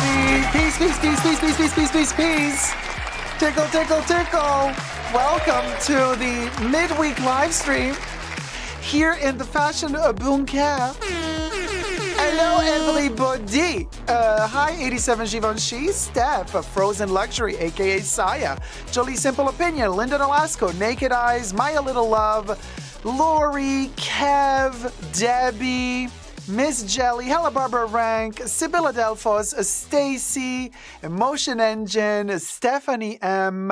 everybody. Peace, peace, peace, peace, peace, peace, peace, peace, peace. Tickle, tickle, tickle. Welcome to the midweek live stream here in the Fashion Bunker. Hello, everybody. Hi, 87 Givenchy, Steph, Frozen Luxury, aka Saya, Jolie Simple Opinion, Linda Nolasco, Naked Eyes, Maya Little Love, Lori, Kev, Debbie, Miss Jelly, Hella Barbara Rank, Sibylla Delphos, Stacy, Emotion Engine, Stephanie M,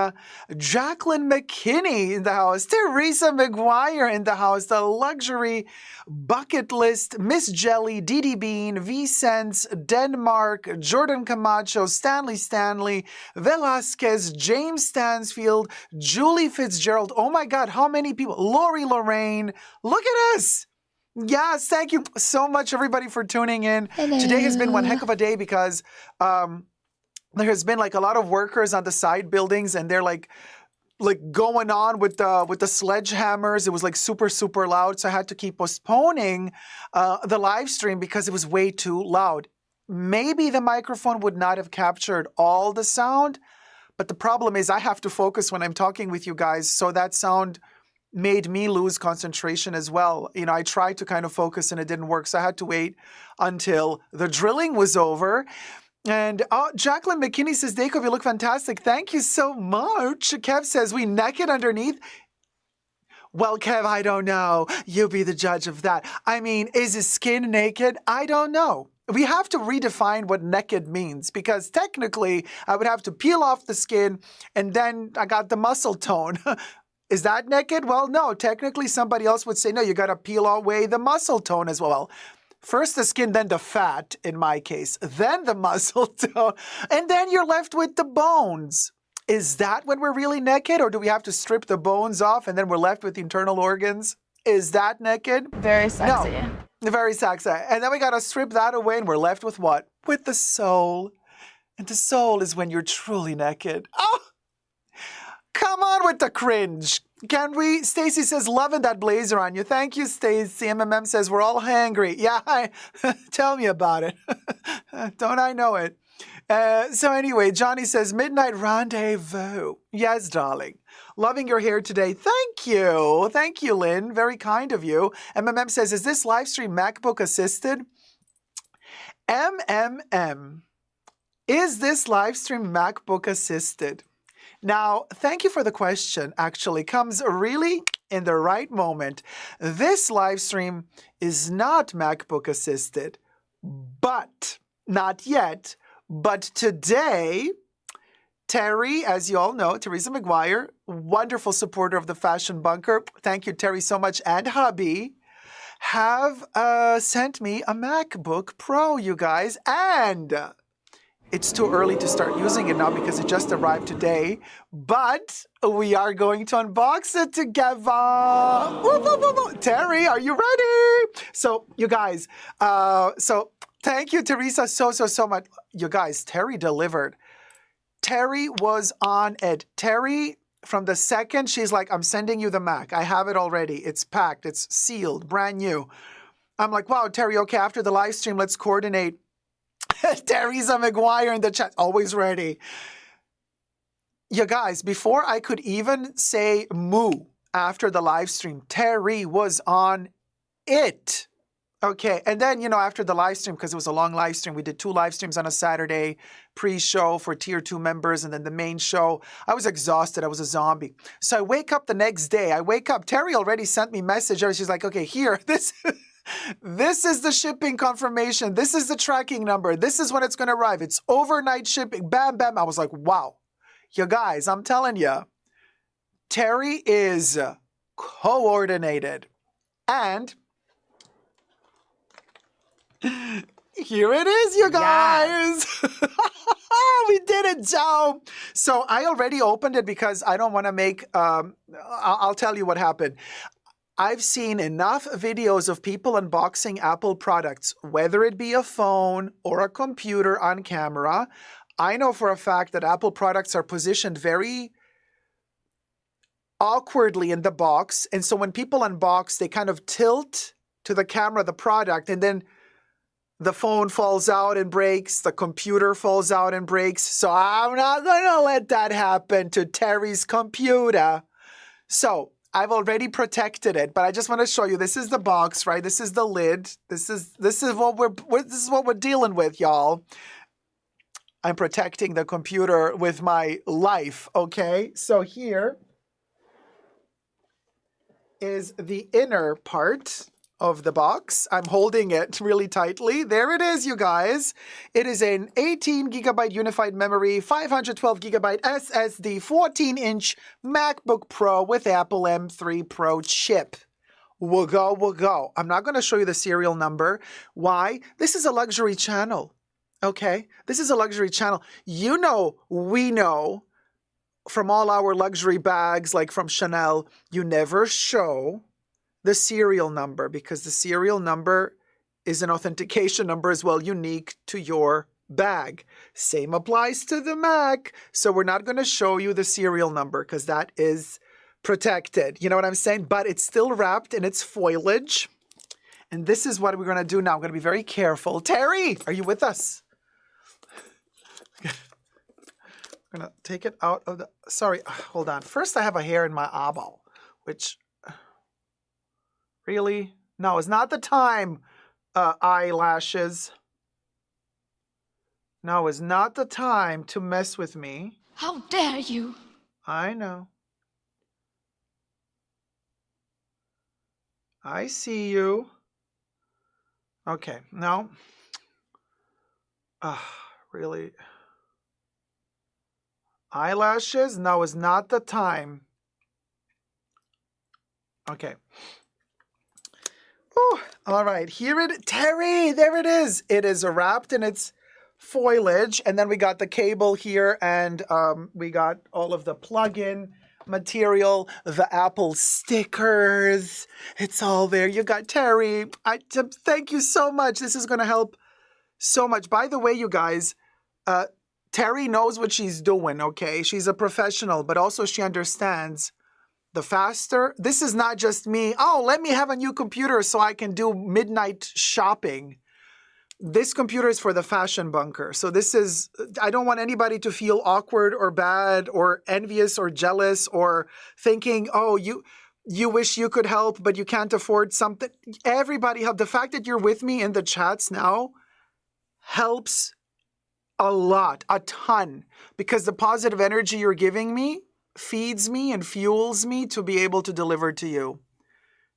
Jacqueline McKinney in the house, Teresa McGuire in the house, the Luxury Bucket List, Miss Jelly, Didi Bean, V-Sense, Denmark, Jordan Camacho, Stanley, Velasquez, James Stansfield, Julie Fitzgerald. Oh my God, how many people? Lori Lorraine. Look at us. Yes, thank you so much, everybody, for tuning in. Hello. Today has been one heck of a day because there has been like a lot of workers on the side buildings, and they're like going on with the sledgehammers. It was like super, super loud, so I had to keep postponing the live stream because it was way too loud. Maybe the microphone would not have captured all the sound, but the problem is I have to focus when I'm talking with you guys, so that sound made me lose concentration as well. You know, I tried to kind of focus and it didn't work, so I had to wait until the drilling was over. And Jacqueline McKinney says, Dacob, you look fantastic. Thank you so much. Kev says, we naked underneath. Well, Kev, I don't know. You be the judge of that. I mean, is his skin naked? I don't know. We have to redefine what naked means, because technically I would have to peel off the skin and then I got the muscle tone. Is that naked? Well, no. Technically, somebody else would say, no, you got to peel away the muscle tone as well. First the skin, then the fat, in my case. Then the muscle tone. And then you're left with the bones. Is that when we're really naked? Or do we have to strip the bones off and then we're left with the internal organs? Is that naked? Very sexy. No. Very sexy. And then we got to strip that away and we're left with what? With the soul. And the soul is when you're truly naked. Oh! Come on with the cringe. Can we? Stacy says, loving that blazer on you. Thank you, Stacy. MMM says, we're all hangry. Yeah, tell me about it. Don't I know it? So anyway, Johnny says, midnight rendezvous. Yes, darling. Loving your hair today. Thank you. Thank you, Lynn. Very kind of you. MMM says, is this live stream MacBook assisted? MMM. Is this live stream MacBook assisted? Now, thank you for the question. Actually, comes really in the right moment. This live stream is not MacBook assisted, but not yet. But today, Terry, as you all know, Teresa McGuire, wonderful supporter of the Fashion Bunker. Thank you, Terry, so much. And hubby have sent me a MacBook Pro, you guys. And it's too early to start using it now because it just arrived today, but we are going to unbox it together. Terry, are you ready? So, you guys, thank you, Teresa, so much. You guys, Terry delivered. Terry was on it. Terry, from the second, she's like, I'm sending you the Mac. I have it already. It's packed. It's sealed, brand new. I'm like, wow, Terry, okay, after the live stream, let's coordinate. Teresa McGuire in the chat, always ready. You guys, before I could even say moo after the live stream, Terry was on it. Okay, and then, after the live stream, because it was a long live stream, we did 2 live streams on a Saturday, pre-show for Tier 2 members, and then the main show. I was exhausted. I was a zombie. So I wake up the next day. Terry already sent me a message. She's like, okay, here, This is the shipping confirmation. This is the tracking number. This is when it's going to arrive. It's overnight shipping. Bam, bam. I was like, wow. You guys, I'm telling you, Terry is coordinated. And here it is, you guys. Yeah. We did it, Joe. So I already opened it because I don't want to make, I'll tell you what happened. I've seen enough videos of people unboxing Apple products, whether it be a phone or a computer on camera. I know for a fact that Apple products are positioned very awkwardly in the box. And so when people unbox, they kind of tilt to the camera the product, and then the phone falls out and breaks, the computer falls out and breaks. So I'm not gonna let that happen to Terry's computer. So I've already protected it, but I just want to show you. This is the box, right? This is the lid. This is what we're dealing with, y'all. I'm protecting the computer with my life, okay? So here is the inner part of the box. I'm holding it really tightly. There it is, you guys. It is an 18 gigabyte unified memory, 512 gigabyte SSD, 14-inch MacBook Pro with Apple M3 Pro chip. We'll go. I'm not going to show you the serial number. Why? This is a luxury channel, okay? This is a luxury channel. You know, we know from all our luxury bags, like from Chanel, you never show the serial number because the serial number is an authentication number as well, unique to your bag. Same applies to the Mac. So we're not going to show you the serial number because that is protected. You know what I'm saying? But it's still wrapped in its foliage. And this is what we're going to do now. I'm going to be very careful. Terry, are you with us? I'm going to take it out of the... Sorry, hold on. First, I have a hair in my eyeball, which... Really? No, it's not the time, eyelashes. No, it's not the time to mess with me. How dare you? I know. I see you. Okay, no. Really? Eyelashes? No, it's not the time. Okay. Ooh, all right, Terry, there it is. It is wrapped in its foliage, and then we got the cable here, and we got all of the plug-in material, the Apple stickers. It's all there. You got Terry. Thank you so much. This is going to help so much. By the way, you guys, Terry knows what she's doing, okay? She's a professional, but also she understands the faster. This is not just me, oh, let me have a new computer so I can do midnight shopping. This computer is for the fashion bunker. So this is, I don't want anybody to feel awkward or bad or envious or jealous or thinking, oh, you wish you could help, but you can't afford something. Everybody help. The fact that you're with me in the chats now helps a lot, a ton, because the positive energy you're giving me feeds me and fuels me to be able to deliver to you.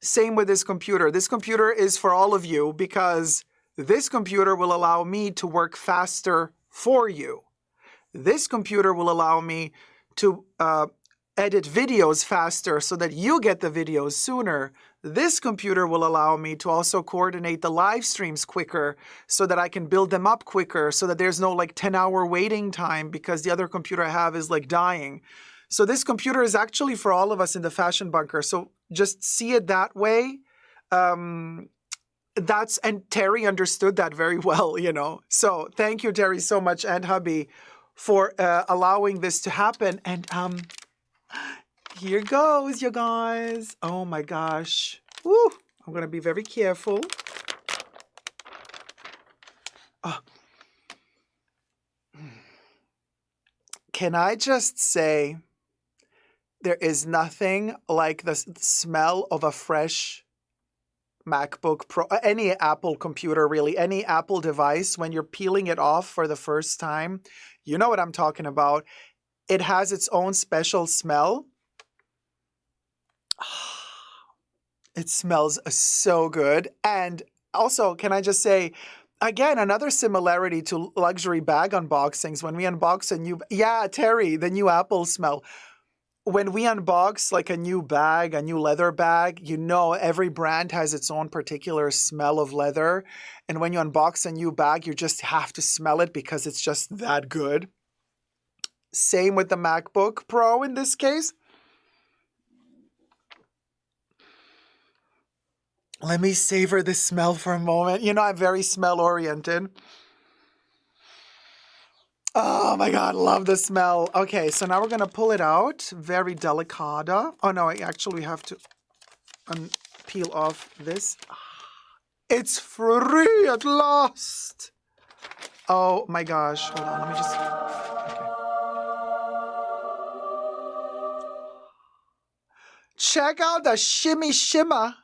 Same with this computer. This computer is for all of you because this computer will allow me to work faster for you. This computer will allow me to edit videos faster so that you get the videos sooner. This computer will allow me to also coordinate the live streams quicker so that I can build them up quicker so that there's no like 10-hour waiting time because the other computer I have is like dying. So this computer is actually for all of us in the fashion bunker. So just see it that way. And Terry understood that very well, you know. So thank you, Terry, so much, and hubby, for allowing this to happen. And here goes, you guys. Oh my gosh. Woo. I'm going to be very careful. Can I just say, there is nothing like the smell of a fresh MacBook Pro, any Apple computer really, any Apple device, when you're peeling it off for the first time. You know what I'm talking about. It has its own special smell. It smells so good. And also, can I just say, again, another similarity to luxury bag unboxings. When we unbox a new, yeah, Terry, the new Apple smell. When we unbox like a new bag, a new leather bag, you know every brand has its own particular smell of leather. And when you unbox a new bag, you just have to smell it because it's just that good. Same with the MacBook Pro in this case. Let me savor the smell for a moment. You know, I'm very smell oriented. Oh my God, love the smell. Okay, so now we're gonna pull it out. Very delicata. Oh no, actually we have to peel off this. It's free at last. Oh my gosh. Hold on. Let me just. Okay. Check out the shimmy shimmer.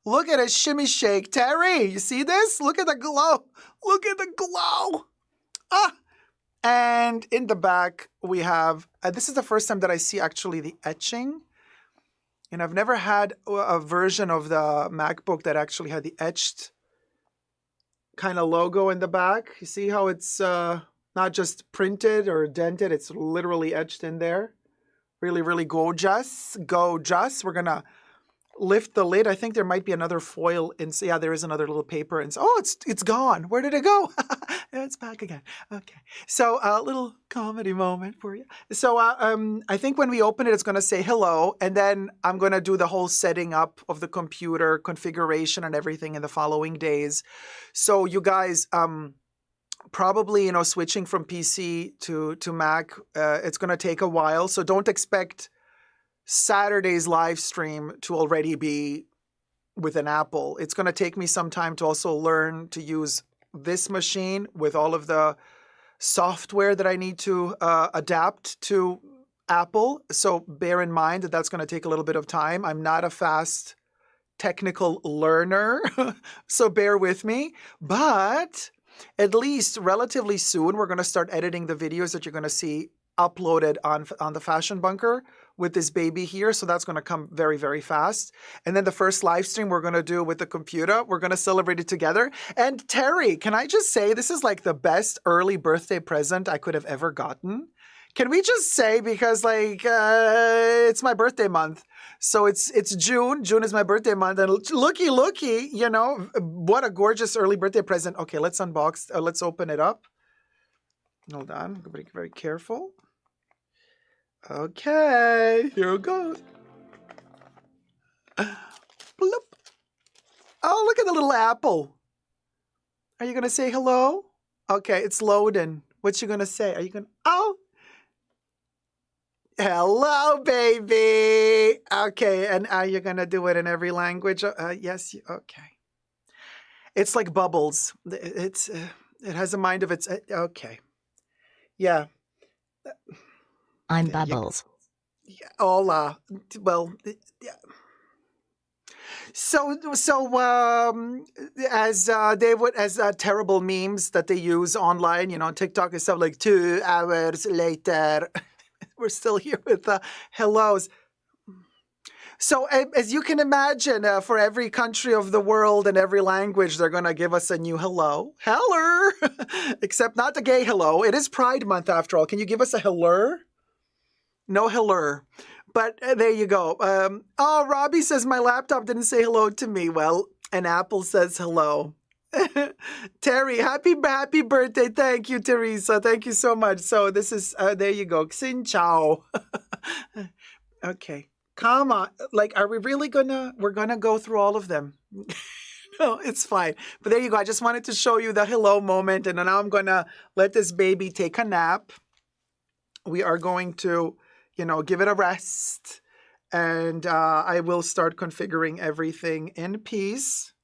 Look at it shimmy shake. Terry, you see this? Look at the glow. Look at the glow. Ah. And in the back, we have, this is the first time that I see actually the etching. And I've never had a version of the MacBook that actually had the etched kind of logo in the back. You see how it's not just printed or dented, it's literally etched in there. Really, really gorgeous. Gorgeous. We're going to lift the lid. I think there might be another foil. Yeah, there is another little paper. And oh, it's gone. Where did it go? It's back again. Okay. So a little comedy moment for you. So I think when we open it, it's going to say hello. And then I'm going to do the whole setting up of the computer configuration and everything in the following days. So you guys, probably, switching from PC to Mac, it's going to take a while. So don't expect Saturday's live stream to already be with an Apple. It's going to take me some time to also learn to use this machine with all of the software that I need to adapt to Apple. So bear in mind that that's going to take a little bit of time. I'm not a fast technical learner, so bear with me. But at least relatively soon, we're going to start editing the videos that you're going to see uploaded on the Fashion Bunker with this baby here. So that's going to come very, very fast. And then the first live stream we're going to do with the computer, we're going to celebrate it together. And Terry, can I just say, this is like the best early birthday present I could have ever gotten. Can we just say, because it's my birthday month. So it's June. June is my birthday month. And looky, what a gorgeous early birthday present. Okay, let's unbox. Let's open it up. Hold on. Be very careful. Okay, here it goes. Bloop. Oh, look at the little apple. Are you going to say hello? Okay, it's loading. What you going to say? Are you going to... Oh! Hello, baby! Okay, and are you going to do it in every language? Yes, okay. It's like bubbles. It has a mind of its... Okay. Yeah. I'm Bubbles. Yeah, hola. Well, yeah. So as terrible memes that they use online, on TikTok and stuff, like 2 hours later, we're still here with the hellos. So as you can imagine, for every country of the world and every language, they're going to give us a new hello. Hello! Except not the gay hello. It is Pride Month after all. Can you give us a hello? No hello. But there you go. Oh, Robbie says my laptop didn't say hello to me. Well, an Apple says hello. Terry, happy birthday. Thank you, Teresa. Thank you so much. So this is, there you go. Xin chao. Okay. Come on. Are we really we're gonna go through all of them? No, it's fine. But there you go. I just wanted to show you the hello moment. And now I'm gonna let this baby take a nap. We are going to, give it a rest. And I will start configuring everything in peace.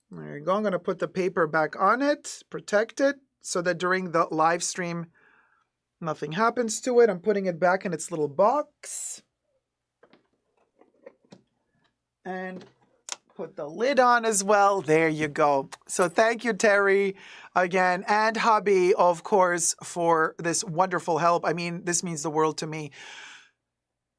There you go. I'm going to put the paper back on it, protect it, so that during the live stream, nothing happens to it. I'm putting it back in its little box. And put the lid on as well. There you go. So thank you, Terry, again, and hubby, of course, for this wonderful help. I mean, this means the world to me.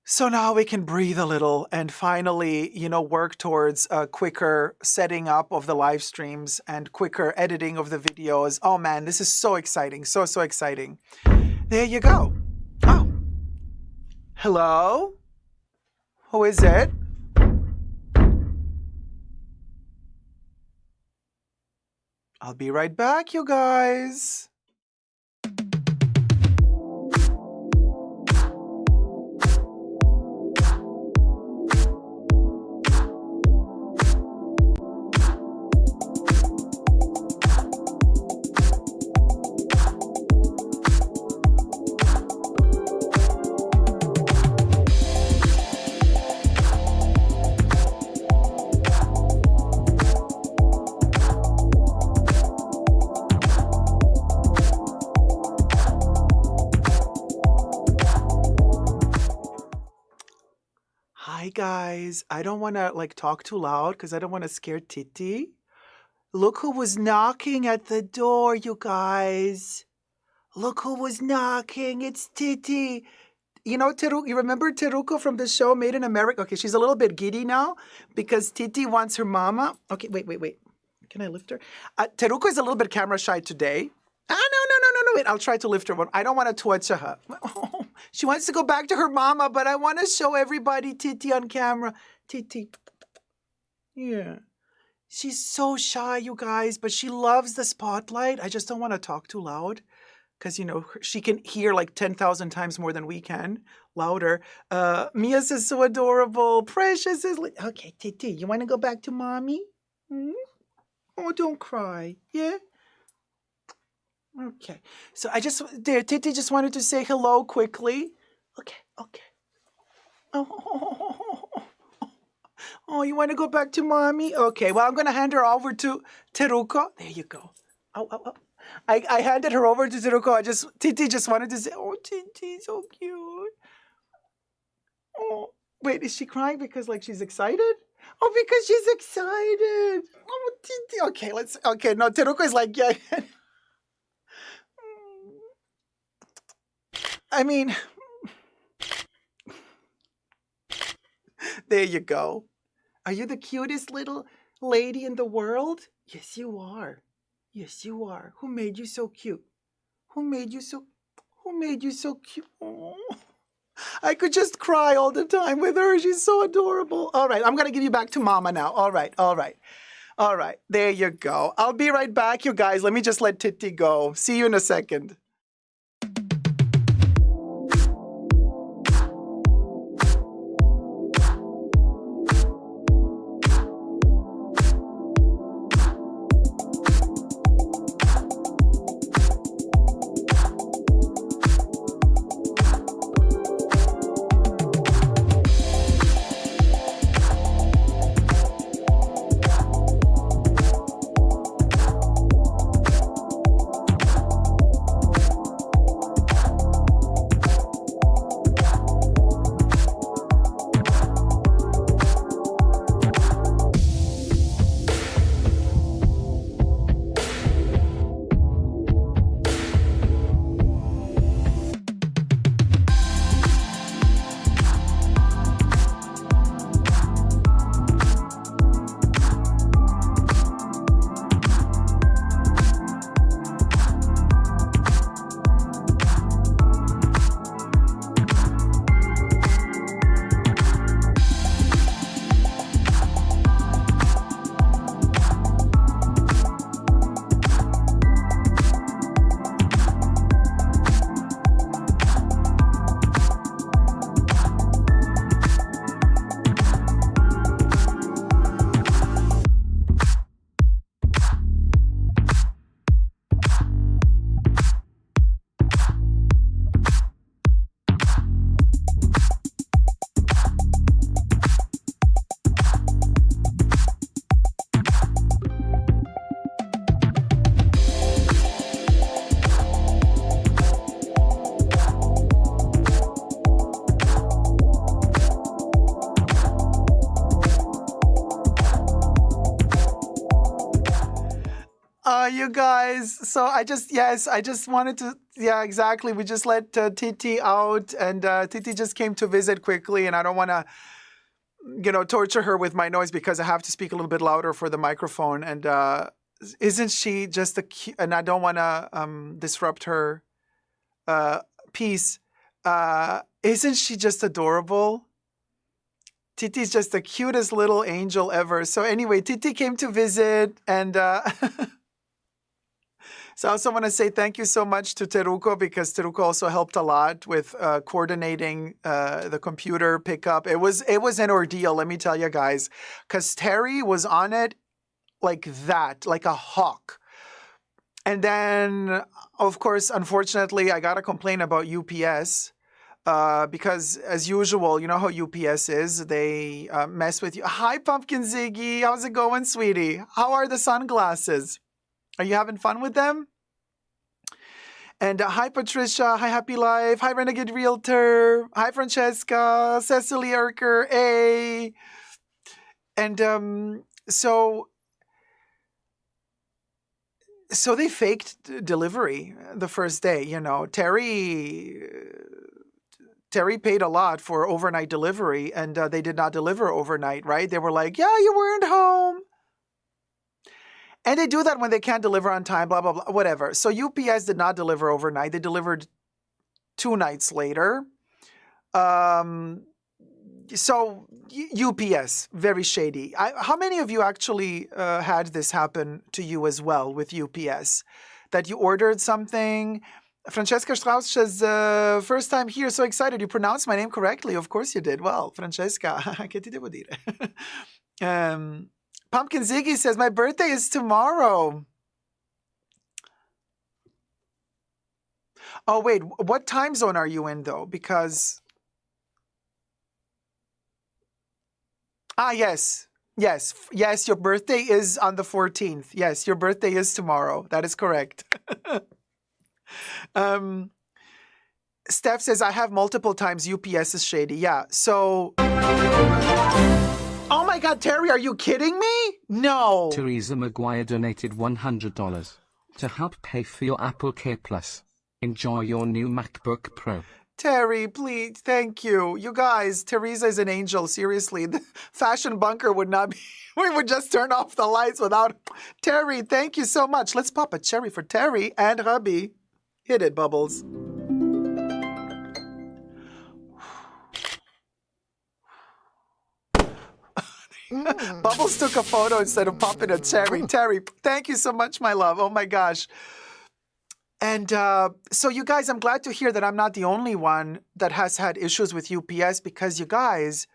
So now we can breathe a little and finally, work towards a quicker setting up of the live streams and quicker editing of the videos. Oh man, this is so exciting. So exciting. There you go. Oh. Hello? Who is it? I'll be right back, you guys. guys, I don't want to like talk too loud because I don't want to scare Titi. Look who was knocking at the door, you guys. Look who was knocking. It's Titi. You know, you remember Teruko from the show Made in America? Okay, she's a little bit giddy now because Titi wants her mama. Okay, wait. Can I lift her? Teruko is a little bit camera shy today. No. Wait, I'll try to lift her. I don't want to torture her. She wants to go back to her mama, but I want to show everybody Titi on camera. Titi. Yeah. She's so shy, you guys, but she loves the spotlight. I just don't want to talk too loud. Because, you know, she can hear like 10,000 times more than we can, louder. Mia's is so adorable. Precious is like, okay, Titi, you want to go back to mommy? Hmm? Oh, don't cry. Yeah? Okay. So Titi just wanted to say hello quickly. Okay. Oh, you want to go back to mommy? Okay, well, I'm going to hand her over to Teruko. There you go. Oh. I handed her over to Teruko. Titi just wanted to say, oh, Titi, so cute. Oh, wait, is she crying because like she's excited? Oh, because she's excited. Oh, Titi. Okay, no, Teruko is like, yeah. I mean, there you go. Are you the cutest little lady in the world? Yes, you are. Yes, you are. Who made you so cute? Who made you so cute? Oh, I could just cry all the time with her. She's so adorable. All right, I'm going to give you back to Mama now. All right. There you go. I'll be right back, you guys. Let me just let Titi go. See you in a second. You guys. So I just wanted to, exactly. We just let Titi out, and Titi just came to visit quickly, and I don't want to, torture her with my noise because I have to speak a little bit louder for the microphone. And isn't she just and I don't want to disrupt her peace. Isn't she just adorable? Titi's just the cutest little angel ever. So anyway, Titi came to visit, and so I also want to say thank you so much to Teruko, because Teruko also helped a lot with coordinating the computer pickup. It was an ordeal, let me tell you guys, because Terry was on it like that, like a hawk. And then, of course, unfortunately, I got to complain about UPS. Because as usual, you know how UPS is. They mess with you. Hi, Pumpkin Ziggy. How's it going, sweetie? How are the sunglasses? Are you having fun with them? And hi, Patricia. Hi, Happy Life. Hi, Renegade Realtor. Hi, Francesca. Cecily Erker. Hey. And so they faked delivery the first day. You know, Terry paid a lot for overnight delivery, and they did not deliver overnight, right? They were like, yeah, you weren't home. And they do that when they can't deliver on time, blah, blah, blah, whatever. So UPS did not deliver overnight. They delivered 2 nights later. So UPS, very shady. How many of you actually had this happen to you as well with UPS? That you ordered something? Francesca Strauss says, first time here, so excited. You pronounced my name correctly. Of course you did. Well, Francesca, che ti devo dire? Pumpkin Ziggy says, my birthday is tomorrow. Oh, wait, what time zone are you in, though? Because... yes, your birthday is on the 14th. Yes, your birthday is tomorrow. That is correct. Steph says, I have multiple times UPS is shady. Yeah, so... Oh my God, Terry, are you kidding me? No. Teresa McGuire donated $100 to help pay for your Apple Care Plus. Enjoy your new MacBook Pro. Terry, please, thank you. You guys, Teresa is an angel, seriously. The fashion bunker would not be... We would just turn off the lights without... Terry, thank you so much. Let's pop a cherry for Terry and hubby. Hit it, Bubbles. Bubbles took a photo instead of popping a cherry. Terry, thank you so much, my love. Oh, my gosh. And so you guys, I'm glad to hear that I'm not the only one that has had issues with UPS, because you guys,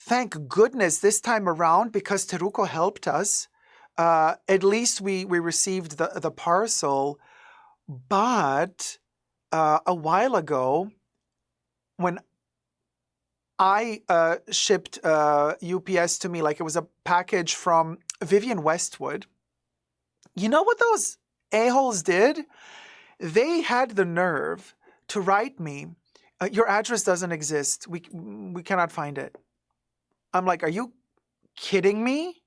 thank goodness this time around, because Teruko helped us, at least we received the parcel. But a while ago, when I shipped UPS to me, like it was a package from Vivian Westwood, you know what those a-holes did? They had the nerve to write me, your address doesn't exist. We cannot find it. I'm like, are you kidding me?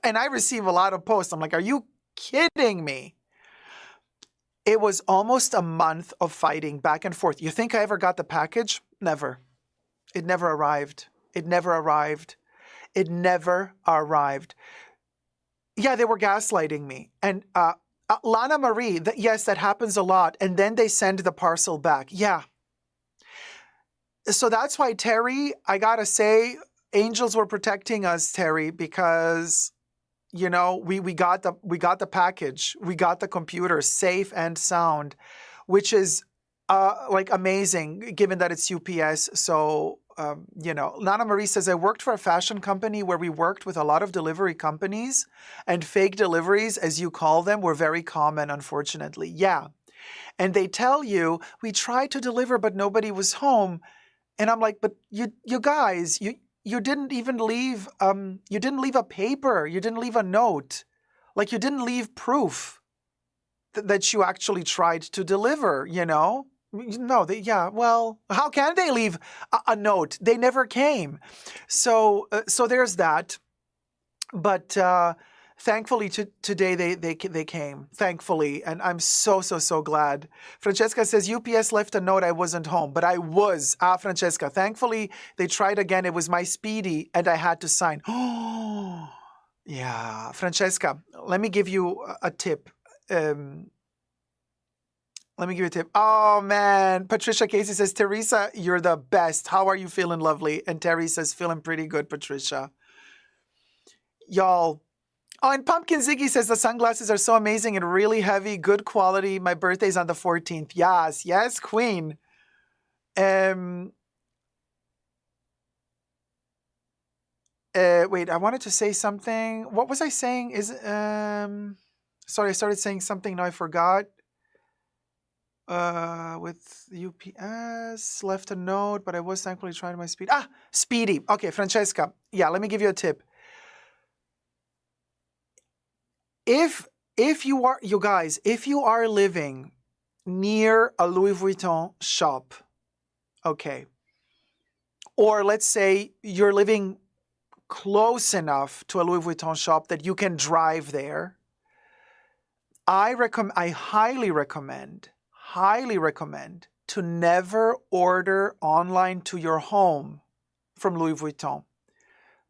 And I receive a lot of posts. I'm like, are you kidding me? It was almost a month of fighting back and forth. You think I ever got the package? Never. It never arrived. It never arrived. It never arrived. Yeah, they were gaslighting me. And Lana Marie, yes, that happens a lot. And then they send the parcel back. Yeah. So that's why, Terry, I gotta say, angels were protecting us, Terry, because, you know, we got the package. We got the computer safe and sound, which is like amazing, given that it's UPS. So, you know, Lana Marie says, I worked for a fashion company where we worked with a lot of delivery companies, and fake deliveries, as you call them, were very common, unfortunately. Yeah. And they tell you, we tried to deliver, but nobody was home. And I'm like, but you guys, you didn't even leave, you didn't leave a paper. You didn't leave a note. Like, you didn't leave proof that you actually tried to deliver, you know? No, well, how can they leave a note? They never came. So there's that. But thankfully today they came, thankfully, and I'm so glad. Francesca says, UPS left a note, I wasn't home, but I was. Francesca, thankfully they tried again. It was my speedy and I had to sign. Oh, yeah. Francesca, let me give you a tip. Let me give you a tip. Oh, man. Patricia Casey says, Teresa, you're the best. How are you feeling, lovely? And Terry says, feeling pretty good, Patricia. Y'all. Oh, and Pumpkin Ziggy says, the sunglasses are so amazing and really heavy, good quality. My birthday's on the 14th. Yes, queen. Wait, I wanted to say something. What was I saying? Sorry, I started saying something. Now I forgot. With UPS, left a note, but I was thankfully trying my speed. Speedy. Okay, Francesca. Yeah, let me give you a tip. If you are, you guys, if you are living near a Louis Vuitton shop. Okay. Or let's say you're living close enough to a Louis Vuitton shop that you can drive there. I highly recommend to never order online to your home from Louis Vuitton,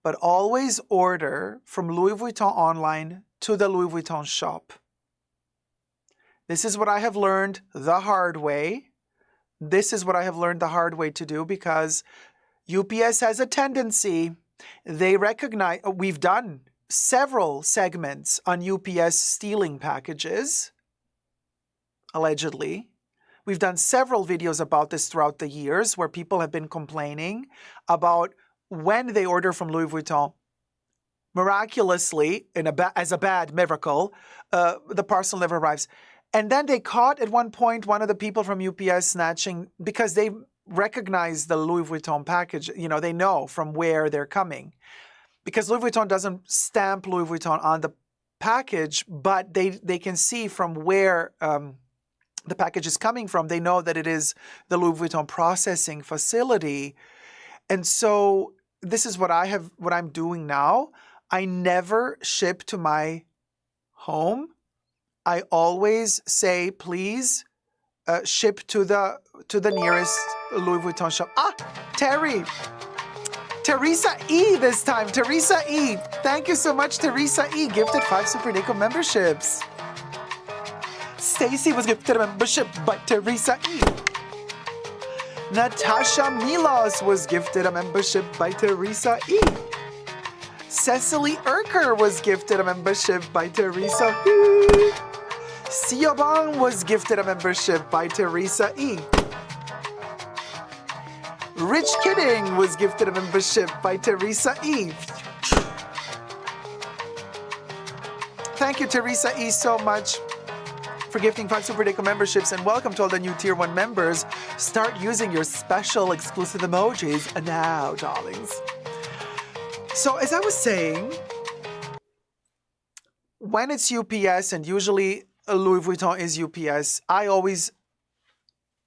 but always order from Louis Vuitton online to the Louis Vuitton shop. This is what I have learned the hard way. This is what I have learned the hard way to do because UPS has a tendency. They recognize, we've done several segments on UPS stealing packages, allegedly. We've done several videos about this throughout the years where people have been complaining about when they order from Louis Vuitton, miraculously, as a bad miracle, the parcel never arrives. And then they caught at one point one of the people from UPS snatching because they recognize the Louis Vuitton package. You know, they know from where they're coming. Because Louis Vuitton doesn't stamp Louis Vuitton on the package, but they can see from where the package is coming from. They know that it is the Louis Vuitton processing facility. And so this is what I'm doing now. I never ship to my home. I always say, please ship to the nearest Louis Vuitton shop. Ah, Teresa E this time. Teresa E. Thank you so much, Teresa E. Gifted 5 Super Dacob memberships. Stacy was gifted a membership by Teresa E. Natasha Milos was gifted a membership by Teresa E. Cecily Urker was gifted a membership by Teresa E. Siobhan was gifted a membership by Teresa E. Rich Kidding was gifted a membership by Teresa E. Thank you, Teresa E, so much for gifting 5 Super Dacob memberships, and welcome to all the new Tier 1 members. Start using your special exclusive emojis now, darlings. So as I was saying, when it's UPS, and usually Louis Vuitton is UPS, I always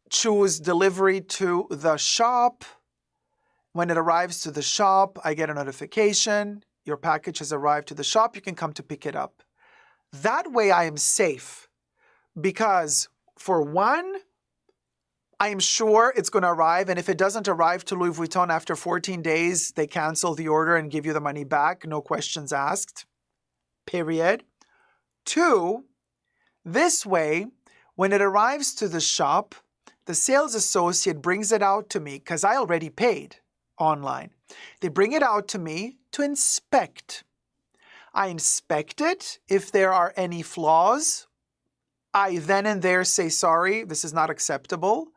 choose delivery to the shop. When it arrives to the shop, I get a notification. Your package has arrived to the shop. You can come to pick it up. That way I am safe because, for one, I am sure it's going to arrive. And if it doesn't arrive to Louis Vuitton after 14 days, they cancel the order and give you the money back. No questions asked. Period. 2, this way, when it arrives to the shop, the sales associate brings it out to me because I already paid online. They bring it out to me to inspect. I inspect it. If there are any flaws, I then and there say, sorry, this is not acceptable.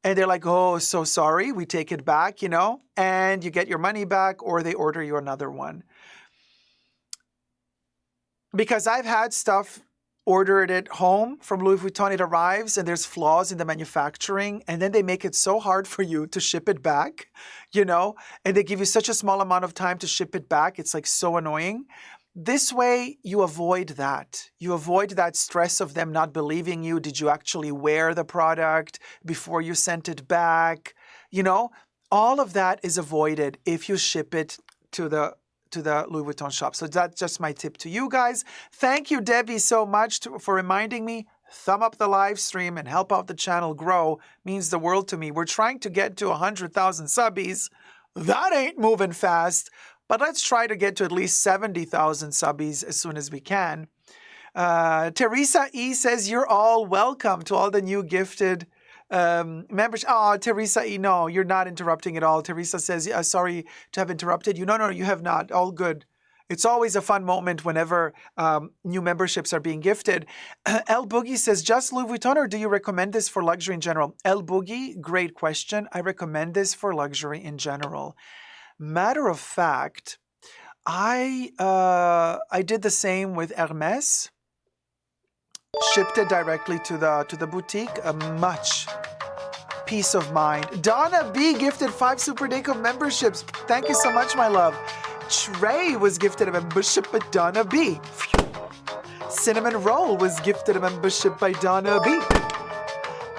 And they're like, oh, so sorry, we take it back, and you get your money back, or they order you another one. Because I've had stuff ordered at home from Louis Vuitton, it arrives and there's flaws in the manufacturing, and then they make it so hard for you to ship it back, and they give you such a small amount of time to ship it back. It's like so annoying. This way, you avoid that. You avoid that stress of them not believing you. Did you actually wear the product before you sent it back? All of that is avoided if you ship it to the Louis Vuitton shop. So that's just my tip to you guys. Thank you, Debbie, so much for reminding me. Thumb up the live stream and help out the channel grow. Means the world to me. We're trying to get to 100,000 subbies. That ain't moving fast. But let's try to get to at least 70,000 subbies as soon as we can. Teresa E says, you're all welcome to all the new gifted members. Oh, Teresa E, no, you're not interrupting at all. Teresa says, sorry to have interrupted you. No, you have not. All good. It's always a fun moment whenever new memberships are being gifted. El Boogie says, just Louis Vuitton, or do you recommend this for luxury in general? El Boogie, great question. I recommend this for luxury in general. Matter of fact, I did the same with Hermes. Shipped it directly to the boutique. A much peace of mind. Donna B gifted 5 Super Dacob memberships. Thank you so much, my love. Trey was gifted a membership by Donna B. Cinnamon Roll was gifted a membership by Donna B.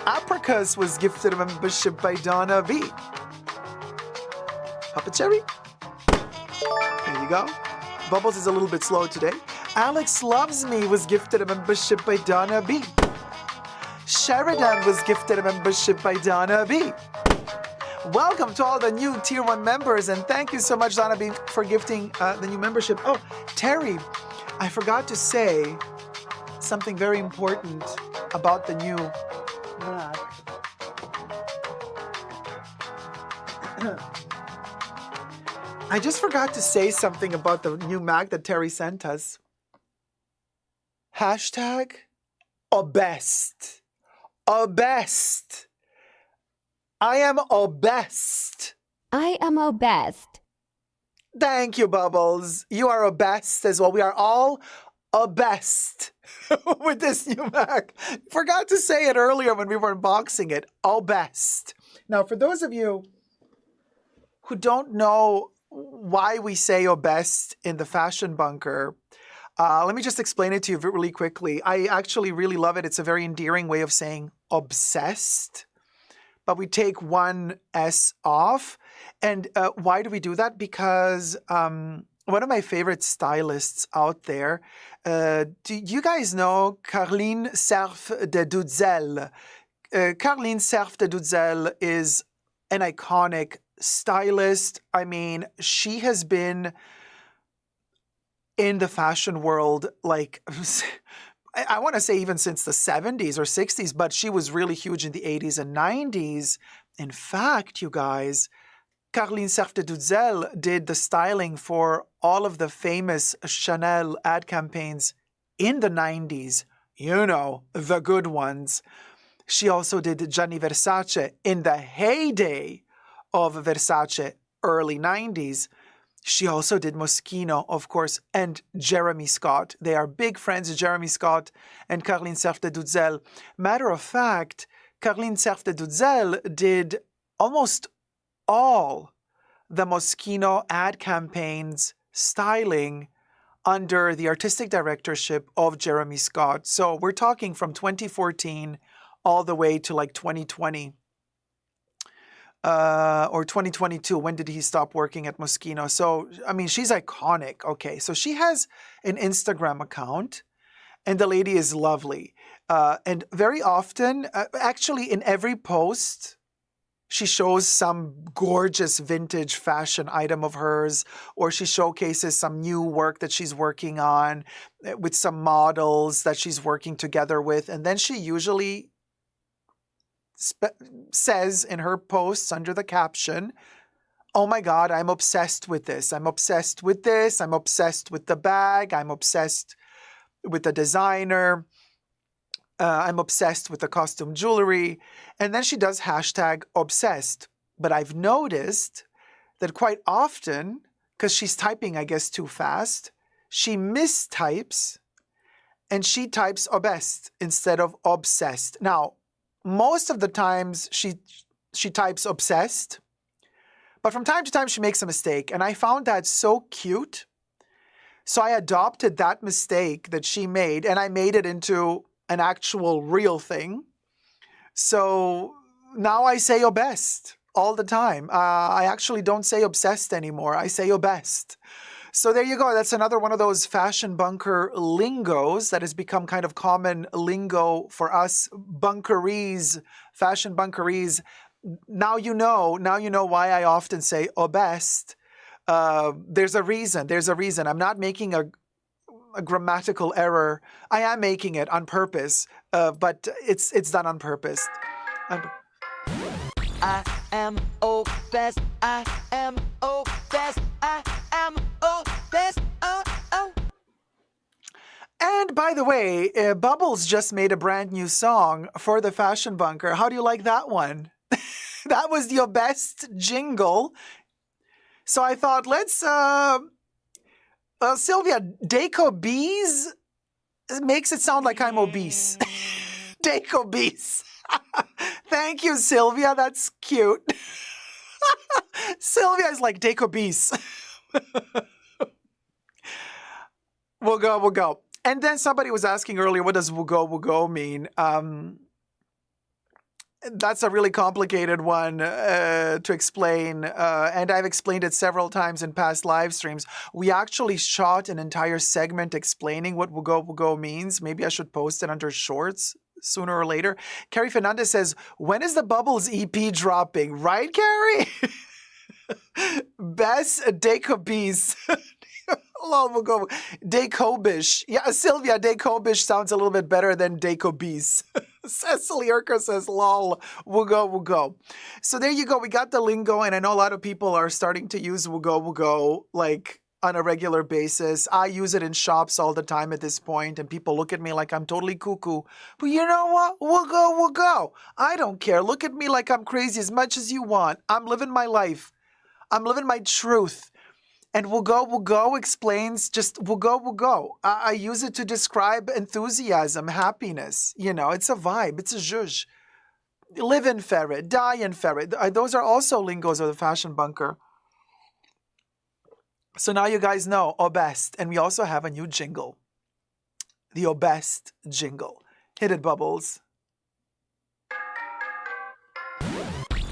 Apricus was gifted a membership by Donna V. Papa Cherry. There you go. Bubbles is a little bit slow today. Alex Loves Me was gifted a membership by Donna B. Sheridan was gifted a membership by Donna B. Welcome to all the new Tier 1 members, and thank you so much, Donna B, for gifting the new membership. Oh, Terry, I forgot to say something very important about the new Mac. I just forgot to say something about the new Mac that Terry sent us. Hashtag Obessed. Obessed. I am obessed. I am obessed. Thank you, Bubbles. You are obessed as well. We are all obessed with this new Mac. Forgot to say it earlier when we were unboxing it. Obessed. Now, for those of you who don't know why we say obessed in the fashion bunker, let me just explain it to you really quickly. I actually really love it. It's a very endearing way of saying obsessed, but we take one S off. And why do we do that? Because one of my favorite stylists out there, do you guys know Caroline Serf de Dudzel? Caroline Serf de Dudzel is an iconic stylist. I mean, she has been in the fashion world, like, I want to say even since the 70s or 60s, but she was really huge in the 80s and 90s. In fact, you guys, Caroline Serf de Dudzel did the styling for all of the famous Chanel ad campaigns in the 90s. You know, the good ones. She also did Gianni Versace in the heyday of Versace, early 90s. She also did Moschino, of course, and Jeremy Scott. They are big friends, Jeremy Scott and Caroline Serf de Dudzel. Matter of fact, Caroline Serf de Dudzel did almost all the Moschino ad campaigns styling under the artistic directorship of Jeremy Scott. So we're talking from 2014 all the way to like 2020. Or 2022, when did he stop working at Moschino? So, I mean, she's iconic. Okay, so she has an Instagram account, and the lady is lovely. And very often, actually in every post, she shows some gorgeous vintage fashion item of hers, or she showcases some new work that she's working on with some models that she's working together with. And then she usually says in her posts under the caption, oh my God, I'm obsessed with this. I'm obsessed with this. I'm obsessed with the bag. I'm obsessed with the designer. I'm obsessed with the costume jewelry. And then she does hashtag obsessed. But I've noticed that quite often, because she's typing, I guess, too fast, she mistypes and she types obessed instead of obsessed. Now, most of the times she types obsessed, but from time to time she makes a mistake. And I found that so cute. So I adopted that mistake that she made and I made it into an actual real thing. So now I say obessed all the time. I actually don't say obsessed anymore. I say obessed. So there you go. That's another one of those fashion bunker lingos that has become kind of common lingo for us bunkerees, fashion bunkerees. Now you know why I often say obessed. There's a reason. I'm not making a grammatical error. I am making it on purpose, but it's done on purpose. I am obsessed. I am obsessed. I am obsessed. Oh. And by the way, Bubbles just made a brand new song for the Fashion Bunker. How do you like that one? That was the Obessed jingle. So I thought, let's, Sylvia, Dacob makes it sound like I'm obese. Dacob. Thank you, Sylvia. That's cute. Sylvia is like Dacob. We'll go. And then somebody was asking earlier, what does we'll go mean? That's a really complicated one to explain, and I've explained it several times in past live streams. We actually shot an entire segment explaining what wugo means. Maybe I should post it under shorts sooner or later. Carrie Fernandez says, when is the Bubbles EP dropping? Right, Carrie? Best Dacobese. Hello, wugo. Dacobish. Yeah, Sylvia, Dacobish sounds a little bit better than Dacobese. Cecily Urker says, lol, wugo. So there you go. We got the lingo, and I know a lot of people are starting to use wugo, like on a regular basis. I use it in shops all the time at this point, and people look at me like I'm totally cuckoo. But you know what? Wugo. I don't care. Look at me like I'm crazy as much as you want. I'm living my life. I'm living my truth. And wugo explains just wugo. I use it to describe enthusiasm, happiness. You know, it's a vibe. It's a zhuzh. Live in ferret, die in ferret. Those are also lingos of the fashion bunker. So now you guys know Obessed. And we also have a new jingle. The Obessed jingle. Hit it, Bubbles.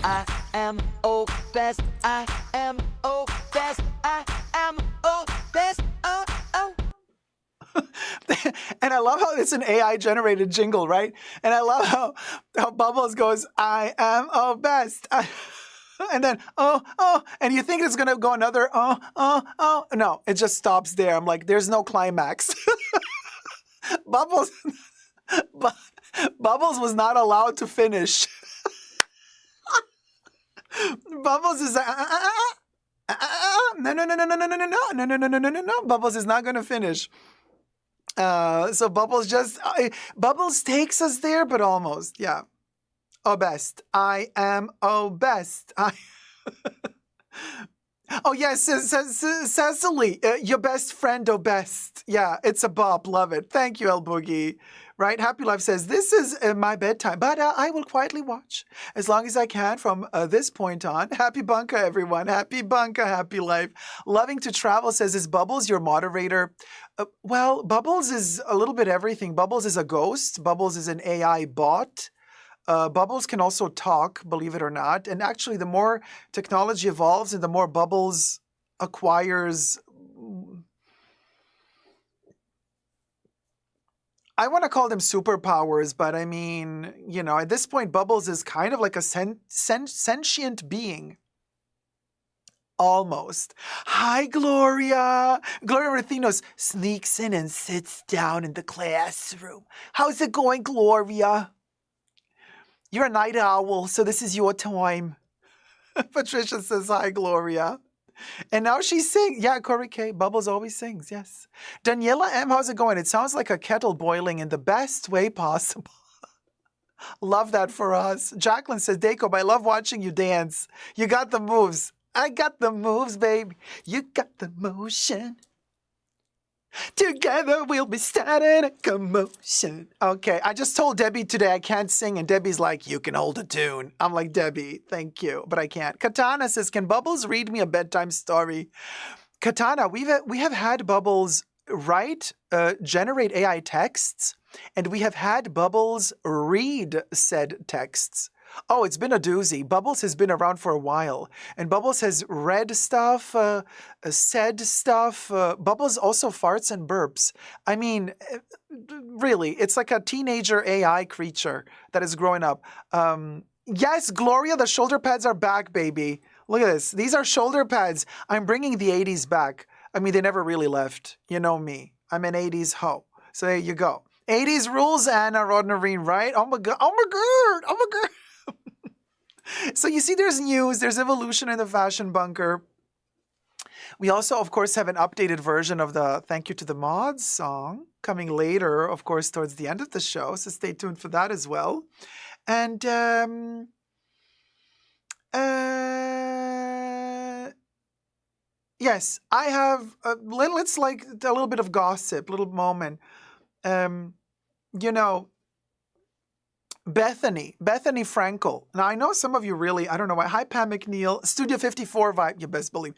I am obsessed. I am obsessed. I am obsessed. Oh. And I love how it's an AI generated jingle, right? And I love how Bubbles goes, I am obessed. And then, oh, and you think it's going to go another, oh. No, it just stops there. I'm like, there's no climax. Bubbles was not allowed to finish. Bubbles is no. Bubbles is not going to finish. So Bubbles takes us there, but almost, yeah. Obessed. I am obessed. Oh, yes, Cecily, your best friend Obessed. Yeah, it's a bop. Love it. Thank you, El Boogie. Right? Happy Life says, this is my bedtime, but I will quietly watch as long as I can from this point on. Happy Bunka, everyone. Happy Bunka, happy life. Loving to Travel says, is Bubbles your moderator? Well, Bubbles is a little bit everything. Bubbles is a ghost. Bubbles is an AI bot. Bubbles can also talk, believe it or not. And actually, the more technology evolves and the more Bubbles acquires, I want to call them superpowers, but I mean, you know, at this point, Bubbles is kind of like a sentient being. Almost. Hi, Gloria. Gloria Rathinos sneaks in and sits down in the classroom. How's it going, Gloria? You're a night owl, so this is your time. Patricia says, hi, Gloria. And now she sings. Yeah, Kori K. Bubbles always sings, yes. Daniela M., how's it going? It sounds like a kettle boiling in the best way possible. Love that for us. Jacqueline says, Dacob, I love watching you dance. You got the moves. I got the moves, baby. You got the motion. Together we'll be starting a commotion. Okay, I just told Debbie today I can't sing, and Debbie's like, you can hold a tune. I'm like, Debbie, thank you, but I can't. Katana says, can Bubbles read me a bedtime story? Katana, we have had Bubbles generate AI texts, and we have had Bubbles read said texts. Oh, it's been a doozy. Bubbles has been around for a while, and Bubbles has read stuff, said stuff. Bubbles also farts and burps. I mean, really, it's like a teenager AI creature that is growing up. Yes, Gloria, the shoulder pads are back, baby. Look at this. These are shoulder pads. I'm bringing the 80s back. I mean, they never really left. You know me. I'm an 80s hoe. So there you go. 80s rules, Anna Rodnerine, right? Oh my God. Oh my God. Oh my God. So you see there's news, there's evolution in the fashion bunker. We also, of course, have an updated version of the Thank You to the Mods song coming later, of course, towards the end of the show. So stay tuned for that as well. And yes, I have, let's like a little bit of gossip, little moment. You know, Bethany Frankel. Now, I know some of you really, I don't know why. Hi, Pam McNeil. Studio 54 vibe, you best believe.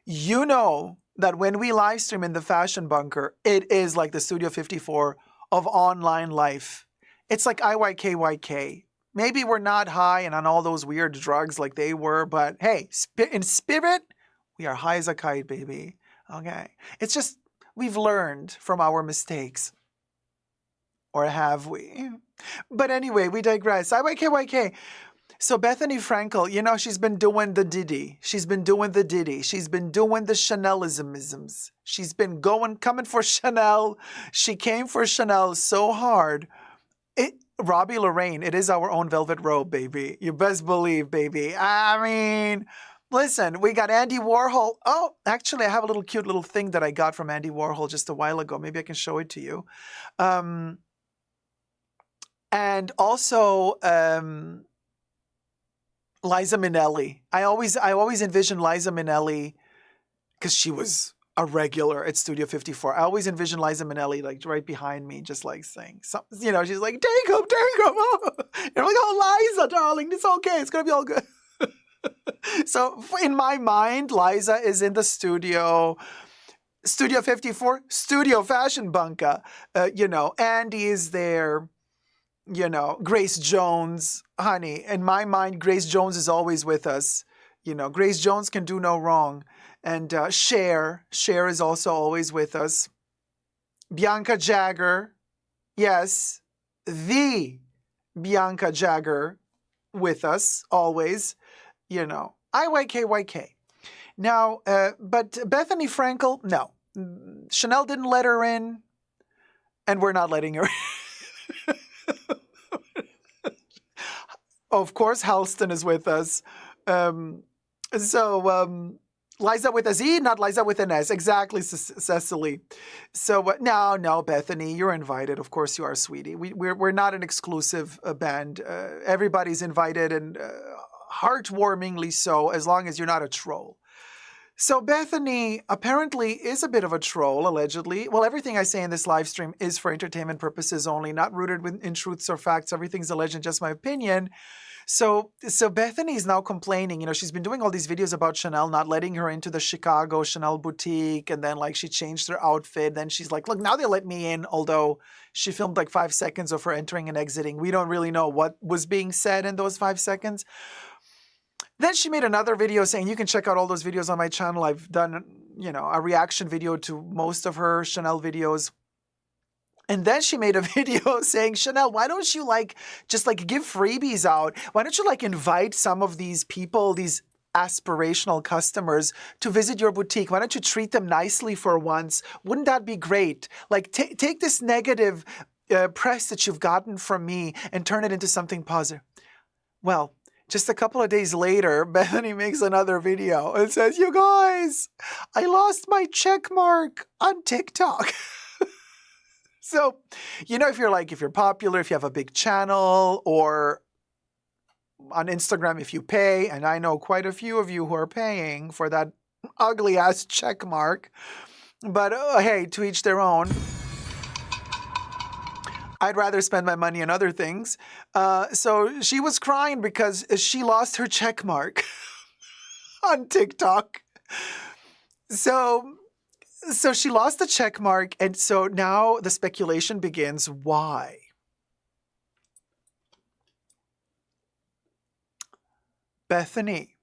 You know that when we live stream in the fashion bunker, it is like the Studio 54 of online life. It's like IYKYK. Maybe we're not high and on all those weird drugs like they were, but hey, in spirit, we are high as a kite, baby. Okay. It's just we've learned from our mistakes. Or have we? But anyway, we digress. YK. So Bethany Frankel, you know, she's been doing the Diddy. She's been doing the Diddy. She's been doing the Chanelisms. She's been coming for Chanel. She came for Chanel so hard. Robbie Lorraine, it is our own velvet robe, baby. You best believe, baby. I mean, listen, we got Andy Warhol. Oh, actually, I have a little cute little thing that I got from Andy Warhol just a while ago. Maybe I can show it to you. And also Liza Minnelli. I always envision Liza Minnelli because she was a regular at Studio 54. I always envision Liza Minnelli like right behind me, just like saying something. You know, she's like, Dacob. Oh. You're like, oh, Liza, darling, it's okay. It's gonna be all good. So in my mind, Liza is in the Studio 54, Studio Fashion Bunker. You know, Andy is there. You know, Grace Jones, honey. In my mind, Grace Jones is always with us. You know, Grace Jones can do no wrong. And Cher is also always with us. Bianca Jagger, yes, the Bianca Jagger with us always. You know, YK. Now, but Bethany Frankel, no. Chanel didn't let her in, and we're not letting her in. Of course, Halston is with us. Liza with a Z, not Liza with an S. Exactly, Cecily. So no, Bethany, you're invited. Of course you are, sweetie. We're not an exclusive band. Everybody's invited, and heartwarmingly so, as long as you're not a troll. So Bethany apparently is a bit of a troll, allegedly. Well, everything I say in this live stream is for entertainment purposes only, not rooted in truths or facts. Everything's alleged and just my opinion. So Bethany is now complaining. You know, she's been doing all these videos about Chanel not letting her into the Chicago Chanel boutique, and then like she changed her outfit. Then she's like, look, now they let me in, although she filmed like 5 seconds of her entering and exiting. We don't really know what was being said in those 5 seconds. Then she made another video saying, you can check out all those videos on my channel. I've done, you know, a reaction video to most of her Chanel videos. And then she made a video saying, Chanel, why don't you just give freebies out? Why don't you invite some of these people, these aspirational customers to visit your boutique? Why don't you treat them nicely for once? Wouldn't that be great? Take this negative press that you've gotten from me and turn it into something positive. Well, just a couple of days later, Bethany makes another video and says, you guys, I lost my check mark on TikTok. So, you know, if you're popular, if you have a big channel, or on Instagram, if you pay, and I know quite a few of you who are paying for that ugly ass check mark, but hey, to each their own. I'd rather spend my money on other things. So she was crying because she lost her check mark on TikTok. So she lost the check mark, and so now the speculation begins. Why? Bethany,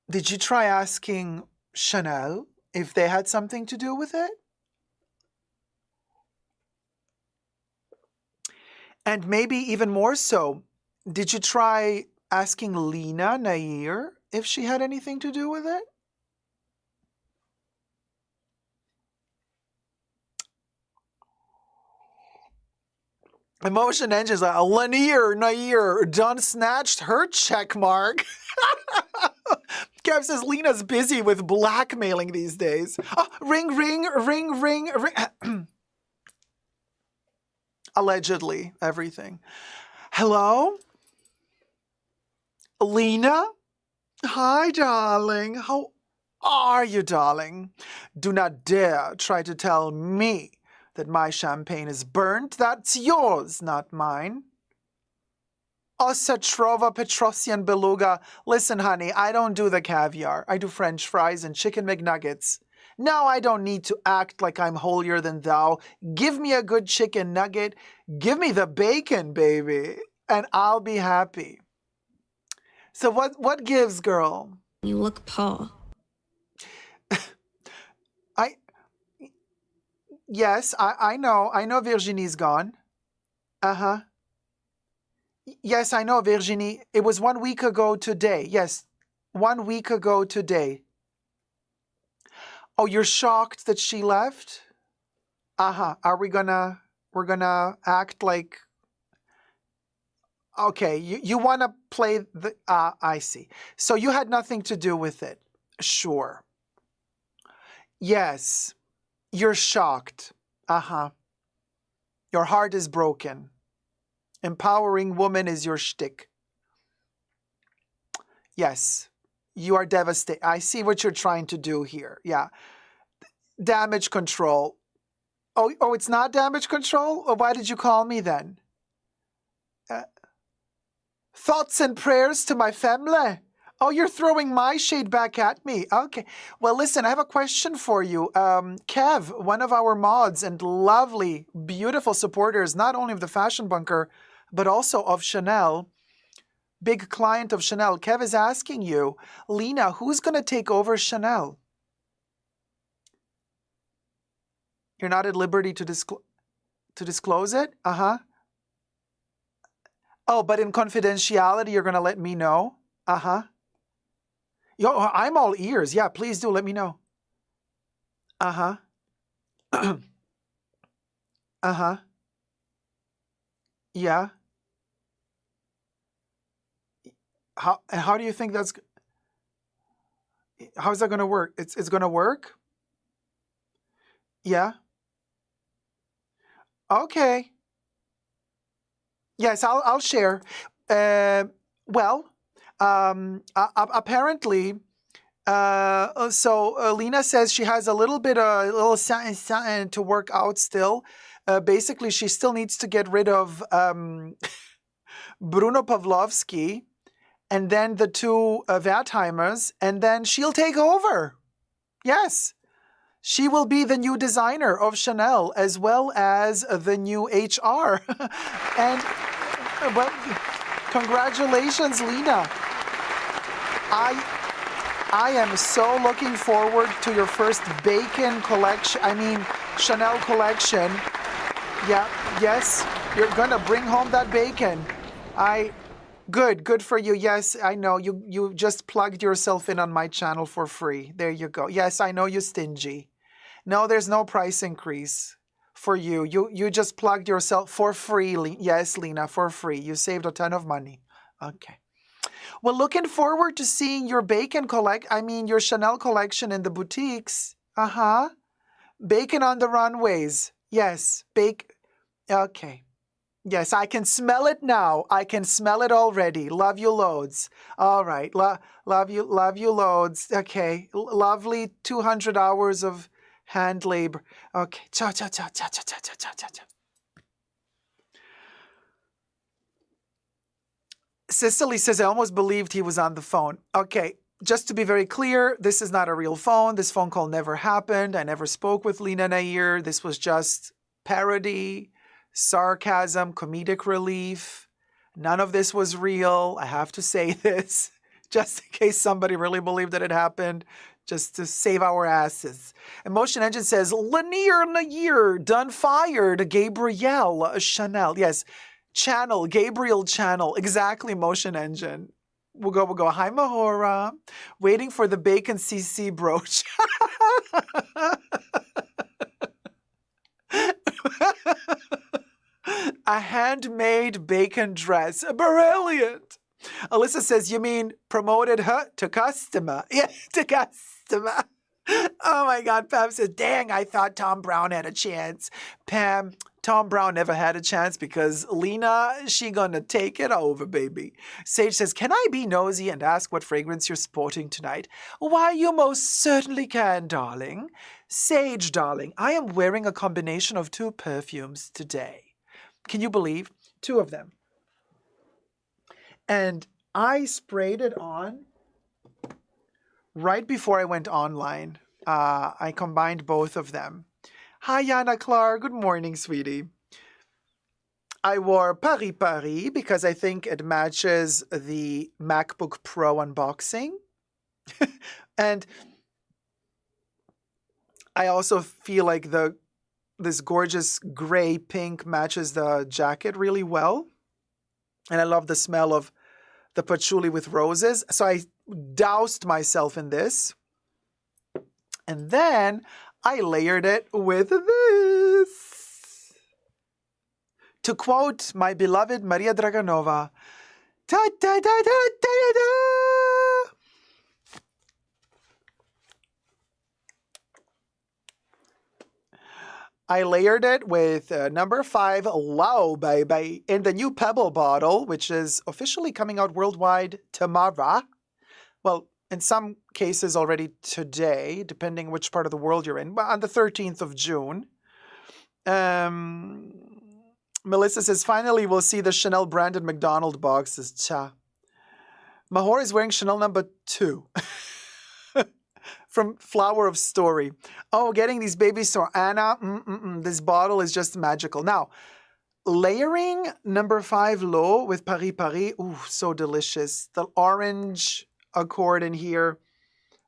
did you try asking Chanel if they had something to do with it? And maybe even more so, did you try asking Lena Nair if she had anything to do with it? Emotion Engine's like, Nair done snatched her check mark. Kev says Lena's busy with blackmailing these days. Oh, ring. Allegedly, everything. Hello? Lena? Hi, darling. How are you, darling? Do not dare try to tell me that my champagne is burnt. That's yours, not mine. Ossa trova Petrosian beluga. Listen, honey, I don't do the caviar. I do French fries and chicken McNuggets. Now I don't need to act like I'm holier than thou. Give me a good chicken nugget. Give me the bacon, baby, and I'll be happy. So what gives, girl? You look poor. Yes, I know. I know Virginie's gone. Uh-huh. Yes, I know, Virginie. It was 1 week ago today. Yes, 1 week ago today. Oh, you're shocked that she left? Uh-huh. We're gonna act like, okay, you want to play the, I see. So you had nothing to do with it. Sure. Yes, you're shocked. Uh-huh. Your heart is broken. Empowering woman is your shtick. Yes, you are devastated. I see what you're trying to do here. Yeah. Damage control. Oh, it's not damage control? Or why did you call me then? Thoughts and prayers to my family. Oh, you're throwing my shade back at me. Okay. Well, listen, I have a question for you. Kev, one of our mods and lovely, beautiful supporters, not only of the Fashion Bunker, but also of Chanel, big client of Chanel. Kev is asking you, Lena, who's going to take over Chanel? You're not at liberty to disclose it? Uh-huh. Oh, but in confidentiality, you're going to let me know? Uh-huh. Yo, I'm all ears. Yeah, please do let me know. Uh-huh. Uh-huh. Yeah. How do you think that's... How's that going to work? It's going to work? Yeah. Okay. Yes, I'll share. Apparently, Lena says she has a little something to work out still. Basically, she still needs to get rid of Bruno Pavlovsky and then the two Wertheimers, and then she'll take over. Yes. She will be the new designer of Chanel as well as the new HR. And well, congratulations, Lena. I am so looking forward to your first bacon collection. I mean, Chanel collection. Yeah, yes, you're gonna bring home that bacon. Good for you. Yes, I know. You just plugged yourself in on my channel for free. There you go. Yes, I know you're stingy. No, there's no price increase for you. You just plugged yourself for free. Yes, Lena, for free. You saved a ton of money. Okay. Well, looking forward to seeing your your Chanel collection in the boutiques. Uh-huh. Bacon on the runways. Yes, okay. Yes, I can smell it now. I can smell it already. Love you loads. All right. Love you loads. Okay. Lovely 200 hours of hand labor. Okay. Ciao, ciao, ciao, ciao, ciao, ciao, ciao, ciao, ciao. Cicely says, I almost believed he was on the phone. Okay. Just to be very clear, this is not a real phone. This phone call never happened. I never spoke with Lena Nair. This was just parody, sarcasm, comedic relief. None of this was real. I have to say this just in case somebody really believed that it happened, just to save our asses. Emotion Engine says, Lanier Nair, done fired, Gabrielle Chanel. Yes, Channel, Gabriel Channel. Exactly, Motion Engine. We'll go. Hi, Mahora. Waiting for the bacon CC brooch. A handmade bacon dress. Brilliant. Alyssa says, you mean promoted her to customer? Yeah, to customer. Oh my God. Pam says, dang, I thought Tom Brown had a chance. Pam, Tom Brown never had a chance because Lena, she gonna take it over, baby. Sage says, can I be nosy and ask what fragrance you're sporting tonight? Why, you most certainly can, darling. Sage, darling, I am wearing a combination of 2 perfumes today. Can you believe? 2 of them. And I sprayed it on right before I went online. I combined both of them. Hi, Yana Clark. Good morning, sweetie. I wore Paris Paris because I think it matches the MacBook Pro unboxing. And I also feel like this gorgeous gray pink matches the jacket really well. And I love the smell of the patchouli with roses. So I doused myself in this. And then I layered it with this. To quote my beloved Maria Draganova, ta ta ta ta ta ta. I layered it with number 5 Wow Baby in the new Pebble bottle, which is officially coming out worldwide tomorrow. Well, in some cases already today, depending which part of the world you're in, but on the 13th of June. Melissa says, finally we'll see the Chanel branded McDonald's boxes. Cha. Mahor is wearing Chanel number 2. From Flower of Story. Oh, getting these babies to Anna. This bottle is just magical. Now, layering number 5 Low with Paris Paris. Ooh, so delicious. The orange accord in here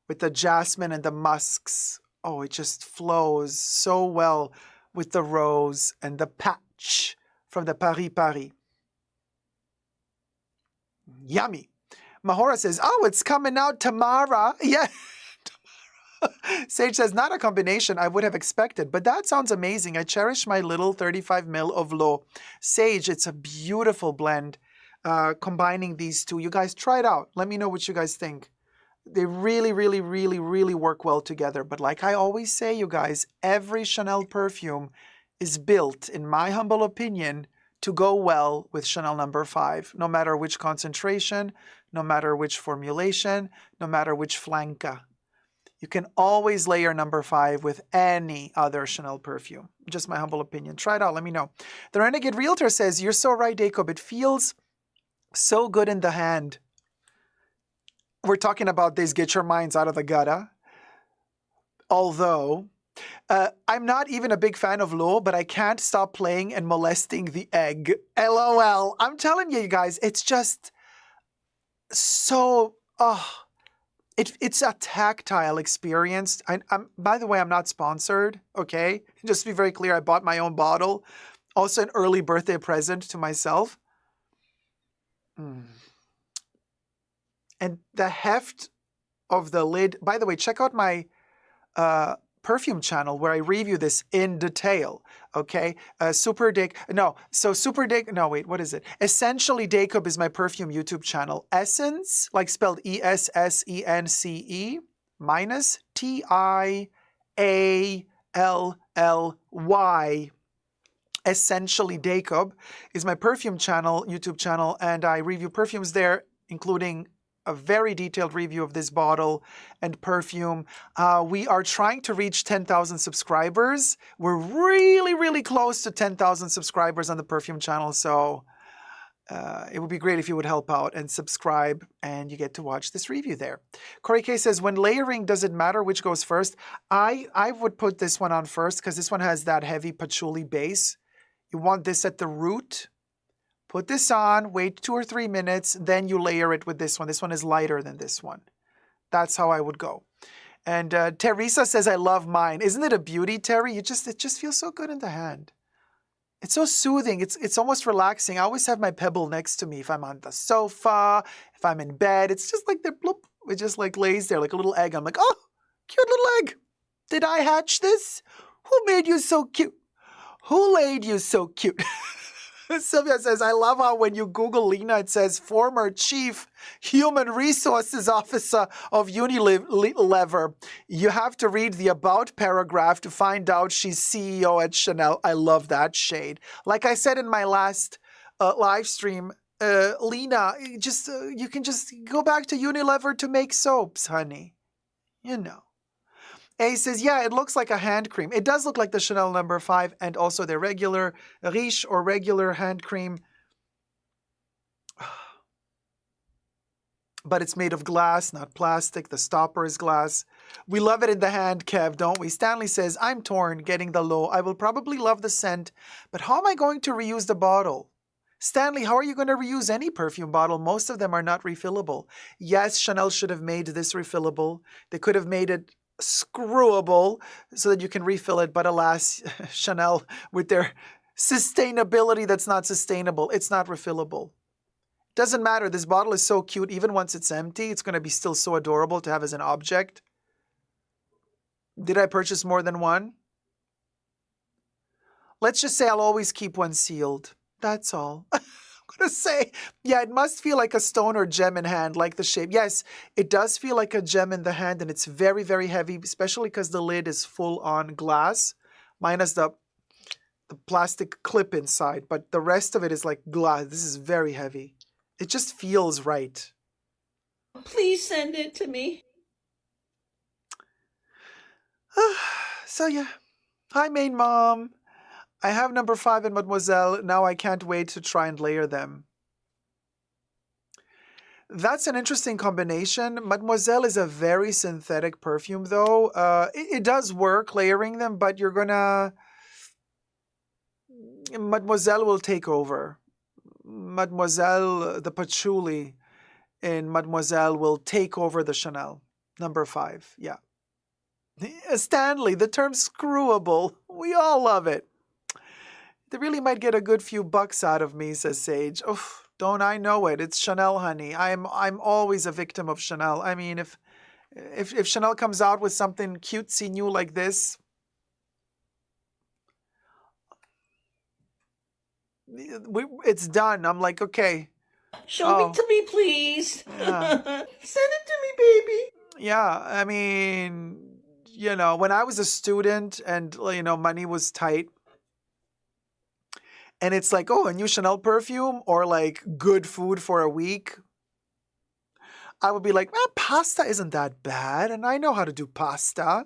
with the jasmine and the musks. Oh, it just flows so well with the rose and the patch from the Paris Paris. Yummy. Mahora says, oh, it's coming out tomorrow. Yeah. Sage says, not a combination I would have expected, but that sounds amazing. I cherish my little 35 ml of Low. Sage, it's a beautiful blend, combining these two. You guys try it out. Let me know what you guys think. They really, really, really, really work well together. But like I always say, you guys, every Chanel perfume is built, in my humble opinion, to go well with Chanel number 5, no matter which concentration, no matter which formulation, no matter which flanca. You can always layer number 5 with any other Chanel perfume. Just my humble opinion. Try it out. Let me know. The Renegade Realtor says, you're so right, Dacob. It feels so good in the hand. We're talking about this get your minds out of the gutter. Although, I'm not even a big fan of Low, but I can't stop playing and molesting the egg. LOL. I'm telling you guys, it's just so... It's a tactile experience. By the way, I'm not sponsored, okay? Just to be very clear, I bought my own bottle. Also an early birthday present to myself. And the heft of the lid, by the way, check out my perfume channel where I review this in detail, okay? Essentially Dacob is my perfume YouTube channel. Essence, like spelled ESSENCE, minus TIALLY. Essentially Dacob is my perfume channel, YouTube channel, and I review perfumes there, including a very detailed review of this bottle and perfume. We are trying to reach 10,000 subscribers. We're really, really close to 10,000 subscribers on the perfume channel. So it would be great if you would help out and subscribe and you get to watch this review there. Kori K says, when layering, does it matter which goes first? I would put this one on first because this one has that heavy patchouli base. You want this at the root. Put this on, wait 2 or 3 minutes, then you layer it with this one. This one is lighter than this one. That's how I would go. And Teresa says, I love mine. Isn't it a beauty, Terry? It just feels so good in the hand. It's so soothing. It's almost relaxing. I always have my Pebble next to me if I'm on the sofa, if I'm in bed. It's just like the bloop. It just like lays there like a little egg. I'm like, oh, cute little egg. Did I hatch this? Who made you so cute? Who laid you so cute? Sylvia says, I love how when you Google Lena, it says former Chief Human Resources Officer of Unilever. You have to read the About paragraph to find out she's CEO at Chanel. I love that shade. Like I said in my last live stream, Lena, you can just go back to Unilever to make soaps, honey. You know. A says, yeah, it looks like a hand cream. It does look like the Chanel number 5 and also the regular Riche or regular hand cream. but it's made of glass, not plastic. The stopper is glass. We love it in the hand, Kev, don't we? Stanley says, I'm torn getting the low. I will probably love the scent, but how am I going to reuse the bottle? Stanley, how are you going to reuse any perfume bottle? Most of them are not refillable. Yes, Chanel should have made this refillable. They could have made it screwable so that you can refill it, but alas, Chanel, with their sustainability that's not sustainable, it's not refillable. Doesn't matter. This bottle is so cute. Even once it's empty, it's going to be still so adorable to have as an object. Did I purchase more than one? Let's just say I'll always keep one sealed. That's all. I'm going to say, yeah, it must feel like a stone or gem in hand, like the shape. Yes, it does feel like a gem in the hand, and it's very, very heavy, especially because the lid is full on glass, minus the plastic clip inside. But the rest of it is like glass. This is very heavy. It just feels right. Please send it to me. So yeah. Hi, main mom. I have number 5 in Mademoiselle. Now I can't wait to try and layer them. That's an interesting combination. Mademoiselle is a very synthetic perfume, though. It does work layering them, but you're gonna... Mademoiselle will take over. Mademoiselle, the patchouli in Mademoiselle will take over the Chanel. Number 5, yeah. Stanley, the term screwable. We all love it. They really might get a good few bucks out of me, says Sage. Oof, don't I know it? It's Chanel, honey. I'm always a victim of Chanel. I mean, if Chanel comes out with something cutesy new like this, it's done. I'm like, okay. Show it to me, please. Yeah. Send it to me, baby. Yeah, I mean, you know, when I was a student and, you know, money was tight, and it's like, oh, a new Chanel perfume or like good food for a week, I would be like, pasta isn't that bad, and I know how to do pasta.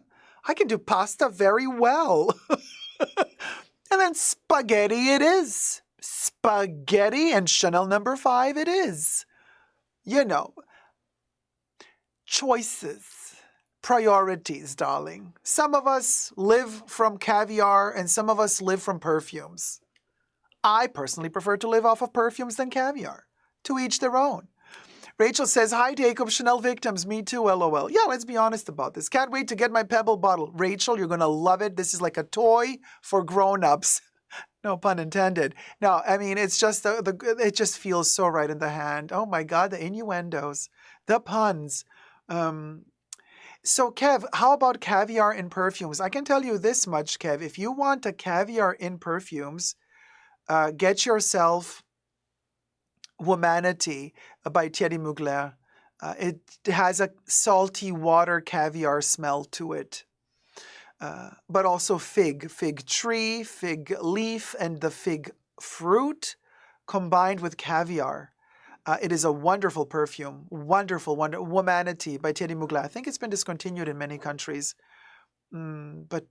I can do pasta very well. And then spaghetti it is. Spaghetti and Chanel number 5 it is. You know, choices, priorities, darling. Some of us live from caviar and some of us live from perfumes. I personally prefer to live off of perfumes than caviar. To each their own. Rachel says, hi, Dacob, Chanel victims. Me too, LOL. Yeah, let's be honest about this. Can't wait to get my Pebble bottle. Rachel, you're going to love it. This is like a toy for grown-ups. No pun intended. No, I mean, it's just, it just feels so right in the hand. Oh my God, the innuendos, the puns. So, Kev, how about caviar in perfumes? I can tell you this much, Kev. If you want a caviar in perfumes, get yourself Womanity by Thierry Mugler. It has a salty water caviar smell to it. But also fig tree, fig leaf, and the fig fruit combined with caviar. It is a wonderful perfume. Wonderful. Womanity by Thierry Mugler. I think it's been discontinued in many countries. But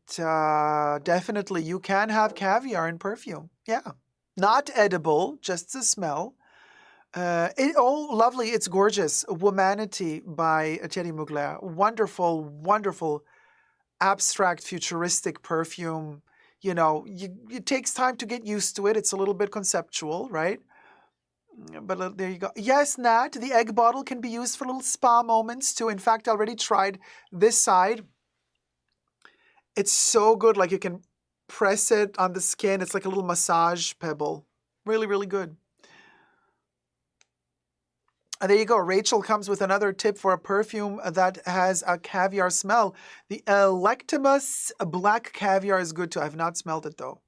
definitely you can have caviar in perfume. Yeah. Not edible, just the smell. Oh, lovely. It's gorgeous. Womanity by Thierry Mugler. Wonderful, wonderful, abstract, futuristic perfume. You know, it takes time to get used to it. It's a little bit conceptual, right? But there you go. Yes, Nat, the egg bottle can be used for little spa moments too. In fact, I already tried this side. It's so good. Like you can press it on the skin. It's like a little massage pebble. Really, really good. And there you go. Rachel comes with another tip for a perfume that has a caviar smell. The Electimus Black Caviar is good too. I've not smelled it though.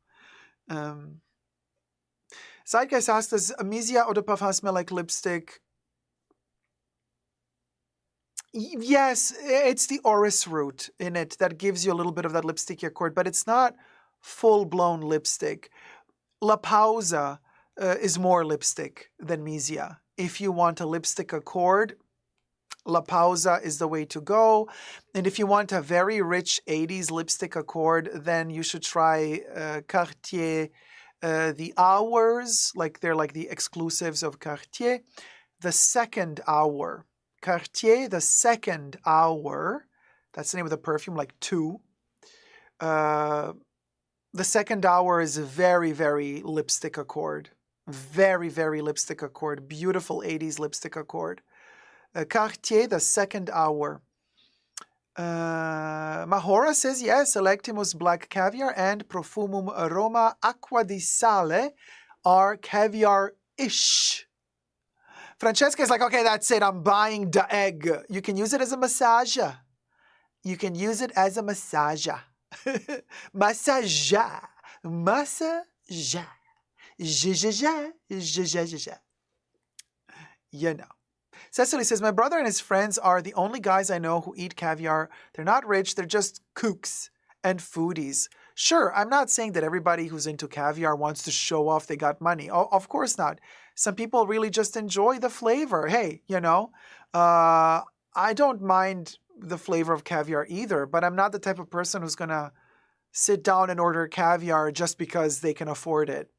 Zeitgeist asked, does Amnesia Eau de Parfum smell like lipstick? Yes, it's the orris root in it that gives you a little bit of that lipstick accord, but it's not full-blown lipstick. La Pausa is more lipstick than Misia. If you want a lipstick accord, La Pausa is the way to go. And if you want a very rich 80s lipstick accord, then you should try Cartier, the Hours, like they're like the exclusives of Cartier. The second hour Cartier, the second hour. That's the name of the perfume, like 2. The second hour is very, very lipstick accord. Very, very lipstick accord. Beautiful 80s lipstick accord. Cartier, the second hour. Mahora says yes, Electimus Black Caviar and Profumum Aroma Acqua di Sale are caviar-ish. Francesca is like, okay, that's it. I'm buying the egg. You can use it as a massager. You can use it as a massager. Massager. Massager. You know. Cecily says, my brother and his friends are the only guys I know who eat caviar. They're not rich. They're just kooks and foodies. Sure, I'm not saying that everybody who's into caviar wants to show off they got money. Oh, of course not. Some people really just enjoy the flavor. Hey, you know, I don't mind the flavor of caviar either, but I'm not the type of person who's going to sit down and order caviar just because they can afford it.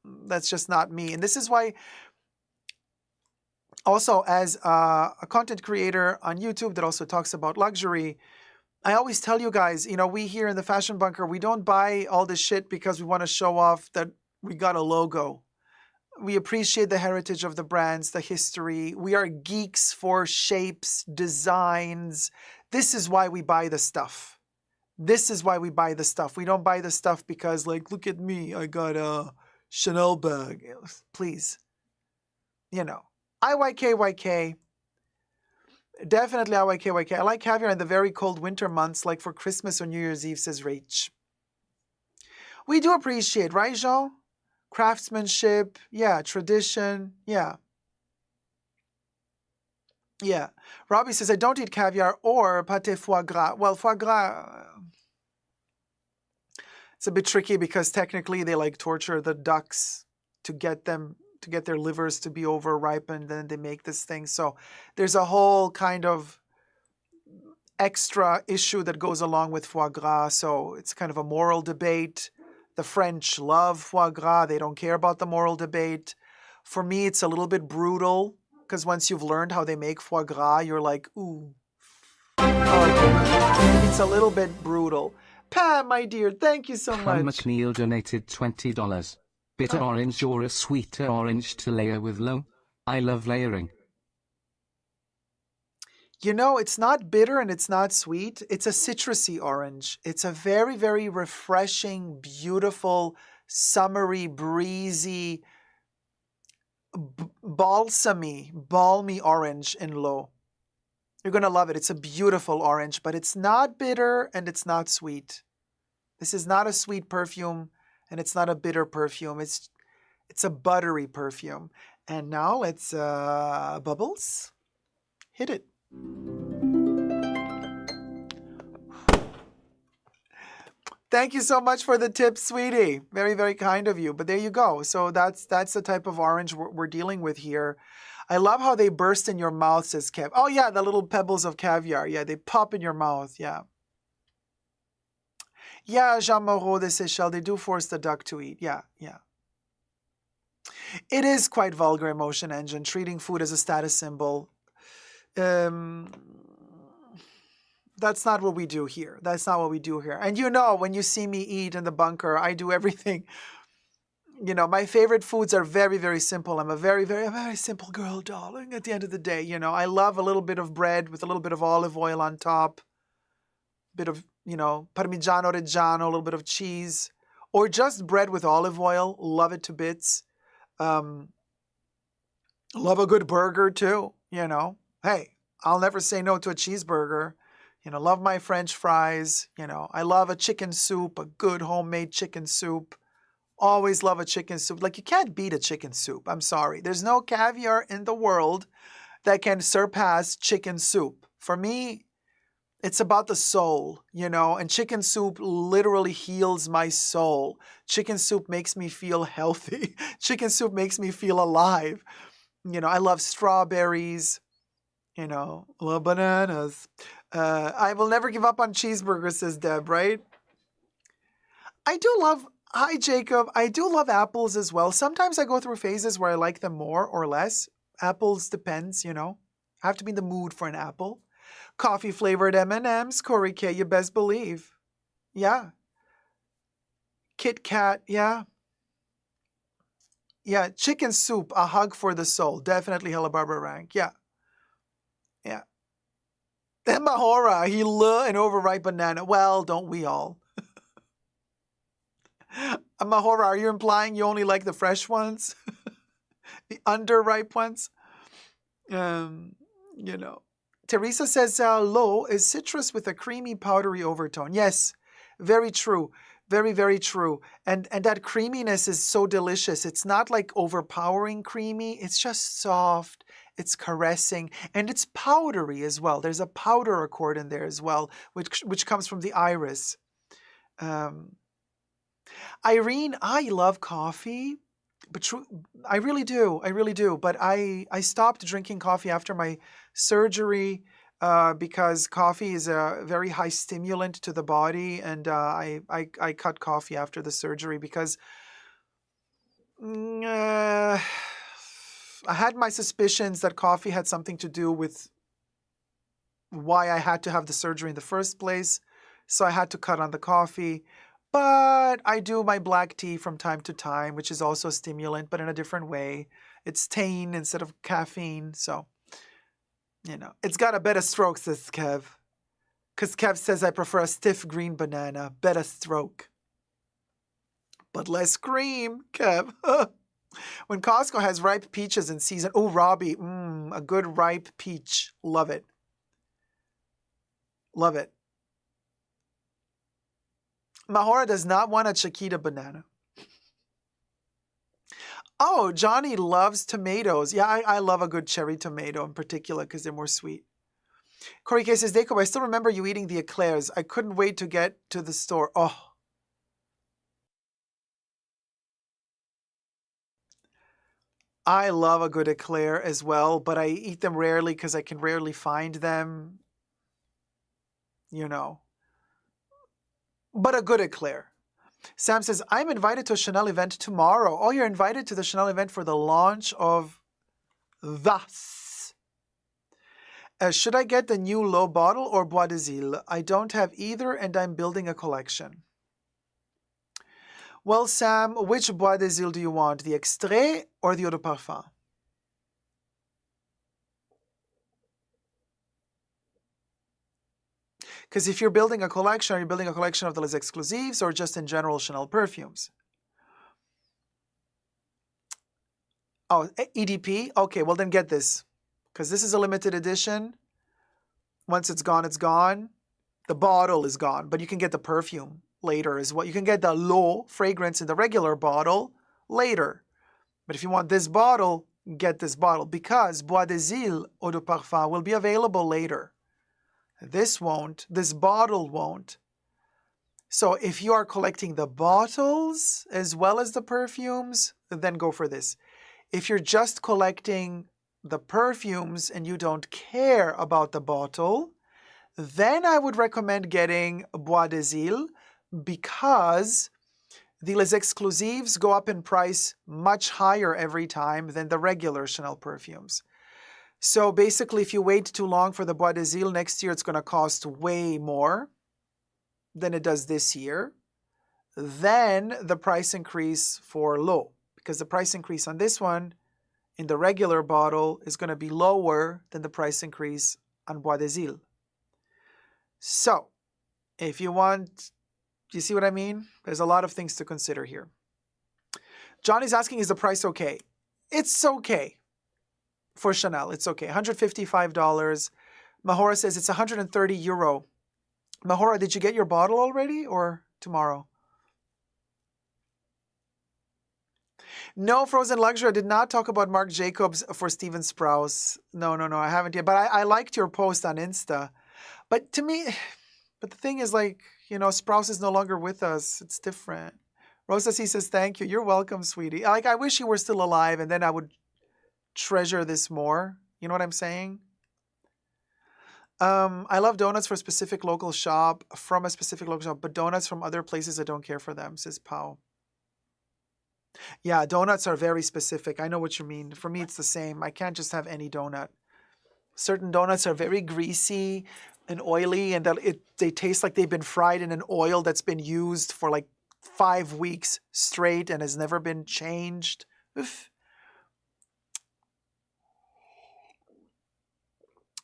That's just not me. And this is why also as a content creator on YouTube that also talks about luxury, I always tell you guys, you know, we here in the Fashion Bunker, we don't buy all this shit because we want to show off that we got a logo. We appreciate the heritage of the brands, the history. We are geeks for shapes, designs. This is why we buy the stuff. This is why we buy the stuff. We don't buy the stuff because, like, look at me, I got a Chanel bag. Please. You know. IYKYK. Definitely IYKYK. I like caviar in the very cold winter months, like for Christmas or New Year's Eve, says Rach. We do appreciate, right, Jean? Craftsmanship, yeah, tradition, yeah. Yeah. Robbie says, I don't eat caviar or pâté foie gras. Well, foie gras, it's a bit tricky because technically they like torture the ducks to get their livers to be over ripened, then they make this thing. So there's a whole kind of extra issue that goes along with foie gras. So it's kind of a moral debate. The French love foie gras. They don't care about the moral debate. For me, it's a little bit brutal because once you've learned how they make foie gras, you're like, ooh. Oh, it's a little bit brutal. Pam, my dear, thank you so Pam much. McNeil donated $20. Bitter orange or a sweeter orange to layer with low? I love layering. You know, it's not bitter and it's not sweet. It's a citrusy orange. It's a very, very refreshing, beautiful, summery, breezy, balmy orange in low. You're going to love it. It's a beautiful orange, but it's not bitter and it's not sweet. This is not a sweet perfume and it's not a bitter perfume. It's a buttery perfume. And now let's, Bubbles, hit it. Thank you so much for the tip, sweetie. Very, very kind of you. But there you go. So that's the type of orange we're dealing with here. I love how they burst in your mouth, says Kev. Oh, yeah, the little pebbles of caviar. Yeah, they pop in your mouth. Yeah. Yeah, Jean Moreau de Seychelles, they do force the duck to eat. Yeah, yeah. It is quite vulgar, Emotion Engine, treating food as a status symbol. That's not what we do here. That's not what we do here. And you know, when you see me eat in the bunker, I do everything. You know, my favorite foods are very, very simple. I'm a very, very simple girl, darling, at the end of the day. You know, I love a little bit of bread with a little bit of olive oil on top. A bit of, you know, Parmigiano Reggiano, a little bit of cheese. Or just bread with olive oil. Love it to bits. Love a good burger too, you know. Hey, I'll never say no to a cheeseburger. You know, love my French fries. You know, I love a chicken soup, a good homemade chicken soup. Always love a chicken soup. Like, you can't beat a chicken soup. I'm sorry. There's no caviar in the world that can surpass chicken soup. For me, it's about the soul, you know, and chicken soup literally heals my soul. Chicken soup makes me feel healthy. Chicken soup makes me feel alive. You know, I love strawberries, you know, love bananas. I will never give up on cheeseburgers, says Deb, right? I do love, hi Jacob, I do love apples as well. Sometimes I go through phases where I like them more or less. Apples depends, you know. I have to be in the mood for an apple. Coffee flavored M&Ms, Kori K, you best believe. Yeah. Kit Kat, yeah. Yeah, chicken soup, a hug for the soul. Definitely Hella Barbara rank. Yeah. Yeah. And Mahora, he love an overripe banana. Well, don't we all? Mahora, are you implying you only like the fresh ones? The underripe ones? You know. Teresa says low is citrus with a creamy, powdery overtone. Yes, very true. Very, very true. And that creaminess is so delicious. It's not like overpowering creamy. It's just soft. It's caressing. And it's powdery as well. There's a powder accord in there as well, which comes from the iris. Irene, I love coffee. But I really do. I really do. But I stopped drinking coffee after my surgery because coffee is a very high stimulant to the body. And I cut coffee after the surgery because I had my suspicions that coffee had something to do with why I had to have the surgery in the first place. So I had to cut on the coffee. But I do my black tea from time to time, which is also a stimulant, but in a different way. It's thein instead of caffeine. So, you know, it's got a better stroke, says Kev. Because Kev says I prefer a stiff green banana. Better stroke. But less cream, Kev. When Costco has ripe peaches in season. Oh, Robbie. A good ripe peach. Love it. Love it. Mahora does not want a Chiquita banana. Oh, Johnny loves tomatoes. Yeah, I love a good cherry tomato in particular because they're more sweet. Kori K says, Dacob, I still remember you eating the eclairs. I couldn't wait to get to the store. Oh. I love a good eclair as well, but I eat them rarely because I can rarely find them. You know. But a good eclair. Sam says, I'm invited to a Chanel event tomorrow. Oh, you're invited to the Chanel event for the launch of Thus. Should I get the new low bottle or Bois de Zil? I don't have either and I'm building a collection. Well, Sam, which Bois de Zil do you want? The Extrait or the Eau de Parfum? Because if you're building a collection, are you building a collection of the Les Exclusives or just in general Chanel perfumes? Oh, EDP? Okay, well then get this. Because this is a limited edition. Once it's gone, it's gone. The bottle is gone, but you can get the perfume later as well. You can get the low fragrance in the regular bottle later. But if you want this bottle, get this bottle. Because Bois de Zil Eau de Parfum will be available later. This won't. This bottle won't. So if you are collecting the bottles as well as the perfumes, then go for this. If you're just collecting the perfumes and you don't care about the bottle, then I would recommend getting Bois de Zil because the Les Exclusives go up in price much higher every time than the regular Chanel perfumes. So basically, if you wait too long for the Bois de Zil, next year it's going to cost way more than it does this year. Then the price increase for L'Eau, because the price increase on this one in the regular bottle is going to be lower than the price increase on Bois de Zil. So, if you want, you see what I mean? There's a lot of things to consider here. Johnny's asking, is the price okay? It's okay. For Chanel, it's okay. $155. Mahora says it's 130 euro. Mahora, did you get your bottle already or tomorrow? No, Frozen Luxury. I did not talk about Marc Jacobs for Steven Sprouse. No, I haven't yet. But I liked your post on Insta. But to me, but the thing is like, you know, Sprouse is no longer with us. It's different. Rosa C says, thank you. You're welcome, sweetie. Like, I wish he were still alive and then I would treasure this more. You know what I'm saying? I love donuts for a specific local shop, from a specific local shop, but donuts from other places, I don't care for them, says Pau. Yeah, donuts are very specific. I know what you mean. For me, it's the same. I can't just have any donut. Certain donuts are very greasy and oily, and they taste like they've been fried in an oil that's been used for like 5 weeks straight and has never been changed. Oof.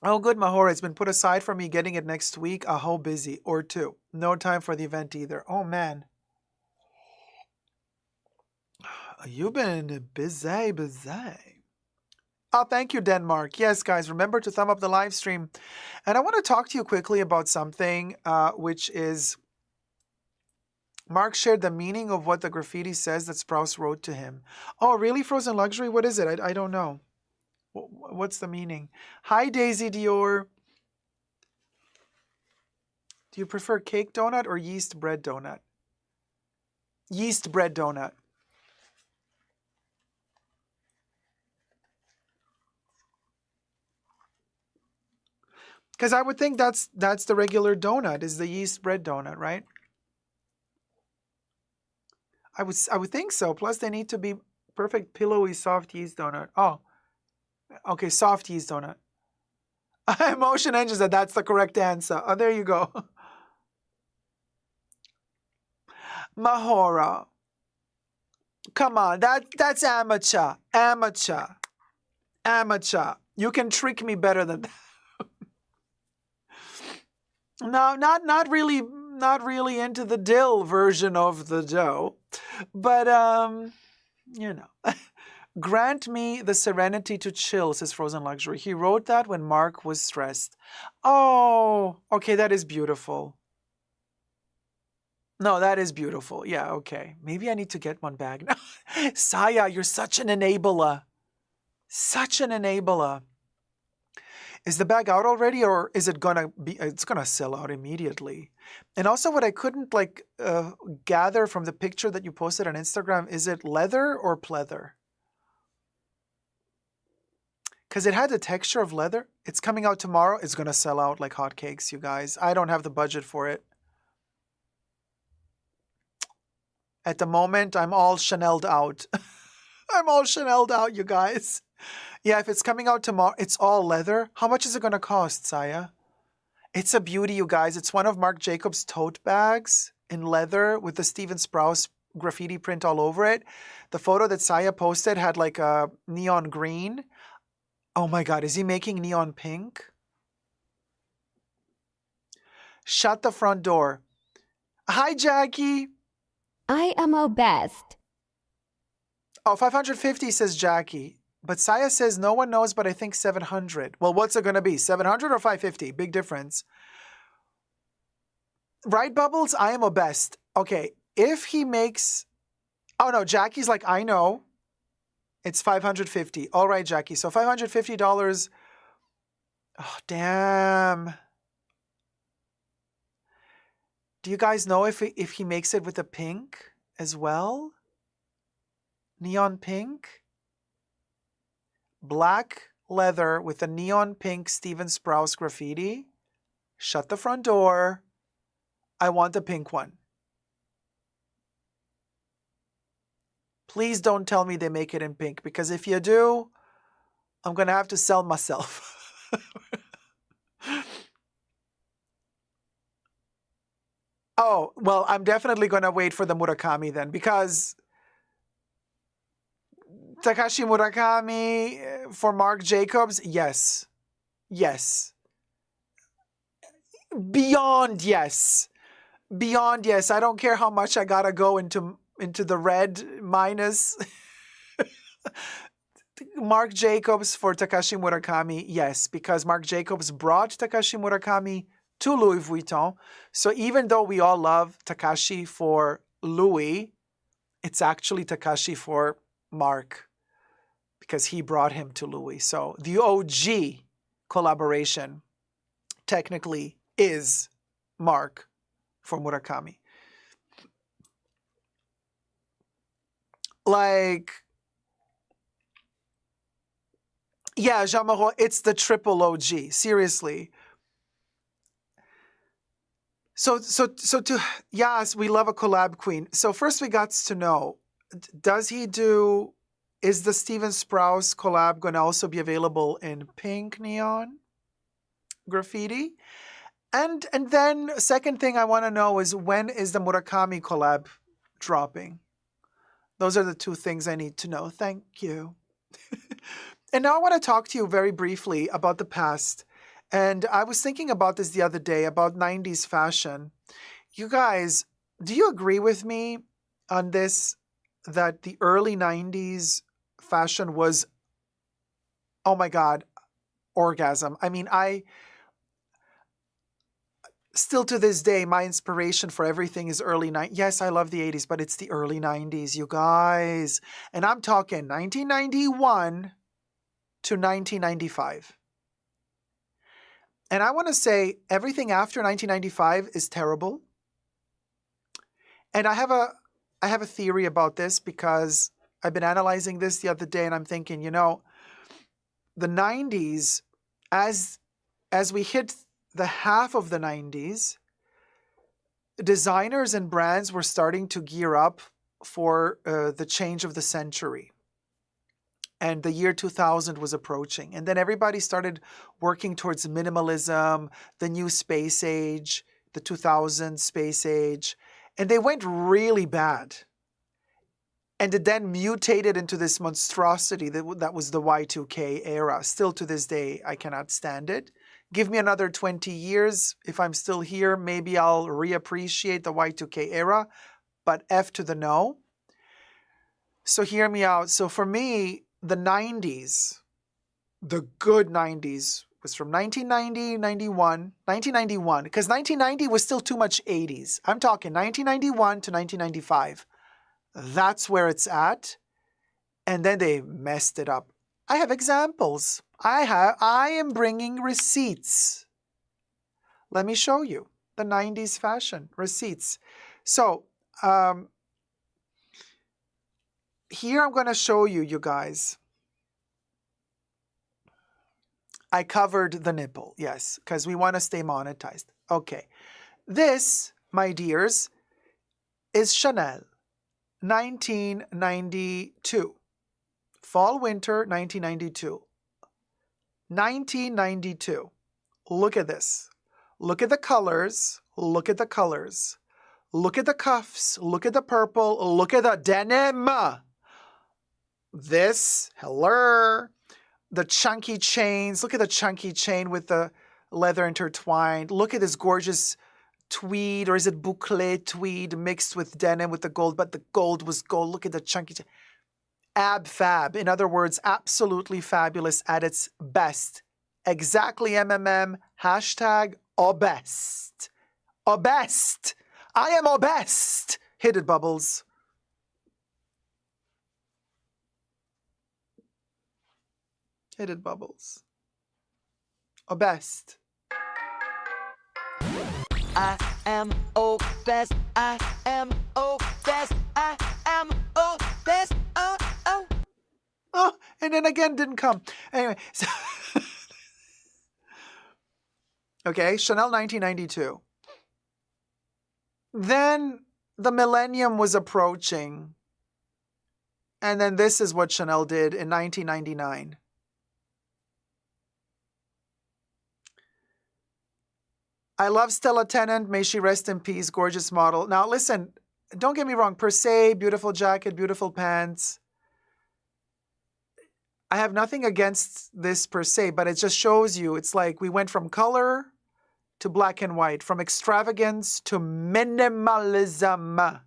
Oh, good, Mahora. It's been put aside for me getting it next week. How busy. Or 2. No time for the event either. Oh, man. You've been busy. Oh, thank you, Denmark. Yes, guys, remember to thumb up the live stream. And I want to talk to you quickly about something, which is Marc shared the meaning of what the graffiti says that Sprouse wrote to him. Oh, really, Frozen Luxury? What is it? I don't know. What's the meaning? Hi, Daisy Dior. Do you prefer cake donut or yeast bread donut? Yeast bread donut. Because I would think that's the regular donut, is the yeast bread donut, right? I would think so. Plus, they need to be perfect, pillowy, soft yeast donut. Oh, okay, soft yeast donut. Emotion Engine said that's the correct answer. Oh, there you go. Mahora. Come on, that's amateur. Amateur. You can trick me better than that. No, not really into the dill version of the dough, but you know. Grant me the serenity to chill, says Frozen Luxury. He wrote that when Marc was stressed. Oh, okay, that is beautiful. No, that is beautiful. Yeah, okay. Maybe I need to get one bag now. Saya, you're such an enabler. Such an enabler. Is the bag out already, or is it gonna be? It's gonna sell out immediately. And also, what I couldn't gather from the picture that you posted on Instagram, is it leather or pleather? Because it had the texture of leather. It's coming out tomorrow. It's gonna sell out like hotcakes, you guys. I don't have the budget for it. At the moment, I'm all Chanel'd out. I'm all Chanel'd out, you guys. Yeah, if it's coming out tomorrow, it's all leather. How much is it going to cost, Saya? It's a beauty, you guys. It's one of Marc Jacobs' tote bags in leather with the Steven Sprouse graffiti print all over it. The photo that Saya posted had like a neon green. Oh my God, is he making neon pink? Shut the front door. Hi, Jackie. I am Obessed. Oh, 550, says Jackie. But Saya says no one knows, but I think 700. Well, what's it going to be? 700 or 550? Big difference. Right, Bubbles? I am Obessed. Okay, if he makes... Oh, no, Jackie's like, I know. It's 550. All right, Jackie. So $550. Oh, damn. Do you guys know if he makes it with a pink as well? Neon pink? Black leather with a neon pink Steven Sprouse graffiti. Shut the front door. I want the pink one. Please don't tell me they make it in pink, because if you do, I'm going to have to sell myself. Oh, well, I'm definitely going to wait for the Murakami then, because Takashi Murakami for Marc Jacobs, yes. Yes. Beyond yes. Beyond yes. I don't care how much I gotta go into the red minus. Marc Jacobs for Takashi Murakami, yes, because Marc Jacobs brought Takashi Murakami to Louis Vuitton. So even though we all love Takashi for Louis, it's actually Takashi for Marc, because he brought him to Louis. So the OG collaboration technically is Marc for Murakami. Like, yeah, Jean Moreau, it's the triple OG, seriously. So to, yes, we love a collab queen. So first we got to know, is the Steven Sprouse collab going to also be available in pink neon? graffiti. And then second thing I want to know is, when is the Murakami collab dropping? Those are the two things I need to know. Thank you. And now I want to talk to you very briefly about the past. And I was thinking about this the other day, about 90s fashion. You guys, do you agree with me on this, that the early 90s fashion was, oh my God, orgasm? I mean, still to this day, my inspiration for everything is early 90s. Yes, I love the 80s, but it's the early 90s, you guys. And I'm talking 1991 to 1995. And I want to say everything after 1995 is terrible. And I have a theory about this, because I've been analyzing this the other day, and I'm thinking, the 90s, as we hit the half of the 90s, designers and brands were starting to gear up for the change of the century. And the year 2000 was approaching. And then everybody started working towards minimalism, the new space age, the 2000 space age. And they went really bad. And it then mutated into this monstrosity that was the Y2K era. Still to this day, I cannot stand it. Give me another 20 years. If I'm still here, maybe I'll reappreciate the Y2K era. But F to the no. So hear me out. So for me, the 90s, the good 90s, was from 1991, because 1990 was still too much 80s. I'm talking 1991 to 1995. That's where it's at. And then they messed it up. I have examples. I am bringing receipts. Let me show you the 90s fashion receipts. So, here I'm going to show you, you guys. I covered the nipple, yes, because we want to stay monetized. Okay. This, my dears, is Chanel, 1992. Fall, winter, 1992. 1992. Look at this. Look at the colors. Look at the colors. Look at the cuffs. Look at the purple. Look at the denim. This, hello, the chunky chains. Look at the chunky chain with the leather intertwined. Look at this gorgeous tweed, or is it boucle tweed mixed with denim with the gold, but the gold was gold. Look at the chunky chain. Ab fab. In other words, absolutely fabulous at its best. Exactly MMM, hashtag Obessed. Obessed. I am Obessed. Hit it, Bubbles. Hit it, Bubbles. Obessed. I am obsessed. I am obsessed. I am obsessed. Oh, oh. Oh, and then again didn't come. Anyway, so okay, Chanel 1992. Then the millennium was approaching. And then this is what Chanel did in 1999. I love Stella Tennant. May she rest in peace. Gorgeous model. Now, listen, don't get me wrong. Per se, beautiful jacket, beautiful pants. I have nothing against this per se, but it just shows you, it's like we went from color to black and white, from extravagance to minimalism.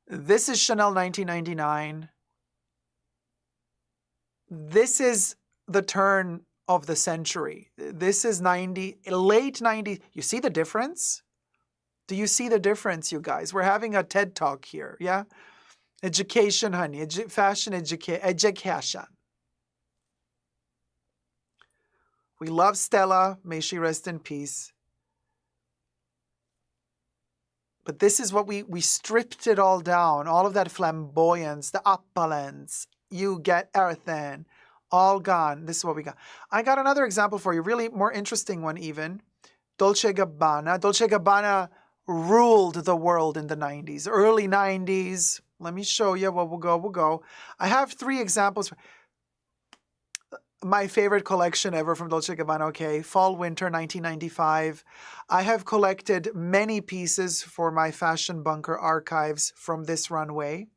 This is Chanel 1999. This is the turn of the century. This is late 90s. You see the difference? Do you see the difference, you guys? We're having a TED Talk here, yeah? Education, honey. Fashion education. We love Stella. May she rest in peace. But this is what we stripped it all down. All of that flamboyance, the opulence. You get everything. All gone. This is what we got. I got another example for you. Really more interesting one even. Dolce & Gabbana. Dolce & Gabbana ruled the world in the 90s. Early 90s. Let me show you what we'll go. I have 3 examples. my favorite collection ever from Dolce & Gabbana, okay? Fall Winter 1995. I have collected many pieces for my Fashion Bunker archives from this runway.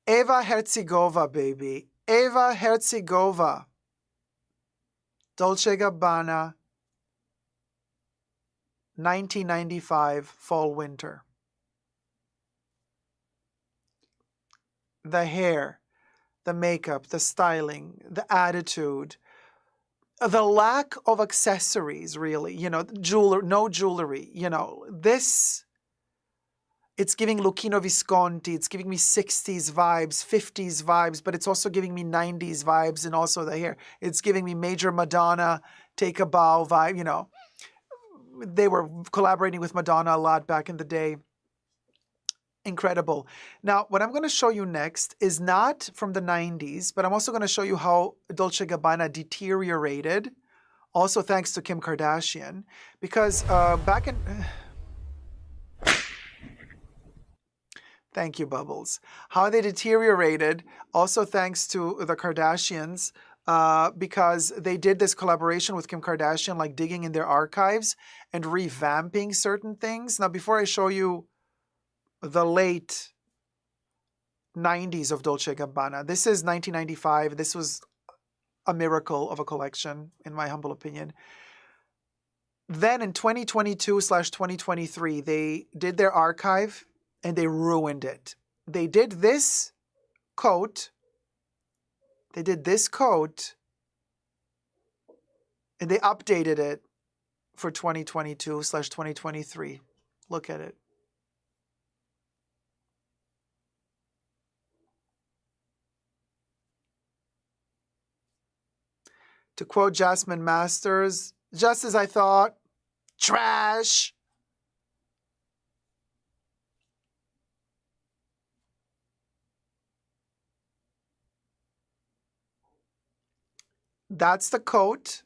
Eva Herzegovina, baby. Eva Herzegovina. Dolce & Gabbana 1995 Fall Winter. The hair, the makeup, the styling, the attitude, the lack of accessories, really, you know, no jewelry, you know, this, it's giving Lucchino Visconti, it's giving me 60s vibes, 50s vibes, but it's also giving me 90s vibes, and also the hair. It's giving me Major Madonna, Take a Bow vibe, you know. They were collaborating with Madonna a lot back in the day. Incredible. Now, what I'm going to show you next is not from the 90s, but I'm also going to show you how Dolce & Gabbana deteriorated, also thanks to Kim Kardashian, because back in... Thank you, Bubbles. How they deteriorated, also thanks to the Kardashians, because they did this collaboration with Kim Kardashian, like digging in their archives and revamping certain things. Now, before I show you the late 90s of Dolce & Gabbana. This is 1995. This was a miracle of a collection, in my humble opinion. Then in 2022/2023, they did their archive and they ruined it. They did this coat. They did this coat and they updated it for 2022/2023. Look at it. To quote Jasmine Masters, just as I thought, trash. That's the coat.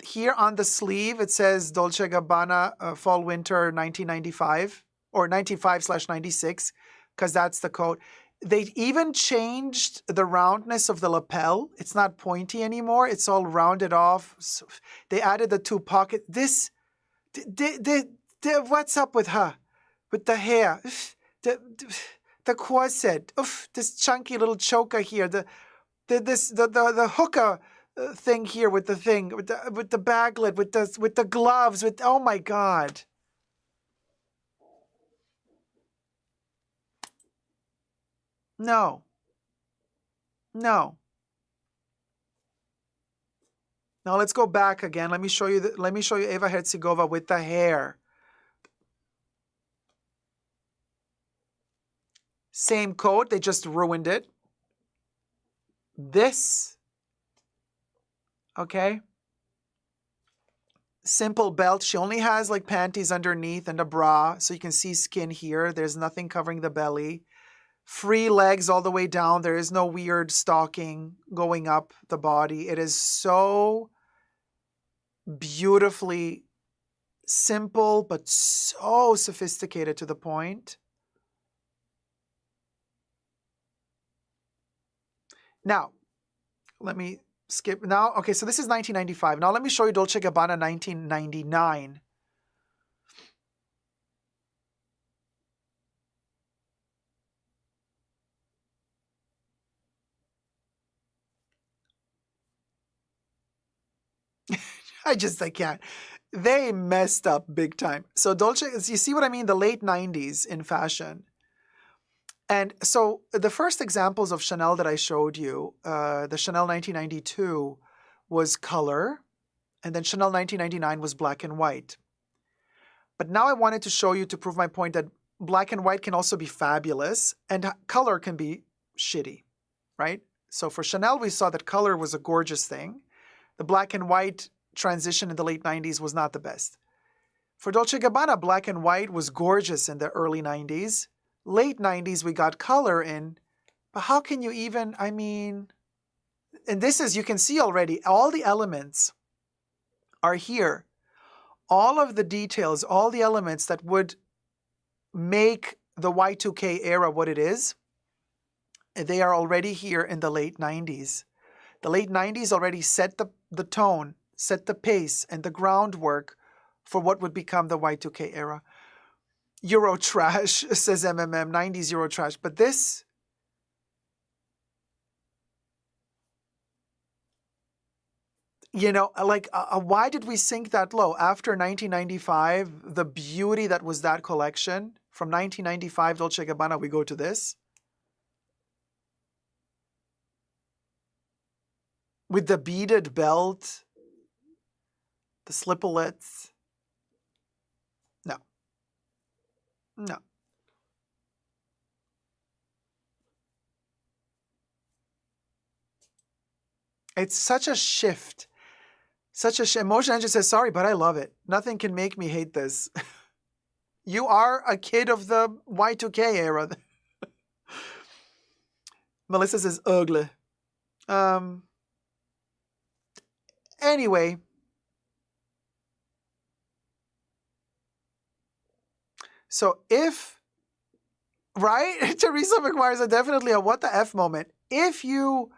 Here on the sleeve, it says Dolce & Gabbana Fall Winter 1995 or 95/96, because that's the coat. They even changed the roundness of the lapel. It's not pointy anymore. It's all rounded off. So they added the two pockets. This, what's up with her? With the hair, the corset, this chunky little choker here, the hooker thing here with the thing, with the baglet, with the gloves, with, oh my God. No. No. Now let's go back again. Let me show you Eva Herzegovina with the hair. Same coat, they just ruined it. This, okay? Simple belt. She only has like panties underneath and a bra, so you can see skin here. There's nothing covering the belly. Free legs all the way down. There is no weird stocking going up the body. It is so beautifully simple, but so sophisticated to the point. Now, let me skip. Now, okay, so this is 1995. Now let me show you Dolce & Gabbana 1999. I can't. They messed up big time. So Dolce, you see what I mean? The late 90s in fashion. And so the first examples of Chanel that I showed you, the Chanel 1992 was color, and then Chanel 1999 was black and white. But now I wanted to show you, to prove my point, that black and white can also be fabulous and color can be shitty, right? So for Chanel, we saw that color was a gorgeous thing. The black and white transition in the late 90s was not the best. For Dolce & Gabbana, black and white was gorgeous in the early 90s. Late 90s, we got color in. But how can you even, I mean, and this is, you can see already, all the elements are here. All of the details, all the elements that would make the Y2K era what it is They are already here in the late 90s. The late 90s already set the tone, set the pace, and the groundwork for what would become the Y2K era. Euro trash, says MMM, 90s Euro trash. But this, you know, like, why did we sink that low? After 1995, the beauty that was that collection, from 1995 Dolce & Gabbana, we go to this. With the beaded belt, the slipolets. No. No. It's such a shift. Such a shift. Emotion Engine says, sorry, but I love it. Nothing can make me hate this. You are a kid of the Y2K era. Melissa says, ugly. Anyway. So if, right? Teresa McGuire is definitely a what the F moment. If you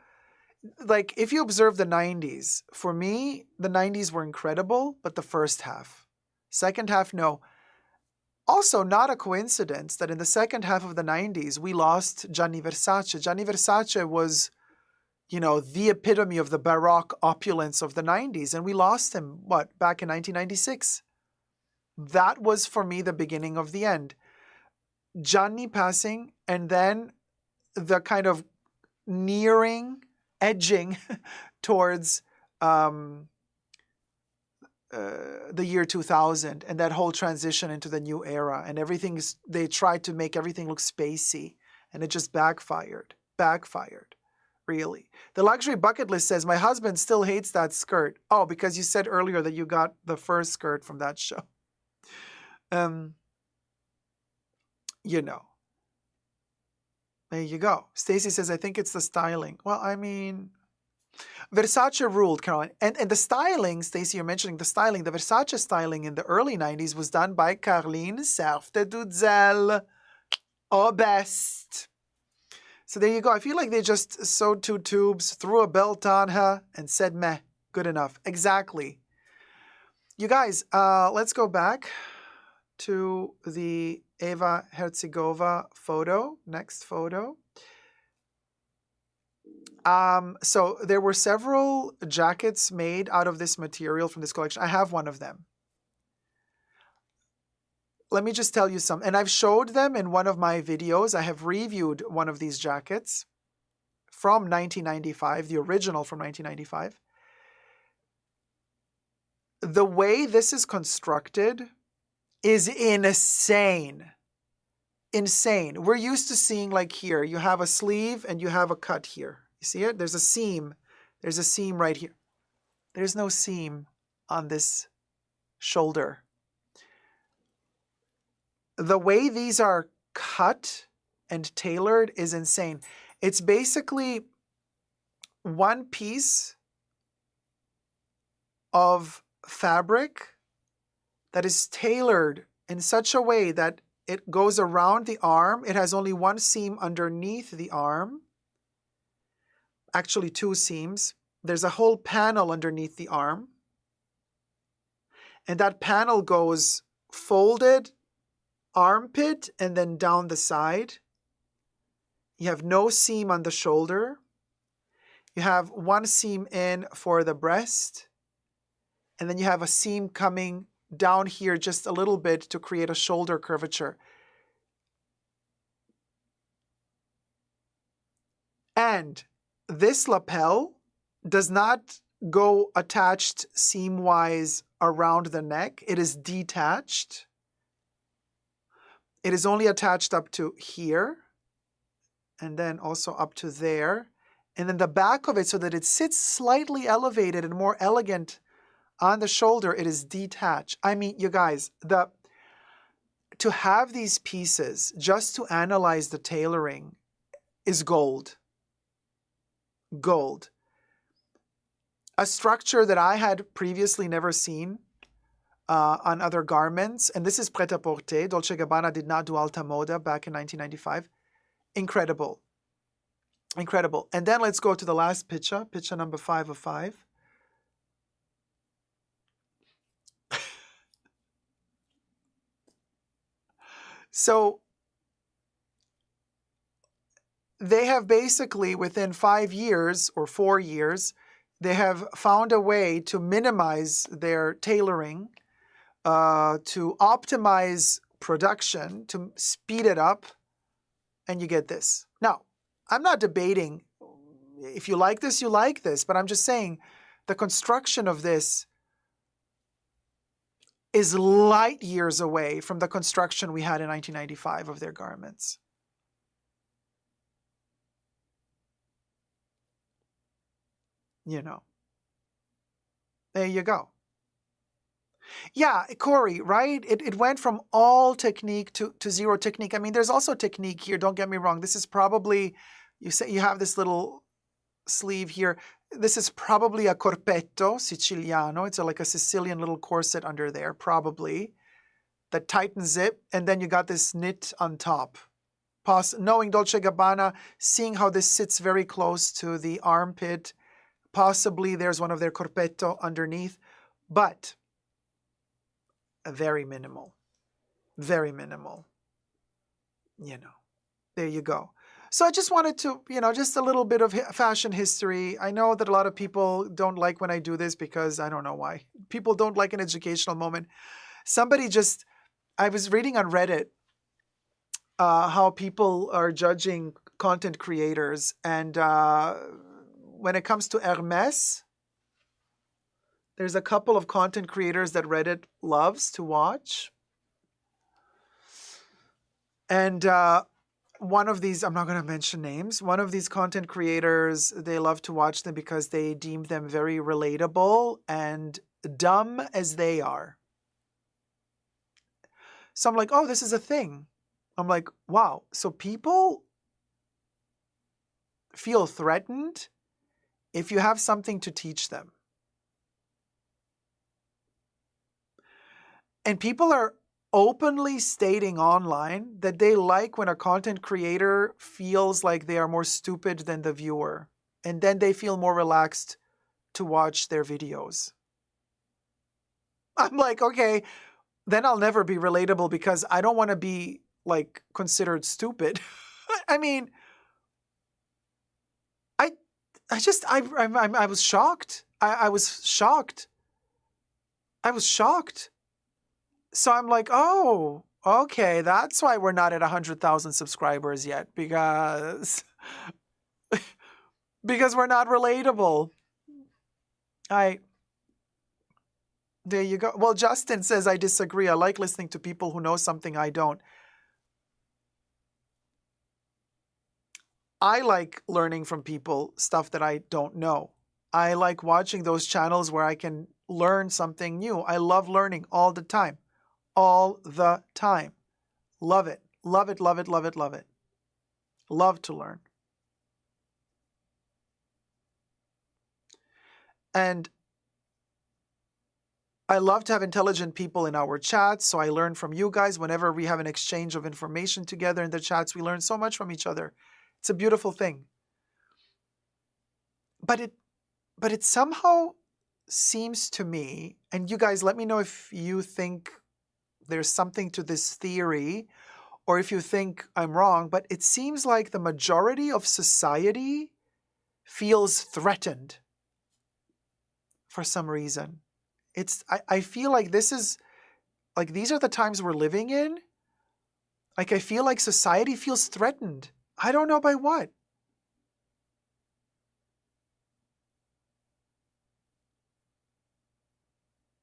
observe the 90s, for me, the 90s were incredible, but the first half. Second half, no. Also, not a coincidence that in the second half of the 90s, we lost Gianni Versace. Gianni Versace was, you know, the epitome of the Baroque opulence of the 90s, and we lost him, back in 1996. That was, for me, the beginning of the end. Gianni passing, and then the kind of edging towards the year 2000 and that whole transition into the new era, and they tried to make everything look spacey, and it just backfired, really. The luxury bucket list says, my husband still hates that skirt. Oh, because you said earlier that you got the first skirt from that show. You know. There you go. Stacy says, I think it's the styling. Well, I mean, Versace ruled, Caroline. And the styling, Stacy, you're mentioning the styling. The Versace styling in the early 90s was done by Caroline Serf de Duzel, Obessed. So there you go. I feel like they just sewed 2 tubes, threw a belt on her, and said, meh, good enough. Exactly. You guys, let's go back to the Eva Herzegovina photo. Next photo. So there were several jackets made out of this material from this collection. I have one of them. Let me just tell you some. And I've showed them in one of my videos. I have reviewed one of these jackets from 1995, the original from 1995. The way this is constructed is insane. Insane. We're used to seeing, like, here, you have a sleeve and you have a cut here. You see it? There's a seam. There's a seam right here. There's no seam on this shoulder. The way these are cut and tailored is insane. It's basically one piece of fabric that is tailored in such a way that it goes around the arm. It has only one seam underneath the arm. Actually, 2 seams. There's a whole panel underneath the arm. And that panel goes folded, armpit, and then down the side. You have no seam on the shoulder. You have one seam in for the breast. And then you have a seam coming down here just a little bit to create a shoulder curvature. And this lapel does not go attached seam-wise around the neck. It is detached. It is only attached up to here, and then also up to there. And then the back of it, so that it sits slightly elevated and more elegant on the shoulder, it is detached. I mean, you guys, to have these pieces, just to analyze the tailoring, is gold. Gold. A structure that I had previously never seen on other garments, and this is Pret-a-Porter. Dolce & Gabbana did not do Alta Moda back in 1995. Incredible. Incredible. And then let's go to the last picture number 5 of 5. So they have basically, within 5 years or 4 years, they have found a way to minimize their tailoring, to optimize production, to speed it up, and you get this. Now, I'm not debating if you like this, you like this, but I'm just saying the construction of this is light years away from the construction we had in 1995 of their garments. You know. There you go. Yeah, Kori, right? It went from all technique to zero technique. I mean, there's also technique here, don't get me wrong. This is probably, you say you have this little sleeve here. This is probably a corpetto siciliano. It's like a Sicilian little corset under there, probably, that tightens it, and then you got this knit on top. Knowing Dolce & Gabbana, seeing how this sits very close to the armpit, possibly there's one of their corpetto underneath, but very minimal, very minimal. You know, there you go. So I just wanted to, just a little bit of fashion history. I know that a lot of people don't like when I do this because I don't know why. People don't like an educational moment. I was reading on Reddit how people are judging content creators. And when it comes to Hermes, there's a couple of content creators that Reddit loves to watch. And one of these, I'm not going to mention names, one of these content creators, they love to watch them because they deem them very relatable and dumb as they are. So I'm like, oh, this is a thing. I'm like, wow. So people feel threatened if you have something to teach them. And people are openly stating online that they like when a content creator feels like they are more stupid than the viewer. And then they feel more relaxed to watch their videos. I'm like, okay, then I'll never be relatable because I don't want to be considered stupid. I mean, I was shocked. I was shocked. I was shocked. So I'm like, oh, okay, that's why we're not at 100,000 subscribers yet, because we're not relatable. There you go. Well, Justin says, I disagree. I like listening to people who know something I don't. I like learning from people stuff that I don't know. I like watching those channels where I can learn something new. I love learning all the time. All the time. Love it. Love it, love it, love it, love it. Love to learn. And I love to have intelligent people in our chats, so I learn from you guys. Whenever we have an exchange of information together in the chats, we learn so much from each other. It's a beautiful thing. But it somehow seems to me, and you guys let me know if you think there's something to this theory, or if you think I'm wrong, but it seems like the majority of society feels threatened for some reason. I feel like this is, these are the times we're living in. I feel like society feels threatened. I don't know by what.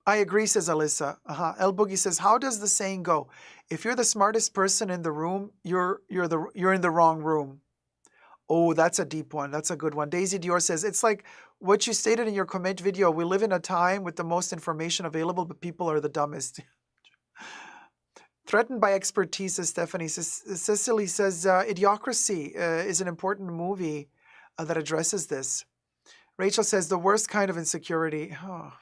I agree, says Alyssa. El Boogie says, how does the saying go? If you're the smartest person in the room, you're in the wrong room. Oh, that's a deep one. That's a good one. Daisy Dior says, it's like what you stated in your comment video. We live in a time with the most information available, but people are the dumbest. Threatened by expertise, says Stephanie. Cecily says, Idiocracy is an important movie that addresses this. Rachel says, the worst kind of insecurity. Oh.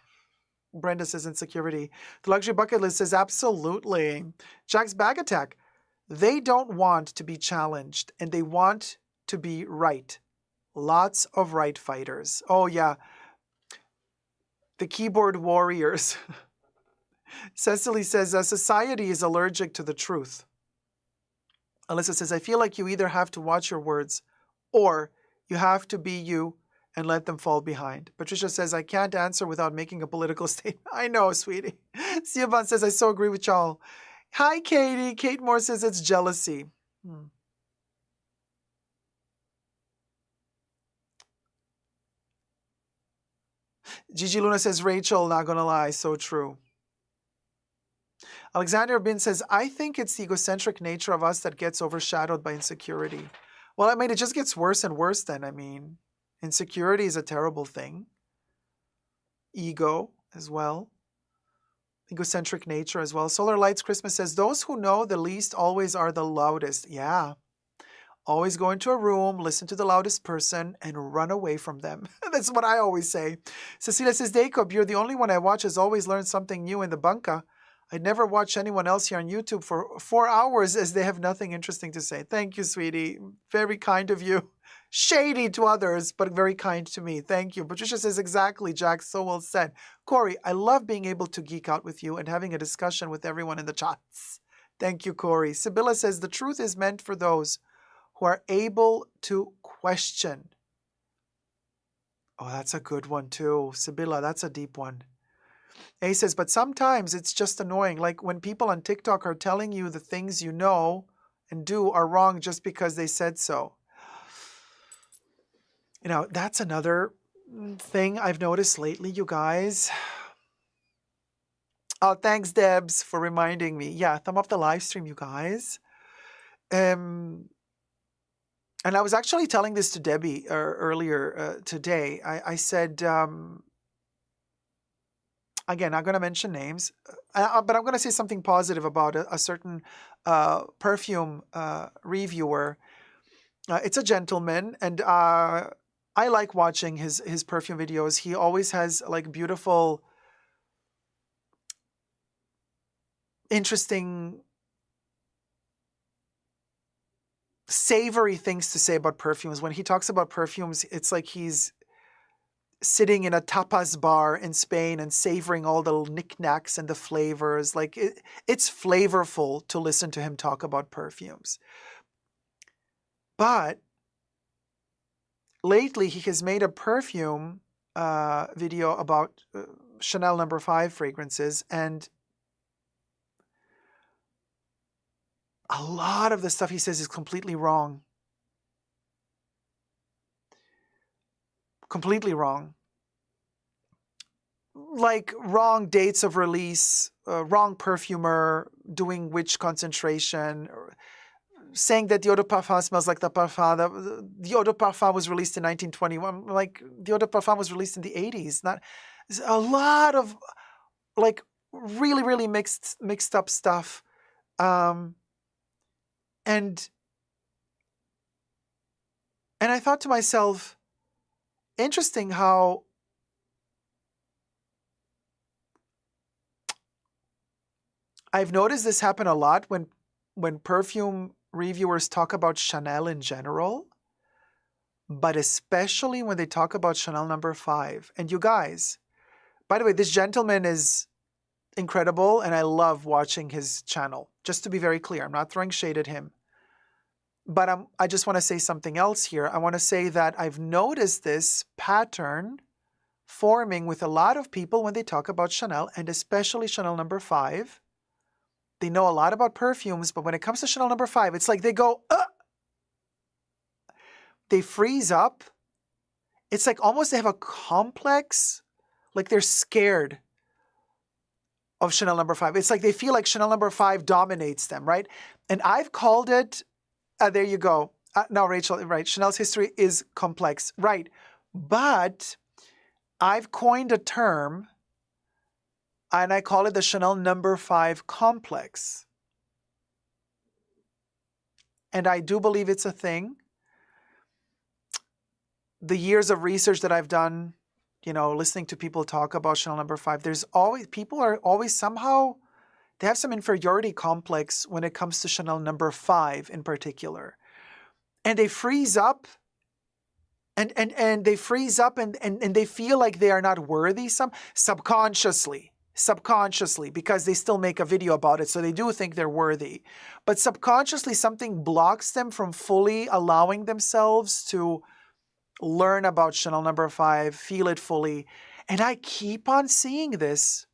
Brenda says insecurity. The Luxury Bucket List says absolutely. Jack's Bag Attack. They don't want to be challenged and they want to be right. Lots of right fighters. Oh, yeah. The keyboard warriors. Cecily says, society is allergic to the truth. Alyssa says, I feel like you either have to watch your words or you have to be you and let them fall behind. Patricia says, I can't answer without making a political statement. I know, sweetie. Siobhan says, I so agree with y'all. Hi, Katie. Kate Moore says it's jealousy. Gigi Luna says, Rachel, not gonna lie, so true. Alexander Bin says, I think it's the egocentric nature of us that gets overshadowed by insecurity. Well, I mean, it just gets worse and worse then. I mean, insecurity is a terrible thing. Ego as well. Egocentric nature as well. Solar Lights Christmas says, those who know the least always are the loudest. Yeah. Always go into a room, listen to the loudest person, and run away from them. That's what I always say. Cecilia says, Dacob, you're the only one I watch has always learned something new in the bunker. I'd never watch anyone else here on YouTube for 4 hours as they have nothing interesting to say. Thank you, sweetie. Very kind of you. Shady to others, but very kind to me. Thank you. Patricia says, exactly, Jack. So well said. Kori, I love being able to geek out with you and having a discussion with everyone in the chats. Thank you, Kori. Sibylla says, the truth is meant for those who are able to question. Oh, that's a good one too. Sibylla, that's a deep one. A says, but sometimes it's just annoying. Like when people on TikTok are telling you the things you know and do are wrong just because they said so. You know, that's another thing I've noticed lately, you guys. Oh, thanks, Debs, for reminding me. Yeah, thumb up the live stream, you guys. And I was actually telling this to Debbie earlier today. I said, again, I'm going to mention names, but I'm going to say something positive about a certain perfume reviewer. It's a gentleman, and I like watching his perfume videos. He always has like beautiful, interesting, savory things to say about perfumes. When he talks about perfumes, it's like he's sitting in a tapas bar in Spain and savoring all the knickknacks and the flavors. Like it's flavorful to listen to him talk about perfumes. But lately he has made a perfume video about Chanel No. 5 fragrances, and a lot of the stuff he says is completely wrong. Completely wrong. Like wrong dates of release, wrong perfumer, doing which concentration, saying that the Eau de Parfum smells like the Parfum. The Eau de Parfum was released in 1921. Like the Eau de Parfum was released in the 80s. Not a lot of like really, really mixed up stuff. And I thought to myself, interesting how I've noticed this happen a lot when perfume reviewers talk about Chanel in general, but especially when they talk about Chanel No. 5. And you guys, by the way, this gentleman is incredible, and I love watching his channel. Just to be very clear, I'm not throwing shade at him. But I just want to say something else here. I want to say that I've noticed this pattern forming with a lot of people when they talk about Chanel, and especially Chanel No. 5. They know a lot about perfumes, but when it comes to Chanel No. 5, it's like they go, they freeze up. It's like almost they have a complex, like they're scared of Chanel No. 5. It's like they feel like Chanel No. 5 dominates them, right? And I've called it, there you go. No, Rachel, right. Chanel's history is complex, right? But I've coined a term, and I call it the Chanel No. 5 complex. And I do believe it's a thing. The years of research that I've done, you know, listening to people talk about Chanel No. 5, people are always somehow, they have some inferiority complex when it comes to Chanel No. 5 in particular. And they freeze up and they freeze up and they feel like they are not worthy subconsciously, because they still make a video about it, so they do think they're worthy. But subconsciously, something blocks them from fully allowing themselves to learn about Chanel No. 5, feel it fully. And I keep on seeing this.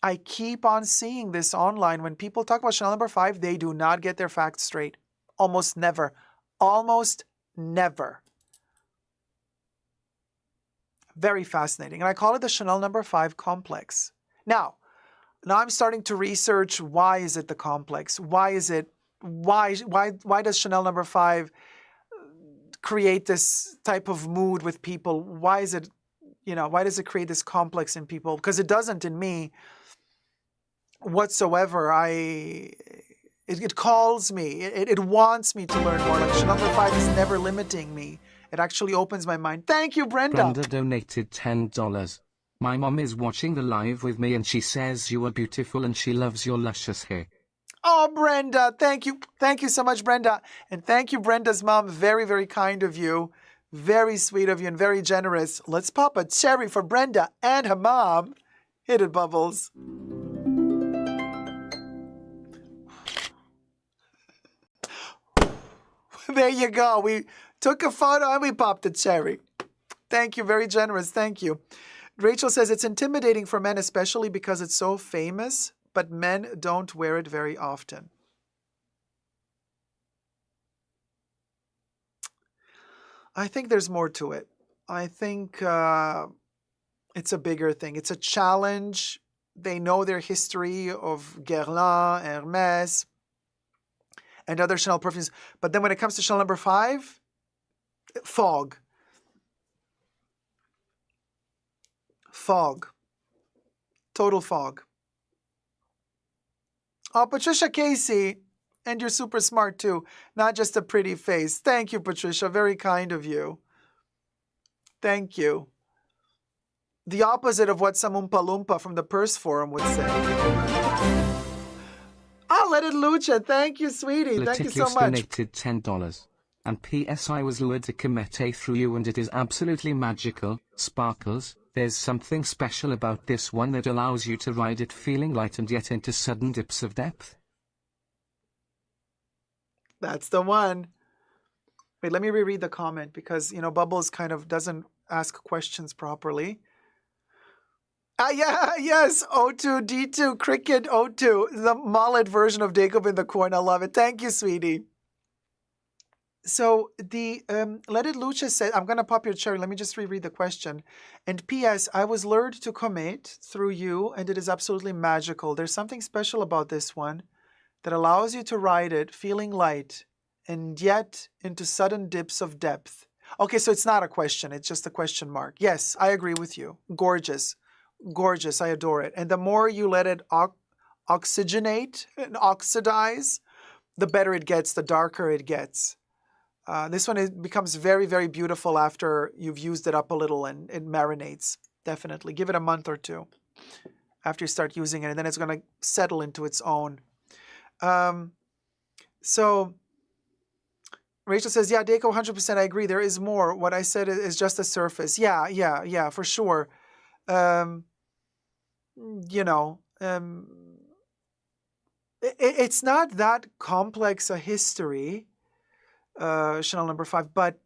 I keep on seeing this online. When people talk about Chanel No. 5, they do not get their facts straight. Almost never. Almost never. Very fascinating. And I call it the Chanel No. 5 complex. Now I'm starting to research, why is it the complex? Why does Chanel No. 5 create this type of mood with people? Why does it create this complex in people? Because it doesn't in me whatsoever. It calls me. It wants me to learn more. Like Chanel No. 5 is never limiting me. It actually opens my mind. Thank you, Brenda. Brenda donated $10. My mom is watching the live with me and she says you are beautiful and she loves your luscious hair. Oh, Brenda, thank you. Thank you so much, Brenda. And thank you, Brenda's mom. Very, very kind of you. Very sweet of you and very generous. Let's pop a cherry for Brenda and her mom. Hit it, Bubbles. There you go. We took a photo and we popped a cherry. Thank you. Very generous. Thank you. Rachel says it's intimidating for men, especially because it's so famous, but men don't wear it very often. I think there's more to it. I think it's a bigger thing. It's a challenge. They know their history of Guerlain, Hermes, and other Chanel perfumes. But then when it comes to Chanel No. 5, fog. Fog. Total fog. Oh, Patricia Casey, and you're super smart too. Not just a pretty face. Thank you, Patricia. Very kind of you. Thank you. The opposite of what some Oompa Loompa from the Purse Forum would say. I'll let it, Lucha. Thank you, sweetie. Thank you so Letikius much. donated $10. And P.S. I was lured to Comete through you and it is absolutely magical. Sparkles, there's something special about this one that allows you to ride it feeling light and yet into sudden dips of depth. That's the one. Wait, let me reread the comment because, Bubbles kind of doesn't ask questions properly. Yes, O2, D2, Cricket O2, the mullet version of Dacob in the corn. I love it. Thank you, sweetie. So the Let It Lucha said, I'm going to pop your cherry. Let me just reread the question. And P.S. I was lured to Comet through you, and it is absolutely magical. There's something special about this one that allows you to ride it feeling light and yet into sudden dips of depth. Okay, so it's not a question. It's just a question mark. Yes, I agree with you. Gorgeous. Gorgeous. I adore it. And the more you let it oxygenate and oxidize, the better it gets, the darker it gets. This one becomes very, very beautiful after you've used it up a little and it marinates. Definitely. Give it a month or two after you start using it, and then it's going to settle into its own. So Rachel says, yeah, Daco, 100% I agree. There is more. What I said is just the surface. Yeah, for sure. It's not that complex a history, Chanel No. 5, but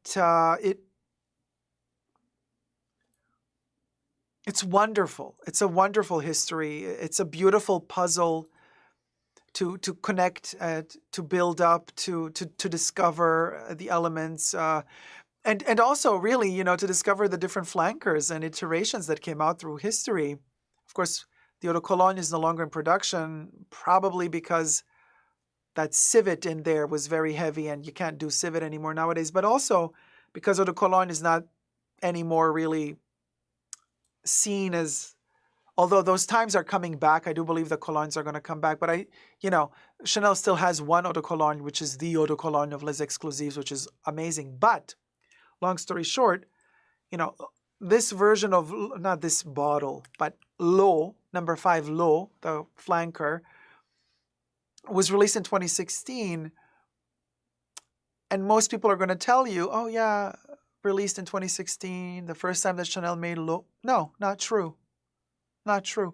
it's wonderful. It's a wonderful history. It's a beautiful puzzle to connect, to build up, to discover the elements, and also really, to discover the different flankers and iterations that came out through history. Of course, the Eau de Cologne is no longer in production, probably because that civet in there was very heavy and you can't do civet anymore nowadays, but also because Eau de Cologne is not anymore really seen as, although those times are coming back. I do believe the colognes are going to come back, but Chanel still has one Eau de Cologne, which is the Eau de Cologne of Les Exclusives, which is amazing. But long story short, this version of, not this bottle, but L'Eau, No. 5 L'Eau, the flanker, was released in 2016. And most people are going to tell you, oh yeah, released in 2016. The first time that Chanel made L'Eau. No, not true. Not true.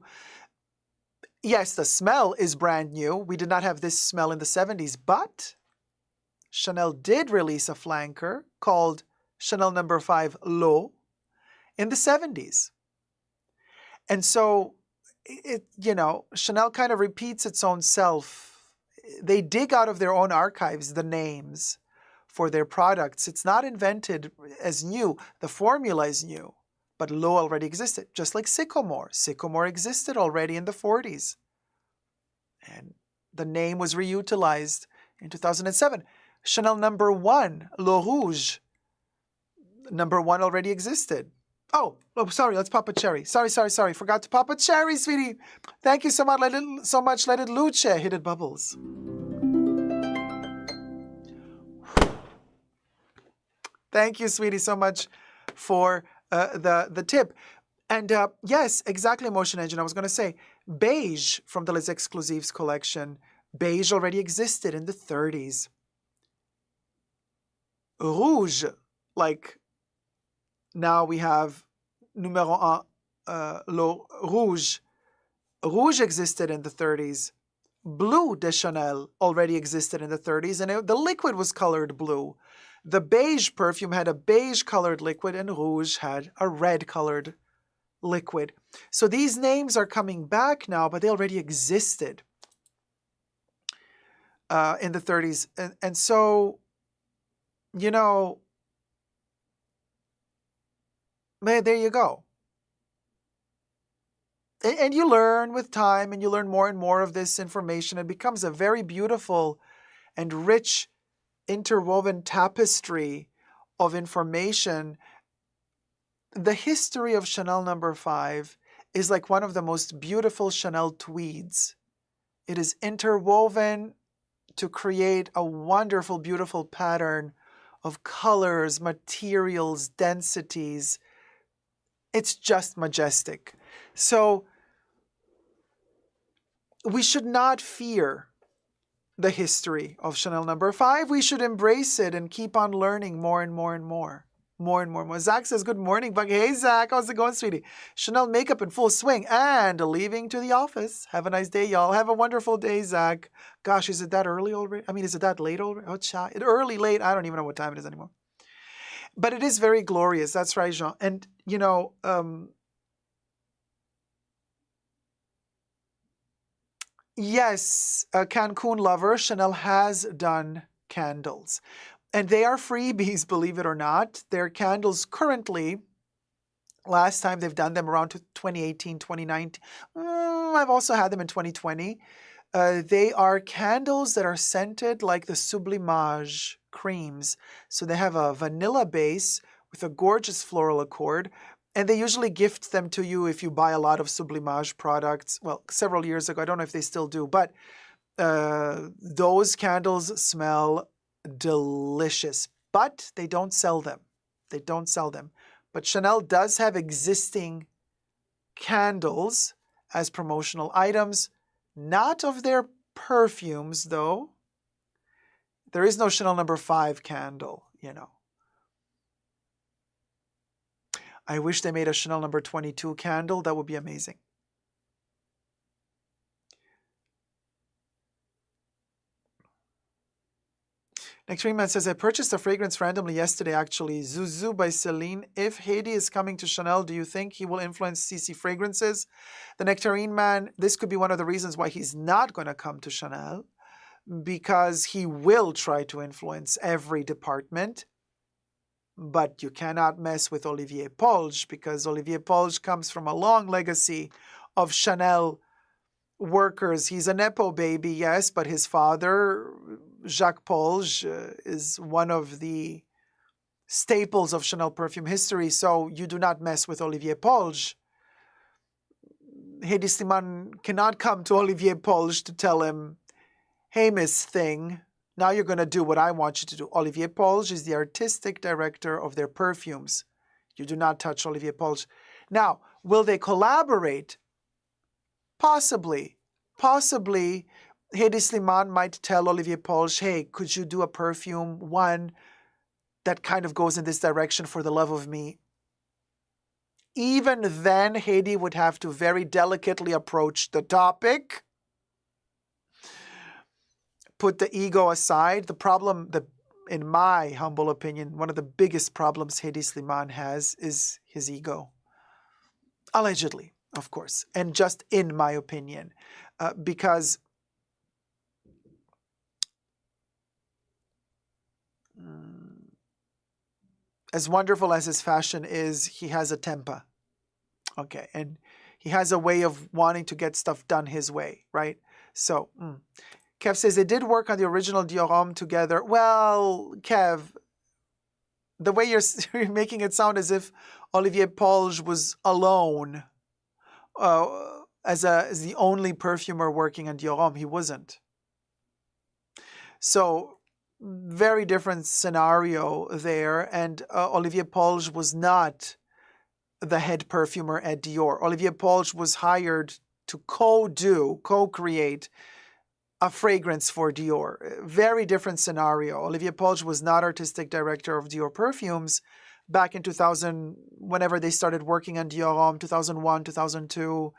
Yes, the smell is brand new. We did not have this smell in the 70s, but Chanel did release a flanker called Chanel No. 5 L'Eau in the 70s. And so, Chanel kind of repeats its own self. They dig out of their own archives the names for their products. It's not invented as new. The formula is new, but L'Eau already existed, just like Sycamore. Sycamore existed already in the 40s. And the name was reutilized in 2007. Chanel No. 1, Le Rouge. No. 1 already existed. Oh, sorry, let's pop a cherry. Sorry. Forgot to pop a cherry, sweetie. Thank you so much. Let it luce. Hit it bubbles. Thank you, sweetie, so much for the tip. And yes, exactly, Emotion Engine. I was going to say, beige from the Les Exclusives collection. Beige already existed in the 30s. Rouge, like now we have numéro 1, Le Rouge. Rouge existed in the 30s. Blue de Chanel already existed in the 30s, and the liquid was colored blue. The beige perfume had a beige-colored liquid, and Rouge had a red-colored liquid. So these names are coming back now, but they already existed in the 30s. And so, there you go. And you learn with time, and you learn more and more of this information. It becomes a very beautiful and rich interwoven tapestry of information. The history of Chanel No. 5 is like one of the most beautiful Chanel tweeds. It is interwoven to create a wonderful, beautiful pattern of colors, materials, densities. It's just majestic. So we should not fear the history of Chanel No. 5. We should embrace it and keep on learning more and more and more. More and more and more. Zach says, good morning, Bug. Hey, Zach. How's it going, sweetie? Chanel makeup in full swing and leaving to the office. Have a nice day, y'all. Have a wonderful day, Zach. Gosh, is it that early already? I mean, is it that late already? Oh, child. Early, late. I don't even know what time it is anymore. But it is very glorious. That's right, Jean. And, yes, Cancun lover, Chanel has done candles. And they are freebies, believe it or not. Their candles currently, last time they've done them around 2018, 2019. I've also had them in 2020. They are candles that are scented like the Sublimage creams. So they have a vanilla base with a gorgeous floral accord. And they usually gift them to you if you buy a lot of Sublimage products. Well, several years ago, I don't know if they still do, but those candles smell delicious. But they don't sell them. They don't sell them. But Chanel does have existing candles as promotional items, not of their perfumes, though. There is no Chanel No. 5 candle, I wish they made a Chanel No. 22 candle. That would be amazing. Next man says, I purchased a fragrance randomly yesterday, actually. Zuzu by Celine. If Haiti is coming to Chanel, do you think he will influence CC fragrances? The Nectarine man, this could be one of the reasons why he's not going to come to Chanel, because he will try to influence every department. But you cannot mess with Olivier Polge, because Olivier Polge comes from a long legacy of Chanel workers. He's a Nepo baby, yes, but his father, Jacques Polge, is one of the staples of Chanel perfume history, so you do not mess with Olivier Polge. Hedi Slimane cannot come to Olivier Polge to tell him, hey, Miss Thing, now you're going to do what I want you to do. Olivier Polge is the artistic director of their perfumes. You do not touch Olivier Polge. Now, will they collaborate? Possibly. Possibly, Hedi Slimane might tell Olivier Polge, hey, could you do a perfume one that kind of goes in this direction for the love of me. Even then, Haiti would have to very delicately approach the topic, put the ego aside. The problem, in my humble opinion, one of the biggest problems Haiti Slimane has is his ego. Allegedly, of course, and just in my opinion, because as wonderful as his fashion is, he has a temper. Okay, and he has a way of wanting to get stuff done his way, right? So, Kev says they did work on the original Dior Homme together. Well, Kev, the way you're making it sound as if Olivier Polge was alone as the only perfumer working on Dior Homme. He wasn't. So, very different scenario there. And Olivier Polge was not the head perfumer at Dior. Olivier Polge was hired to co-create a fragrance for Dior. Very different scenario. Olivier Polge was not artistic director of Dior Perfumes back in 2000, whenever they started working on Dior Homme, 2001, 2002.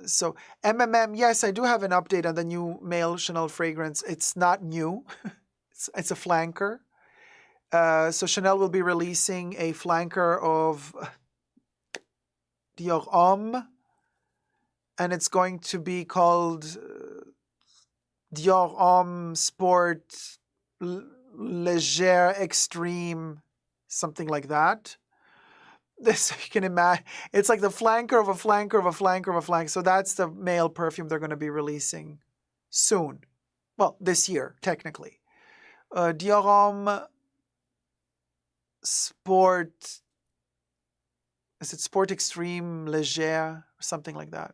So MMM, yes, I do have an update on the new male Chanel fragrance. It's not new. It's a flanker. So Chanel will be releasing a flanker of Dior Homme, and it's going to be called Dior Homme Sport Légère Extreme, something like that. This, you can imagine, it's like the flanker of a flanker of a flanker of a flanker. So that's the male perfume they're going to be releasing soon. Well, this year, technically. Dior Homme Sport, is it Sport Extreme Légère or something like that?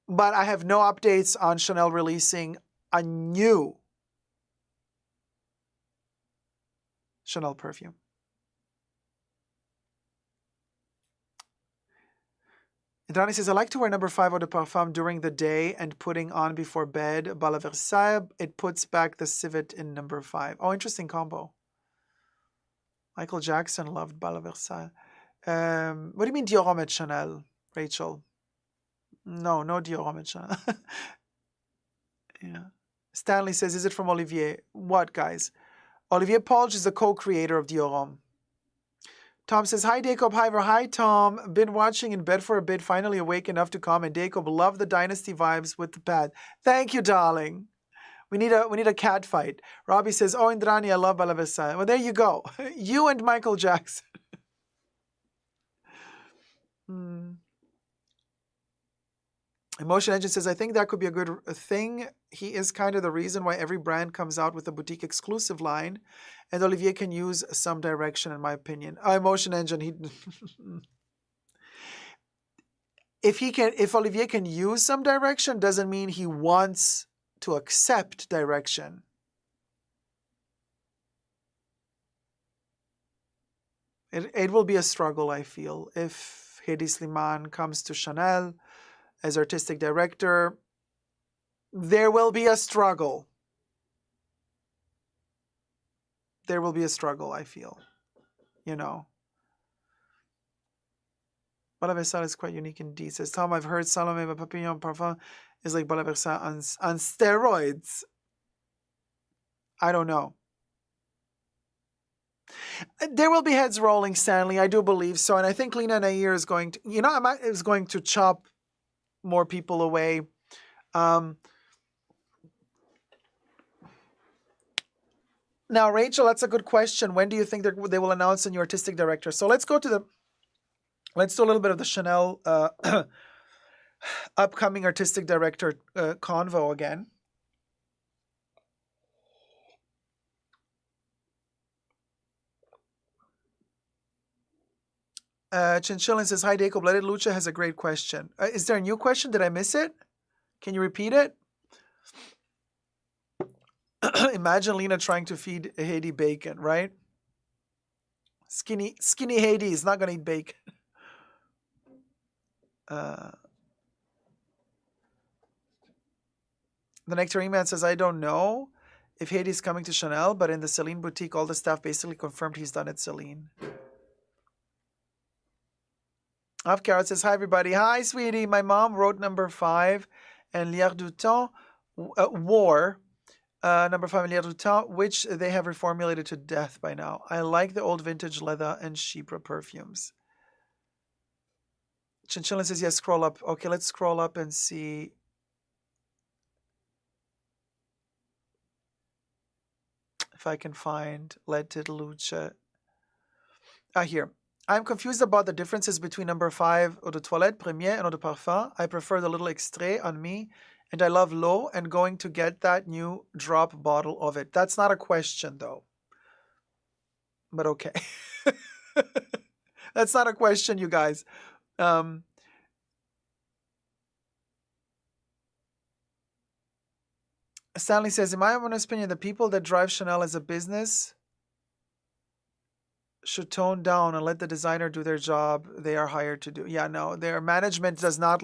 But I have no updates on Chanel releasing a new Chanel perfume. Donnie says, I like to wear number 5 eau de parfum during the day and putting on before bed. Bala Versailles, it puts back the civet in number 5. Oh, interesting combo. Michael Jackson loved Bala Versailles. What do you mean Dior Homme at Chanel, Rachel? No Dior Homme at Chanel. Yeah. Stanley says, is it from Olivier? What, guys? Olivier Polge is the co-creator of Dior Homme. Tom says, hi, Dacob. Hi, Tom. Been watching in bed for a bit, finally awake enough to comment. Dacob, love the Dynasty vibes with the pad. Thank you, darling. We need a cat fight. Robbie says, oh, Indrani, I love Bala Versailles. Well, there you go. You and Michael Jackson. Emotion Engine says, I think that could be a good thing. He is kind of the reason why every brand comes out with a boutique exclusive line. And Olivier can use some direction, in my opinion. Emotion Engine, if Olivier can use some direction, doesn't mean he wants to accept direction. It will be a struggle, I feel, if Hedi Slimane comes to Chanel as artistic director. There will be a struggle. There will be a struggle, I feel. You know. Bala Versailles is quite unique indeed. Says Tom, I've heard Salome Papillon Parfum is like Bala Versailles on steroids. I don't know. There will be heads rolling, Stanley. I do believe so. And I think Lena Nair is going to, is going to chop more people away. Now, Rachel, that's a good question. When do you think they will announce a new artistic director? So let's do a little bit of the Chanel upcoming artistic director convo again. Chinchillin says, hi, Dacob. Let it Lucha has a great question. Is there a new question? Did I miss it? Can you repeat it? Imagine Lena trying to feed Haiti bacon, right? Skinny Haiti is not going to eat bacon. The Nectarine Man says, I don't know if Hades coming to Chanel, but in the Celine boutique, all the staff basically confirmed he's done at Celine. Off Carrot says, hi, everybody. Hi, sweetie. My mom wrote number 5 and L'Air du Temps wore number 5 and L'Air du Temps, which they have reformulated to death by now. I like the old vintage leather and Chypre perfumes. Chinchillin says, yes, scroll up. Okay, let's scroll up and see. If I can find Lettre de Luce. Here. I'm confused about the differences between number 5 Eau de Toilette Premier and Eau de Parfum. I prefer the little extrait on me, and I love l'eau and going to get that new drop bottle of it. That's not a question, though. But okay. That's not a question, you guys. Stanley says, in my honest opinion, the people that drive Chanel as a business should tone down and let the designer do their job they are hired to do. Yeah, no, their management does not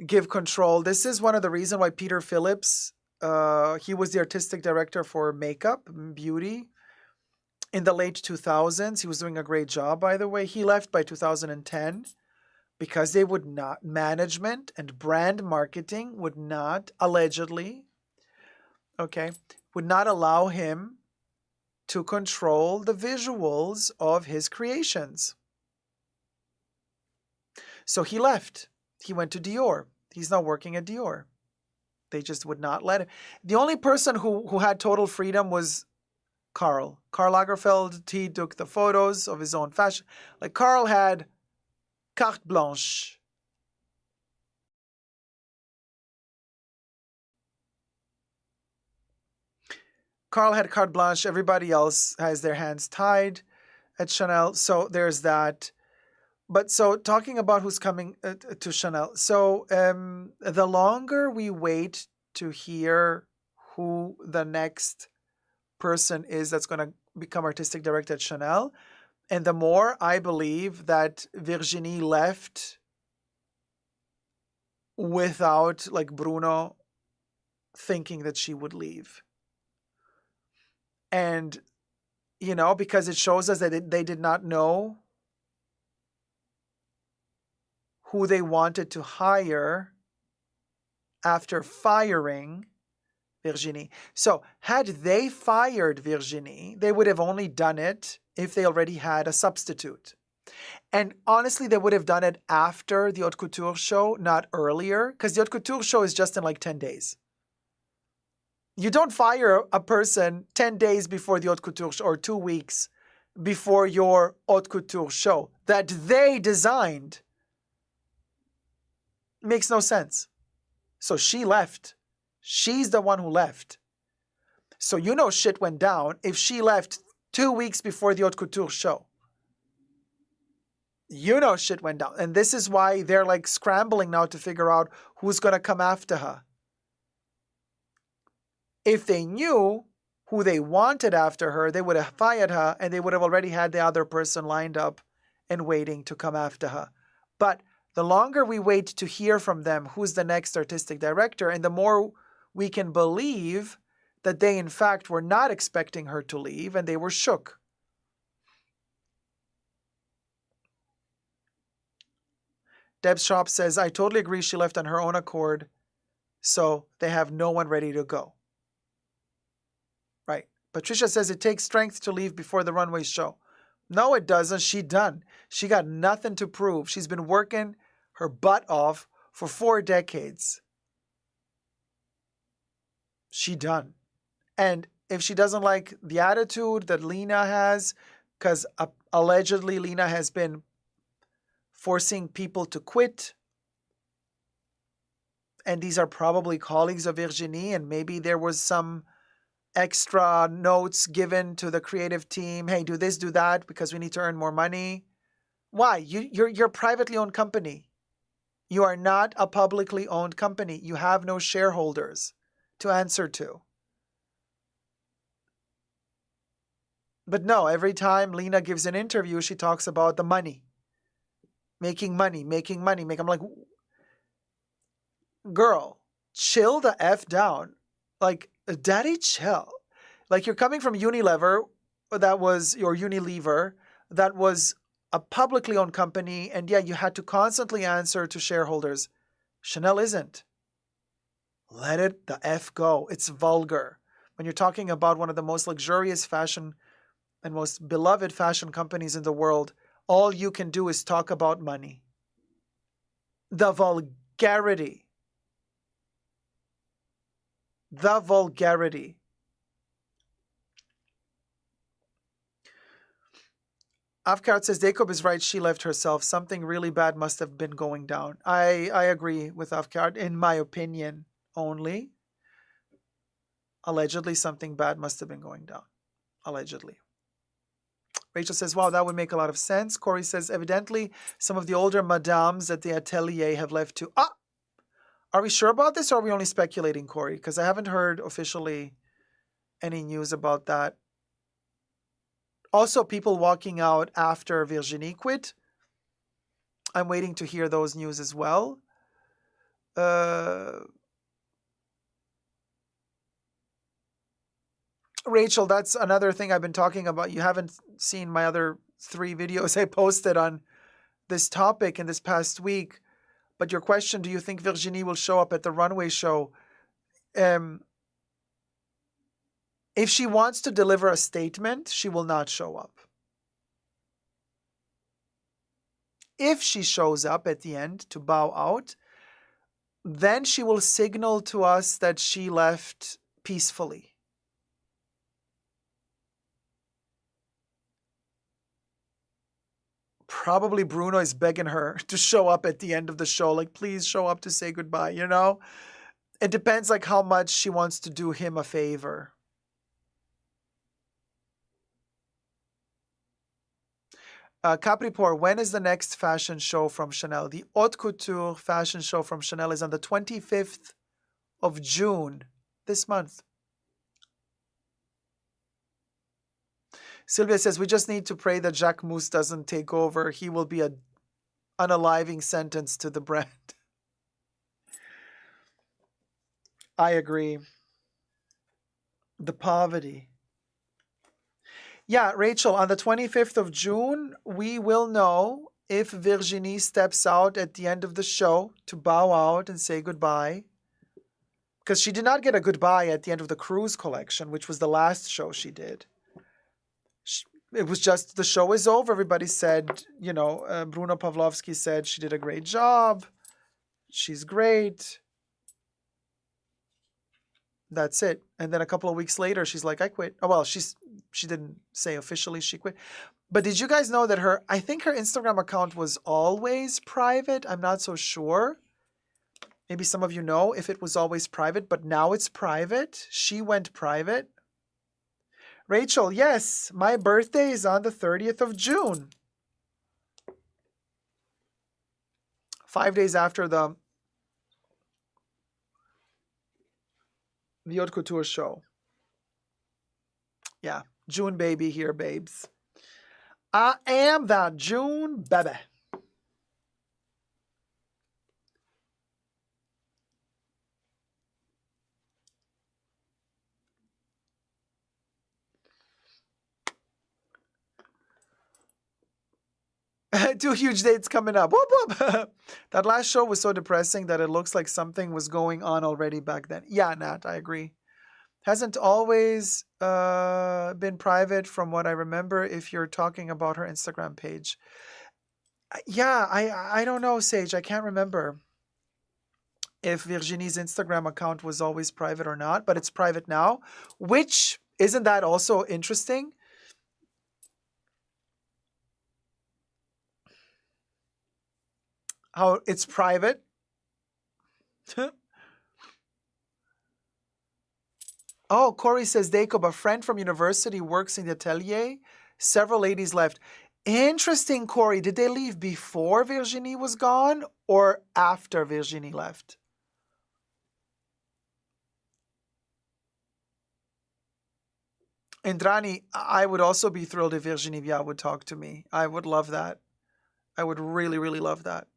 give control. This is one of the reasons why Peter Phillips, he was the artistic director for makeup, beauty, in the late 2000s. He was doing a great job, by the way. He left by 2010 because they would not, management and brand marketing would not, allegedly, okay, would not allow him to control the visuals of his creations. So he left. He went to Dior. He's now working at Dior. They just would not let him. The only person who had total freedom was Karl. Karl Lagerfeld. He took the photos of his own fashion. Like, Karl had carte blanche. Karl had carte blanche. Everybody else has their hands tied at Chanel. So there's that. But so talking about who's coming to Chanel. So the longer we wait to hear who the next person is that's going to become artistic director at Chanel, and the more I believe that Virginie left without, like, Bruno thinking that she would leave. And, you know, because it shows us that they did not know who they wanted to hire after firing Virginie. So had they fired Virginie, they would have only done it if they already had a substitute. And honestly, they would have done it after the Haute Couture show, not earlier, because the Haute Couture show is just in like 10 days. You don't fire a person 10 days before the Haute Couture show or 2 weeks before your Haute Couture show that they designed. Makes no sense. So she left. She's the one who left. So you know shit went down if she left 2 weeks before the Haute Couture show. You know shit went down. And this is why they're like scrambling now to figure out who's going to come after her. If they knew who they wanted after her, they would have fired her and they would have already had the other person lined up and waiting to come after her. But the longer we wait to hear from them who's the next artistic director, and the more we can believe that they in fact were not expecting her to leave and they were shook. Deb's Shop says, I totally agree, she left on her own accord, so they have no one ready to go. Right. Patricia says it takes strength to leave before the runway show. No, it doesn't. She done. She got nothing to prove. She's been working her butt off for 4 decades. She done. And if she doesn't like the attitude that Lena has, because allegedly Lena has been forcing people to quit, and these are probably colleagues of Virginie, and maybe there was some extra notes given to the creative team. Hey, do this, do that, because we need to earn more money. Why? You're a privately owned company. You are not a publicly owned company. You have no shareholders to answer to. But no, every time Lena gives an interview, she talks about the money. Making money, making money. I'm like, girl, chill the F down. Like, daddy, chill. Like, you're coming from Unilever, that was your Unilever, that was a publicly owned company, and yeah, you had to constantly answer to shareholders. Chanel isn't. Let it the F go. It's vulgar. When you're talking about one of the most luxurious fashion and most beloved fashion companies in the world, all you can do is talk about money. The vulgarity. The vulgarity. Afkart says, Dacob is right. She left herself. Something really bad must have been going down. I agree with Afkart, in my opinion only. Allegedly, something bad must have been going down. Allegedly. Rachel says, wow, that would make a lot of sense. Kori says, evidently, some of the older madames at the atelier have left too. Are we sure about this, or are we only speculating, Kori? Because I haven't heard officially any news about that. Also, people walking out after Virginie quit. I'm waiting to hear those news as well. Rachel, that's another thing I've been talking about. You haven't seen my other 3 videos I posted on this topic in this past week. But your question, do you think Virginie will show up at the runway show? If she wants to deliver a statement, she will not show up. If she shows up at the end to bow out, then she will signal to us that she left peacefully. Probably Bruno is begging her to show up at the end of the show. Like, please show up to say goodbye, you know? It depends like how much she wants to do him a favor. Capricorn, when is the next fashion show from Chanel? The Haute Couture fashion show from Chanel is on the 25th of June, this month. Sylvia says, we just need to pray that Jacques Mousse doesn't take over. He will be an unaliving sentence to the brand. I agree. The poverty. Yeah, Rachel, on the 25th of June, we will know if Virginie steps out at the end of the show to bow out and say goodbye. Because she did not get a goodbye at the end of the cruise collection, which was the last show she did. It was just, the show is over. Everybody said, you know, Bruno Pavlovsky said she did a great job. She's great. That's it. And then a couple of weeks later, she's like, I quit. Oh, well, she didn't say officially she quit. But did you guys know that I think her Instagram account was always private? I'm not so sure. Maybe some of you know if it was always private, but now it's private. She went private. Rachel, yes, my birthday is on the 30th of June. 5 days after the Haute Couture show. Yeah, June baby here, babes. I am that June baby. Two huge dates coming up. Whoop, whoop. That last show was so depressing that it looks like something was going on already back then. Yeah, Nat, I agree. Hasn't always been private from what I remember if you're talking about her Instagram page. Yeah, I don't know, Sage. I can't remember if Virginie's Instagram account was always private or not, but it's private now, which, isn't that also interesting? How it's private. Oh, Kori says, Dacob, a friend from university works in the atelier. Several ladies left. Interesting, Kori. Did they leave before Virginie was gone or after Virginie left? Indrani, I would also be thrilled if Virginie Viard would talk to me. I would love that. I would really, really love that.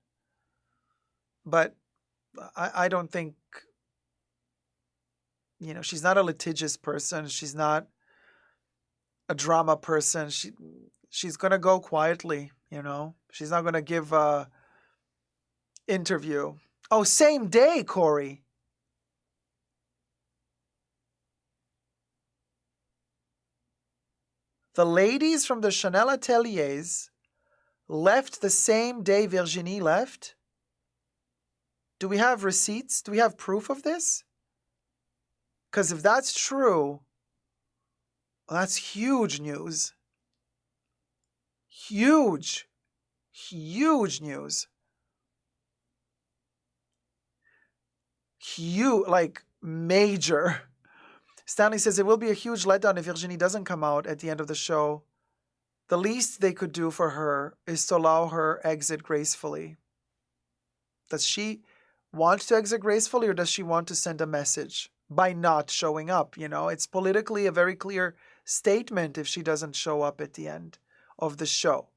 But I don't think she's not a litigious person. She's not a drama person. She's gonna go quietly, She's not gonna give a interview. Oh, same day, Kori. The ladies from the Chanel ateliers left the same day Virginie left. Do we have receipts? Do we have proof of this? Because if that's true, that's huge news. Huge news. Huge, like major. Stanley says it will be a huge letdown if Virginie doesn't come out at the end of the show. The least they could do for her is to allow her exit gracefully. Does she want to exit gracefully, or does she want to send a message by not showing up? It's politically a very clear statement if she doesn't show up at the end of the show.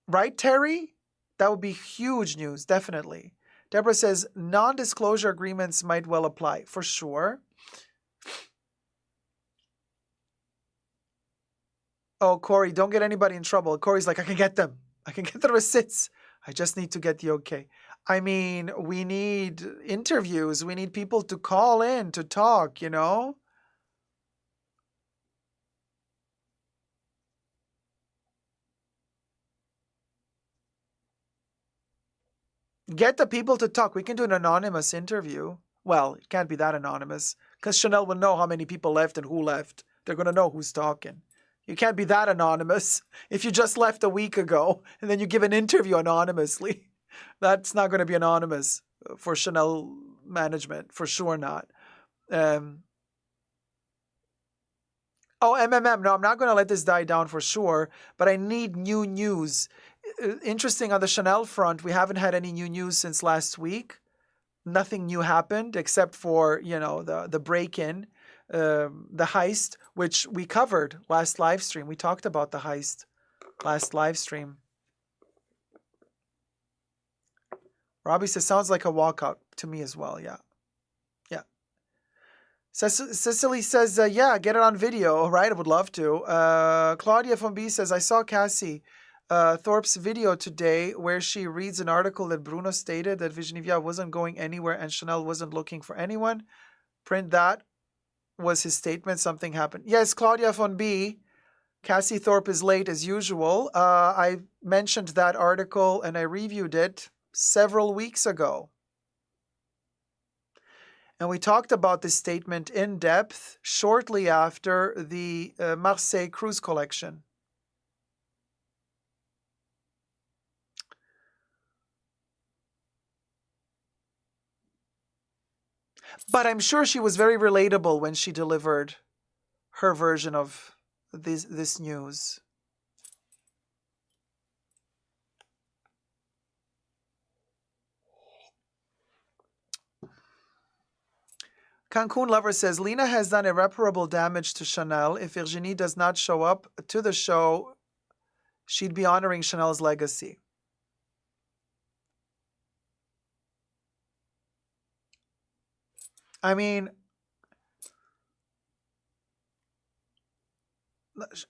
Right, Terry? That would be huge news, definitely. Deborah says non-disclosure agreements might well apply, for sure. Oh, Kori, don't get anybody in trouble. Kori's like, I can get them. I can get the receipts. I just need to get the okay. I mean, we need interviews. We need people to call in to talk, Get the people to talk. We can do an anonymous interview. Well, it can't be that anonymous because Chanel will know how many people left and who left. They're going to know who's talking. You can't be that anonymous if you just left a week ago and then you give an interview anonymously. That's not going to be anonymous for Chanel management, for sure not. Oh, MMM. No, I'm not going to let this die down for sure, but I need new news. Interesting, on the Chanel front, we haven't had any new news since last week. Nothing new happened except for, the break-in, the heist, which we covered last live stream. We talked about the heist last live stream. Robbie says, sounds like a walkout to me as well. Yeah. Yeah. Cecily says, yeah, get it on video. All right, I would love to. Claudia from B says, I saw Cassie Thorpe's video today where she reads an article that Bruno stated that Virginie wasn't going anywhere and Chanel wasn't looking for anyone. Print that was his statement. Something happened. Yes, Claudia von B. Cassie Thorpe is late as usual. I mentioned that article and I reviewed it several weeks ago. And we talked about this statement in depth shortly after the Marseille cruise collection. But I'm sure she was very relatable when she delivered her version of this news. Cancun Lover says, Lena has done irreparable damage to Chanel. If Virginie does not show up to the show, she'd be honoring Chanel's legacy. I mean,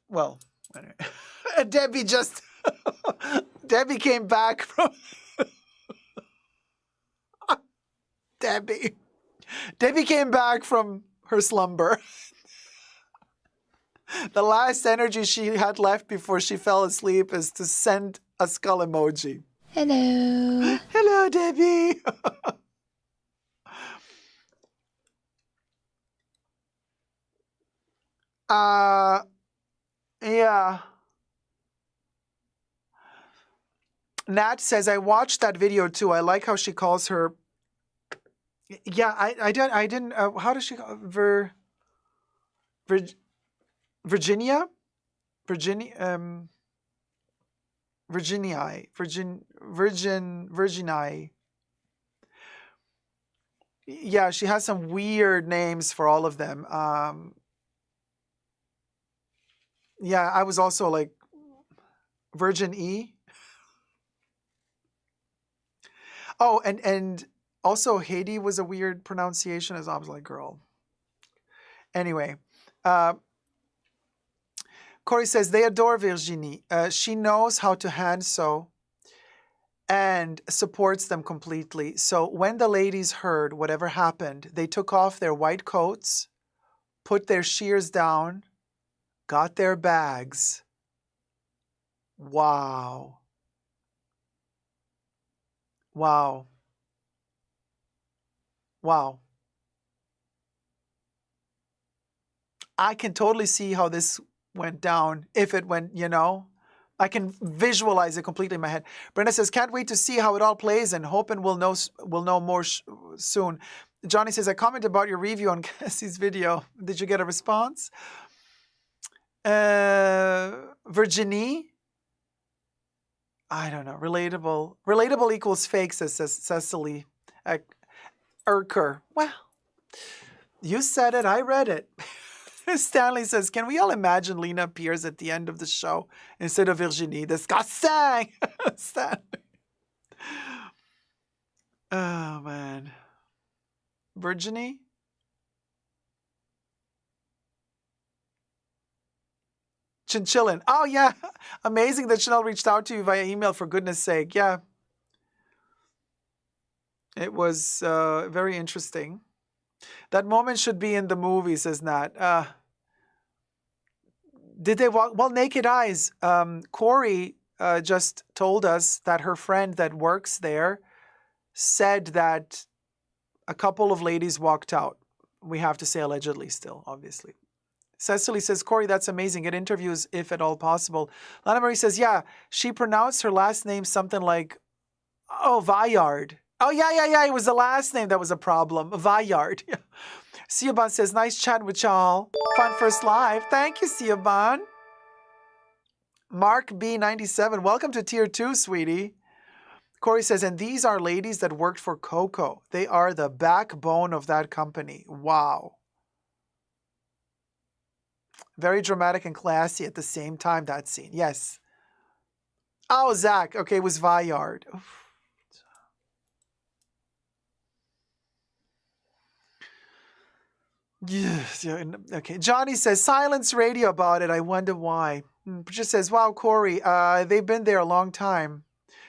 well, anyway. Debbie Debbie came back from Debbie came back from her slumber. The last energy she had left before she fell asleep is to send a skull emoji. Hello. Hello, Debbie. Yeah. Nat says, I watched that video too. I like how she calls her. Yeah, I didn't. How does she call Virginia? Virginii. Yeah, she has some weird names for all of them. Yeah, I was also like Virgin E. Oh, and also Haiti was a weird pronunciation, as I was like, girl, Anyway, Kori says they adore Virginie. She knows how to hand sew and supports them completely. So when the ladies heard whatever happened, they took off their white coats, put their shears down, got their bags. Wow. Wow. Wow. I can totally see how this went down, if it went, you know. I can visualize it completely in my head. Brenda says, can't wait to see how it all plays and hoping we'll know more soon. Johnny says, I commented about your review on Cassie's video. Did you get a response? Virginie? I don't know. Relatable. Relatable equals fake, says Cecily Erker. Well, you said it. I read it. Stanley says, can we all imagine Lena appears at the end of the show instead of Virginie? Disgusting! Stanley. Oh, man. Virginie? Chinchillin. Oh, yeah. Amazing that Chanel reached out to you via email, for goodness sake. Yeah. It was very interesting. That moment should be in the movie, says Nat. Did they walk? Well, naked eyes. Kori just told us that her friend that works there said that a couple of ladies walked out. We have to say allegedly still, obviously. Cecily says, Kori, that's amazing. Get interviews if at all possible. Lana Marie says, yeah, she pronounced her last name something like, Vayard. Oh, yeah. It was the last name that was a problem. Vayard. Siobhan says, nice chat with y'all. Fun first live. Thank you, Siobhan. Marc B97, welcome to Tier 2, sweetie. Kori says, and these are ladies that worked for Coco. They are the backbone of that company. Wow. Very dramatic and classy at the same time, that scene. Yes. Oh, Zach. Okay, it was Vayard. Oof. Yes. Yeah, okay. Johnny says, silence radio about it. I wonder why. Patricia says, wow, Kori, they've been there a long time.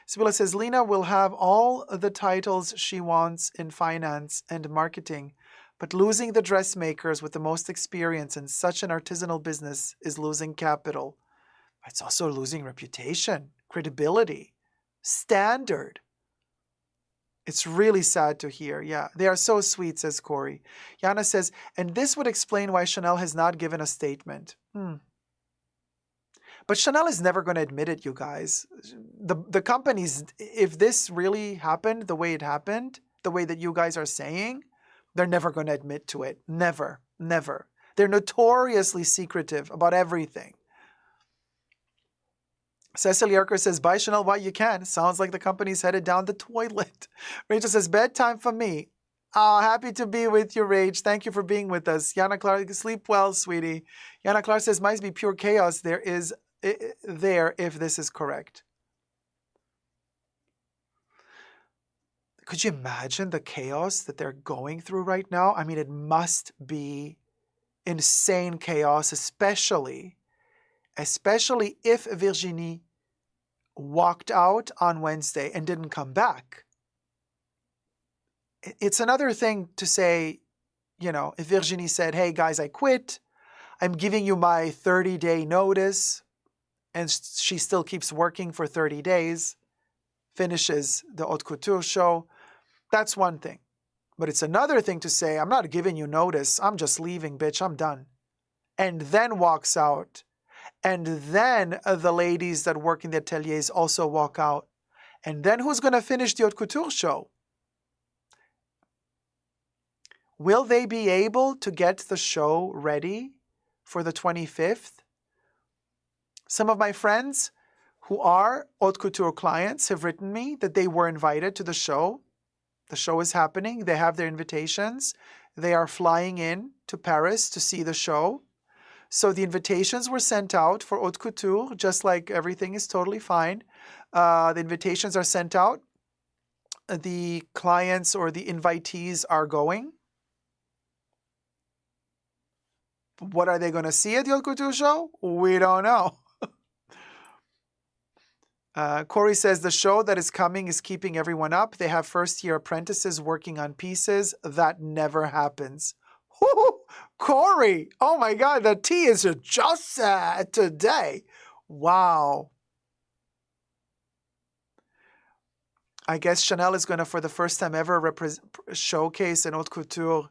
Sibylla says, Lena will have all the titles she wants in finance and marketing, but losing the dressmakers with the most experience in such an artisanal business is losing capital. It's also losing reputation, credibility, standard. It's really sad to hear. Yeah, they are so sweet, says Kori. Yana says, and this would explain why Chanel has not given a statement. But Chanel is never going to admit it, you guys. The companies, if this really happened the way it happened, the way that you guys are saying, they're never going to admit to it. Never, never. They're notoriously secretive about everything. Cecily Erker says, bye Chanel while you can. Sounds like the company's headed down the toilet. Rachel says, bedtime for me. Oh, happy to be with you, Rach. Thank you for being with us. Yana Clark, sleep well, sweetie. Yana Clark says, must be pure chaos there if this is correct. Could you imagine the chaos that they're going through right now? I mean, it must be insane chaos, especially if Virginie walked out on Wednesday and didn't come back. It's another thing to say, you know, if Virginie said, hey guys, I quit, I'm giving you my 30-day notice, and she still keeps working for 30 days, finishes the haute couture show, that's one thing. But it's another thing to say, I'm not giving you notice, I'm just leaving, bitch, I'm done. And then walks out. And then the ladies that work in the ateliers also walk out. And then who's going to finish the haute couture show? Will they be able to get the show ready for the 25th? Some of my friends who are haute couture clients have written me that they were invited to the show. The show is happening. They have their invitations. They are flying in to Paris to see the show. So the invitations were sent out for haute couture, just like everything is totally fine. The invitations are sent out. The clients or the invitees are going. What are they going to see at the Haute Couture show? We don't know. Kori says the show that is coming is keeping everyone up. They have first-year apprentices working on pieces. That never happens. Woo-hoo! Kori! Oh my God, the tea is just today. Wow. I guess Chanel is going to, for the first time ever, showcase an haute couture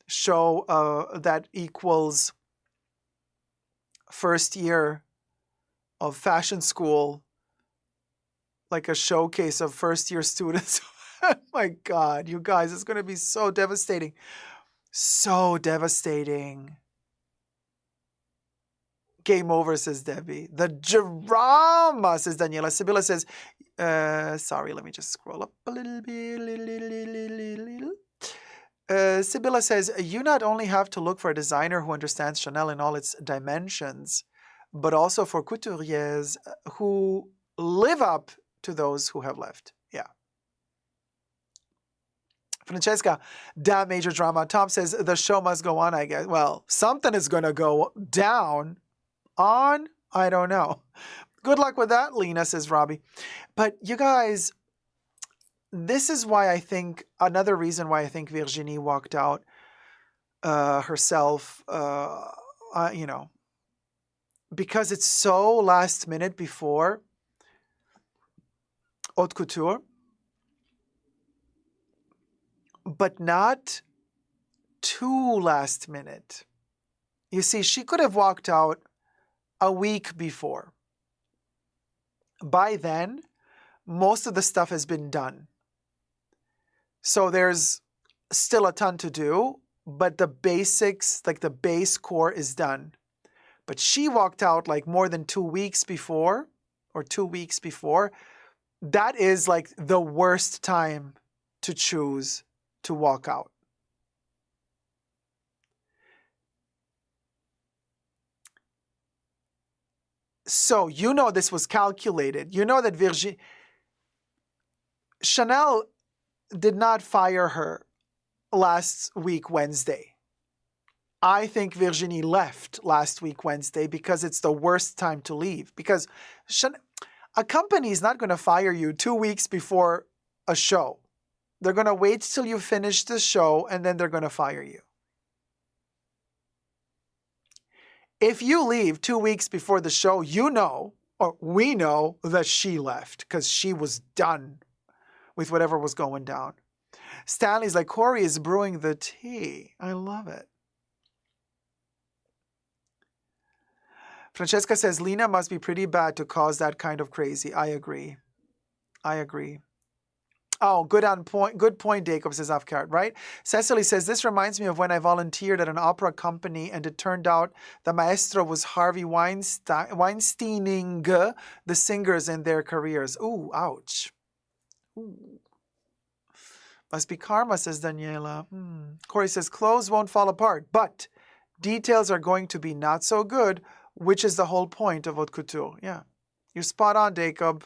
show that equals first year of fashion school, like a showcase of first year students. Oh my God, you guys, it's going to be so devastating. So devastating. Game over, says Debbie. The drama, says Daniela. Sibylla says, sorry, let me just scroll up a little bit. Sibylla says, you not only have to look for a designer who understands Chanel in all its dimensions, but also for couturiers who live up to those who have left. Yeah. Francesca, damn major drama. Tom says, the show must go on, I guess. Well, something is going to go down. On? I don't know. Good luck with that, Lena, says Robbie. But you guys, this is why I think, another reason why I think Virginie walked out herself, you know, because it's so last minute before haute couture, but not too last minute. You see, she could have walked out a week before. By then, most of the stuff has been done. So there's still a ton to do, but the basics, like the base core is done. But she walked out like more than 2 weeks before, or 2 weeks before. That is like the worst time to choose to walk out. So you know this was calculated. You know that Chanel did not fire her last week Wednesday. I think Virginie left last week Wednesday because it's the worst time to leave. Because a company is not going to fire you 2 weeks before a show. They're going to wait till you finish the show and then they're going to fire you. If you leave 2 weeks before the show, you know, or we know that she left because she was done with whatever was going down. Stanley's like, Kori is brewing the tea. I love it. Francesca says, Lena must be pretty bad to cause that kind of crazy. I agree. I agree. Oh, good point, Dacob, says Afkart, right? Cecily says, this reminds me of when I volunteered at an opera company and it turned out the maestro was Harvey Weinsteining the singers in their careers. Ooh, ouch. Ooh. Must be karma, says Daniela. Kori says, clothes won't fall apart, but details are going to be not so good, which is the whole point of haute couture. Yeah, you're spot on, Dacob.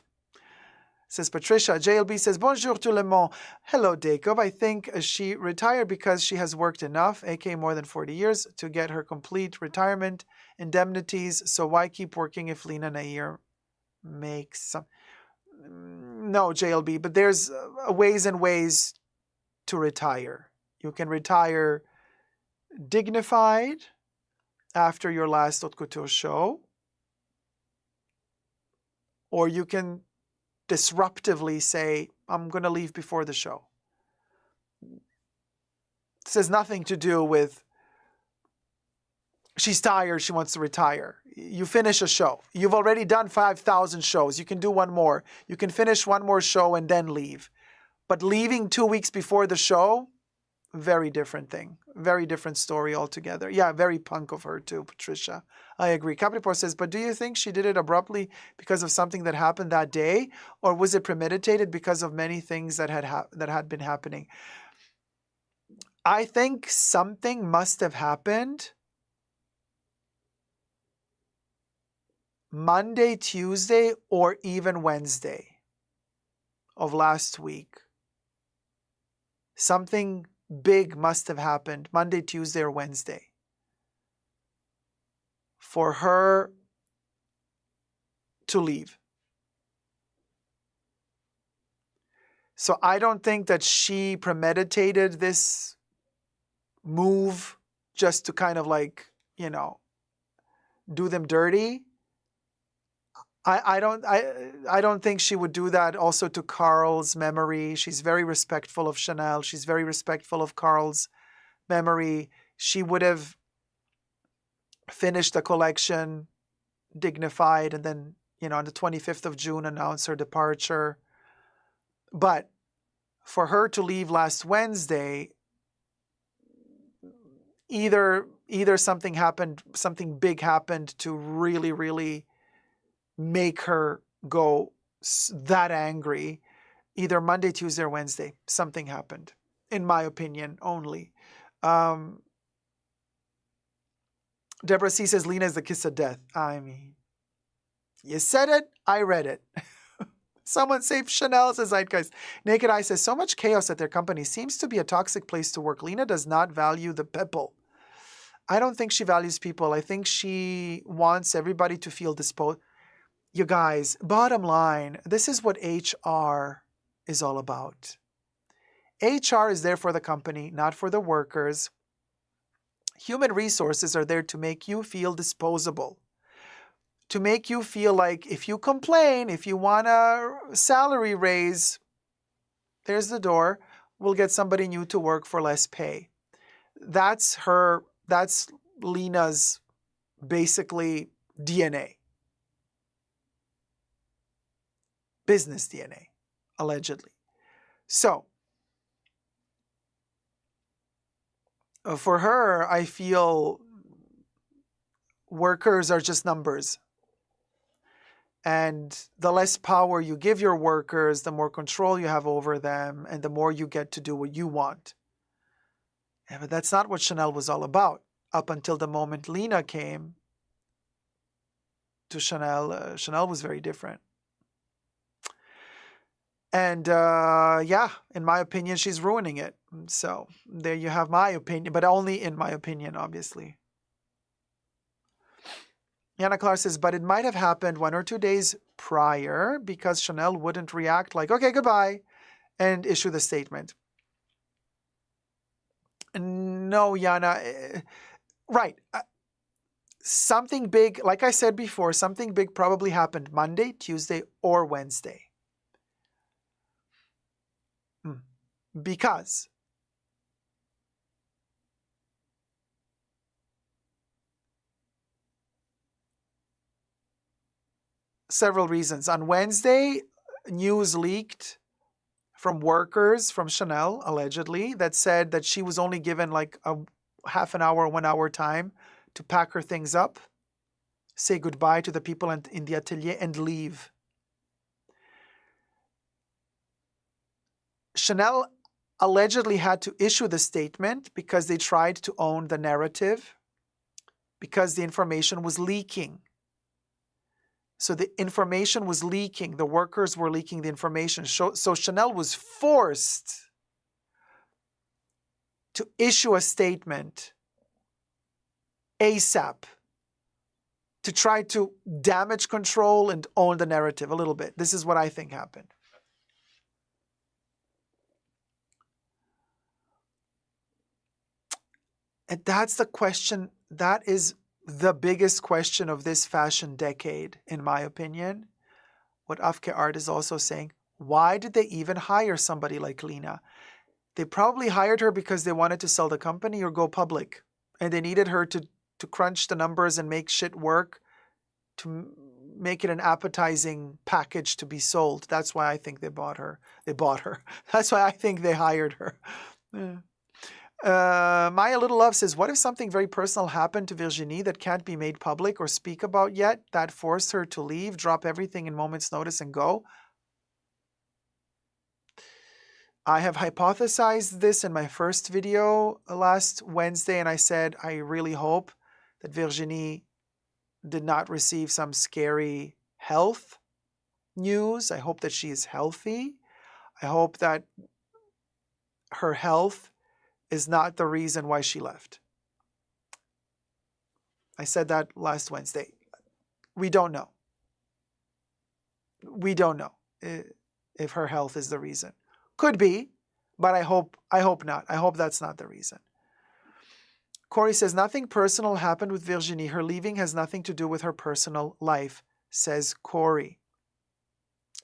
Says Patricia. JLB says, bonjour tout le monde. Hello, Dacob. I think she retired because she has worked enough, aka more than 40 years, to get her complete retirement indemnities. So why keep working if Lena Nair makes some... No, JLB, but there's ways and ways to retire. You can retire dignified after your last haute couture show, or you can disruptively say, I'm going to leave before the show. This has nothing to do with she's tired, she wants to retire. You finish a show. You've already done 5,000 shows. You can do one more. You can finish one more show and then leave. But leaving 2 weeks before the show, very different thing. Very different story altogether. Yeah, very punk of her too, Patricia. I agree. Capricorn says, but do you think she did it abruptly because of something that happened that day? Or was it premeditated because of many things that had been happening? I think something must have happened Monday, Tuesday, or even Wednesday of last week. Something big must have happened Monday, Tuesday, or Wednesday. for her to leave. So I don't think that she premeditated this move just to kind of like, you know, do them dirty. I don't think she would do that also to Carl's memory. She's very respectful of Chanel. She's very respectful of Carl's memory. She would have finished the collection dignified and then, you know, on the 25th of June announce her departure. But for her to leave last Wednesday, either something happened, something big happened to really, really make her go that angry. Either Monday, Tuesday, or Wednesday, something happened, in my opinion only. Deborah C says, Lena is the kiss of death. I mean, you said it, I read it. Someone say Chanel, says Zeitgeist. Naked Eye says, so much chaos at their company. Seems to be a toxic place to work. Lena does not value the people. I don't think she values people. I think she wants everybody to feel disposed. You guys, bottom line, this is what HR is all about. HR is there for the company, not for the workers. Human resources are there to make you feel disposable. To make you feel like if you complain, if you want a salary raise, there's the door. We'll get somebody new to work for less pay. That's Lena's basically DNA. Business DNA, allegedly. So, for her, I feel workers are just numbers. And the less power you give your workers, the more control you have over them, and the more you get to do what you want. Yeah, but that's not what Chanel was all about. Up until the moment Lena came to Chanel, Chanel was very different. And yeah, in my opinion, she's ruining it. So there you have my opinion, but only in my opinion, obviously. Yana Clark says, but it might have happened 1 or 2 days prior because Chanel wouldn't react like, okay, goodbye, and issue the statement. No, Yana. Right. Something big, like I said before, something big probably happened Monday, Tuesday, or Wednesday. Because several reasons. On Wednesday, news leaked from workers from Chanel, allegedly, that said that she was only given like a half an hour, 1 hour time to pack her things up, say goodbye to the people in the atelier, and leave. Chanel allegedly had to issue the statement because they tried to own the narrative, because the information was leaking. So the information was leaking. The workers were leaking the information. So Chanel was forced to issue a statement ASAP to try to damage control and own the narrative a little bit. This is what I think happened. And that's the question. That is the biggest question of this fashion decade, in my opinion. What Afke Art is also saying, why did they even hire somebody like Lena? They probably hired her because they wanted to sell the company or go public. And they needed her to crunch the numbers and make shit work, to make it an appetizing package to be sold. That's why I think they bought her. That's why I think they hired her. Yeah. Maya Little Love says, what if something very personal happened to Virginie that can't be made public or speak about yet, that forced her to leave, drop everything in moment's notice and go? I have hypothesized this in my first video last Wednesday, and I said I really hope that Virginie did not receive some scary health news. I hope that she is healthy. I hope that her health is not the reason why she left. I said that last Wednesday. We don't know. We don't know if her health is the reason. Could be, but I hope not. I hope that's not the reason. Kori says, nothing personal happened with Virginie. Her leaving has nothing to do with her personal life, says Kori.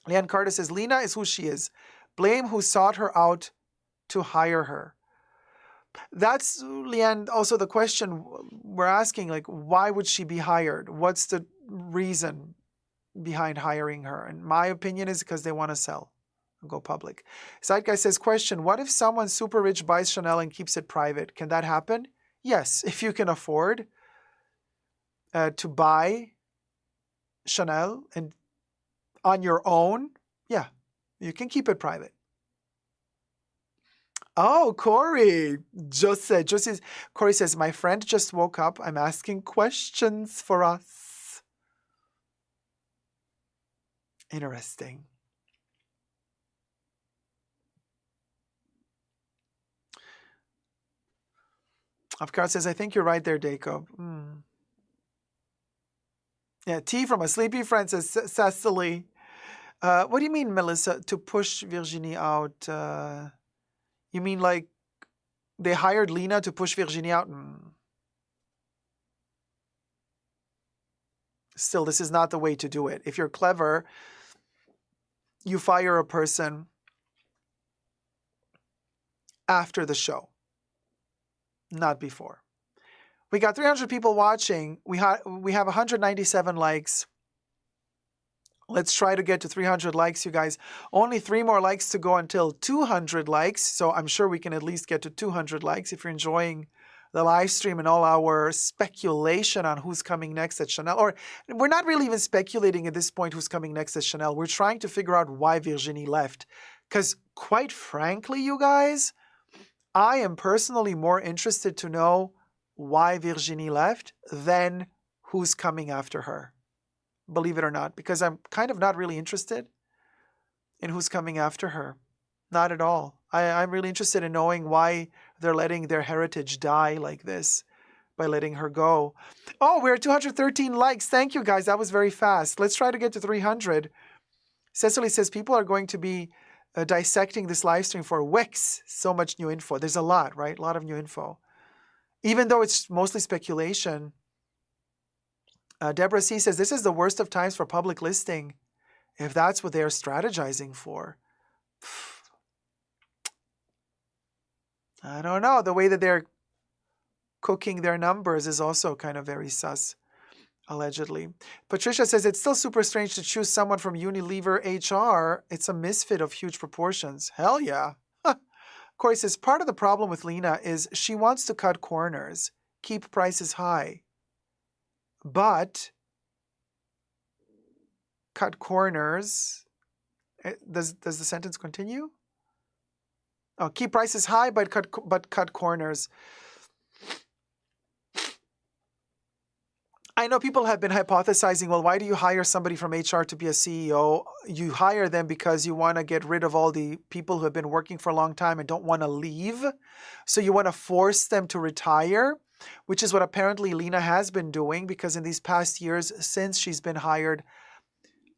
Leanne Carter says, Lena is who she is. Blame who sought her out to hire her. That's, Leanne, also the question we're asking, like, why would she be hired? What's the reason behind hiring her? And my opinion is because they want to sell and go public. Zeitgeist says, question, what if someone super rich buys Chanel and keeps it private? Can that happen? Yes, if you can afford to buy Chanel and on your own, yeah, you can keep it private. Oh, Kori Kori says, my friend just woke up. I'm asking questions for us. Interesting. Afkar says, I think you're right there, Dacob. Yeah, T from a sleepy friend says, Cecily. What do you mean, Melissa, to push Virginie out? You mean like they hired Lena to push Virginie out? Still, this is not the way to do it. If you're clever, you fire a person after the show, not before. We got 300 people watching. We have 197 likes. Let's try to get to 300 likes, you guys. Only 3 more likes to go until 200 likes. So I'm sure we can at least get to 200 likes if you're enjoying the live stream and all our speculation on who's coming next at Chanel. Or we're not really even speculating at this point who's coming next at Chanel. We're trying to figure out why Virginie left. Because quite frankly, you guys, I am personally more interested to know why Virginie left than who's coming after her. Believe it or not, because I'm kind of not really interested in who's coming after her. Not at all. I'm really interested in knowing why they're letting their heritage die like this by letting her go. Oh, we're at 213 likes. Thank you, guys. That was very fast. Let's try to get to 300. Cecily says people are going to be dissecting this live stream for weeks. So much new info. There's a lot, right? A lot of new info. Even though it's mostly speculation. Deborah C. says, this is the worst of times for public listing. If that's what they're strategizing for. I don't know. The way that they're cooking their numbers is also kind of very sus, allegedly. Patricia says, it's still super strange to choose someone from Unilever HR. It's a misfit of huge proportions. Hell yeah. Kori says, part of the problem with Lena is she wants to cut corners, keep prices high. But cut corners, does the sentence continue? Oh, keep prices high, but cut corners. I know people have been hypothesizing, well, why do you hire somebody from HR to be a CEO? You hire them because you want to get rid of all the people who have been working for a long time and don't want to leave. So you want to force them to retire, which is what apparently Lena has been doing, because in these past years since she's been hired,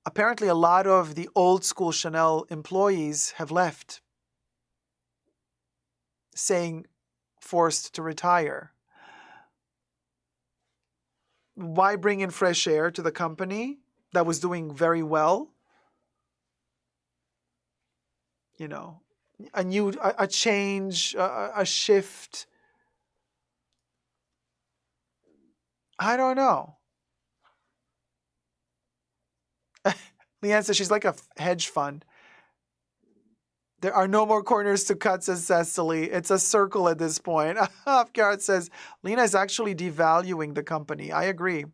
apparently a lot of the old school Chanel employees have left, saying forced to retire. Why bring in fresh air to the company that was doing very well? You know, a change, a shift. I don't know. Leanne says she's like a hedge fund. There are no more corners to cut, says Cecily. It's a circle at this point. Garrett says, Lena is actually devaluing the company. I agree.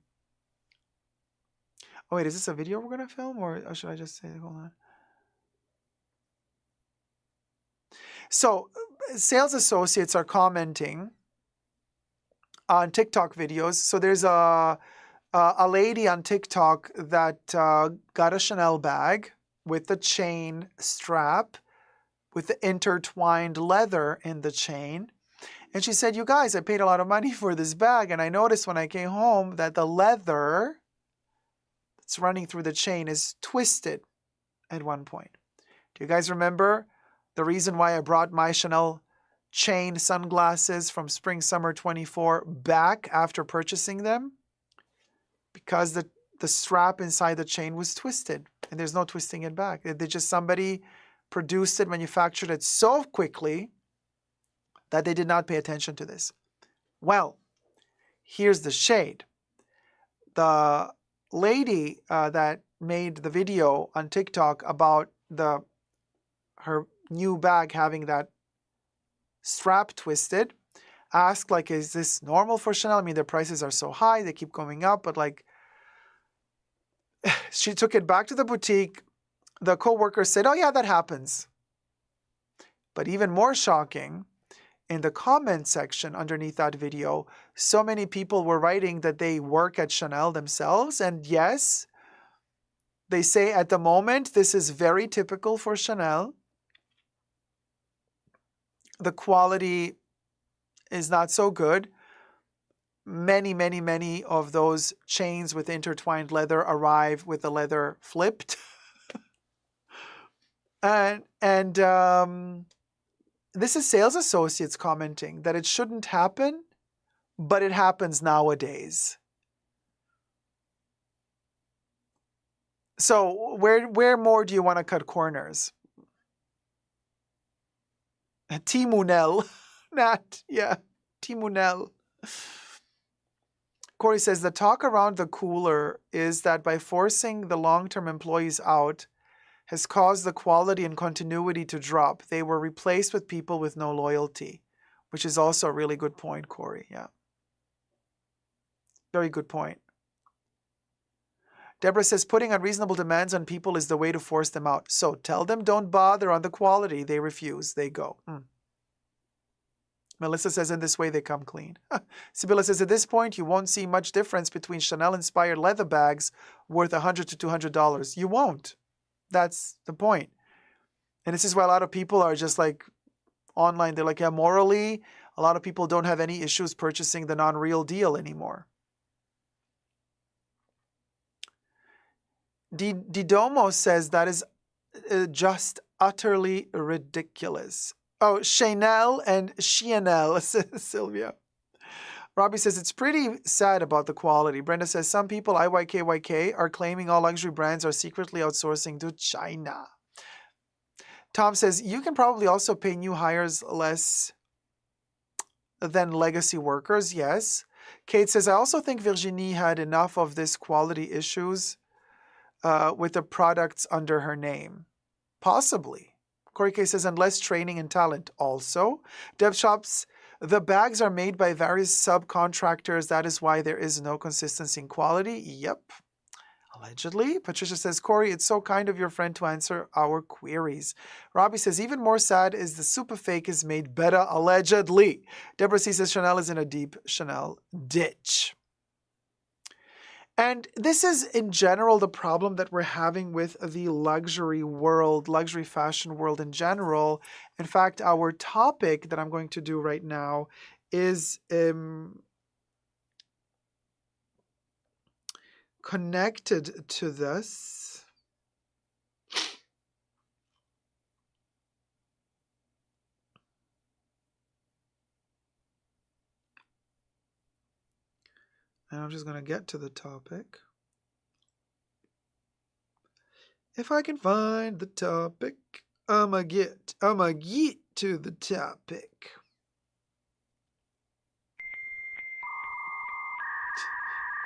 Oh, wait, is this a video we're going to film? Or should I just say, hold on. So, sales associates are commenting on TikTok videos. So there's a lady on TikTok that got a Chanel bag with the chain strap, with the intertwined leather in the chain. And she said, you guys, I paid a lot of money for this bag, and I noticed when I came home that the leather that's running through the chain is twisted at one point. Do you guys remember the reason why I brought my Chanel chain sunglasses from Spring Summer 24 back after purchasing them? Because the strap inside the chain was twisted, and there's no twisting it back. Somebody produced it, manufactured it so quickly that they did not pay attention to this. Well, here's the shade. The lady that made the video on TikTok about her new bag having that strap twisted asked, like, is this normal for Chanel? I mean, their prices are so high, they keep going up, but like, she took it back to the boutique. The co-worker said, oh yeah, that happens. But even more shocking, in the comment section underneath that video, so many people were writing that they work at Chanel themselves. And yes, they say at the moment, this is very typical for Chanel. The quality is not so good. Many of those chains with intertwined leather arrive with the leather flipped. and this is sales associates commenting that it shouldn't happen, but it happens nowadays. So where more do you want to cut corners? Timunel. Timunel. Kori says, the talk around the cooler is that by forcing the long-term employees out has caused the quality and continuity to drop. They were replaced with people with no loyalty, which is also a really good point, Kori. Yeah. Very good point. Deborah says, putting unreasonable demands on people is the way to force them out. So tell them don't bother on the quality. They refuse. They go. Melissa says, in this way, they come clean. Sibylla says, at this point, you won't see much difference between Chanel-inspired leather bags worth $100 to $200. You won't. That's the point. And this is why a lot of people are just like online. They're like, yeah, morally, a lot of people don't have any issues purchasing the non-real deal anymore. Didomo says that is just utterly ridiculous. Oh, Chanel and Chanel, Sylvia. Robbie says, it's pretty sad about the quality. Brenda says, some people, IYKYK, are claiming all luxury brands are secretly outsourcing to China. Tom says, you can probably also pay new hires less than legacy workers. Yes. Kate says, I also think Virginie had enough of this quality issues with the products under her name. Possibly. Kori K says, and less training and talent also. Deb Shops, the bags are made by various subcontractors. That is why there is no consistency in quality. Yep. Allegedly. Patricia says, Kori, it's so kind of your friend to answer our queries. Robbie says, even more sad is the super fake is made better, allegedly. Deborah C says, Chanel is in a deep Chanel ditch. And this is, in general, the problem that we're having with the luxury world, luxury fashion world in general. In fact, our topic that I'm going to do right now is connected to this. And I'm just going to get to the topic. If I can find the topic, I'ma get to the topic.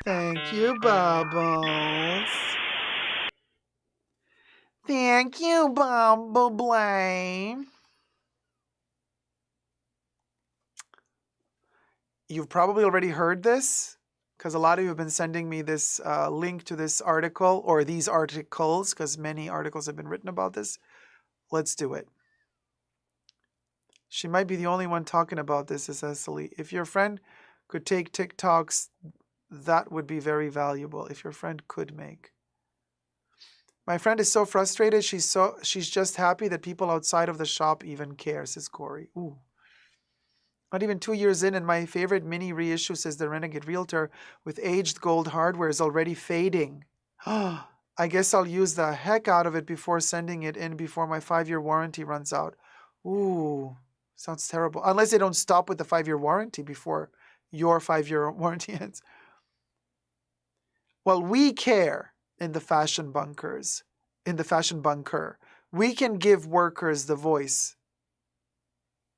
Thank you, Bubbles. Thank you, Bumblebee. You've probably already heard this, because a lot of you have been sending me this link to this article, or these articles, because many articles have been written about this. Let's do it. She might be the only one talking about this, says Cecily. If your friend could take TikToks, that would be very valuable. If your friend could make. My friend is so frustrated. She's just happy that people outside of the shop even care, says Kori. Ooh. Not even 2 years in, and my favorite mini reissue, says the Renegade Realtor, with aged gold hardware is already fading. I guess I'll use the heck out of it before sending it in before my 5-year warranty runs out. Ooh, sounds terrible. Unless they don't stop with the 5-year warranty before your 5-year warranty ends. Well, we care in the fashion bunkers, in the fashion bunker. We can give workers the voice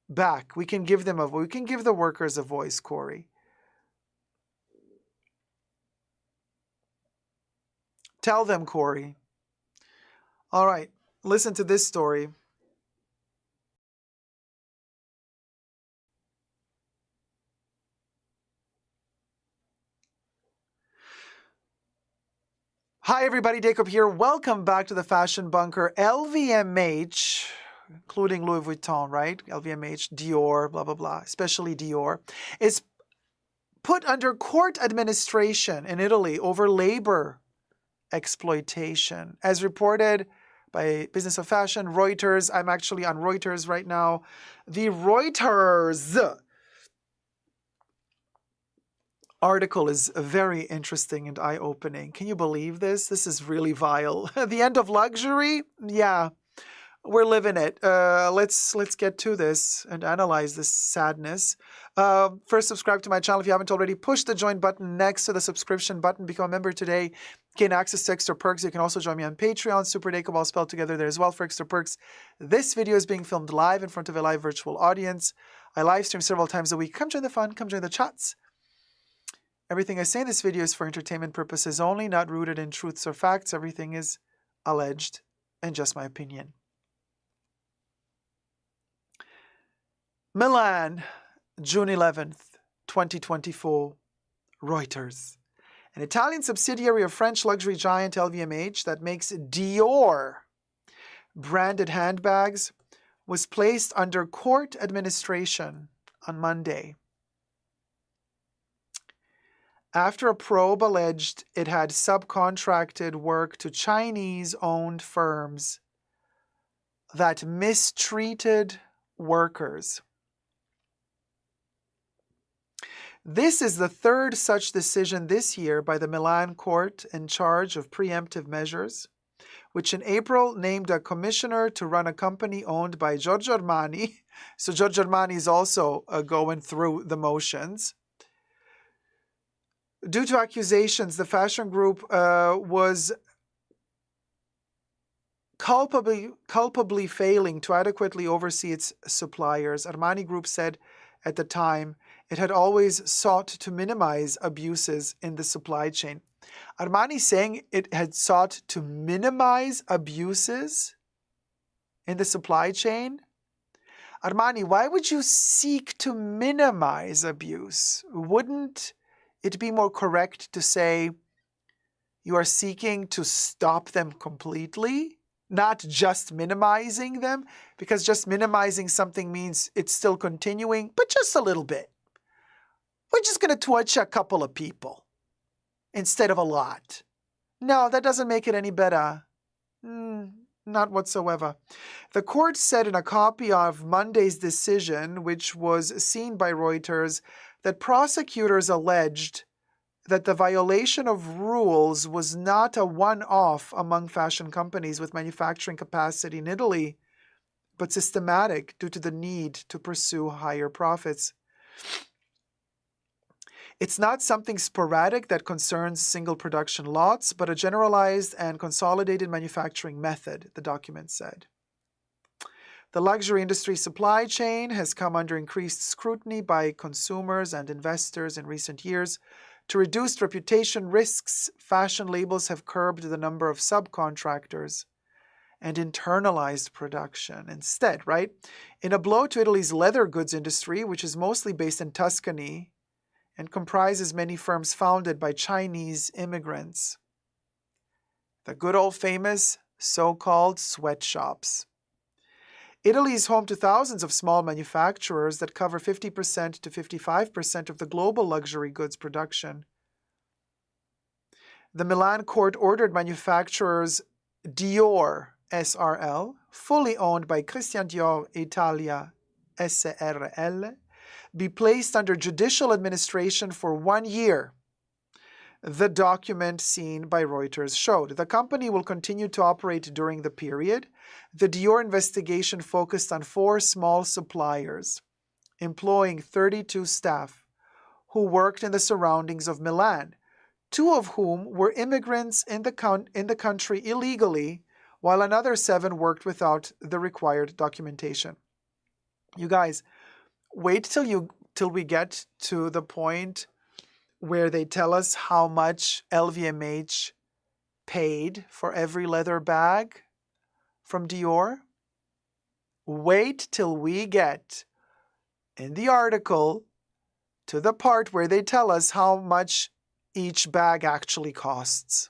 back. We can give them we can give the workers a voice, Kori. Tell them, Kori. All right, listen to this story. Hi, everybody. Dacob here. Welcome back to the Fashion Bunker. LVMH, including Louis Vuitton, right? LVMH, Dior, blah, blah, blah, especially Dior, is put under court administration in Italy over labor exploitation. As reported by Business of Fashion, Reuters, I'm actually on Reuters right now. The Reuters article is very interesting and eye-opening. Can you believe this? This is really vile. The end of luxury? Yeah, we're living it. Let's get to this and analyze this sadness. First, subscribe to my channel if you haven't already. Push the join button next to the subscription button. Become a member today. Gain access to extra perks. You can also join me on Patreon. Super Dacob, all spelled together there as well for extra perks. This video is being filmed live in front of a live virtual audience. I live stream several times a week. Come join the fun. Come join the chats. Everything I say in this video is for entertainment purposes only, not rooted in truths or facts. Everything is alleged and just my opinion. Milan, June 11th, 2024, Reuters. An Italian subsidiary of French luxury giant LVMH that makes Dior branded handbags was placed under court administration on Monday, after a probe alleged it had subcontracted work to Chinese-owned firms that mistreated workers. This is the third such decision this year by the Milan court in charge of preemptive measures, which in April named a commissioner to run a company owned by Giorgio Armani. So Giorgio Armani is also going through the motions. Due to accusations, the fashion group was culpably failing to adequately oversee its suppliers. Armani Group said at the time it had always sought to minimize abuses in the supply chain. Armani saying it had sought to minimize abuses in the supply chain? Armani, why would you seek to minimize abuse? Wouldn't it be more correct to say you are seeking to stop them completely, not just minimizing them? Because just minimizing something means it's still continuing, but just a little bit. We're just going to torture a couple of people instead of a lot. No, that doesn't make it any better. Not whatsoever. The court said in a copy of Monday's decision, which was seen by Reuters, that prosecutors alleged that the violation of rules was not a one-off among fashion companies with manufacturing capacity in Italy, but systematic due to the need to pursue higher profits. It's not something sporadic that concerns single production lots, but a generalized and consolidated manufacturing method, the document said. The luxury industry supply chain has come under increased scrutiny by consumers and investors in recent years. To reduce reputation risks, fashion labels have curbed the number of subcontractors and internalized production instead, right? In a blow to Italy's leather goods industry, which is mostly based in Tuscany and comprises many firms founded by Chinese immigrants. The good old famous so-called sweatshops. Italy is home to thousands of small manufacturers that cover 50% to 55% of the global luxury goods production. The Milan court ordered manufacturers Dior SRL, fully owned by Christian Dior Italia SRL, be placed under judicial administration for 1 year. The document seen by Reuters showed. The company will continue to operate during the period. The Dior investigation focused on 4 small suppliers, employing 32 staff who worked in the surroundings of Milan, 2 of whom were immigrants in the country illegally, while another 7 worked without the required documentation. You guys, wait till we get to the point where they tell us how much LVMH paid for every leather bag from Dior. Wait till we get in the article to the part where they tell us how much each bag actually costs,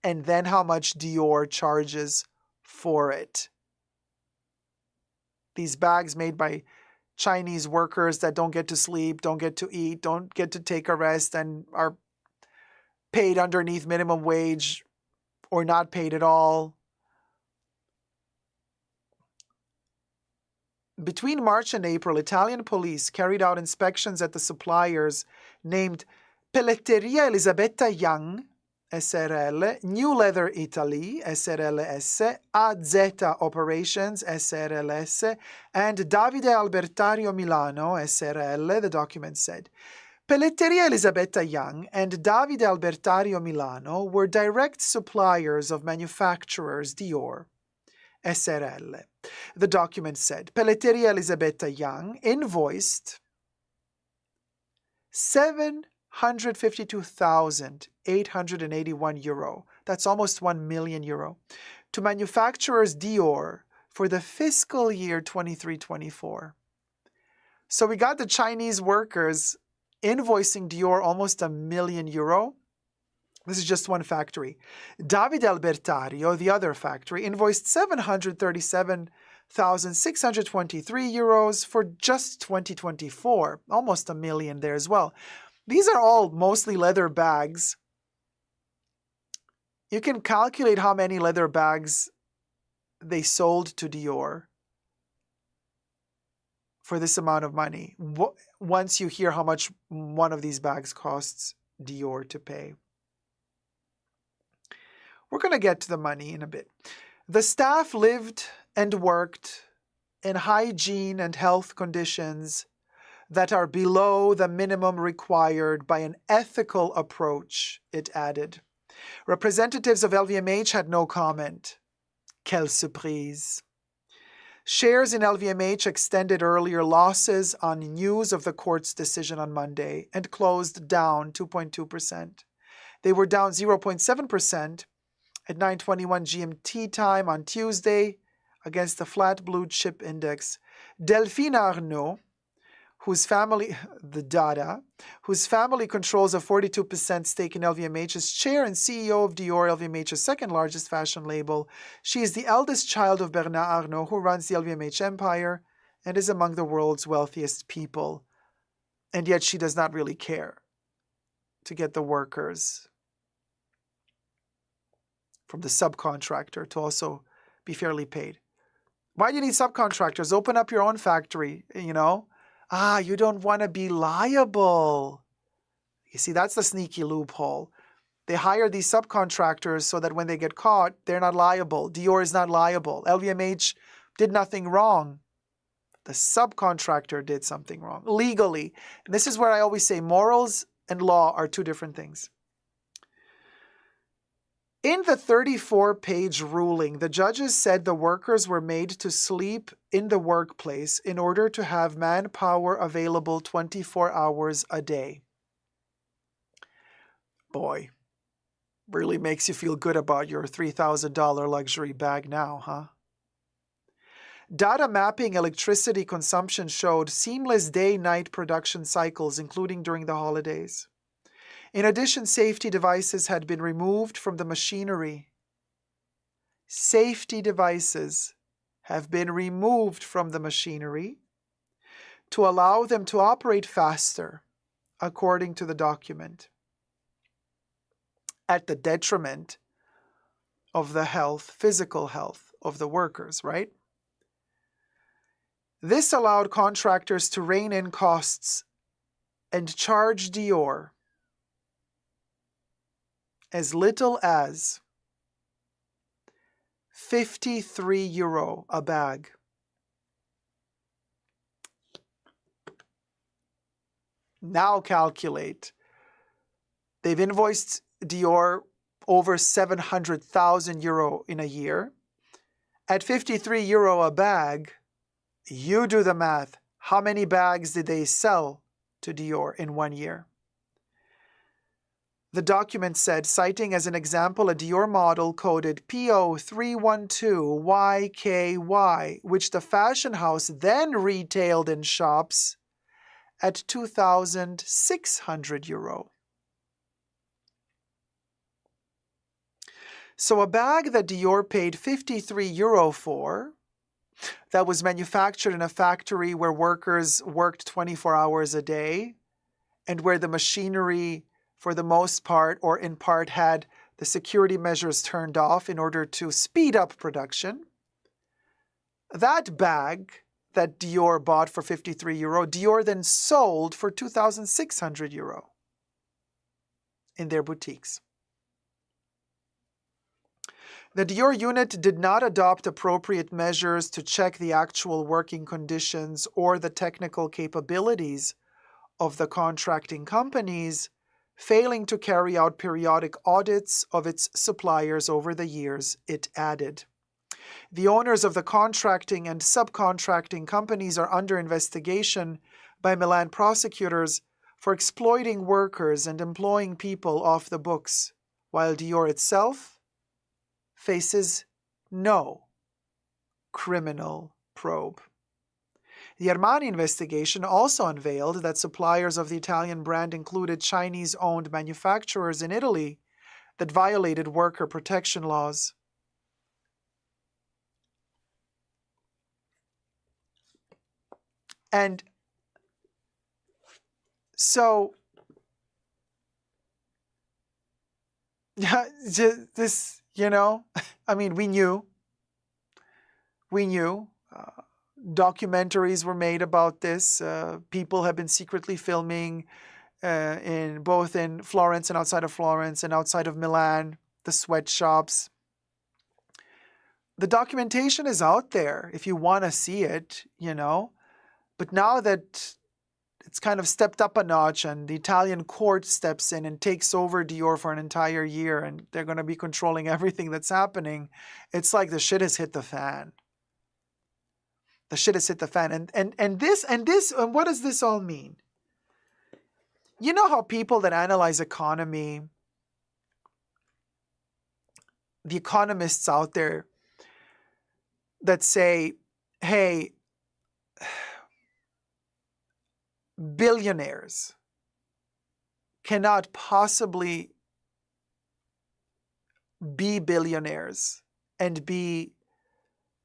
and then how much Dior charges for it. These bags made by Chinese workers that don't get to sleep, don't get to eat, don't get to take a rest, and are paid underneath minimum wage or not paid at all. Between March and April, Italian police carried out inspections at the suppliers named Pelletteria Elisabetta Young, SRL, New Leather Italy, SRLS, AZ Operations, SRLS, and Davide Albertario Milano, SRL, the document said. Pelletteria Elisabetta Young and Davide Albertario Milano were direct suppliers of manufacturers Dior, SRL. The document said. Pelletteria Elisabetta Young invoiced €752,881, that's almost €1 million, to manufacturers Dior for the fiscal year 23-24. So we got the Chinese workers invoicing Dior almost €1 million. This is just one factory. Davide Albertario, the other factory, invoiced €737,623 for just 2024, almost $1 million there as well. These are all mostly leather bags. You can calculate how many leather bags they sold to Dior for this amount of money, once you hear how much one of these bags costs Dior to pay. We're going to get to the money in a bit. The staff lived and worked in hygiene and health conditions that are below the minimum required by an ethical approach, it added. Representatives of LVMH had no comment. Quelle surprise. Shares in LVMH extended earlier losses on news of the court's decision on Monday and closed down 2.2%. They were down 0.7% at 9:21 GMT time on Tuesday against the flat blue chip index. Delphine Arnault, whose family controls a 42% stake in LVMH, is chair and CEO of Dior, LVMH's second largest fashion label. She is the eldest child of Bernard Arnault, who runs the LVMH empire and is among the world's wealthiest people. And yet she does not really care to get the workers from the subcontractor to also be fairly paid. Why do you need subcontractors? Open up your own factory, you know? You don't want to be liable. You see, that's the sneaky loophole. They hire these subcontractors so that when they get caught, they're not liable. Dior is not liable. LVMH did nothing wrong. The subcontractor did something wrong, legally. And this is where I always say morals and law are two different things. In the 34-page ruling, the judges said the workers were made to sleep in the workplace in order to have manpower available 24 hours a day. Boy, really makes you feel good about your $3,000 luxury bag now, huh? Data mapping electricity consumption showed seamless day-night production cycles, including during the holidays. In addition, safety devices had been removed from the machinery. Safety devices have been removed from the machinery to allow them to operate faster, according to the document, at the detriment of the health, physical health of the workers, right? This allowed contractors to rein in costs and charge Dior as little as €53 a bag. Now calculate. They've invoiced Dior over €700,000 in a year. At €53 a bag, you do the math. How many bags did they sell to Dior in 1 year? The document said, citing as an example a Dior model coded PO312YKY, which the fashion house then retailed in shops at €2,600. So a bag that Dior paid €53 for, that was manufactured in a factory where workers worked 24 hours a day, and where the machinery, for the most part or in part, had the security measures turned off in order to speed up production. That bag that Dior bought for €53, Dior then sold for €2,600 in their boutiques. The Dior unit did not adopt appropriate measures to check the actual working conditions or the technical capabilities of the contracting companies, failing to carry out periodic audits of its suppliers over the years, it added. The owners of the contracting and subcontracting companies are under investigation by Milan prosecutors for exploiting workers and employing people off the books, while Dior itself faces no criminal probe. The Armani investigation also unveiled that suppliers of the Italian brand included Chinese-owned manufacturers in Italy that violated worker protection laws. And so, this, I mean, we knew. Documentaries were made about this. People have been secretly filming in both in Florence and outside of Florence and outside of Milan, the sweatshops. The documentation is out there if you want to see it, But now that it's kind of stepped up a notch and the Italian court steps in and takes over Dior for an entire year and they're going to be controlling everything that's happening, it's like the shit has hit the fan. The shit has hit the fan. And what does this all mean? You know how people that analyze economy, the economists out there that say, hey, billionaires cannot possibly be billionaires and be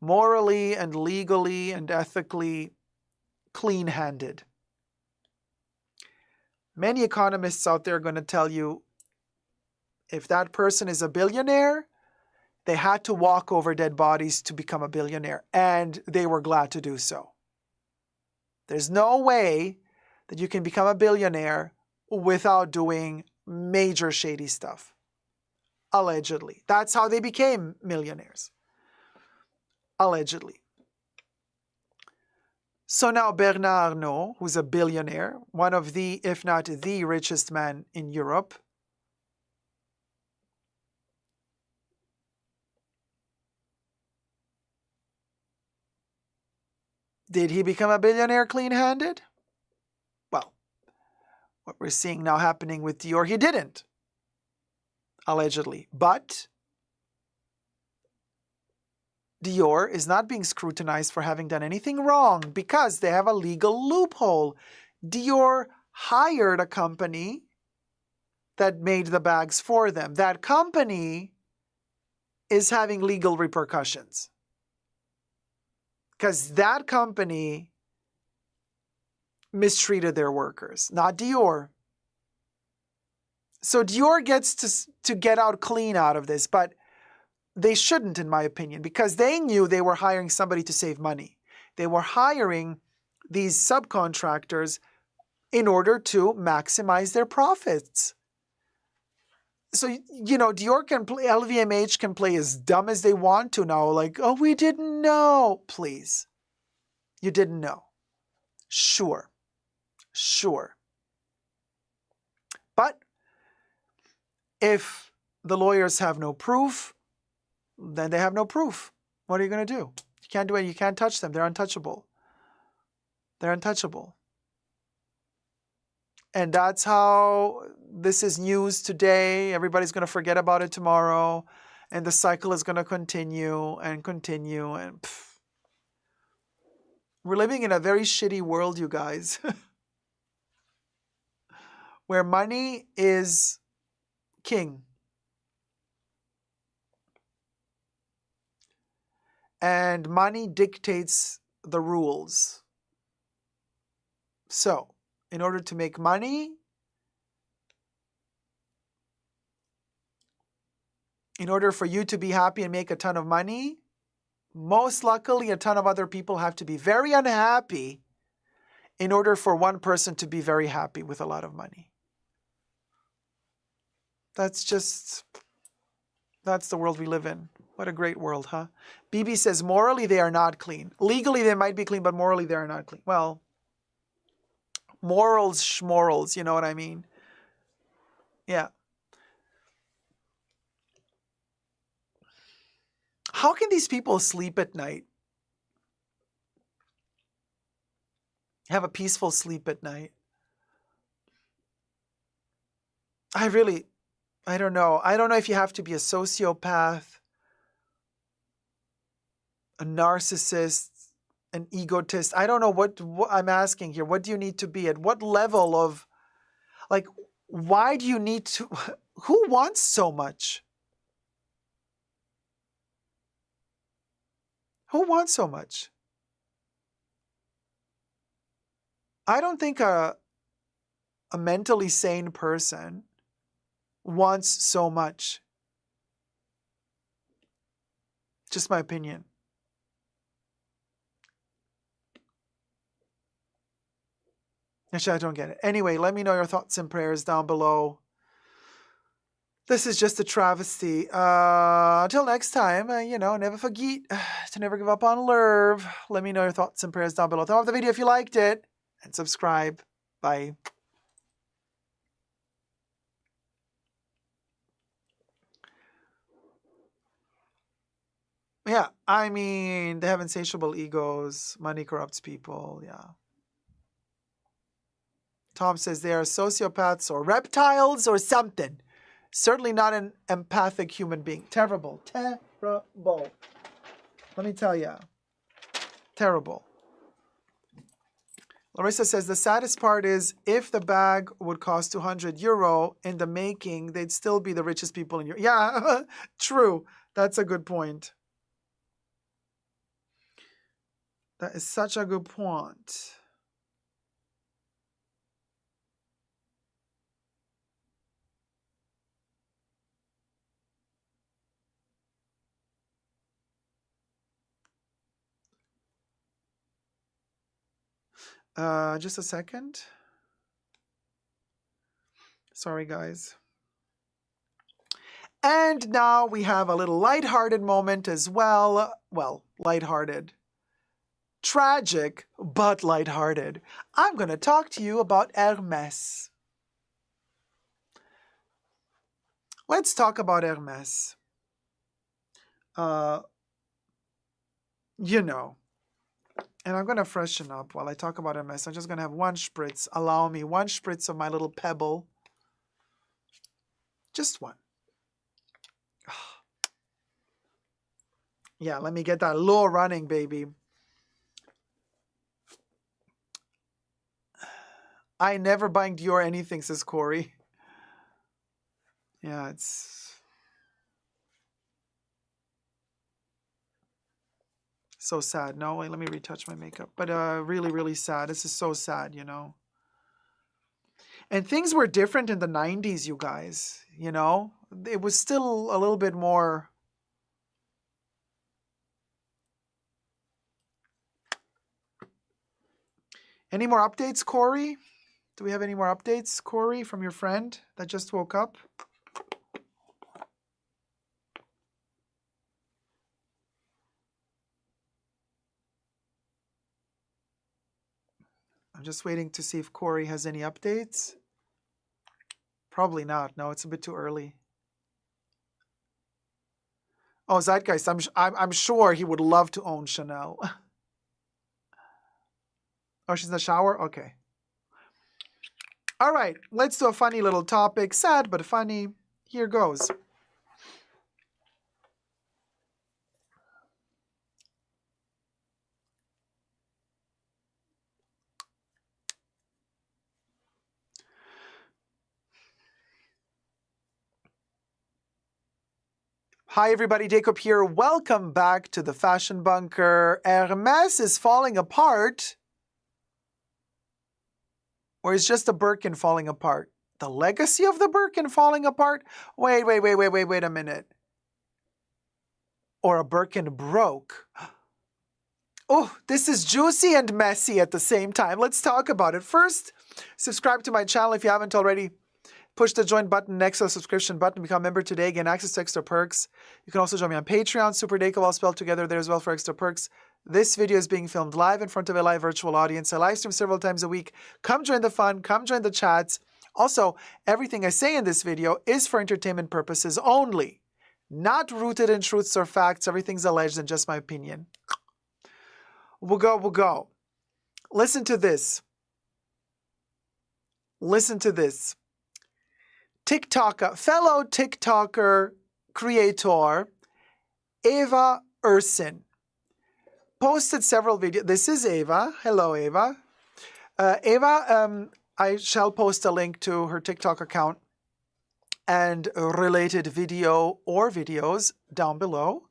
morally and legally and ethically clean-handed. Many economists out there are going to tell you if that person is a billionaire, they had to walk over dead bodies to become a billionaire, and they were glad to do so. There's no way that you can become a billionaire without doing major shady stuff. Allegedly. That's how they became millionaires. Allegedly. So now Bernard Arnault, who's a billionaire, one of the, if not the richest man in Europe, did he become a billionaire clean-handed? Well, what we're seeing now happening with Dior, he didn't. Allegedly. But Dior is not being scrutinized for having done anything wrong because they have a legal loophole. Dior hired a company that made the bags for them. That company is having legal repercussions because that company mistreated their workers, not Dior. So Dior gets to get out clean out of this, but they shouldn't, in my opinion, because they knew they were hiring somebody to save money. They were hiring these subcontractors in order to maximize their profits. So, you know, Dior can play, LVMH can play as dumb as they want to now. Like, oh, we didn't know. Please. You didn't know. Sure. Sure. But if the lawyers have no proof, then they have no proof. What are you going to do? You can't do it. You can't touch them. They're untouchable. They're untouchable. And that's how this is news today. Everybody's going to forget about it tomorrow. And the cycle is going to continue and continue. And we're living in a very shitty world, you guys, where money is king. And money dictates the rules. So, in order to make money, in order for you to be happy and make a ton of money, most luckily a ton of other people have to be very unhappy in order for one person to be very happy with a lot of money. That's the world we live in. What a great world, huh? BB says, morally they are not clean. Legally they might be clean, but morally they are not clean. Well, morals, schmorals, you know what I mean? Yeah. How can these people sleep at night? Have a peaceful sleep at night? I don't know. I don't know if you have to be a sociopath, a narcissist, an egotist. I don't know what I'm asking here. What do you need to be? At what level of, like, why do you need to, who wants so much? Who wants so much? I don't think a mentally sane person wants so much. Just my opinion. Actually, I don't get it. Anyway, let me know your thoughts and prayers down below. This is just a travesty. Until next time, never forget to never give up on love. Let me know your thoughts and prayers down below. Thumb up the video if you liked it. And subscribe. Bye. Yeah, I mean, they have insatiable egos. Money corrupts people. Yeah. Tom says they are sociopaths or reptiles or something. Certainly not an empathic human being. Terrible. Terrible. Let me tell you. Terrible. Larissa says the saddest part is if the bag would cost 200 euro in the making, they'd still be the richest people in Europe. Yeah, true. That's a good point. That is such a good point. Just a second. Sorry, guys. And now we have a little lighthearted moment as well. Well, lighthearted. Tragic, but lighthearted. I'm going to talk to you about Hermes. Let's talk about Hermes. And I'm going to freshen up while I talk about Hermes. I'm just going to have one spritz. Allow me one spritz of my little pebble. Just one. Yeah, let me get that low running, baby. I never buying Dior anything, says Kori. Yeah, it's so sad. No, wait, let me retouch my makeup. But really, really sad. This is so sad, And things were different in the 90s, you guys, It was still a little bit more Any more updates, Kori? Do we have any more updates, Kori, from your friend that just woke up? I'm just waiting to see if Kori has any updates. Probably not. No, it's a bit too early. Oh, Zeitgeist, I'm sure he would love to own Chanel. Oh, she's in the shower? Okay. All right, let's do a funny little topic. Sad, but funny. Here goes. Hi everybody, Dacob here. Welcome back to the Fashion Bunker. Hermes is falling apart. Or is just the Birkin falling apart? The legacy of the Birkin falling apart? Wait a minute. Or a Birkin broke. Oh, this is juicy and messy at the same time. Let's talk about it. First, subscribe to my channel if you haven't already. Push the join button next to the subscription button. Become a member today. Gain access to extra perks. You can also join me on Patreon. Super Dacob, all spelled together there as well for extra perks. This video is being filmed live in front of a live virtual audience. I live stream several times a week. Come join the fun. Come join the chats. Also, everything I say in this video is for entertainment purposes only. Not rooted in truths or facts. Everything's alleged and just my opinion. We'll go. Listen to this. Listen to this. Fellow TikToker creator, Eva Ursin, posted several videos. This is Eva. Hello, Eva. I shall post a link to her TikTok account and a related video or videos down below.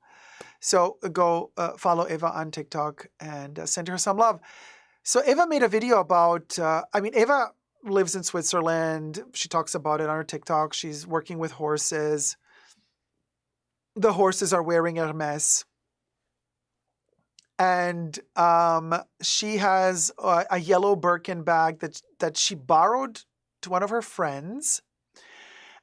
So go follow Eva on TikTok and send her some love. So Eva made a video about, Eva lives in Switzerland. She talks about it on her TikTok. She's working with horses. The horses are wearing Hermes. And she has a yellow Birkin bag that she borrowed to one of her friends.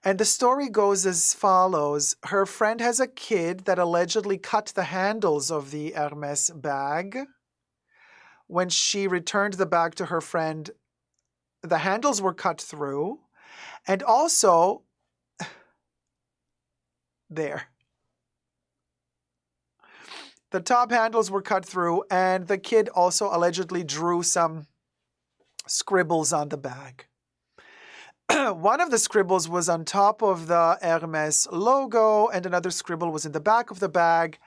And the story goes as follows. Her friend has a kid that allegedly cut the handles of the Hermes bag. When she returned the bag to her friend, the handles were cut through. And also, there. The top handles were cut through, and the kid also allegedly drew some scribbles on the bag. One of the scribbles was on top of the Hermes logo, and another scribble was in the back of the bag.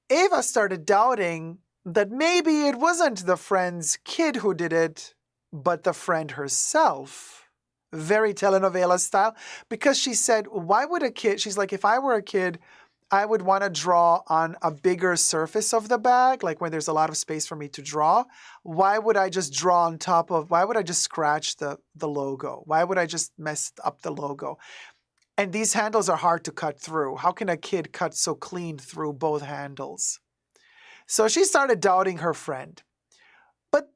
Eva started doubting that maybe it wasn't the friend's kid who did it, but the friend herself. Very telenovela style, because she said, why would a kid, she's like, if I were a kid, I would want to draw on a bigger surface of the bag, like when there's a lot of space for me to draw. Why would I just draw on top of, why would I just scratch the logo? Why would I just mess up the logo? And these handles are hard to cut through. How can a kid cut so clean through both handles? So she started doubting her friend. But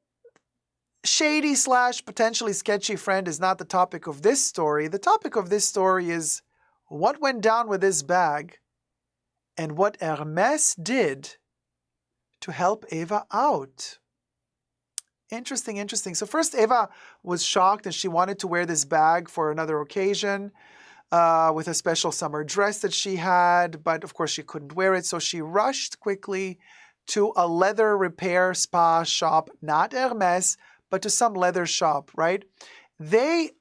shady / potentially sketchy friend is not the topic of this story. The topic of this story is what went down with this bag and what Hermes did to help Eva out. Interesting, interesting. So first, Eva was shocked and she wanted to wear this bag for another occasion with a special summer dress that she had, but of course she couldn't wear it. So she rushed quickly to a leather repair spa shop, not Hermes, but to some leather shop, right? They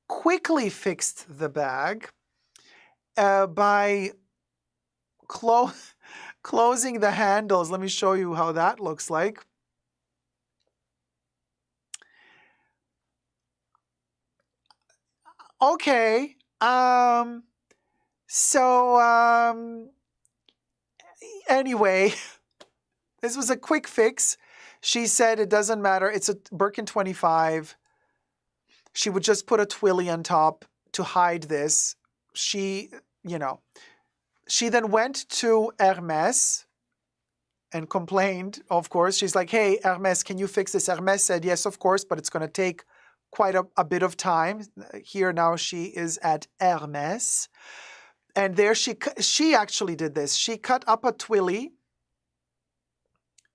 quickly fixed the bag by closing the handles. Let me show you how that looks like. Okay. Anyway, this was a quick fix. She said it doesn't matter. It's a Birkin 25. She would just put a twilly on top to hide this. She then went to Hermes and complained, of course. She's like, hey, Hermes, can you fix this? Hermes said, yes, of course, but it's going to take quite a bit of time. Here now she is at Hermes. And there she actually did this. She cut up a twilly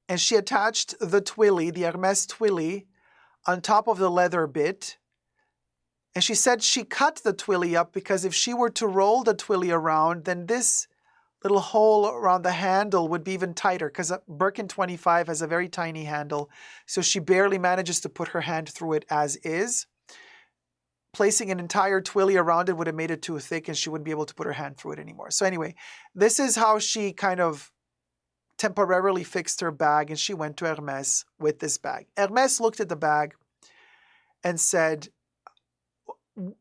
and she attached the twilly, the Hermes twilly, on top of the leather bit. And she said she cut the twilly up because if she were to roll the twilly around, then this little hole around the handle would be even tighter because a Birkin 25 has a very tiny handle. So she barely manages to put her hand through it as is. Placing an entire twilly around it would have made it too thick and she wouldn't be able to put her hand through it anymore. So anyway, this is how she kind of temporarily fixed her bag, and she went to Hermes with this bag. Hermes looked at the bag and said,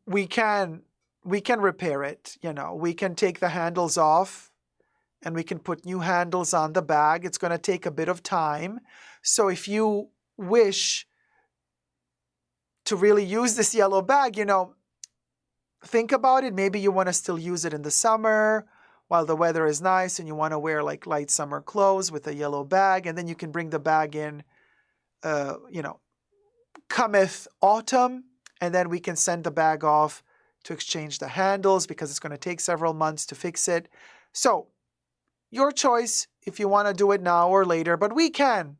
we can repair it, you know, we can take the handles off and we can put new handles on the bag. It's going to take a bit of time. So if you wish to really use this yellow bag, you know, think about it. Maybe you want to still use it in the summer while the weather is nice and you want to wear like light summer clothes with a yellow bag, and then you can bring the bag in, you know, cometh autumn, and then we can send the bag off to exchange the handles because it's going to take several months to fix it. So your choice if you want to do it now or later, but we can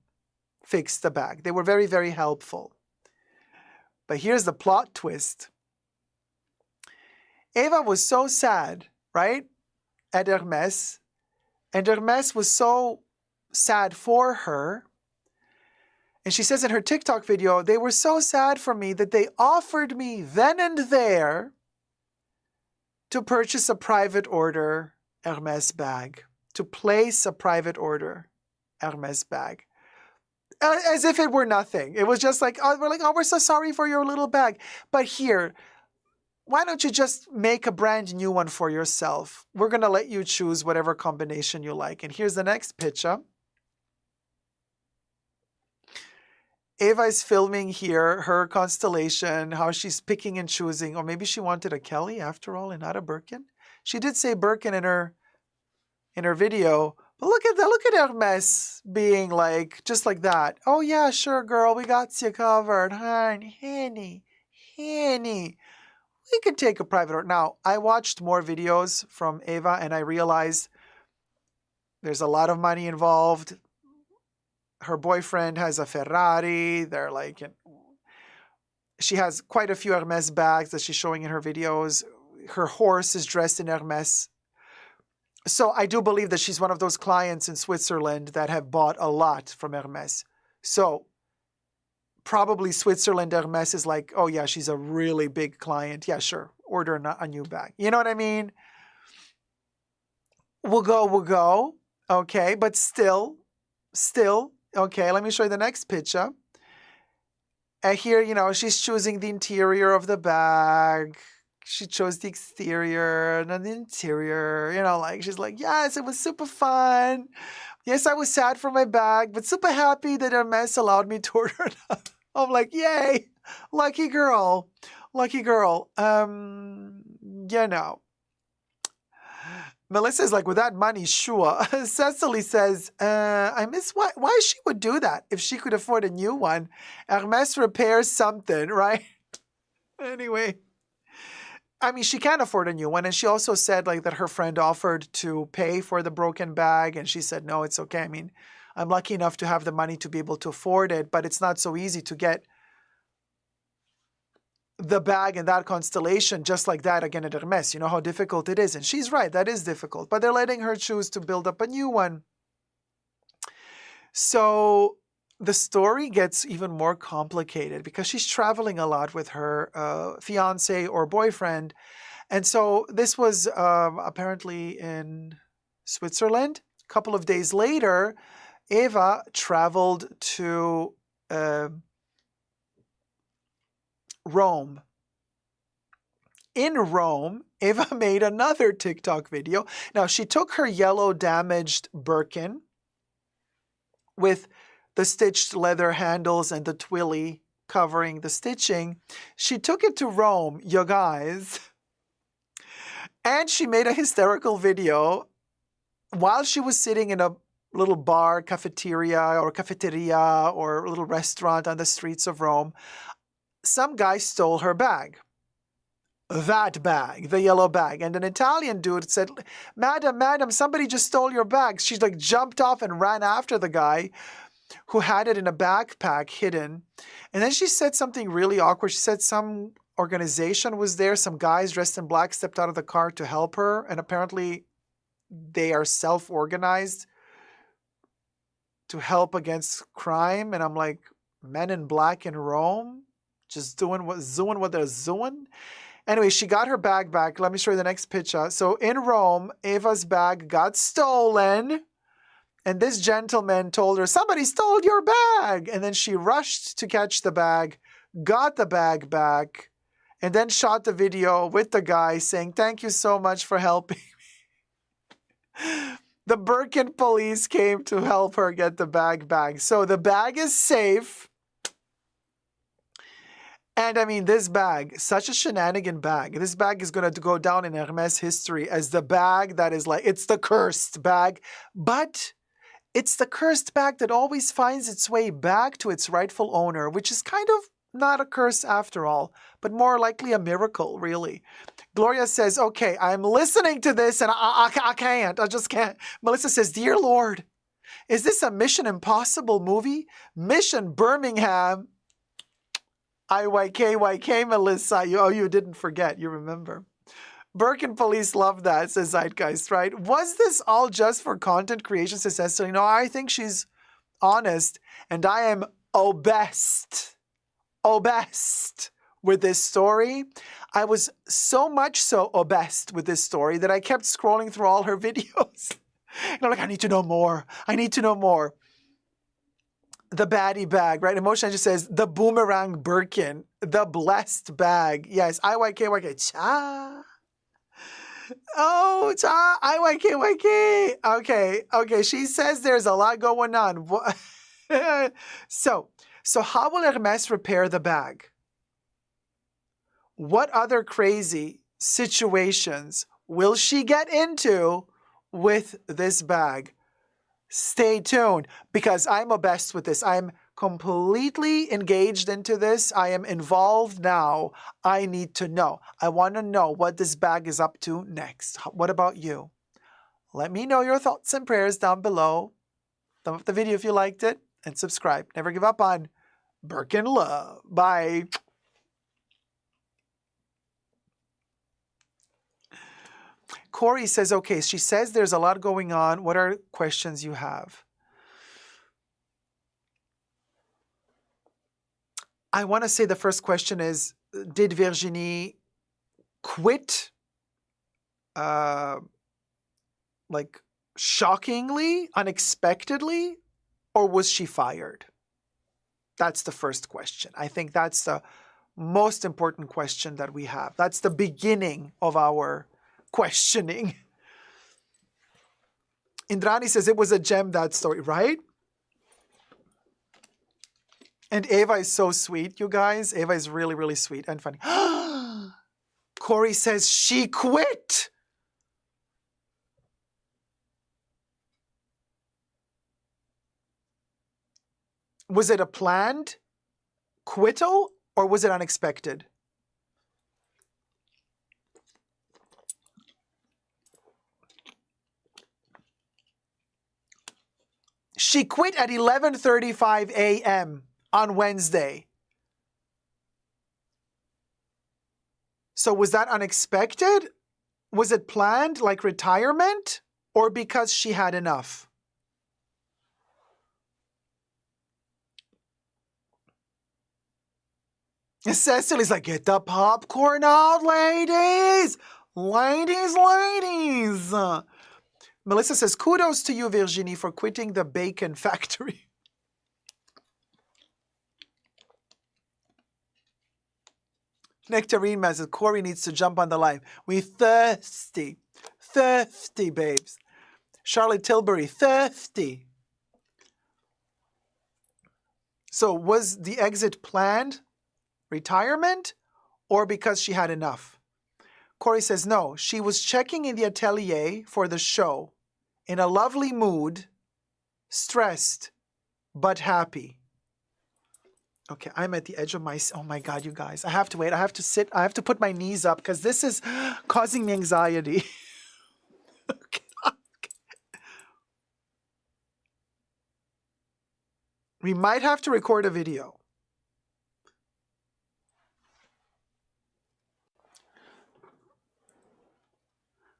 fix the bag. They were very, very helpful. But here's the plot twist. Eva was so sad, right, at Hermes, and Hermes was so sad for her. And she says in her TikTok video, they were so sad for me that they offered me then and there to purchase a private order Hermes bag, to place a private order Hermes bag. As if it were nothing. It was just like, oh, we're so sorry for your little bag. But here, why don't you just make a brand new one for yourself? We're going to let you choose whatever combination you like. And here's the next picture. Eva is filming here her constellation, how she's picking and choosing. Or maybe she wanted a Kelly after all and not a Birkin. She did say Birkin in her video. But look at Hermes being like, just like that. Oh yeah, sure girl, we got you covered. Honey. We could take a private order. Now, I watched more videos from Eva and I realized there's a lot of money involved. Her boyfriend has a Ferrari. They're like, she has quite a few Hermes bags that she's showing in her videos. Her horse is dressed in Hermes. So I do believe that she's one of those clients in Switzerland that have bought a lot from Hermes. So probably Switzerland Hermes is like, oh yeah, she's a really big client. Yeah, sure. Order a new bag. You know what I mean? We'll go. Okay, but still. Okay, let me show you the next picture. And here, you know, she's choosing the interior of the bag. She chose the exterior and then the interior, you know, like she's like, yes, it was super fun. Yes, I was sad for my bag, but super happy that Hermes allowed me to order it up. I'm like, yay, lucky girl. You know. Melissa's like, with that money, sure. Cecily says, I miss why she would do that if she could afford a new one. Hermes repairs something, right? Anyway. I mean, she can't afford a new one. And she also said like that her friend offered to pay for the broken bag. And she said, no, it's okay. I mean, I'm lucky enough to have the money to be able to afford it, but it's not so easy to get the bag in that constellation just like that again at Hermes. You know how difficult it is. And she's right, that is difficult. But they're letting her choose to build up a new one. So the story gets even more complicated because she's traveling a lot with her fiance or boyfriend. And so this was apparently in Switzerland. A couple of days later, Eva traveled to Rome. In Rome, Eva made another TikTok video. Now, she took her yellow damaged Birkin with the stitched leather handles and the twilly covering the stitching. She took it to Rome, you guys, and she made a hysterical video while she was sitting in a little bar, cafeteria, or a little restaurant on the streets of Rome. Some guy stole her bag. That bag, the yellow bag. And an Italian dude said, Madam, somebody just stole your bag. She like jumped off and ran after the guy who had it in a backpack hidden. And then she said something really awkward. She said some organization was there. Some guys dressed in black stepped out of the car to help her. And apparently they are self-organized to help against crime. And I'm like, men in black in Rome? Just doing what they're doing? Anyway, she got her bag back. Let me show you the next picture. So in Rome, Eva's bag got stolen. And this gentleman told her, somebody stole your bag. And then she rushed to catch the bag, got the bag back, and then shot the video with the guy saying, thank you so much for helping me. The Birkin police came to help her get the bag back. So the bag is safe. And I mean, this bag, such a shenanigan bag. This bag is going to go down in Hermes history as the bag that is like, it's the cursed bag. But it's the cursed bag that always finds its way back to its rightful owner, which is kind of not a curse after all, but more likely a miracle, really. Gloria says, okay, I'm listening to this and I can't. I just can't. Melissa says, dear Lord, is this a Mission Impossible movie? Mission Birmingham. IYK, Melissa. You didn't forget. You remember. Birkin police love that, says Zeitgeist, right? Was this all just for content creation, says Cecily? No, I think she's honest. And I am obessed with this story. I was so much so obessed with this story that I kept scrolling through all her videos. And I'm like, I need to know more. The baddie bag, right? Emotion just says, the boomerang Birkin, the blessed bag. Yes, IYK, cha. Oh, cha, IYK. Okay. She says there's a lot going on. So how will Hermes repair the bag? What other crazy situations will she get into with this bag? Stay tuned, because I'm obsessed with this. I'm completely engaged into this. I am involved now. I need to know. I want to know what this bag is up to next. What about you? Let me know your thoughts and prayers down below. Thumb up the video if you liked it, and subscribe. Never give up on Birkin love. Bye. Kori says, okay, she says there's a lot going on. What are questions you have? I want to say the first question is, did Virginie quit like shockingly, unexpectedly, or was she fired? That's the first question. I think that's the most important question that we have. That's the beginning of our questioning. Indrani says it was a gem, that story, right? And Eva is so sweet, you guys. Eva is really, really sweet and funny. Kori says she quit. Was it a planned quittal or was it unexpected? She quit at 11:35 a.m. on Wednesday. So was that unexpected? Was it planned, like retirement, or because she had enough? Cecily's like, get the popcorn out, ladies! Ladies! Melissa says, kudos to you, Virginie, for quitting the bacon factory. Nectarine says, Kori needs to jump on the line. We thirsty, babes. Charlotte Tilbury, thirsty. So was the exit planned? Retirement? Or because she had enough? Kori says, no, she was checking in the atelier for the show in a lovely mood stressed, but happy. Okay, I'm at the edge of my... Oh my God, you guys. I have to wait. I have to sit. I have to put my knees up because this is causing me anxiety. Okay. We might have to record a video.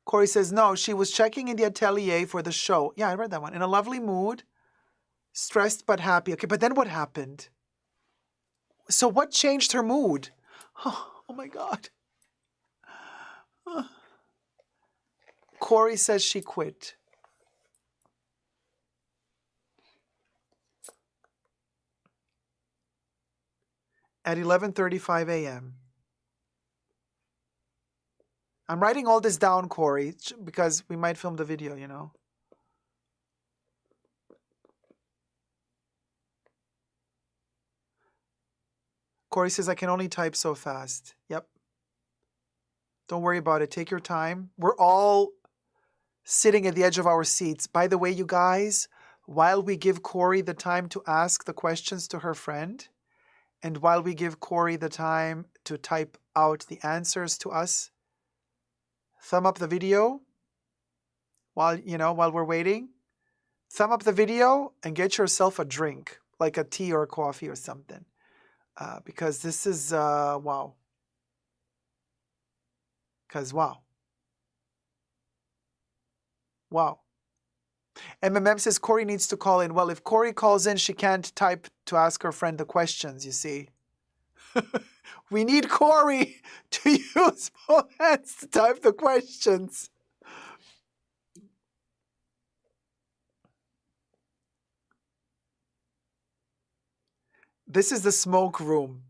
Kori says, no, she was checking in the atelier for the show. Yeah, I read that one. In a lovely mood, stressed but happy. Okay, but then what happened? So what changed her mood? Oh my God. Kori says she quit. At 11:35 a.m. I'm writing all this down, Kori, because we might film the video, you know. Kori says, I can only type so fast. Yep. Don't worry about it. Take your time. We're all sitting at the edge of our seats. By the way, you guys, while we give Kori the time to ask the questions to her friend, and while we give Kori the time to type out the answers to us, thumb up the video while we're waiting. Thumb up the video and get yourself a drink, like a tea or a coffee or something. Because this is, wow. Because, wow. Wow. MMM says Kori needs to call in. Well, if Kori calls in, she can't type to ask her friend the questions, you see. We need Kori to use both hands to type the questions. This is the smoke room.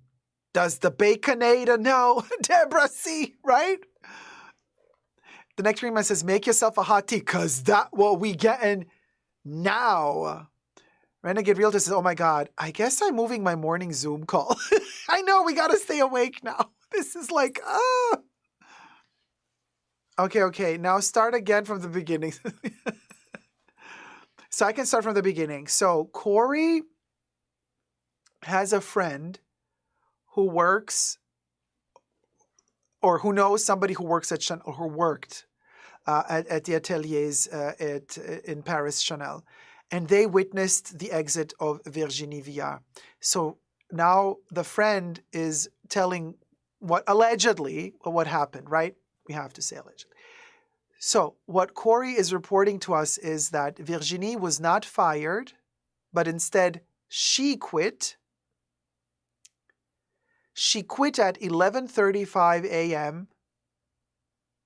Does the Baconator know? Deborah, see, right? The next ringman says, make yourself a hot tea, because that's what we getting now. Renegade Realtor says, oh my God, I guess I'm moving my morning Zoom call. I know, we got to stay awake now. This is like, ah. Okay. Now start again from the beginning. So I can start from the beginning. So Kori has a friend who works, or who knows somebody who works at Chanel, or who worked at the ateliers in Paris, Chanel. And they witnessed the exit of Virginie Viard. So now the friend is telling what happened, right? We have to say allegedly. So what Kori is reporting to us is that Virginie was not fired, but instead she quit. She quit at 11:35 a.m.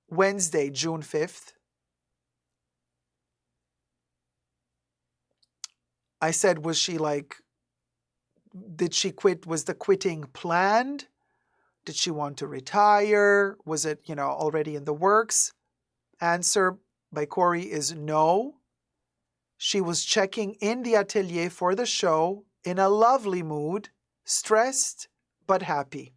Wednesday, June 5th. I said, was she like, did she quit? Was the quitting planned? Did she want to retire? Was it, already in the works? Answer by Kori is no. She was checking in the atelier for the show in a lovely mood, stressed but happy.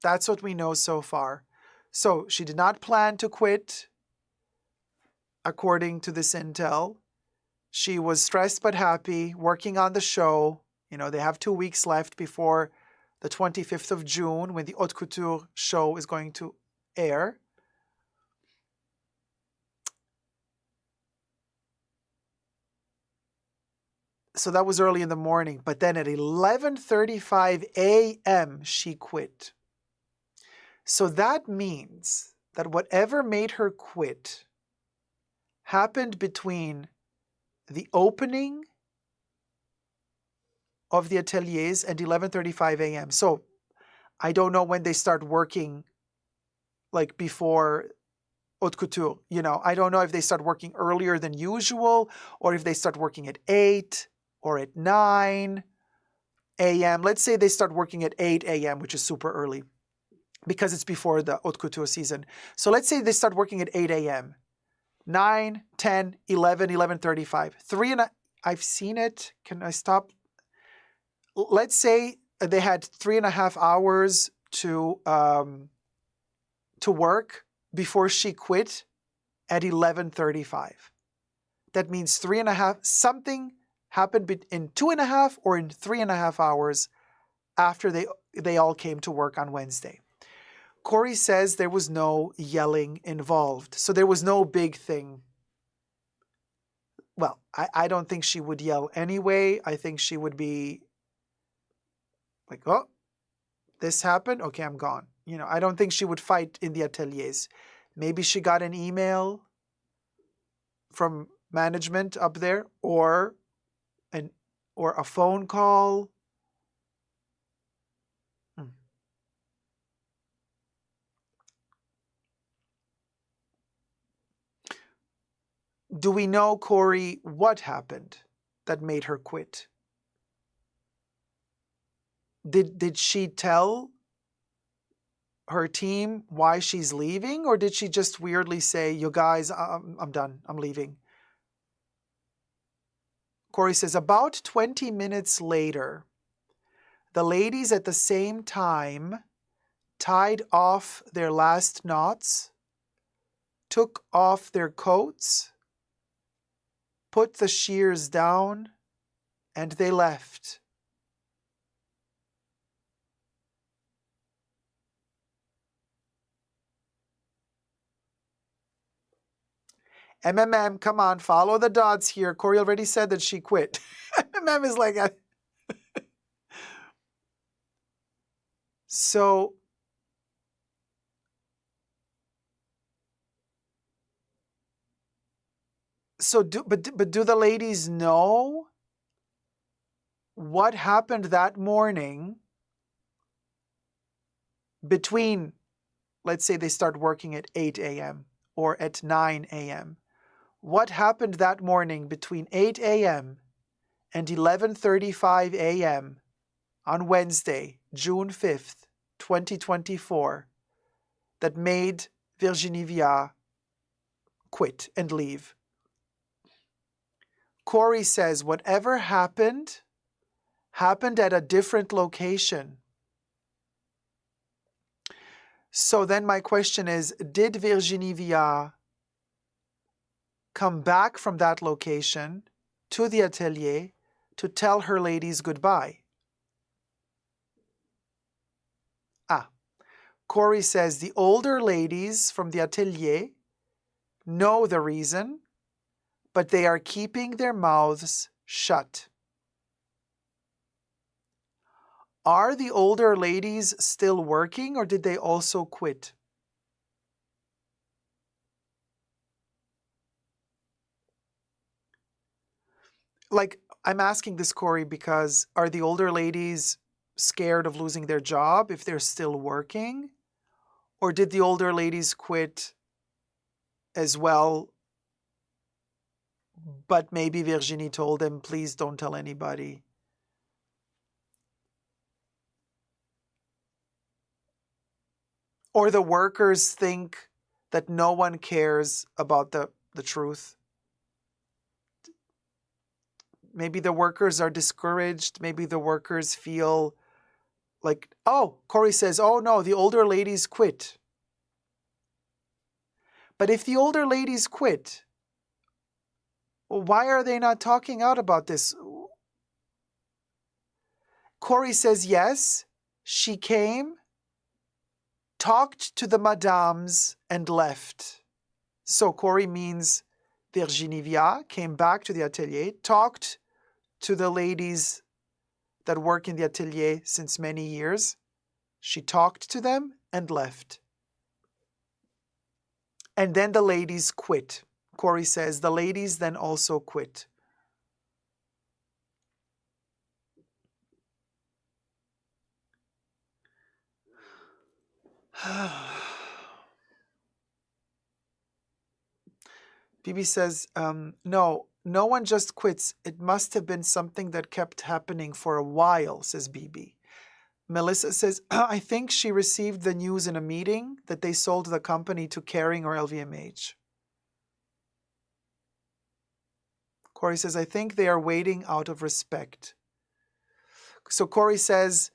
That's what we know so far. So she did not plan to quit, according to this intel. She was stressed but happy, working on the show. They have 2 weeks left before the 25th of June, when the Haute Couture show is going to air. So that was early in the morning. But then at 11:35 a.m., she quit. So that means that whatever made her quit happened between the opening of the ateliers and 11:35 a.m. So I don't know when they start working, like before Haute Couture. I don't know if they start working earlier than usual, or if they start working at 8 or at 9 a.m. Let's say they start working at 8 a.m., which is super early, because it's before the Haute Couture season. So let's say they start working at 8 a.m. 9, 10, 11, 11:35. I've seen it. Can I stop? Let's say they had 3.5 hours to work before she quit at 11:35. That means 3.5, something happened in 2.5 or in 3.5 hours after they all came to work on Wednesday. Kori says there was no yelling involved. So there was no big thing. Well, I don't think she would yell anyway. I think she would be like, oh, this happened? Okay, I'm gone. You know, I don't think she would fight in the ateliers. Maybe she got an email from management up there or a phone call. Do we know, Kori, what happened that made her quit? Did she tell her team why she's leaving, or did she just weirdly say, you guys, I'm done, I'm leaving? Kori says, about 20 minutes later, the ladies at the same time tied off their last knots, took off their coats, put the shears down, and they left. MMM, come on, follow the dots here. Kori already said that she quit. MMM is like, so do the ladies know what happened that morning between, let's say they start working at 8 a.m. or at 9 a.m. What happened that morning between 8 a.m. and 11:35 a.m. on Wednesday, June 5th, 2024, that made Virginie Viard quit and leave? Kori says whatever happened at a different location. So then my question is, did Virginie Viard come back from that location to the atelier to tell her ladies goodbye? Kori says the older ladies from the atelier know the reason, but they are keeping their mouths shut. Are the older ladies still working, or did they also quit? Like, I'm asking this, Kori, because are the older ladies scared of losing their job if they're still working? Or did the older ladies quit as well, but maybe Virginie told them, please don't tell anybody? Or the workers think that no one cares about the truth? Maybe the workers are discouraged. Maybe the workers feel like, oh, Kori says, oh no, the older ladies quit. But if the older ladies quit, why are they not talking out about this? Kori says, yes, she came, talked to the madames, and left. So Kori means Virginie Viard came back to the atelier, talked to the ladies that work in the atelier since many years. She talked to them and left. And then the ladies quit. Kori says the ladies then also quit. Bibi says, no one just quits. It must have been something that kept happening for a while, says Bibi. Melissa says, I think she received the news in a meeting that they sold the company to Kering or LVMH. Kori says, I think they are waiting out of respect. So Kori says,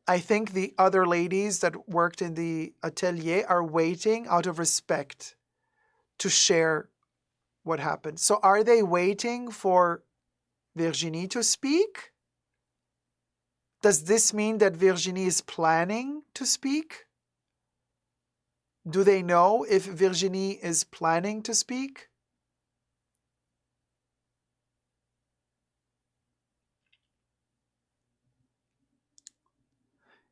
I think the other ladies that worked in the atelier are waiting out of respect to share what happened. So are they waiting for Virginie to speak? Does this mean that Virginie is planning to speak? Do they know if Virginie is planning to speak?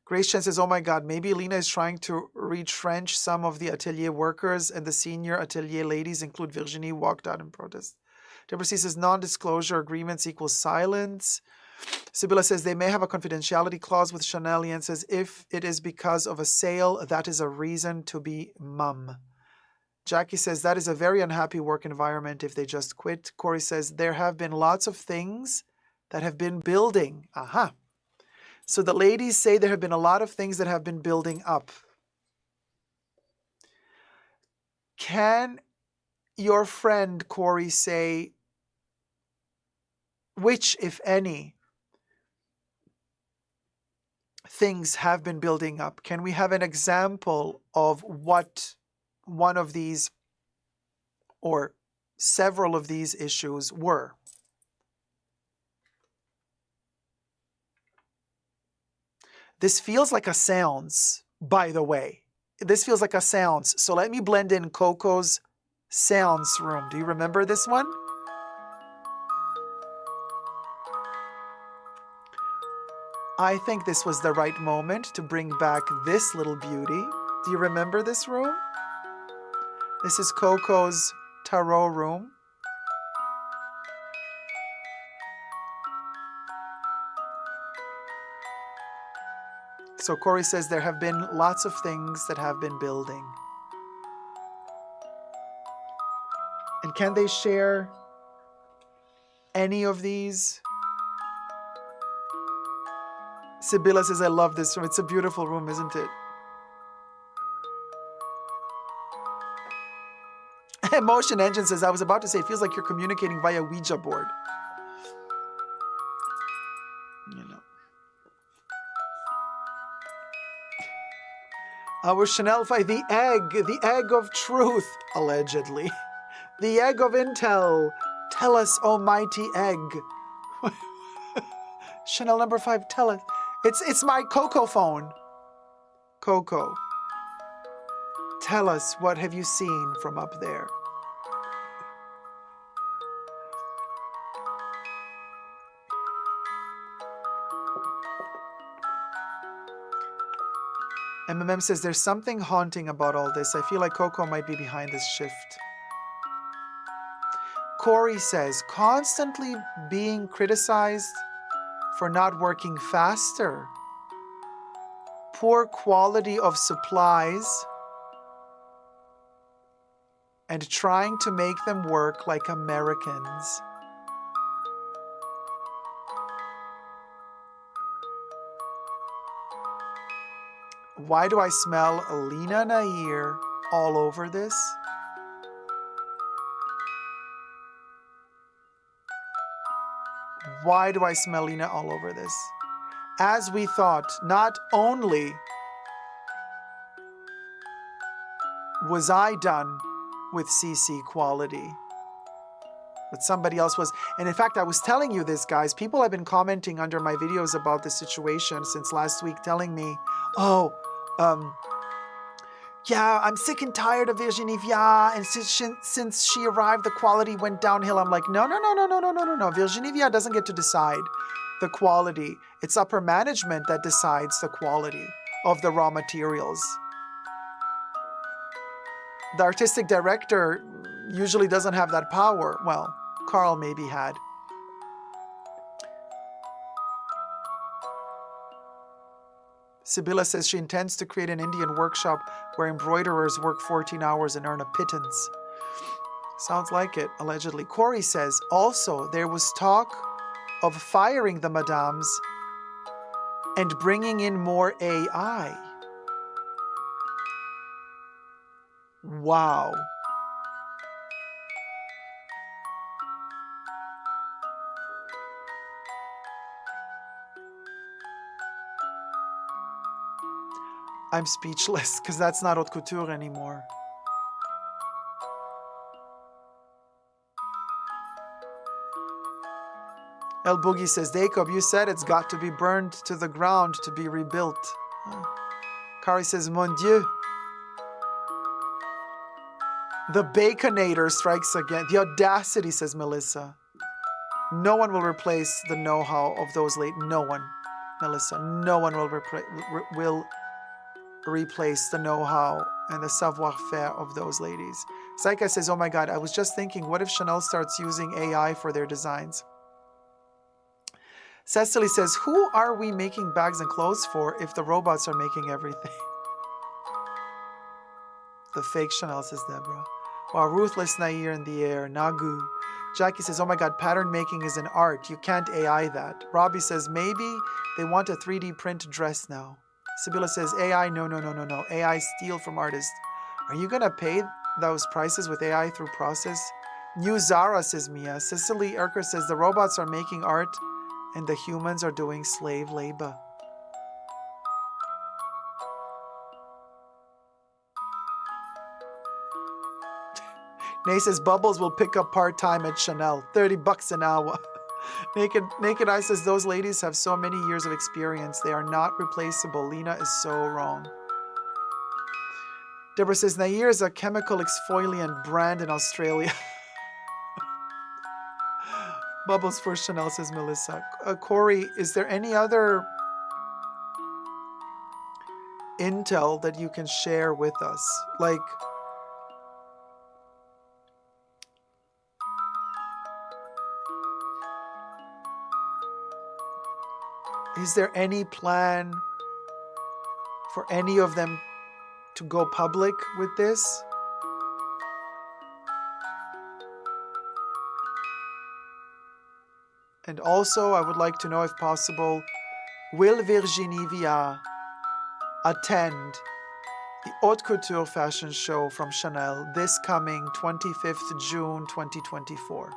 Grace Chen says, oh my God, maybe Lena is trying to retrench some of the atelier workers and the senior atelier ladies, include Virginie, walked out in protest. Deborah C says, non-disclosure agreements equals silence. Sibylla says, they may have a confidentiality clause with Chanel. Lian says, if it is because of a sale, that is a reason to be mum. Jackie says, that is a very unhappy work environment if they just quit. Kori says, there have been lots of things that have been building. Aha. So the ladies say there have been a lot of things that have been building up. Can your friend Kori say which, if any, things have been building up? Can we have an example of what one of these or several of these issues were? This feels like a seance, by the way. This feels like a seance. So let me blend in Coco's seance room. Do you remember this one? I think this was the right moment to bring back this little beauty. Do you remember this room? This is Coco's tarot room. So Kori says there have been lots of things that have been building. And can they share any of these? Sibylla says, I love this room. It's a beautiful room, isn't it? Emotion Engine says, I was about to say, it feels like you're communicating via Ouija board. You know. Our Chanel 5, the egg of truth, allegedly. The egg of intel. Tell us, almighty egg. Chanel number 5, tell us. It's my Coco phone. Coco. Tell us, what have you seen from up there? MMM says, there's something haunting about all this. I feel like Coco might be behind this shift. Kori says, constantly being criticized for not working faster. Poor quality of supplies. And trying to make them work like Americans. Why do I smell Alina Nair all over this? Why do I smell Lina all over this? As we thought, not only was I done with CC quality, but somebody else was. And in fact, I was telling you this, guys. People have been commenting under my videos about this situation since last week, telling me, oh, yeah, I'm sick and tired of Virginie Viard, and since she arrived, the quality went downhill. I'm like, no. Virginie Viard doesn't get to decide the quality. It's upper management that decides the quality of the raw materials. The artistic director usually doesn't have that power. Well, Carl maybe had. Sibylla says she intends to create an Indian workshop where embroiderers work 14 hours and earn a pittance. Sounds like it, allegedly. Kori says, also, there was talk of firing the madams and bringing in more AI. Wow. I'm speechless because that's not haute couture anymore. El Boogie says, Dacob, you said it's got to be burned to the ground to be rebuilt. Kori says, Mon Dieu. The Baconator strikes again. The audacity, says Melissa. No one will replace the know-how of those late. No one, Melissa. No one will replace the know-how and the savoir-faire of those ladies. Saika says, oh my God, I was just thinking, what if Chanel starts using AI for their designs? Cecily says, who are we making bags and clothes for if the robots are making everything? The fake Chanel, says Deborah. Wow, Ruthless Nair in the air. Nagu. Jackie says, oh my God, pattern making is an art. You can't AI that. Robbie says, maybe they want a 3D print dress now. Sibylla says, AI, no. AI steal from artists. Are you going to pay those prices with AI through process? New Zara, says Mia. Cicely Erker says, the robots are making art and the humans are doing slave labor. Nay says, Bubbles will pick up part-time at Chanel. $30 an hour. Naked Eye says, those ladies have so many years of experience. They are not replaceable. Lena is so wrong. Deborah says, Nair is a chemical exfoliant brand in Australia. Bubbles for Chanel, says Melissa. Kori, is there any other intel that you can share with us? Like, is there any plan for any of them to go public with this? And also, I would like to know, if possible, will Virginie Viard attend the Haute Couture fashion show from Chanel this coming 25th June 2024?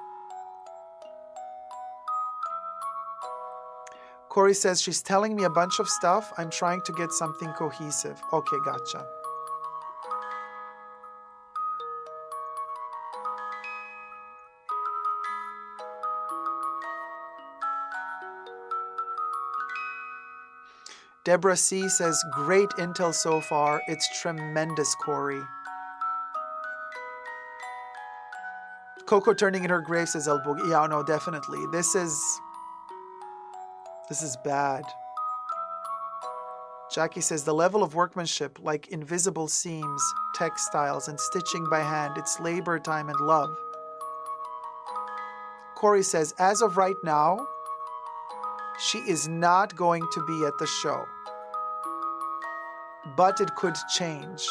Kori says, she's telling me a bunch of stuff. I'm trying to get something cohesive. Okay, gotcha. Deborah C. says, great intel so far. It's tremendous, Kori. Coco turning in her grave, says El Boogie. Yeah, no, definitely. This is bad. Jackie says, the level of workmanship, like invisible seams, textiles, and stitching by hand, it's labor, time, and love. Kori says, as of right now, she is not going to be at the show. But it could change.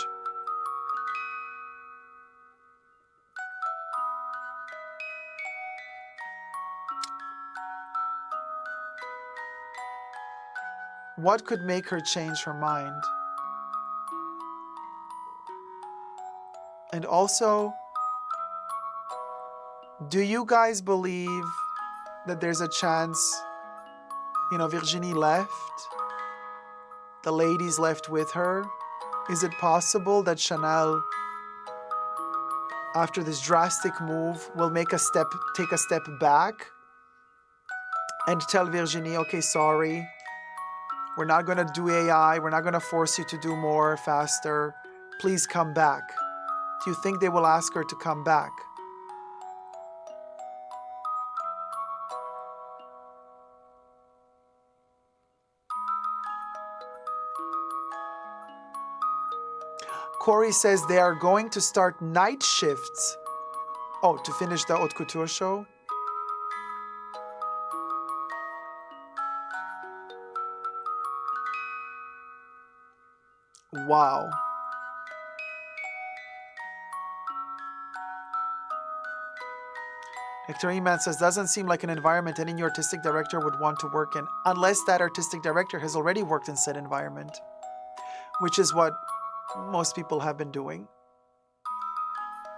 What could make her change her mind? And also, do you guys believe that there's a chance, Virginie left? The ladies left with her? Is it possible that Chanel, after this drastic move, will take a step back and tell Virginie, okay, sorry, we're not going to do AI, we're not going to force you to do more faster, please come back? Do you think they will ask her to come back? Kori says they are going to start night shifts. Oh, to finish the Haute Couture show? Wow. Nectarine Man says, doesn't seem like an environment any new artistic director would want to work in, unless that artistic director has already worked in said environment, which is what most people have been doing.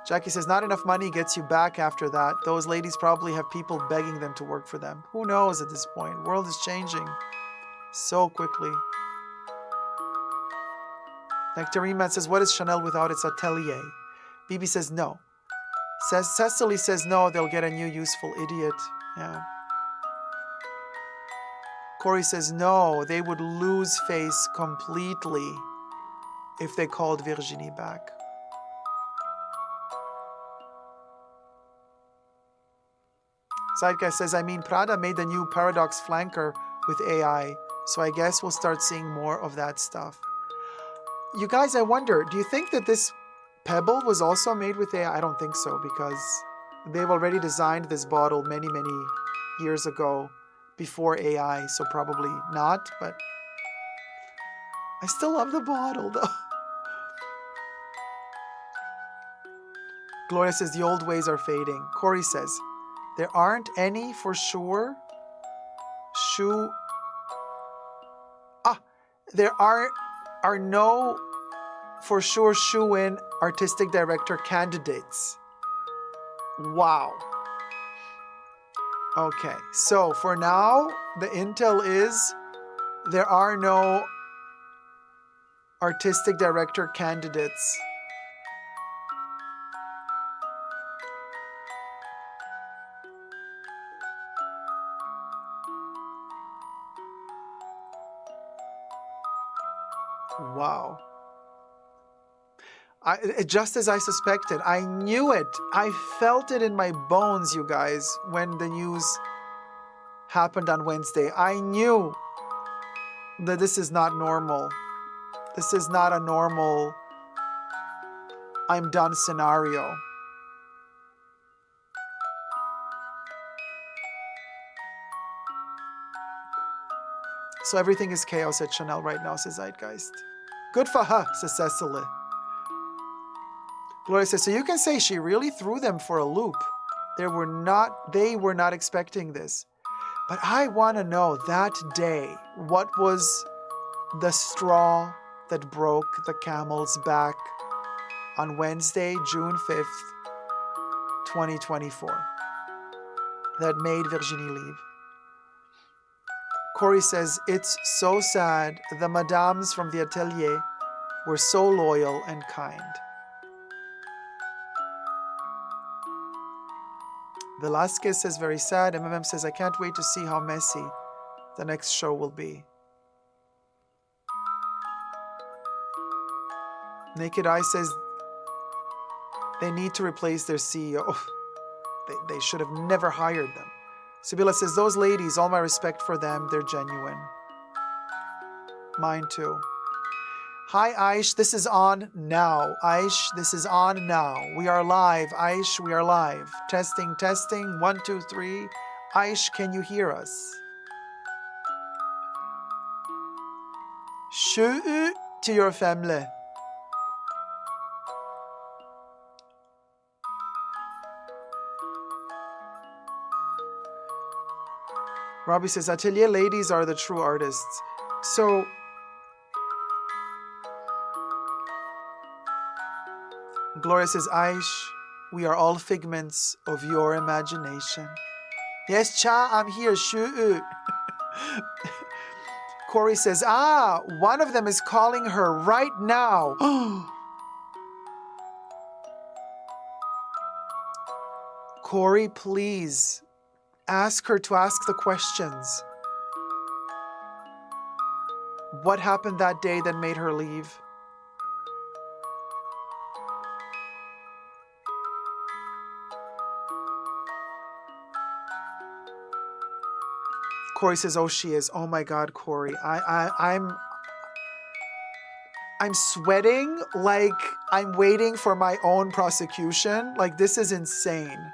Jackie says, not enough money gets you back after that. Those ladies probably have people begging them to work for them. Who knows at this point? World is changing so quickly. Nectarine Man says, what is Chanel without its atelier? Bibi says, no. Cecily says, no, they'll get a new useful idiot. Yeah. Kori says, no, they would lose face completely if they called Virginie back. Zeitgeist says, I mean, Prada made the new Paradox flanker with AI, so I guess we'll start seeing more of that stuff. You guys, I wonder, do you think that this pebble was also made with AI? I don't think so, because they've already designed this bottle many, many years ago before AI, so probably not, but I still love the bottle, though. Gloria says, the old ways are fading. Kori says, there aren't any for sure there are no for sure shoe-in artistic director candidates. Wow. Okay, so for now, the intel is there are no artistic director candidates. Wow. Just as I suspected. I knew it. I felt it in my bones, you guys, when the news happened on Wednesday. I knew that this is not normal. This is not a normal I'm done scenario. So everything is chaos at Chanel right now, says Zeitgeist. Good for her, says Cecily. Gloria says, so you can say she really threw them for a loop. They were not expecting this. But I want to know that day, what was the straw that broke the camel's back on Wednesday, June 5th, 2024, that made Virginie leave. Kori says, it's so sad. The madames from the atelier were so loyal and kind. Velasquez says, very sad. MMM says, I can't wait to see how messy the next show will be. Naked Eye says, they need to replace their CEO. They should have never hired them. Sibila says, those ladies, all my respect for them, they're genuine. Mine too. Hi, Aish, this is on now. Aish, this is on now. We are live. Aish, we are live. Testing, testing. 1, 2, 3. Aish, can you hear us? Shoo to your family. Robbie says, Atelier ladies are the true artists. So, Gloria says, Aish, we are all figments of your imagination. Yes, Cha, I'm here. Shoo. Kori says, one of them is calling her right now. Kori, please. Ask her to ask the questions. What happened that day that made her leave? Kori says, oh, she is. Oh my God, Kori. I'm sweating like I'm waiting for my own prosecution. Like, this is insane.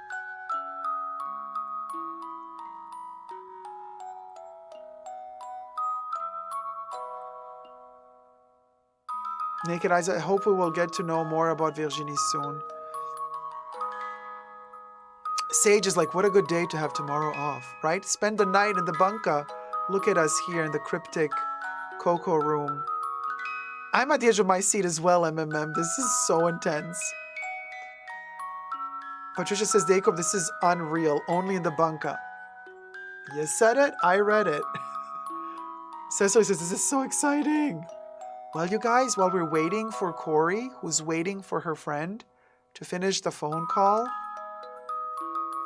Naked Eyes, I hope we will get to know more about Virginie soon. Sage is like, what a good day to have tomorrow off, right? Spend the night in the bunker. Look at us here in the cryptic Coco room. I'm at the edge of my seat as well, MMM. This is so intense. Patricia says, Dacob, this is unreal. Only in the bunker. You said it, I read it. Cecily says, this is so exciting. Well, you guys, while we're waiting for Kori, who's waiting for her friend to finish the phone call,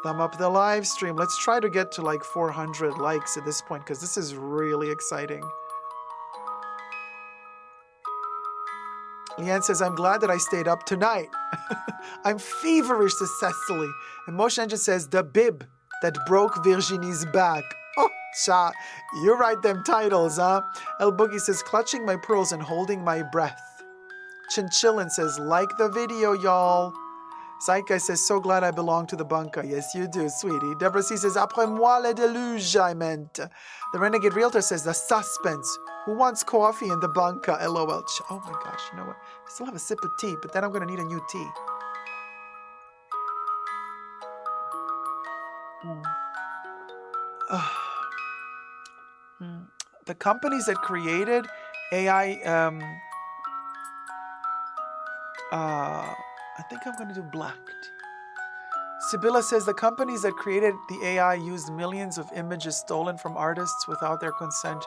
Thumb up the live stream. Let's try to get to like 400 likes at this point because this is really exciting. Leanne says, I'm glad that I stayed up tonight. I'm feverish, says Cecily. And Motion Engine says, the bib that broke Virginie's back. Oh, cha, you write them titles, huh? El Boogie says, clutching my pearls and holding my breath. Chinchillin says, like the video, y'all. Zeitgeist says, so glad I belong to the bunker. Yes, you do, sweetie. Deborah C says, après moi le déluge, I meant. The Renegade Realtor says, the suspense. Who wants coffee in the bunker? LOL. Oh my gosh, you know what? I still have a sip of tea, but then I'm going to need a new tea. The companies that created AI, I think I'm going to do black tea. Sibylla says the companies that created the AI used millions of images stolen from artists without their consent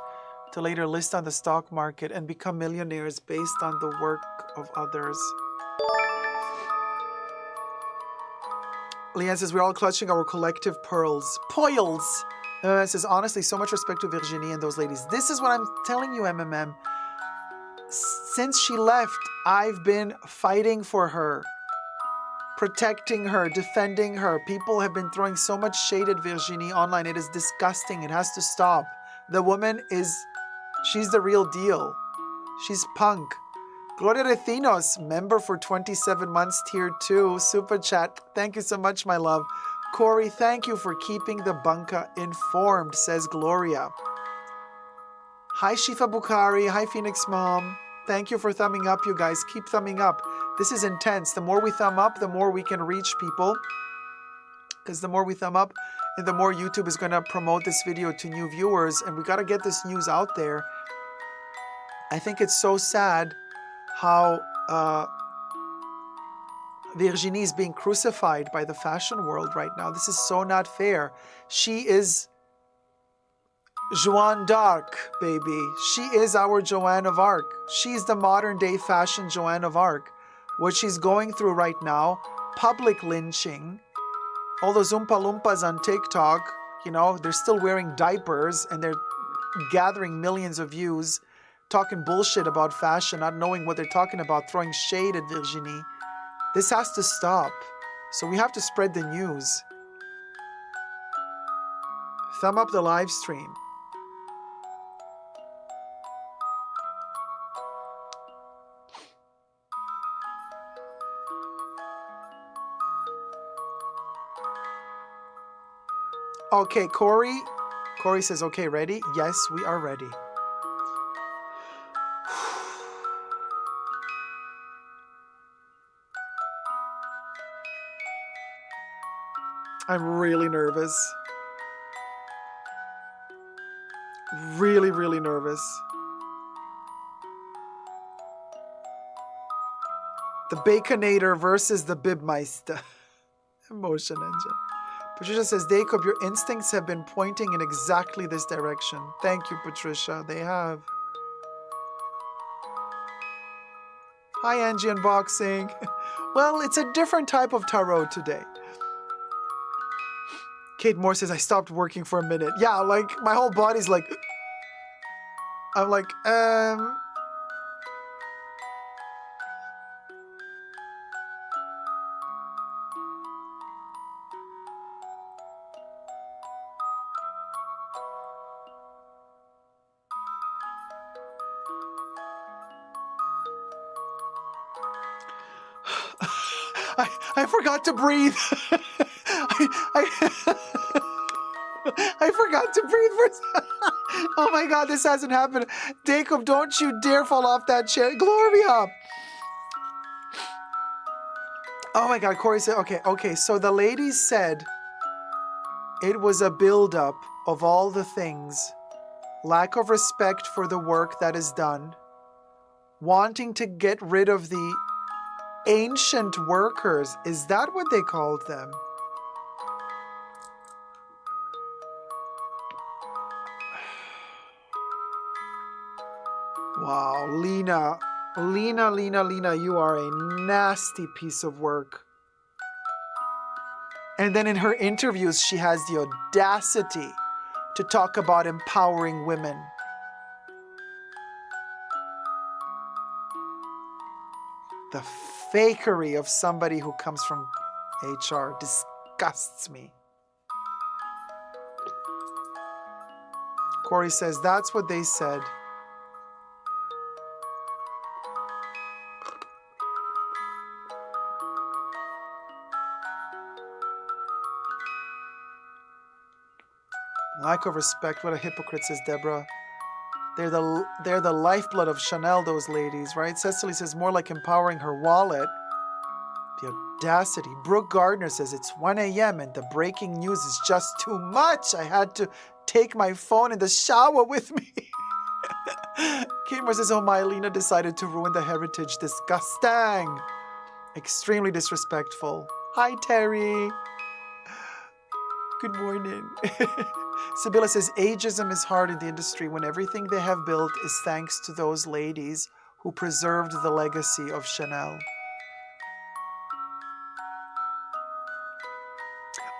to later list on the stock market and become millionaires based on the work of others. Leanne says, we're all clutching our collective pearls. Poils! MMM says, honestly, so much respect to Virginie and those ladies. This is what I'm telling you, MMM. Since she left, I've been fighting for her, protecting her, defending her. People have been throwing so much shade at Virginie online. It is disgusting. It has to stop. The woman she's the real deal. She's punk. Gloria Recinos, member for 27 months, tier 2, super chat. Thank you so much, my love. Kori, thank you for keeping the bunker informed, says Gloria. Hi, Shifa Bukhari. Hi, Phoenix Mom. Thank you for thumbing up, you guys. Keep thumbing up. This is intense. The more we thumb up, the more we can reach people. Because the more we thumb up, and the more YouTube is going to promote this video to new viewers. And we got to get this news out there. I think it's so sad how Virginie is being crucified by the fashion world right now. This is so not fair. She is Joanne d'Arc, baby. She is our Joanne of Arc. She's the modern day fashion Joanne of Arc. What she's going through right now, public lynching, all those Oompa Loompas on TikTok, you know, they're still wearing diapers and they're gathering millions of views, talking bullshit about fashion, not knowing what they're talking about, throwing shade at Virginie. This has to stop. So we have to spread the news. Thumb up the live stream. Okay, Kori. Kori says, okay, ready? Yes, we are ready. I'm really nervous. Really, really nervous. The Baconator versus the Bibmeister. Emotion engine. Patricia says, Dacob, your instincts have been pointing in exactly this direction. Thank you, Patricia. They have. Hi, Angie Unboxing. Well, it's a different type of tarot today. Kate Moore says, I stopped working for a minute. Yeah, like, my whole body's like... I'm like, I forgot to breathe. I forgot to breathe for... Oh my God, this hasn't happened. Dacob, don't you dare fall off that chair. Gloria. Oh my God, Kori said, okay. So the ladies said it was a buildup of all the things. Lack of respect for the work that is done. Wanting to get rid of the ancient workers. Is that what they called them? Wow, Lena, you are a nasty piece of work. And then in her interviews, she has the audacity to talk about empowering women. The fakery of somebody who comes from HR disgusts me. Kori says, that's what they said. Lack of respect, what a hypocrite, says Deborah. They're the lifeblood of Chanel, those ladies, right? Cecily says, more like empowering her wallet. The audacity. Brooke Gardner says, it's 1 a.m. and the breaking news is just too much. I had to take my phone in the shower with me. Kimber says, oh, Mylena decided to ruin the heritage. Disgusting. Extremely disrespectful. Hi, Terry. Good morning. Sibylla says, ageism is hard in the industry when everything they have built is thanks to those ladies who preserved the legacy of Chanel.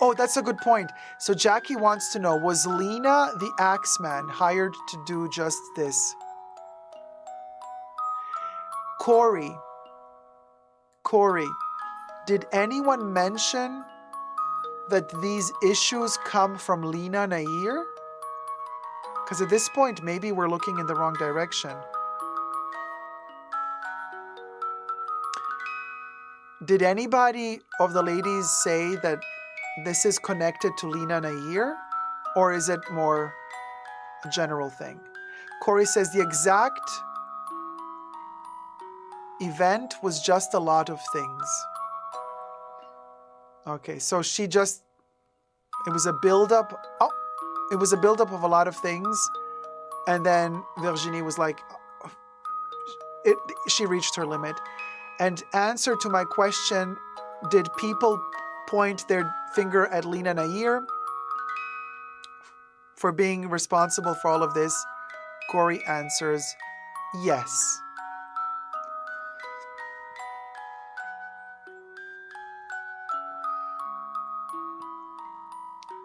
Oh, that's a good point. So Jackie wants to know, was Lena the Axeman hired to do just this? Kori, did anyone mention that these issues come from Lena Nair? Because at this point, maybe we're looking in the wrong direction. Did anybody of the ladies say that this is connected to Lena Nair? Or is it more a general thing? Kori says the exact event was just a lot of things. Okay, so she just, it was a buildup. Oh, it was a buildup of a lot of things. And then Virginie was like, she reached her limit. And answer to my question, did people point their finger at Lena Nair for being responsible for all of this? Kori answers, yes.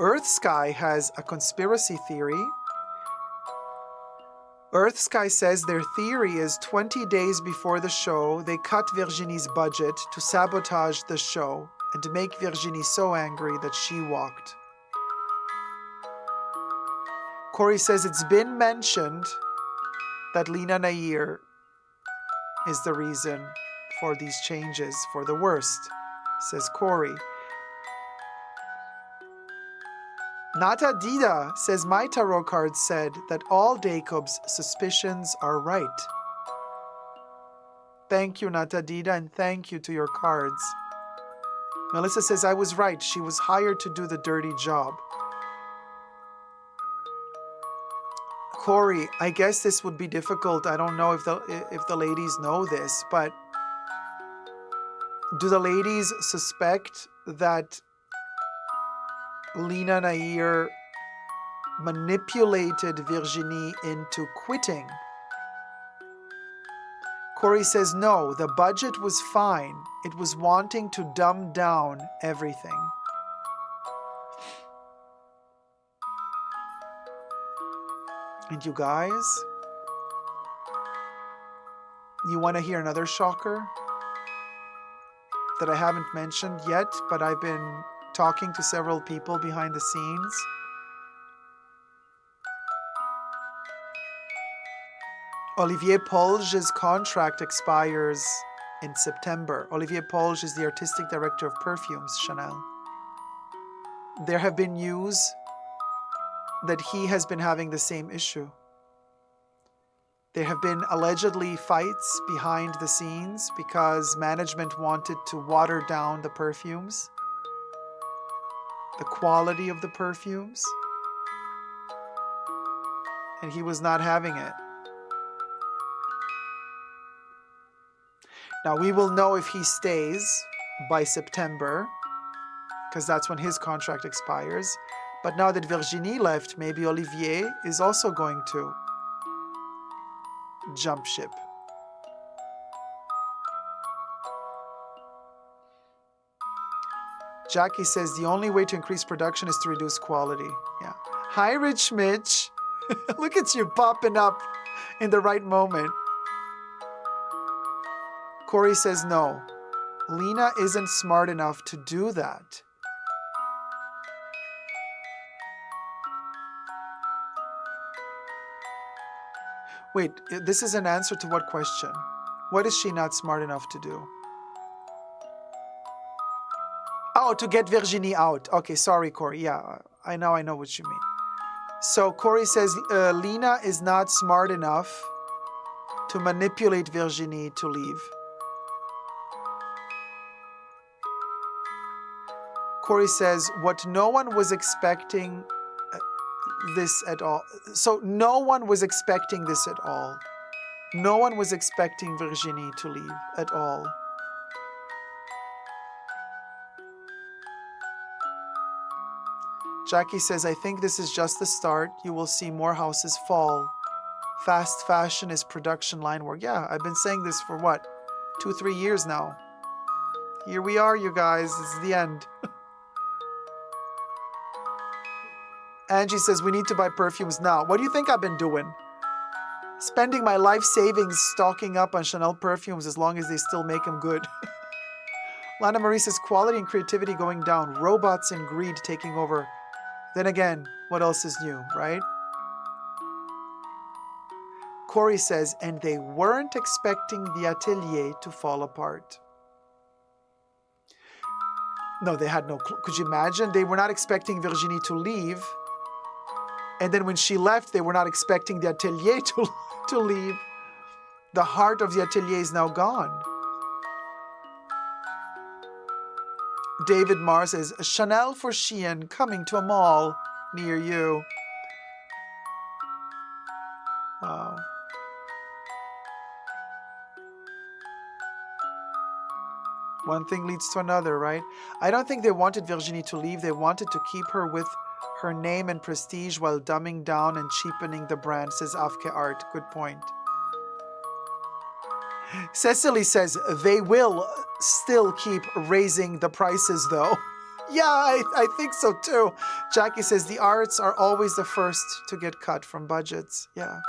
Earth Sky has a conspiracy theory. Earth Sky says their theory is 20 days before the show, they cut Virginie's budget to sabotage the show and to make Virginie so angry that she walked. Kori says it's been mentioned that Lena Nair is the reason for these changes for the worst, says Kori. Nata Dida says my tarot card said that all Dacob's suspicions are right. Thank you, Nata Dida, and thank you to your cards. Melissa says I was right. She was hired to do the dirty job. Kori, I guess this would be difficult. I don't know if the ladies know this, but do the ladies suspect that Lena Nair manipulated Virginie into quitting? Kori says no, the budget was fine. It was wanting to dumb down everything. And you guys, you want to hear another shocker that I haven't mentioned yet, but I've been talking to several people behind the scenes. Olivier Polge's contract expires in September. Olivier Polge is the artistic director of Perfumes, Chanel. There have been news that he has been having the same issue. There have been allegedly fights behind the scenes because management wanted to water down the perfumes, the quality of the perfumes, and he was not having it. Now we will know if he stays by September, because that's when his contract expires. But now that Virginie left, maybe Olivier is also going to jump ship. Jackie says the only way to increase production is to reduce quality. Yeah. Hi, Rich Mitch. Look at you popping up in the right moment. Kori says no. Lena isn't smart enough to do that. Wait, this is an answer to what question? What is she not smart enough to do? Oh, to get Virginie out. Okay, sorry, Kori. Yeah, I know what you mean. So Kori says Lena is not smart enough to manipulate Virginie to leave. Kori says what no one was expecting this at all. So no one was expecting this at all. No one was expecting Virginie to leave at all. Jackie says, I think this is just the start. You will see more houses fall. Fast fashion is production line work. Yeah, I've been saying this for what? 2-3 years now. Here we are, you guys. It's the end. Angie says, we need to buy perfumes now. What do you think I've been doing? Spending my life savings stocking up on Chanel perfumes as long as they still make them good. Lana Marie says, quality and creativity going down. Robots and greed taking over. Then again, what else is new, right? Kori says, and they weren't expecting the atelier to fall apart. No, they had no clue. Could you imagine? They were not expecting Virginie to leave. And then when she left, they were not expecting the atelier to leave. The heart of the atelier is now gone. David Marr says, Chanel for Shein coming to a mall near you. Wow. One thing leads to another, right? I don't think they wanted Virginie to leave. They wanted to keep her with her name and prestige while dumbing down and cheapening the brand, says Afke Art. Good point. Cecily says, they will still keep raising the prices though. Yeah, I think so too. Jackie says, the arts are always the first to get cut from budgets. Yeah.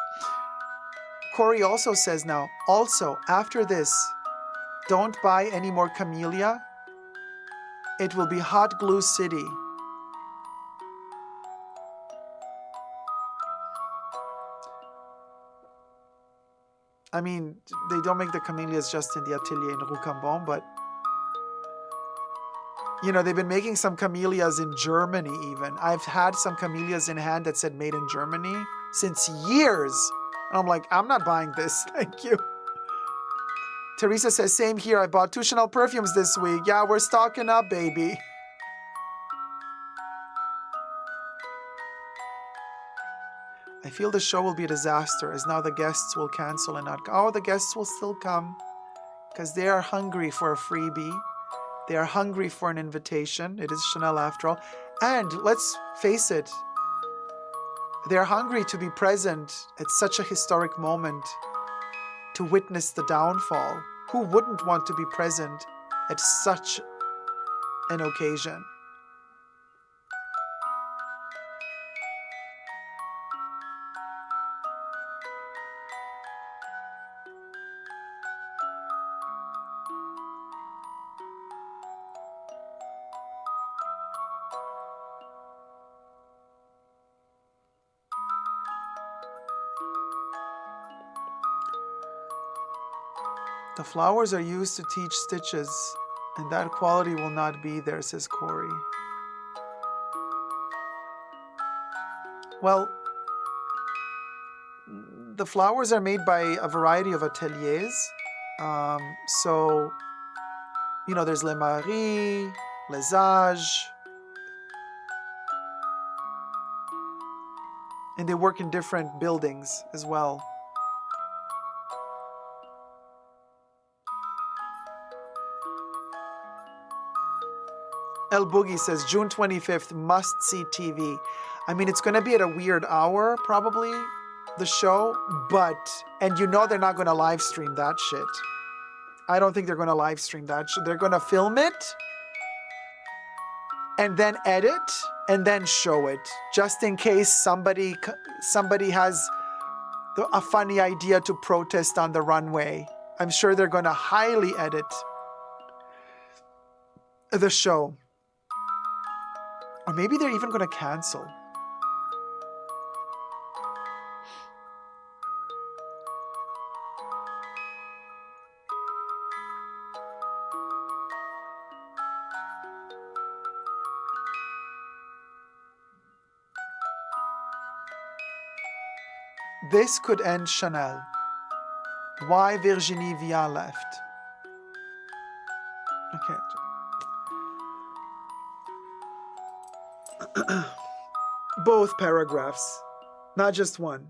Kori also says now, also, after this, don't buy any more Camellia. It will be hot glue city. I mean, they don't make the camellias just in the atelier in Rue Cambon, but you know, they've been making some camellias in Germany even. I've had some camellias in hand that said made in Germany since years. And I'm like, I'm not buying this. Thank you. Teresa says, same here. I bought 2 Chanel perfumes this week. Yeah, we're stocking up, baby. I feel the show will be a disaster as now the guests will cancel and not come. Oh, the guests will still come because they are hungry for a freebie. They are hungry for an invitation. It is Chanel after all. And let's face it, they're hungry to be present at such a historic moment to witness the downfall. Who wouldn't want to be present at such an occasion? The flowers are used to teach stitches, and that quality will not be there, says Kori. Well, the flowers are made by a variety of ateliers. So, you know, there's Les Maries, Les Ages, and they work in different buildings as well. El Boogie says, June 25th, must-see TV. I mean, it's going to be at a weird hour, probably, the show, but, and you know they're not going to live stream that shit. I don't think they're going to live stream that shit. They're going to film it, and then edit and then show it, just in case somebody has a funny idea to protest on the runway. I'm sure they're going to highly edit the show. Or maybe they're even going to cancel. This could end Chanel. Why Virginie Vian left. Okay. Both paragraphs, not just one.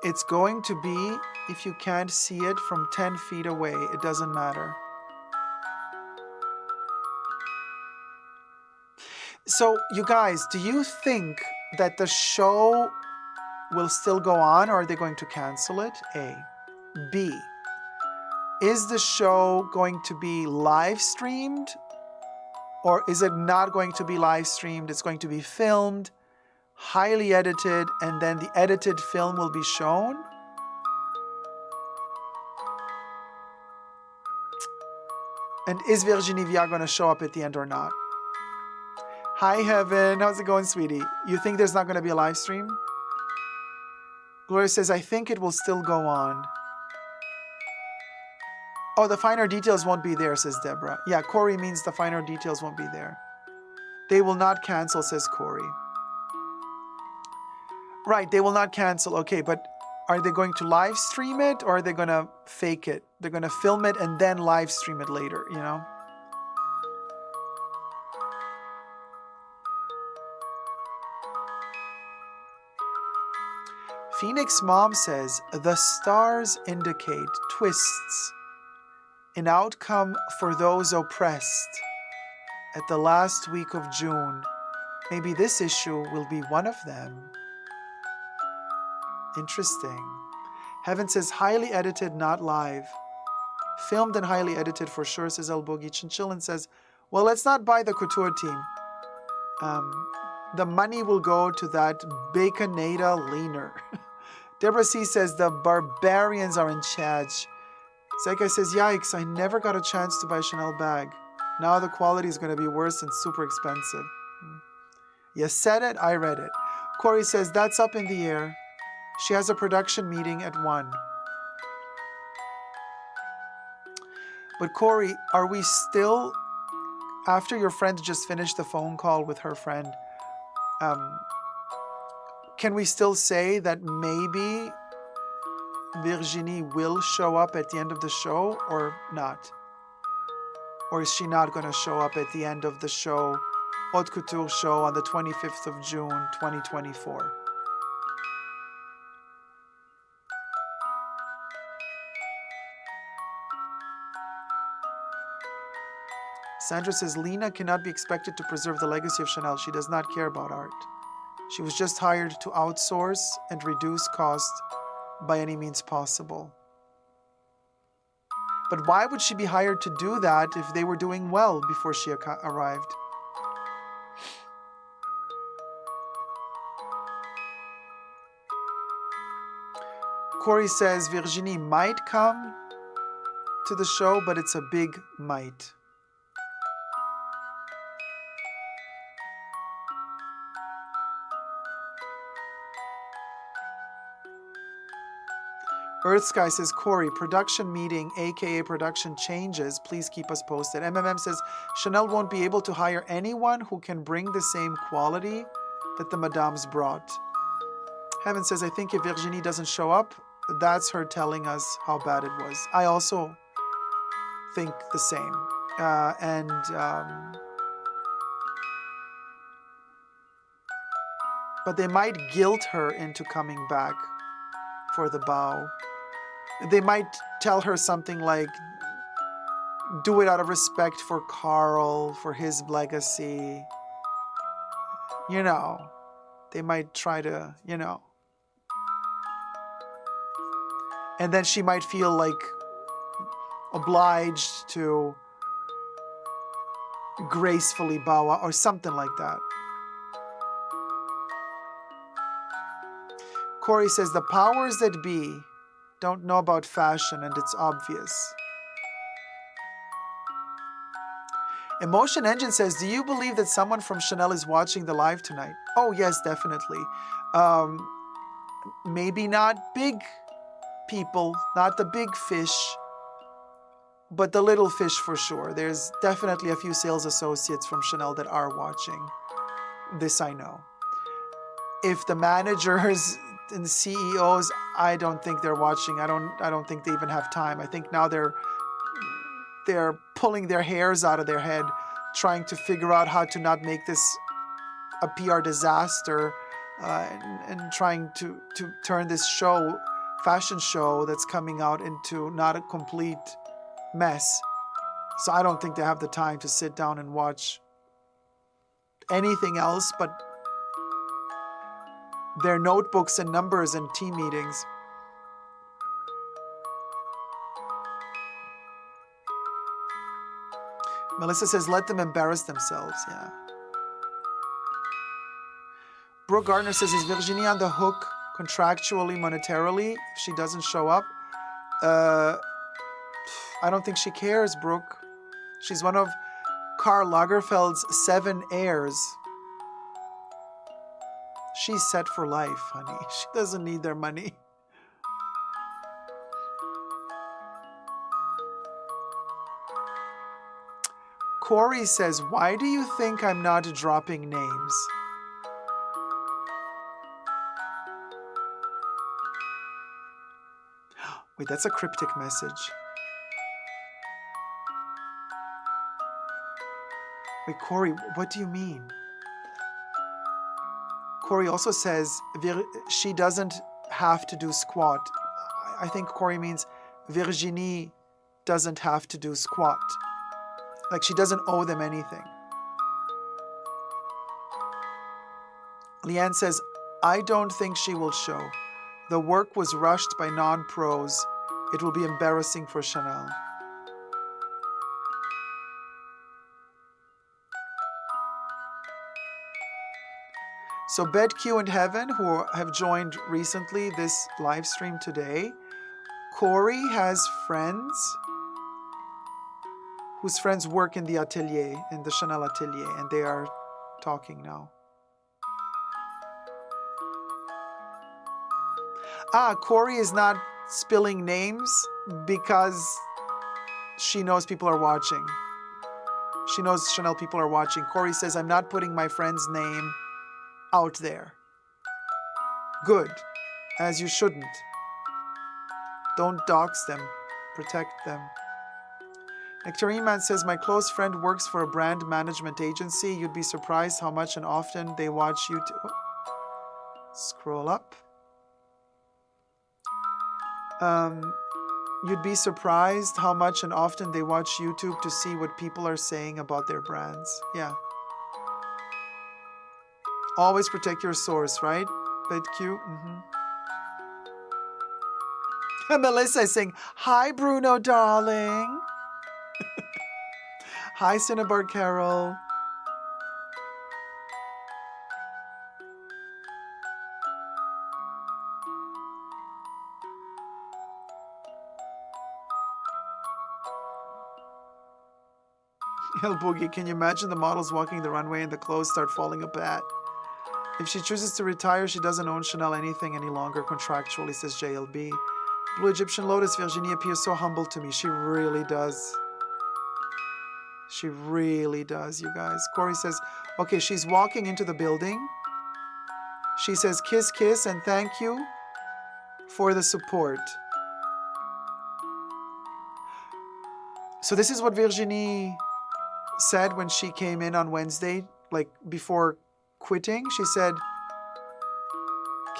It's going to be, if you can't see it from 10 feet away, it doesn't matter. So, you guys, do you think that the show will still go on, or are they going to cancel it? A. B. Is the show going to be live streamed, or is it not going to be live streamed? It's going to be filmed, highly edited, and then the edited film will be shown? And is Virginie Vian going to show up at the end or not? Hi, Heaven. How's it going, sweetie? You think there's not going to be a live stream? Gloria says, I think it will still go on. Oh, the finer details won't be there, says Deborah. Yeah, Kori means the finer details won't be there. They will not cancel, says Kori. Right, they will not cancel. Okay, but are they going to live stream it, or are they going to fake it? They're going to film it and then live stream it later, you know? Phoenix Mom says, the stars indicate twists, an outcome for those oppressed at the last week of June. Maybe this issue will be one of them. Interesting. Heaven says, highly edited, not live. Filmed and highly edited for sure, says El Boogie. Chinchillin says, well, let's not buy the couture team. The money will go to that Baconada leaner. Deborah C says, the barbarians are in charge. Zeka says, yikes, I never got a chance to buy a Chanel bag. Now the quality is going to be worse and super expensive. You said it, I read it. Kori says, that's up in the air. She has a production meeting at 1. But Kori, are we still, after your friend just finished the phone call with her friend, can we still say that maybe Virginie will show up at the end of the show or not? Or is she not going to show up at the end of the show, Haute Couture show on the 25th of June, 2024? Sandra says, Lena cannot be expected to preserve the legacy of Chanel. She does not care about art. She was just hired to outsource and reduce cost by any means possible. But why would she be hired to do that if they were doing well before she arrived? Kori says Virginie might come to the show, but it's a big might. Earth Sky says, Kori, production meeting, aka production changes. Please keep us posted. MMM says, Chanel won't be able to hire anyone who can bring the same quality that the Madames brought. Heaven says, I think if Virginie doesn't show up, that's her telling us how bad it was. I also think the same. But they might guilt her into coming back for the bow. They might tell her something like, do it out of respect for Carl, for his legacy. You know, they might try to, you know. And then she might feel like obliged to gracefully bow out or something like that. Kori says, the powers that be don't know about fashion and it's obvious. Emotion Engine says, do you believe that someone from Chanel is watching the live tonight? Oh, yes, definitely. Maybe not big people, not the big fish, but the little fish for sure. There's definitely a few sales associates from Chanel that are watching. This I know. If the managers and the CEOs, I don't think they're watching. I don't think they even have time. I think now they're pulling their hairs out of their head, trying to figure out how to not make this a PR disaster, and trying to turn this show, fashion show that's coming out, into not a complete mess. So I don't think they have the time to sit down and watch anything else but their notebooks and numbers and team meetings. Melissa says, let them embarrass themselves. Yeah. Brooke Gardner says, is Virginie on the hook contractually, monetarily, if she doesn't show up? I don't think she cares, Brooke. She's one of Karl Lagerfeld's 7 heirs. She's set for life, honey. She doesn't need their money. Kori says, why do you think I'm not dropping names? Wait, that's a cryptic message. Wait, Kori, what do you mean? Kori also says she doesn't have to do squat. I think Kori means Virginie doesn't have to do squat. Like she doesn't owe them anything. Leanne says, I don't think she will show. The work was rushed by non-pros. It will be embarrassing for Chanel. So BedQ and Heaven, who have joined recently this live stream today, Kori has friends whose friends work in the atelier, in the Chanel atelier, and they are talking now. Kori is not spilling names because she knows people are watching. She knows Chanel people are watching. Kori says, I'm not putting my friend's name out there. Good, as you shouldn't. Don't dox them, protect them. Nectarine Man says, my close friend works for a brand management agency. You'd be surprised how much and often they watch YouTube. Scroll up. You'd be surprised how much and often they watch YouTube to see what people are saying about their brands. Yeah. Always protect your source, right? BedQ? Melissa is saying, hi, Bruno, darling. Hi, Cinnabar Carol. El Boogie, can you imagine the models walking the runway and the clothes start falling apart? If she chooses to retire, she doesn't own Chanel anything any longer contractually, says JLB. Blue Egyptian Lotus, Virginie appears so humble to me. She really does. She really does, you guys. Kori says, okay, she's walking into the building. She says, kiss, kiss, and thank you for the support. So this is what Virginie said when she came in on Wednesday, like before quitting. She said,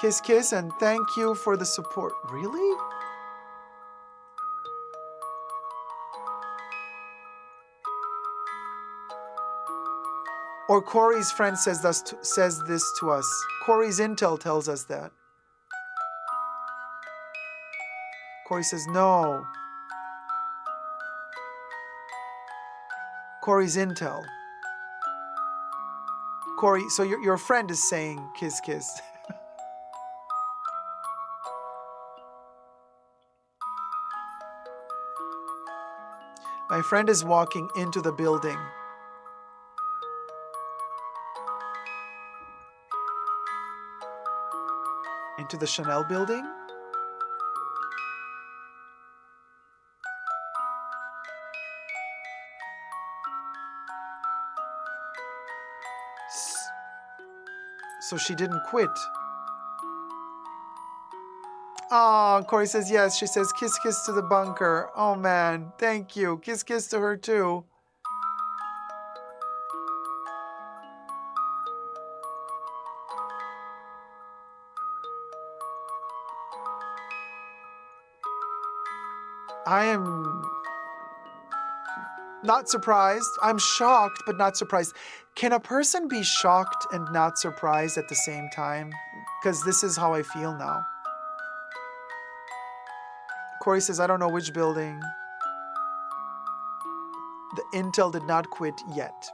kiss, kiss, and thank you for the support. Really? Or Kori's friend says this to us. Kori's intel tells us that. Kori says, no. Kori's intel. Kori, so your friend is saying kiss, kiss. My friend is walking into the building. Into the Chanel building? So she didn't quit. Oh, Kori says yes. She says kiss, kiss to the bunker. Oh man, thank you. Kiss, kiss to her too. I am not surprised. I'm shocked, but not surprised. Can a person be shocked and not surprised at the same time? Because this is how I feel now. Kori says, I don't know which building. The intel did not quit yet.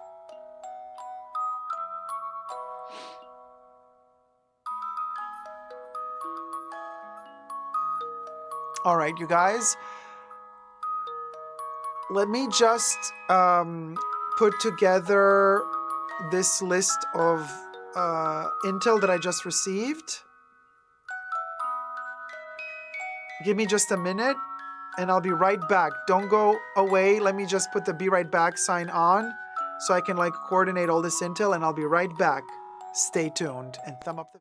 All right, you guys. Let me just put together this list of intel that I just received. Give me just a minute and I'll be right back. Don't go away. Let me just put the be right back sign on so I can like coordinate all this intel and I'll be right back. Stay tuned and thumb up the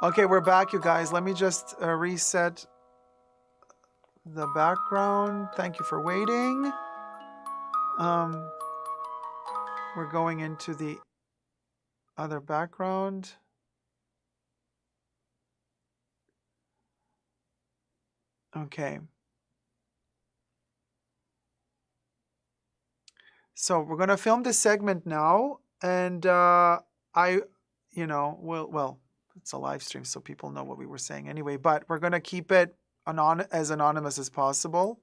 Okay, we're back, you guys. Let me just reset the background. Thank you for waiting. We're going into the other background. Okay. So we're going to film this segment now. And well, it's a live stream, so people know what we were saying anyway. But we're going to keep it as anonymous as possible.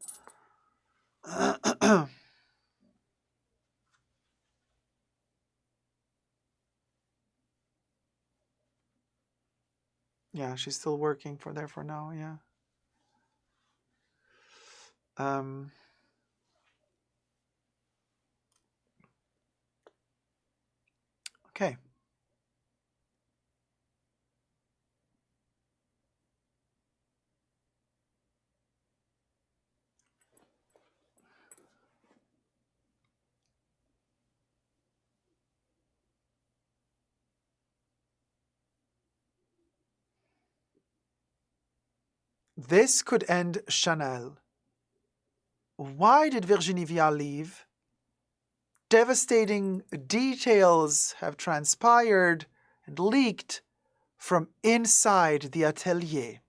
Yeah, she's still working for now, yeah. Okay. This could end Chanel. Why did Virginie Viard leave? Devastating details have transpired and leaked from inside the atelier.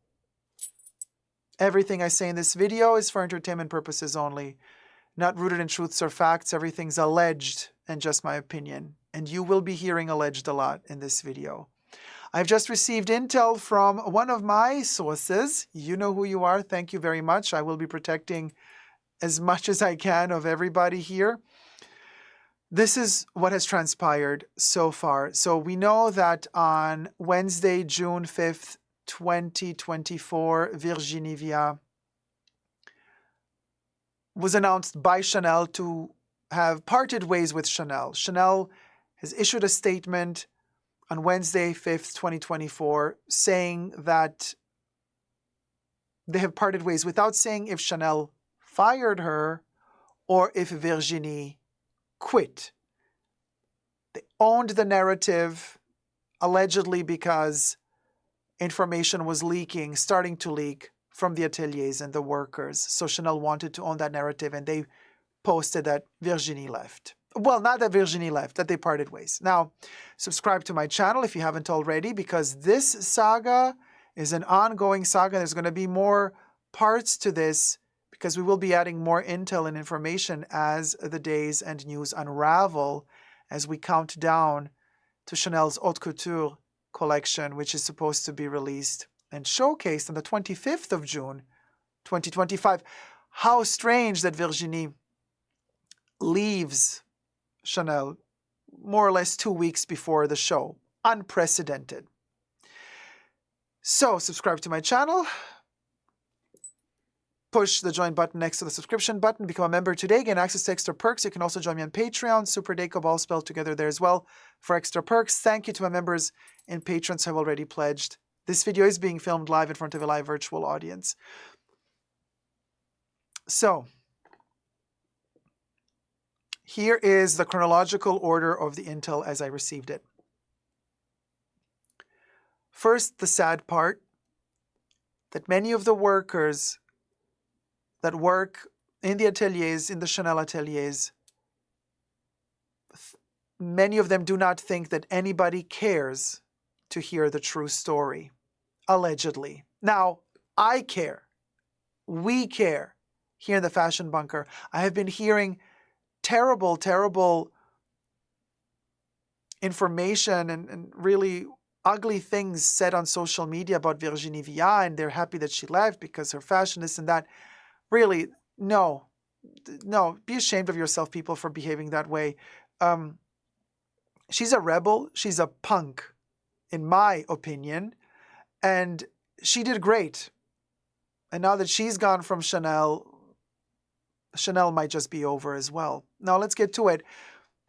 Everything I say in this video is for entertainment purposes only, not rooted in truths or facts. Everything's alleged and just my opinion. And you will be hearing alleged a lot in this video. I've just received intel from one of my sources. You know who you are. Thank you very much. I will be protecting as much as I can of everybody here. This is what has transpired so far. So we know that on Wednesday, June 5th, 2024, Virginie Viard was announced by Chanel to have parted ways with Chanel. Chanel has issued a statement on Wednesday, 5th, 2024, saying that they have parted ways without saying if Chanel fired her or if Virginie quit. They owned the narrative, allegedly because information was leaking, starting to leak from the ateliers and the workers. So Chanel wanted to own that narrative, and they posted that Virginie left. Well, not that Virginie left, that they parted ways. Now, subscribe to my channel if you haven't already, because this saga is an ongoing saga. There's going to be more parts to this because we will be adding more intel and information as the days and news unravel, as we count down to Chanel's Haute Couture collection, which is supposed to be released and showcased on the 25th of June, 2025. How strange that Virginie leaves Chanel more or less 2 weeks before the show. Unprecedented. So subscribe to my channel. Push the join button next to the subscription button. Become a member today. Gain access to extra perks. You can also join me on Patreon. Super Dacob, all spelled together there as well for extra perks. Thank you to my members and patrons who have already pledged. This video is being filmed live in front of a live virtual audience. So, here is the chronological order of the intel as I received it. First, the sad part, that many of the workers that work in the ateliers, in the Chanel ateliers, many of them do not think that anybody cares to hear the true story, allegedly. Now, I care. We care here in the Fashion Bunker. I have been hearing terrible, terrible information and really ugly things said on social media about Virginie Viard, and they're happy that she left because her fashion, this and that. Really, no, be ashamed of yourself, people, for behaving that way. She's a rebel. She's a punk, in my opinion, and she did great. And now that she's gone from Chanel, Chanel might just be over as well. Now let's get to it.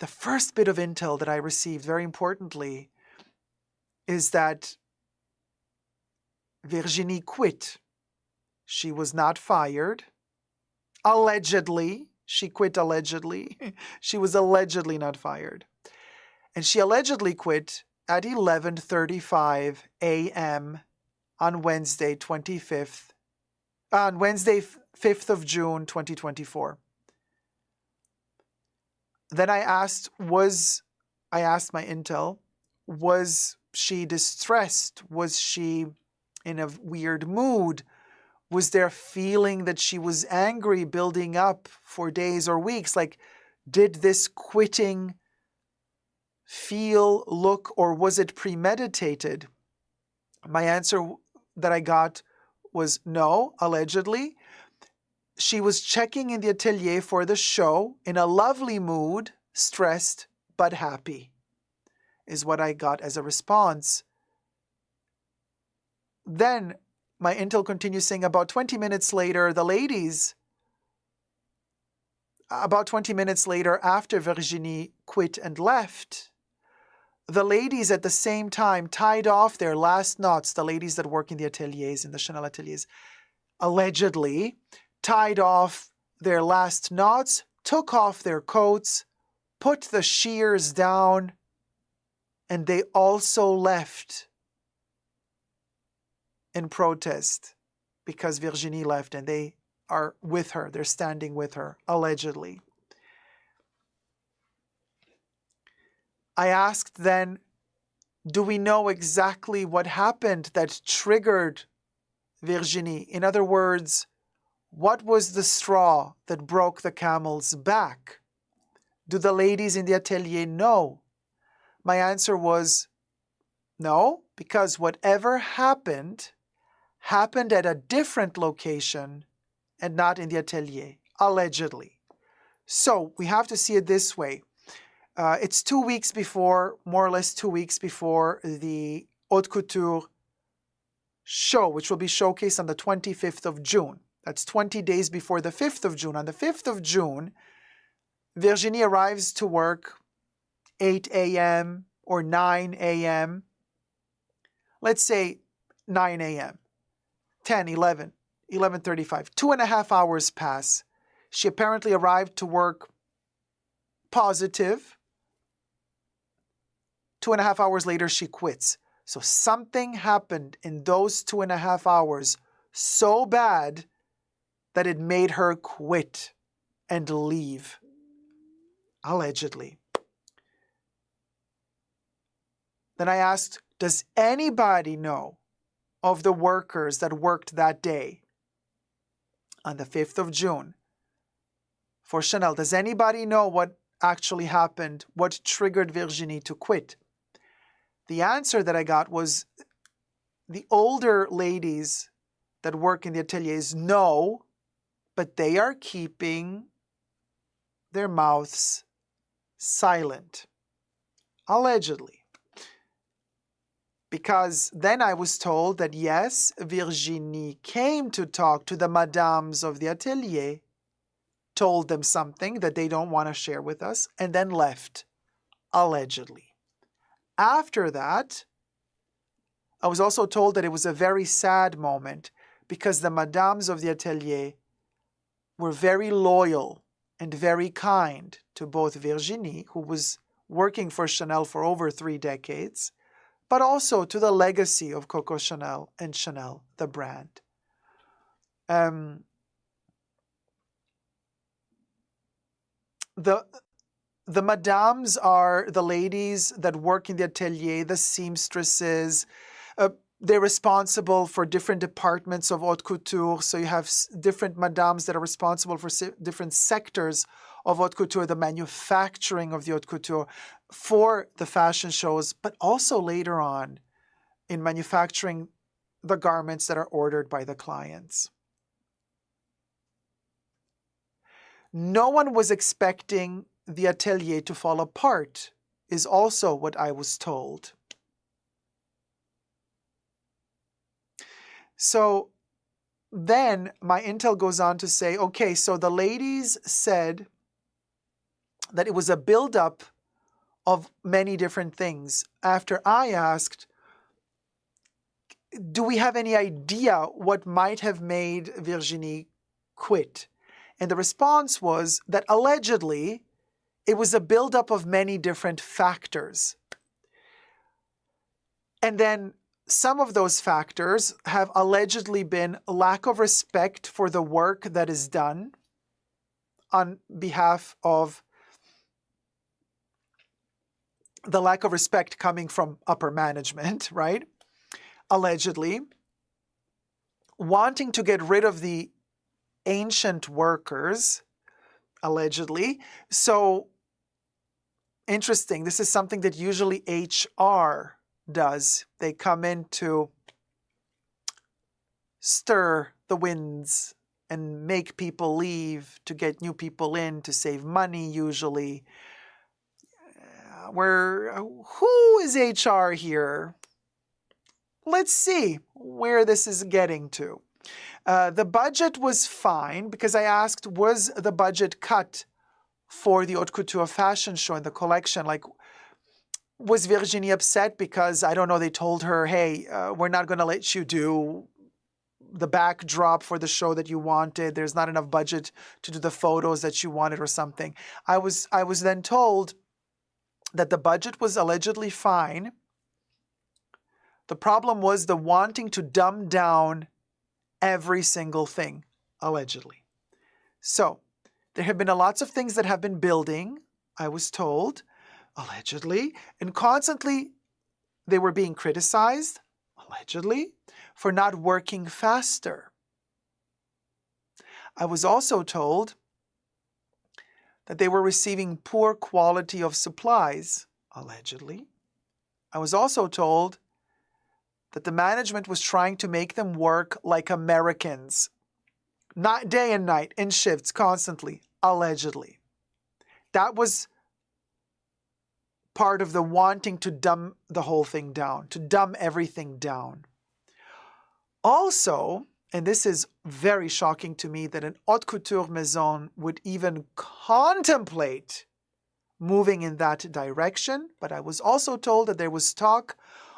The first bit of intel that I received, very importantly, is that Virginie quit. She was not fired. Allegedly. She quit allegedly. She was allegedly not fired. And she allegedly quit at 11:35 a.m. on Wednesday, 5th of June, 2024. Then I asked my intel, was she distressed? Was she in a weird mood? Was there a feeling that she was angry building up for days or weeks? Like, did this quitting feel, look, or was it premeditated? My answer that I got was no, allegedly. She was checking in the atelier for the show in a lovely mood, stressed but happy, is what I got as a response. Then my intel continues saying about 20 minutes later, about 20 minutes later after Virginie quit and left, the ladies at the same time tied off their last knots, the ladies that work in the ateliers, in the Chanel ateliers, allegedly tied off their last knots, took off their coats, put the shears down, and they also left in protest because Virginie left, and they are with her. They're standing with her, allegedly. I asked then, do we know exactly what happened that triggered Virginie? In other words, what was the straw that broke the camel's back? Do the ladies in the atelier know? My answer was no, because whatever happened at a different location and not in the atelier, allegedly. So we have to see it this way. It's 2 weeks before, more or less 2 weeks before the Haute Couture show, which will be showcased on the 25th of June. That's 20 days before the 5th of June. On the 5th of June, Virginie arrives to work 8 a.m. or 9 a.m. Let's say 9 a.m. 10, 11, 11:35. 2.5 hours pass. She apparently arrived to work positive. 2.5 hours later, she quits. So something happened in those 2.5 hours so bad that it made her quit and leave, allegedly. Then I asked, does anybody know of the workers that worked that day on the 5th of June for Chanel? Does anybody know what actually happened? What triggered Virginie to quit? The answer that I got was the older ladies that work in the ateliers know, but they are keeping their mouths silent, allegedly. Because then I was told that yes, Virginie came to talk to the madames of the atelier, told them something that they don't want to share with us, and then left, allegedly. After that, I was also told that it was a very sad moment because the madames of the atelier were very loyal and very kind to both Virginie, who was working for Chanel for over 3 decades, but also to the legacy of Coco Chanel and Chanel, the brand. The madames are the ladies that work in the atelier, the seamstresses. They're responsible for different departments of haute couture. So you have different madames that are responsible for different sectors of haute couture, the manufacturing of the haute couture for the fashion shows, but also later on in manufacturing the garments that are ordered by the clients. No one was expecting the atelier to fall apart, is also what I was told. So then my intel goes on to say, okay, so the ladies said that it was a buildup of many different things. After I asked, do we have any idea what might have made Virginie quit? And the response was that allegedly it was a buildup of many different factors. And then some of those factors have allegedly been lack of respect for the work that is done on behalf of the lack of respect coming from upper management, right? Allegedly. Wanting to get rid of the ancient workers, allegedly. So, interesting. This is something that usually HR does. They come in to stir the winds and make people leave, to get new people in, to save money usually. Who is HR here? Let's see where this is getting to. The budget was fine because I asked, was the budget cut for the haute couture fashion show in the collection? Like, was Virginie upset because, I don't know, they told her, hey, we're not going to let you do the backdrop for the show that you wanted. There's not enough budget to do the photos that you wanted or something. I was then told that the budget was allegedly fine. The problem was the wanting to dumb down every single thing, allegedly. So, there have been lots of things that have been building, I was told, allegedly, and constantly they were being criticized, allegedly, for not working faster. I was also told that they were receiving poor quality of supplies, allegedly. I was also told that the management was trying to make them work like Americans, not day and night, in shifts, constantly, allegedly. That was part of the wanting to dumb the whole thing down, to dumb everything down. Also, and this is very shocking to me, that an haute couture maison would even contemplate moving in that direction, but I was also told that there was talk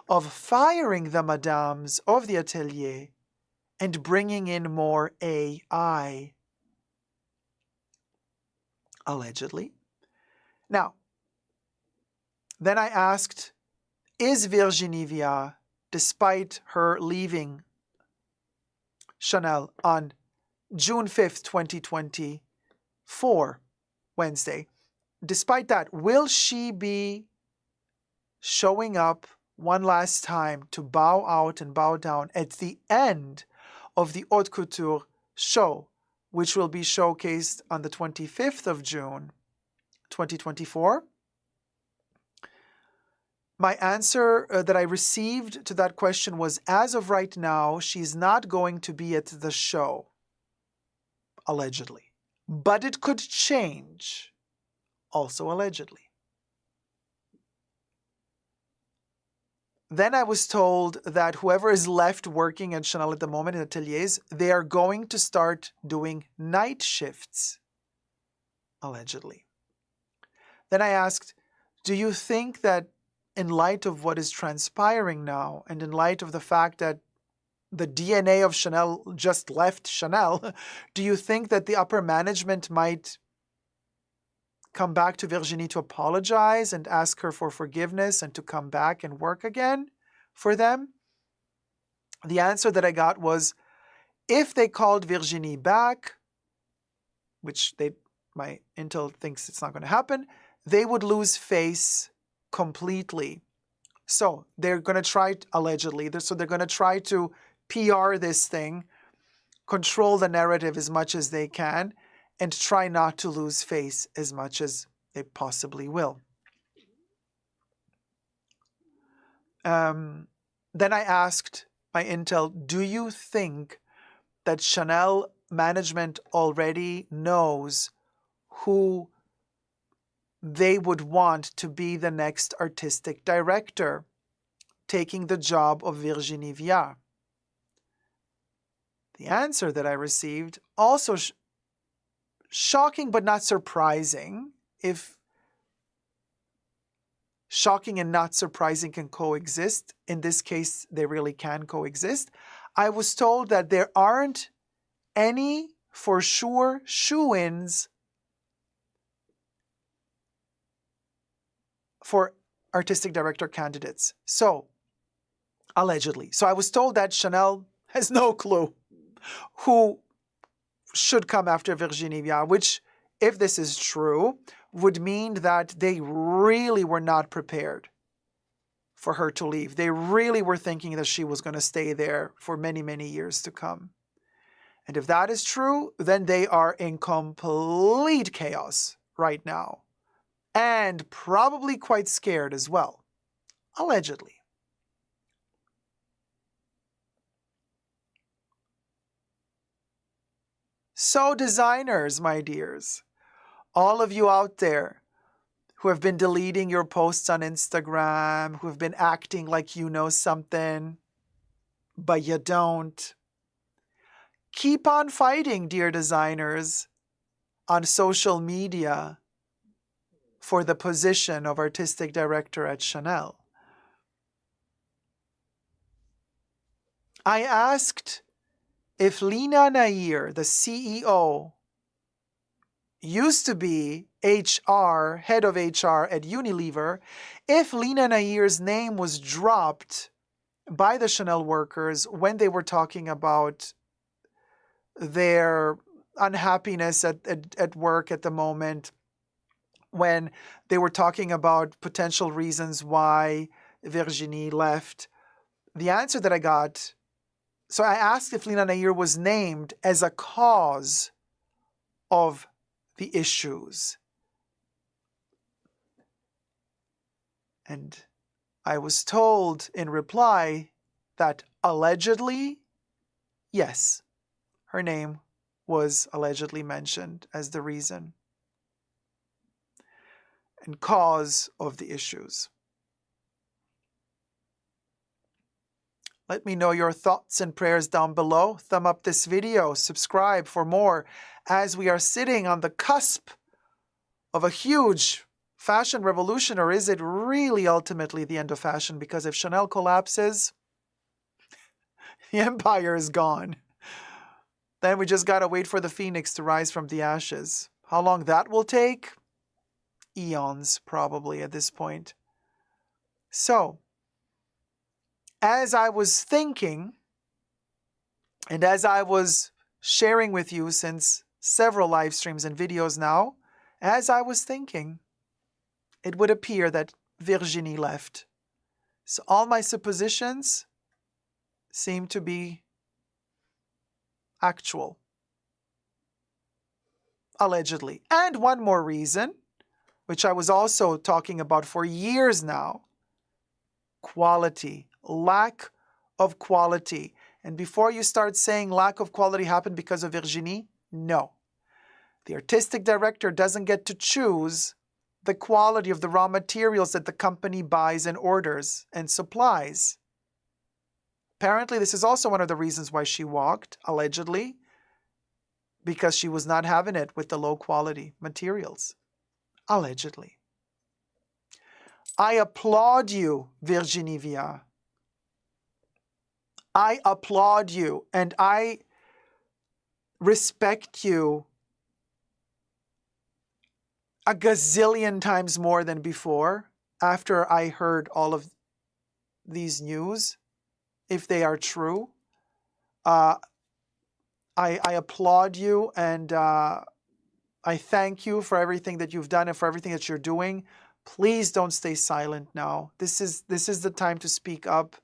of firing the madames of the atelier and bringing in more AI, allegedly. Now, then I asked, is Virginie Viard, despite her leaving Chanel on June 5th, 2024, Wednesday, despite that, will she be showing up one last time to bow out and bow down at the end of the haute couture show, which will be showcased on the 25th of June, 2024? My answer that I received to that question was, as of right now, she's not going to be at the show, allegedly. But it could change, also allegedly. Then I was told that whoever is left working at Chanel at the moment in ateliers, they are going to start doing night shifts, allegedly. Then I asked, do you think that in light of what is transpiring now, and in light of the fact that the DNA of Chanel just left Chanel, do you think that the upper management might come back to Virginie to apologize and ask her for forgiveness and to come back and work again for them? The answer that I got was, if they called Virginie back, which my intel thinks it's not going to happen, they would lose face completely. So they're going to try, allegedly, so they're going to try to PR this thing, control the narrative as much as they can, and try not to lose face as much as they possibly will. Then I asked my intel, do you think that Chanel management already knows who they would want to be the next artistic director, taking the job of Virginie Viard? The answer that I received, also shocking but not surprising, if shocking and not surprising can coexist, in this case they really can coexist. I was told that there aren't any for sure shoo-ins for artistic director candidates. So, Allegedly. So I was told that Chanel has no clue who should come after Virginie Viard, which, if this is true, would mean that they really were not prepared for her to leave. They really were thinking that she was going to stay there for many, many years to come. And if that is true, then they are in complete chaos right now. And probably quite scared as well. Allegedly. So designers, my dears, all of you out there who have been deleting your posts on Instagram, who have been acting like you know something, but you don't. Keep on fighting, dear designers, on social media for the position of artistic director at Chanel. I asked if Lina Nair, the CEO, used to be HR, head of HR at Unilever, if Lina Nair's name was dropped by the Chanel workers when they were talking about their unhappiness at work at the moment, when they were talking about potential reasons why Virginie left. The answer that I got, so I asked if Lina Nair was named as a cause of the issues. And I was told in reply that allegedly, yes, her name was allegedly mentioned as the reason and cause of the issues. Let me know your thoughts and prayers down below. Thumb up this video, subscribe for more, as we are sitting on the cusp of a huge fashion revolution. Or is it really ultimately the end of fashion? Because if Chanel collapses, the empire is gone. Then we just gotta wait for the phoenix to rise from the ashes. How long that will take? Eons, probably, at this point. So, as I was thinking, and as I was sharing with you since several live streams and videos now, as I was thinking, it would appear that Virginie left. So all my suppositions seem to be actual. Allegedly. And one more reason, which I was also talking about for years now, quality. Lack of quality. And before you start saying lack of quality happened because of Virginie, no. The artistic director doesn't get to choose the quality of the raw materials that the company buys and orders and supplies. Apparently, this is also one of the reasons why she walked, allegedly, because she was not having it with the low quality materials. Allegedly. I applaud you, Virginie Viard. I applaud you and I respect you a gazillion times more than before after I heard all of these news, if they are true. I applaud you and I thank you for everything that you've done and for everything that you're doing. Please don't stay silent now. This is the time to speak up.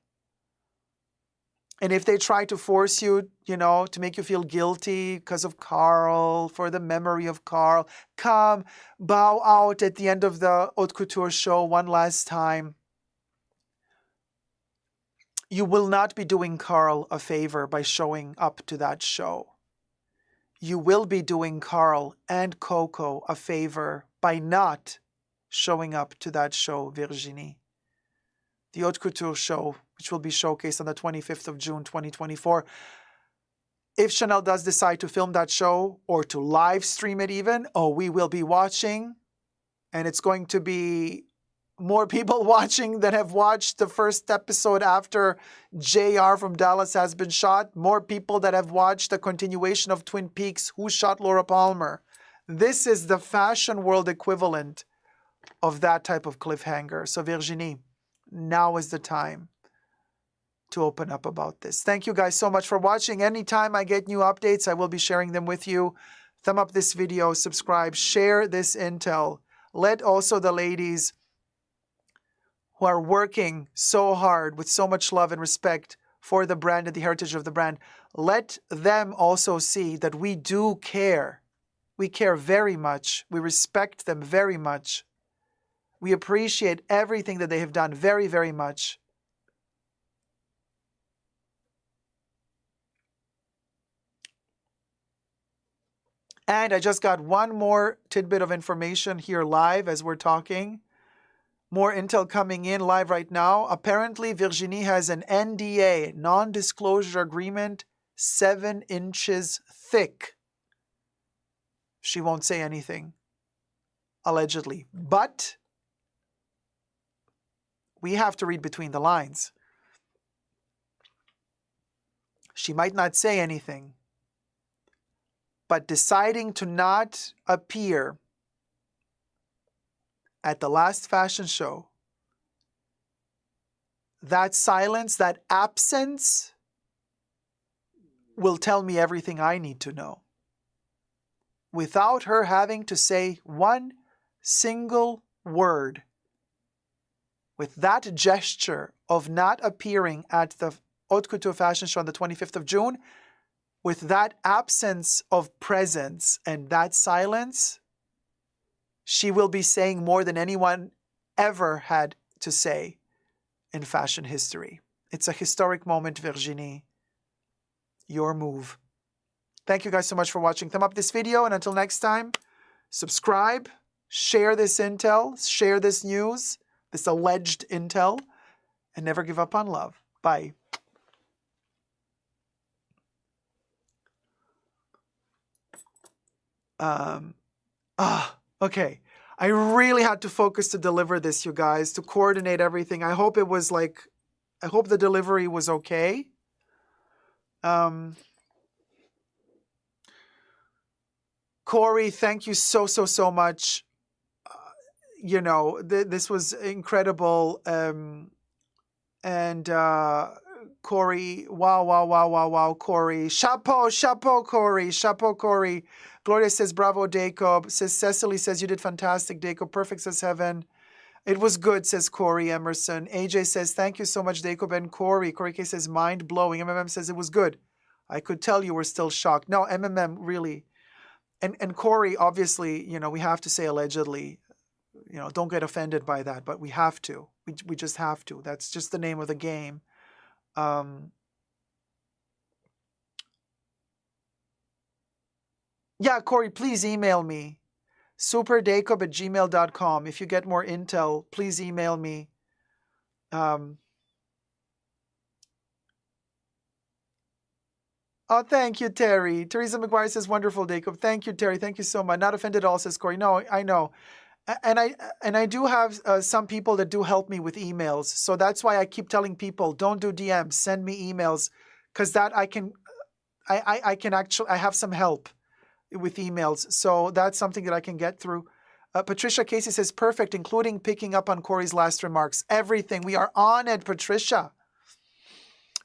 And if they try to force you, to make you feel guilty because of Karl, for the memory of Karl, come, bow out at the end of the Haute Couture show one last time. You will not be doing Karl a favor by showing up to that show. You will be doing Karl and Coco a favor by not showing up to that show, Virginie. The Haute Couture show, which will be showcased on the 25th of June, 2024. If Chanel does decide to film that show or to live stream it even, we will be watching. And it's going to be more people watching than have watched the first episode after JR from Dallas has been shot. More people that have watched the continuation of Twin Peaks, Who Shot Laura Palmer. This is the fashion world equivalent of that type of cliffhanger. So Virginie, now is the time to open up about this. Thank you guys so much for watching. Anytime I get new updates, I will be sharing them with you. Thumb up this video, subscribe, share this intel. Let also the ladies who are working so hard with so much love and respect for the brand and the heritage of the brand, let them also see that we do care. We care very much. We respect them very much. We appreciate everything that they have done very, very much. And I just got one more tidbit of information here live as we're talking. More intel coming in live right now. Apparently, Virginie has an NDA, non-disclosure agreement, 7 inches thick. She won't say anything, allegedly. But we have to read between the lines. She might not say anything, but deciding to not appear at the last fashion show, that silence, that absence will tell me everything I need to know. Without her having to say one single word, with that gesture of not appearing at the Haute Couture fashion show on the 25th of June, with that absence of presence and that silence, she will be saying more than anyone ever had to say in fashion history. It's a historic moment, Virginie. Your move. Thank you guys so much for watching. Thumb up this video, and until next time, subscribe, share this intel, share this news, this alleged intel, and never give up on love. Bye. Okay. I really had to focus to deliver this, you guys, to coordinate everything. I hope it was like, I hope the delivery was okay. Kori, thank you so much. You know, this was incredible. Kori, wow, Kori. Chapeau, Kori. Chapeau, Kori. Gloria says, bravo, Dacob. Cecily says, you did fantastic, Dacob. Perfect, says Heaven. It was good, says Kori Emerson. AJ says, thank you so much, Dacob and Kori. Kori K says, mind-blowing. MMM says, it was good. I could tell you were still shocked. No, MMM, really. And Kori, obviously, you know, we have to say allegedly. You know, don't get offended by that, but we have to. We just have to. That's just the name of the game. Yeah, Kori, please email me. superdacob@gmail.com. If you get more intel, please email me. Oh, thank you, Terry. Teresa McGuire says, wonderful, Dacob. Thank you, Terry. Thank you so much. Not offended at all, says Kori. No, I know. And I do have some people that do help me with emails. So that's why I keep telling people, don't do DMs, send me emails. Because that I can actually, I have some help with emails. So that's something that I can get through. Patricia Casey says, perfect, including picking up on Kori's last remarks. Everything. We are on it, Patricia.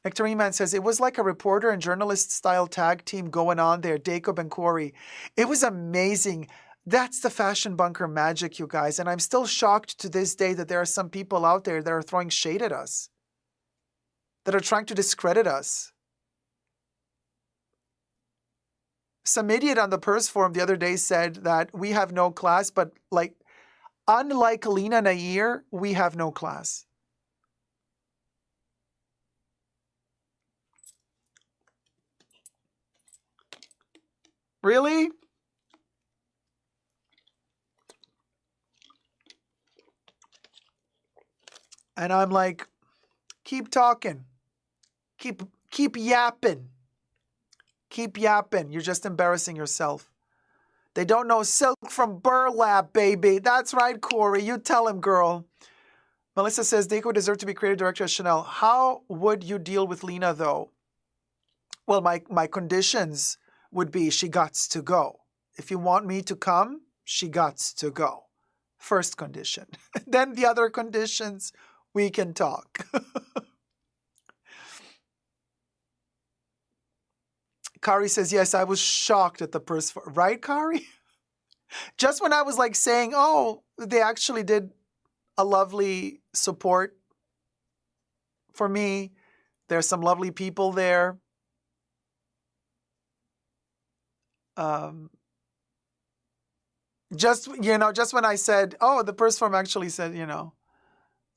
Hector Eman says, it was like a reporter and journalist style tag team going on there, Dacob and Kori. It was amazing. That's the Fashion Bunker magic, you guys. And I'm still shocked to this day that there are some people out there that are throwing shade at us, that are trying to discredit us. Some idiot on the Purse Forum the other day said that we have no class, but like, unlike Lena Nair, we have no class. Really? And I'm like, keep talking. Keep yapping. Keep yapping. You're just embarrassing yourself. They don't know silk from burlap, baby. That's right, Kori. You tell him, girl. Melissa says, Dacob deserved to be creative director at Chanel. How would you deal with Lena, though? Well, my conditions would be she gots to go. If you want me to come, she gots to go. First condition. Then the other conditions, we can talk. Kori says, yes, I was shocked at the purse. Right, Kori? Just when I was like saying, oh, they actually did a lovely support for me. There's some lovely people there. Just when I said, oh, the purse firm actually said,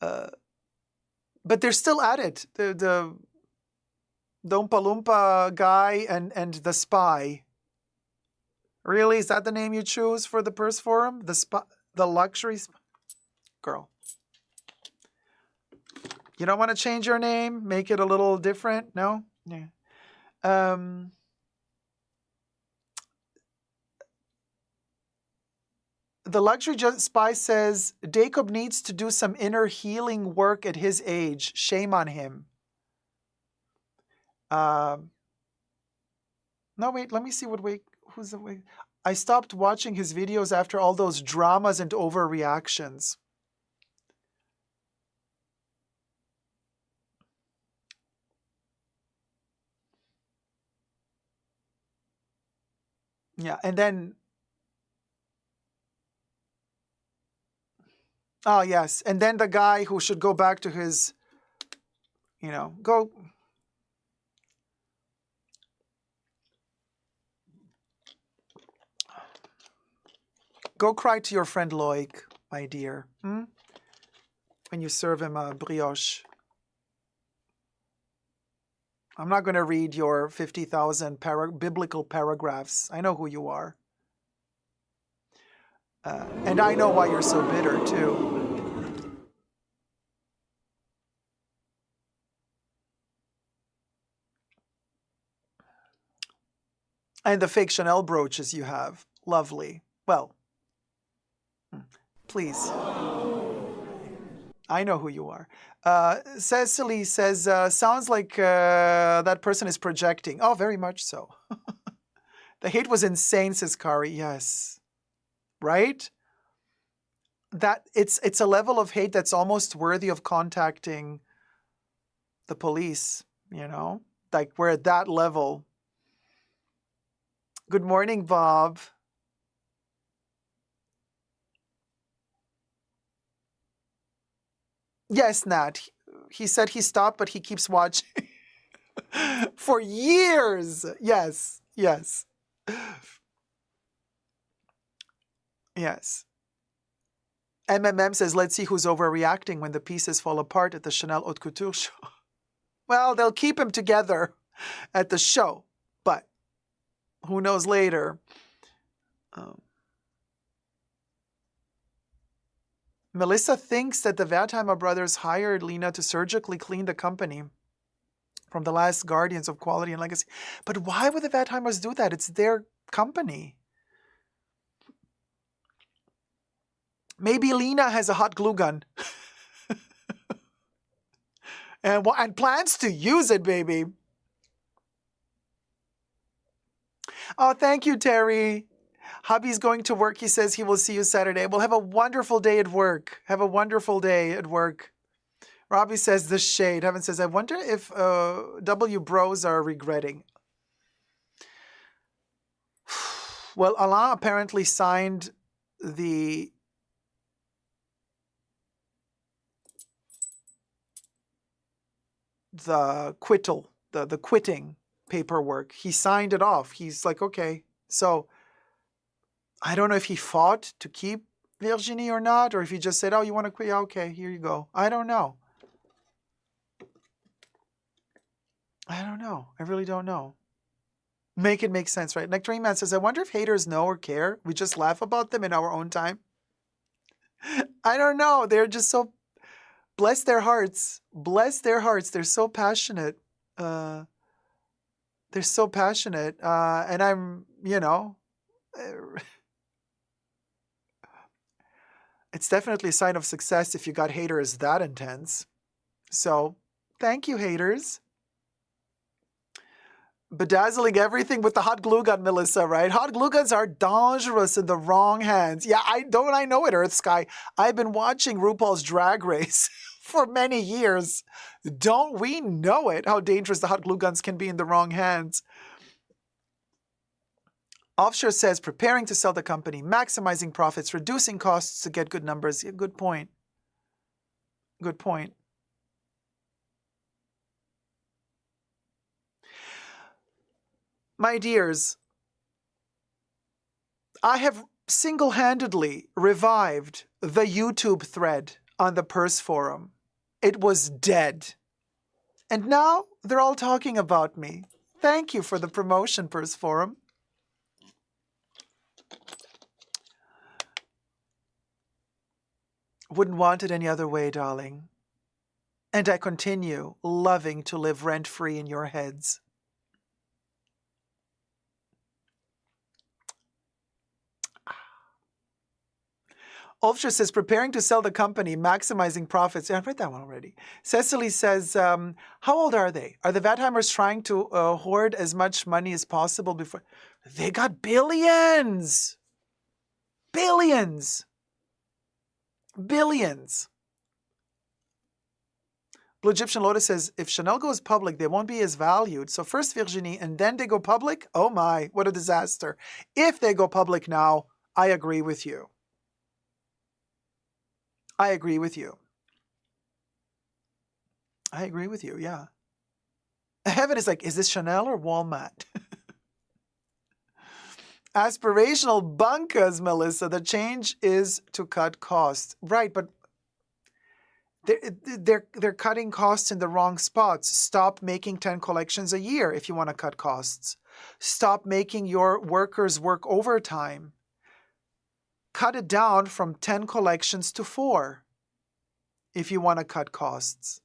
but they're still at it. The Oompa Loompa guy and the spy. Really? Is that the name you choose for the purse forum? The luxury girl. You don't want to change your name? Make it a little different? No? Yeah. The luxury spy says, Dacob needs to do some inner healing work at his age. Shame on him. No, wait, let me see who's the way. I stopped watching his videos after all those dramas and overreactions. Yeah, and then, oh yes, and then the guy who should go back to his, Go cry to your friend Loic, my dear, when you serve him a brioche. I'm not going to read your 50,000 biblical paragraphs. I know who you are. And I know why you're so bitter, too. And the fake Chanel brooches you have. Lovely. Well, please. I know who you are. Cecily says, sounds like that person is projecting. Oh, very much so. The hate was insane, says Kori. Yes. Right? That it's a level of hate that's almost worthy of contacting the police, Like we're at that level. Good morning, Bob. Yes, Nat. He said he stopped, but he keeps watching for years. Yes, yes. Yes. MMM says, let's see who's overreacting when the pieces fall apart at the Chanel Haute Couture show. Well, they'll keep him together at the show, but who knows later. Melissa thinks that the Wertheimer brothers hired Lena to surgically clean the company from the last guardians of quality and legacy. But why would the Wertheimers do that? It's their company. Maybe Lena has a hot glue gun. and plans to use it, baby. Oh, thank you, Terry. Hubby's going to work. He says he will see you Saturday. Well, have a wonderful day at work. Have a wonderful day at work. Robbie says the shade. Heaven says, I wonder if W bros are regretting. Well, Alain apparently signed the quittal, the quitting paperwork. He signed it off. He's like, okay. So I don't know if he fought to keep Virginie or not, or if he just said, oh, you want to quit? Okay, here you go. I don't know. I don't know. I really don't know. Make it make sense, right? Nectarine Man says, I wonder if haters know or care. We just laugh about them in our own time. I don't know. They're just so, bless their hearts. Bless their hearts. They're so passionate. They're so passionate. And I'm, it's definitely a sign of success if you got haters that intense. So, thank you, haters. Bedazzling everything with the hot glue gun, Melissa, right? Hot glue guns are dangerous in the wrong hands. Yeah, I know it, Earth Sky. I've been watching RuPaul's Drag Race for many years. Don't we know it, how dangerous the hot glue guns can be in the wrong hands? Offshore says preparing to sell the company, maximizing profits, reducing costs to get good numbers. Yeah, good point. Good point. My dears, I have single-handedly revived the YouTube thread on the Purse Forum. It was dead. And now they're all talking about me. Thank you for the promotion, Purse Forum. Wouldn't want it any other way, darling. And I continue loving to live rent-free in your heads. Ulfsher says, preparing to sell the company, maximizing profits. Yeah, I've read that one already. Cecily says, how old are they? Are the Vatheimers trying to hoard as much money as possible before? They got billions. Billions. Billions. Blue Egyptian Lotus says, if Chanel goes public, they won't be as valued. So first Virginie, and then they go public? Oh my, what a disaster. If they go public now, I agree with you. I agree with you. I agree with you, yeah. Heaven is like, is this Chanel or Walmart? Aspirational bunkas, Melissa. The change is to cut costs. Right, but they're cutting costs in the wrong spots. Stop making 10 collections a year if you want to cut costs. Stop making your workers work overtime. Cut it down from 10 collections to 4 if you want to cut costs.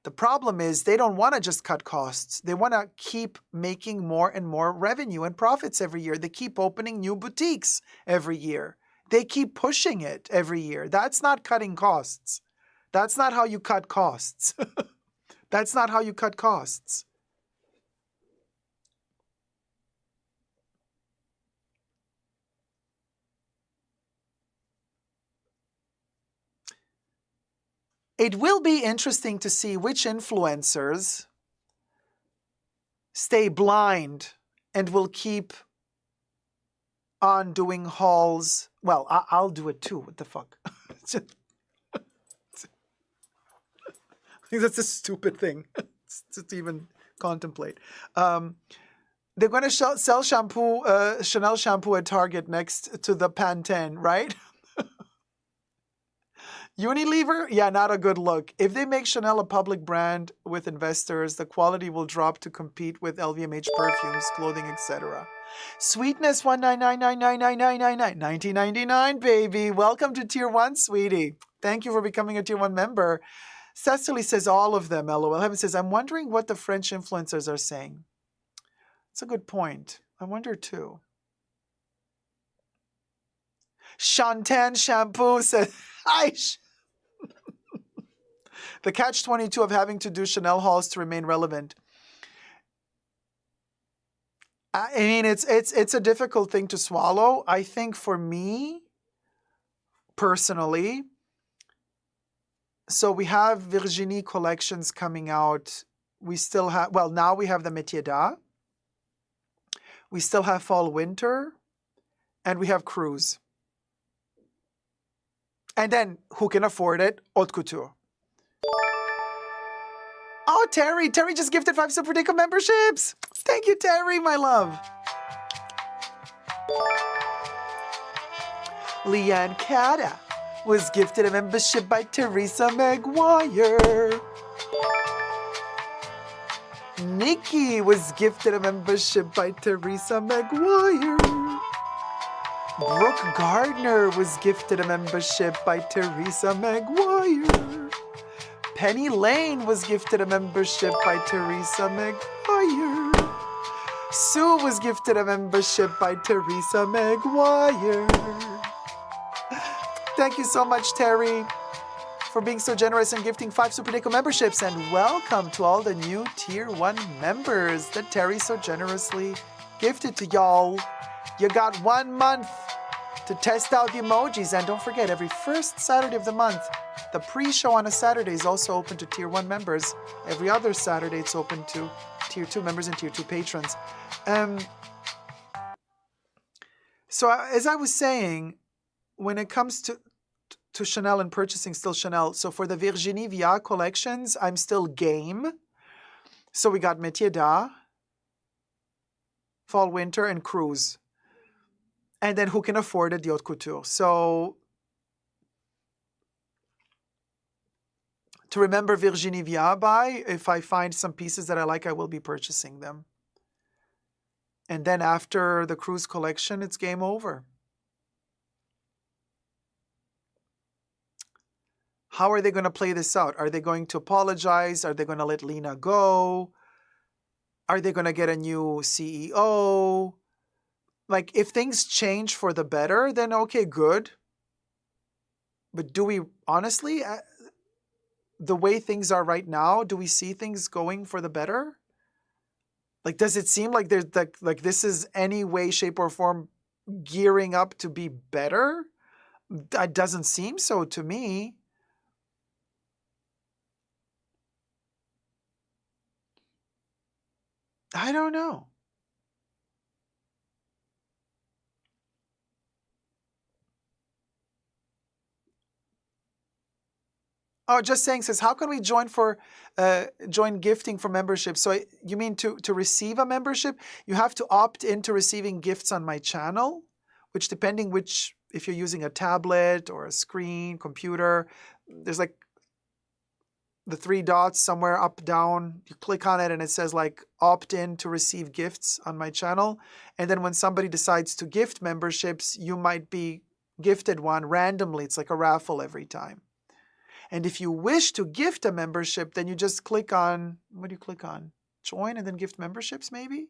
The problem is they don't want to just cut costs. They want to keep making more and more revenue and profits every year. They keep opening new boutiques every year. They keep pushing it every year. That's not cutting costs. That's not how you cut costs. That's not how you cut costs. It will be interesting to see which influencers stay blind and will keep on doing hauls. Well, I'll do it too. What the fuck? I think that's a stupid thing to even contemplate. They're going to sell shampoo, Chanel shampoo at Target next to the Pantene, right? Unilever? Yeah, not a good look. If they make Chanel a public brand with investors, the quality will drop to compete with LVMH perfumes, clothing, etc. Sweetness 199999999 1999, baby. Welcome to Tier 1, sweetie. Thank you for becoming a Tier 1 member. Cecily says all of them, LOL. Heaven says, I'm wondering what the French influencers are saying. It's a good point. I wonder too. Shantan shampoo says, hi. The catch-22 of having to do Chanel hauls to remain relevant. I mean, it's a difficult thing to swallow. I think for me, personally, so we have Virginie collections coming out. We still have, well, now we have the Métier d'Art. We still have Fall-Winter. And we have Cruise. And then, who can afford it? Haute Couture. Oh, Terry. Terry just gifted 5 Super Dacob memberships. Thank you, Terry, my love. Leanne Cata was gifted a membership by Teresa Maguire. Nikki was gifted a membership by Teresa Maguire. Brooke Gardner was gifted a membership by Teresa Maguire. Penny Lane was gifted a membership by Teresa Maguire. Sue was gifted a membership by Teresa Maguire. Thank you so much, Terry, for being so generous and gifting 5 Super Dacob memberships. And welcome to all the new Tier 1 members that Terry so generously gifted to y'all. You got 1 month to test out the emojis. And don't forget, every first Saturday of the month, the pre-show on a Saturday is also open to Tier 1 members. Every other Saturday, it's open to Tier 2 members and Tier 2 patrons. So as I was saying, when it comes to Chanel and purchasing still Chanel, so for the Virginie Viard collections, I'm still game. So we got Métier d'Art, Fall, Winter, and Cruise. And then who can afford it? The Haute Couture. So to remember Virginie Viard by, if I find some pieces that I like, I will be purchasing them. And then after the Cruise collection, it's game over. How are they going to play this out? Are they going to apologize? Are they going to let Lena go? Are they going to get a new CEO? Like, if things change for the better, then okay, good. But do we, honestly, the way things are right now, do we see things going for the better? Like, does it seem like there's like this is any way, shape, or form gearing up to be better? That doesn't seem so to me. I don't know. Oh, just saying says, how can we join gifting for membership? So you mean to receive a membership, you have to opt into receiving gifts on my channel, which depending if you're using a tablet or a screen, computer, there's like the three dots somewhere up, down. You click on it and it says like opt in to receive gifts on my channel. And then when somebody decides to gift memberships, you might be gifted one randomly. It's like a raffle every time. And if you wish to gift a membership, then you just click on, what do you click on? Join and then gift memberships, maybe?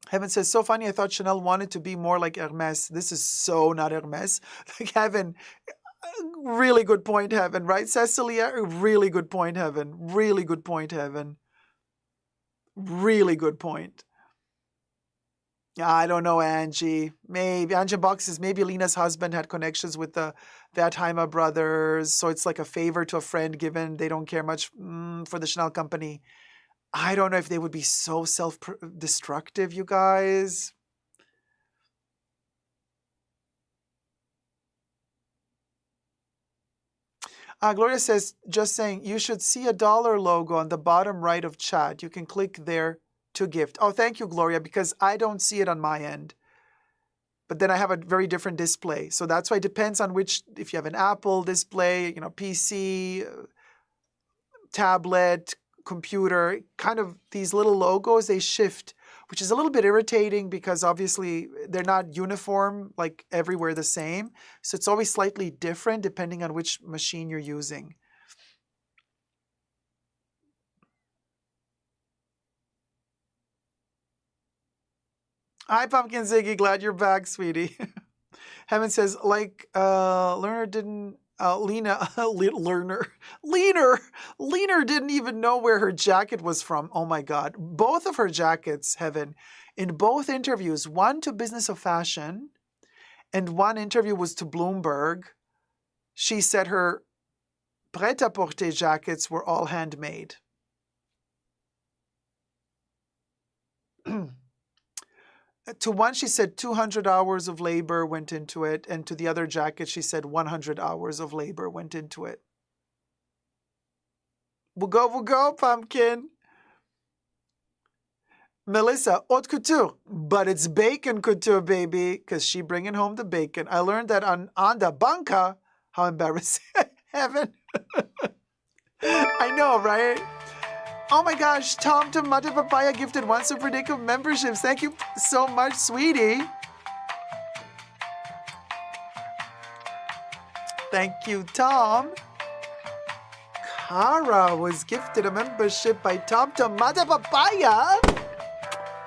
Heaven says, so funny, I thought Chanel wanted to be more like Hermes. This is so not Hermes. Like, Heaven, really good point, Heaven, right? Cecilia, really good point, Heaven. Really good point, Heaven. Really good point. I don't know, Angie. Maybe Angie Box says maybe Lena's husband had connections with the Wertheimer brothers, so it's like a favor to a friend given they don't care much for the Chanel company. I don't know if they would be so self-destructive, you guys. Gloria says, just saying, you should see a dollar logo on the bottom right of chat. You can click there to gift. Oh, thank you, Gloria, because I don't see it on my end. But then I have a very different display. So that's why it depends on if you have an Apple display, PC, tablet, computer, kind of these little logos, they shift, which is a little bit irritating because obviously they're not uniform, like everywhere the same. So it's always slightly different depending on which machine you're using. Hi, Pumpkin Ziggy. Glad you're back, sweetie. Heaven says, like, Lerner didn't, Lena didn't even know where her jacket was from. Oh my God. Both of her jackets, Heaven, in both interviews, one to Business of Fashion and one interview was to Bloomberg. She said her prêt-à-porter jackets were all handmade. To one, she said 200 hours of labor went into it. And to the other jacket, she said 100 hours of labor went into it. We'll go, Pumpkin. Melissa, haute couture. But it's bacon couture, baby. Because she bringing home the bacon. I learned that on the banca. How embarrassing. Heaven. I know, right? Oh my gosh, Tom Tomato Papaya gifted one Super Dacob memberships. Thank you so much, sweetie. Thank you, Tom. Kara was gifted a membership by Tom Tomato Papaya.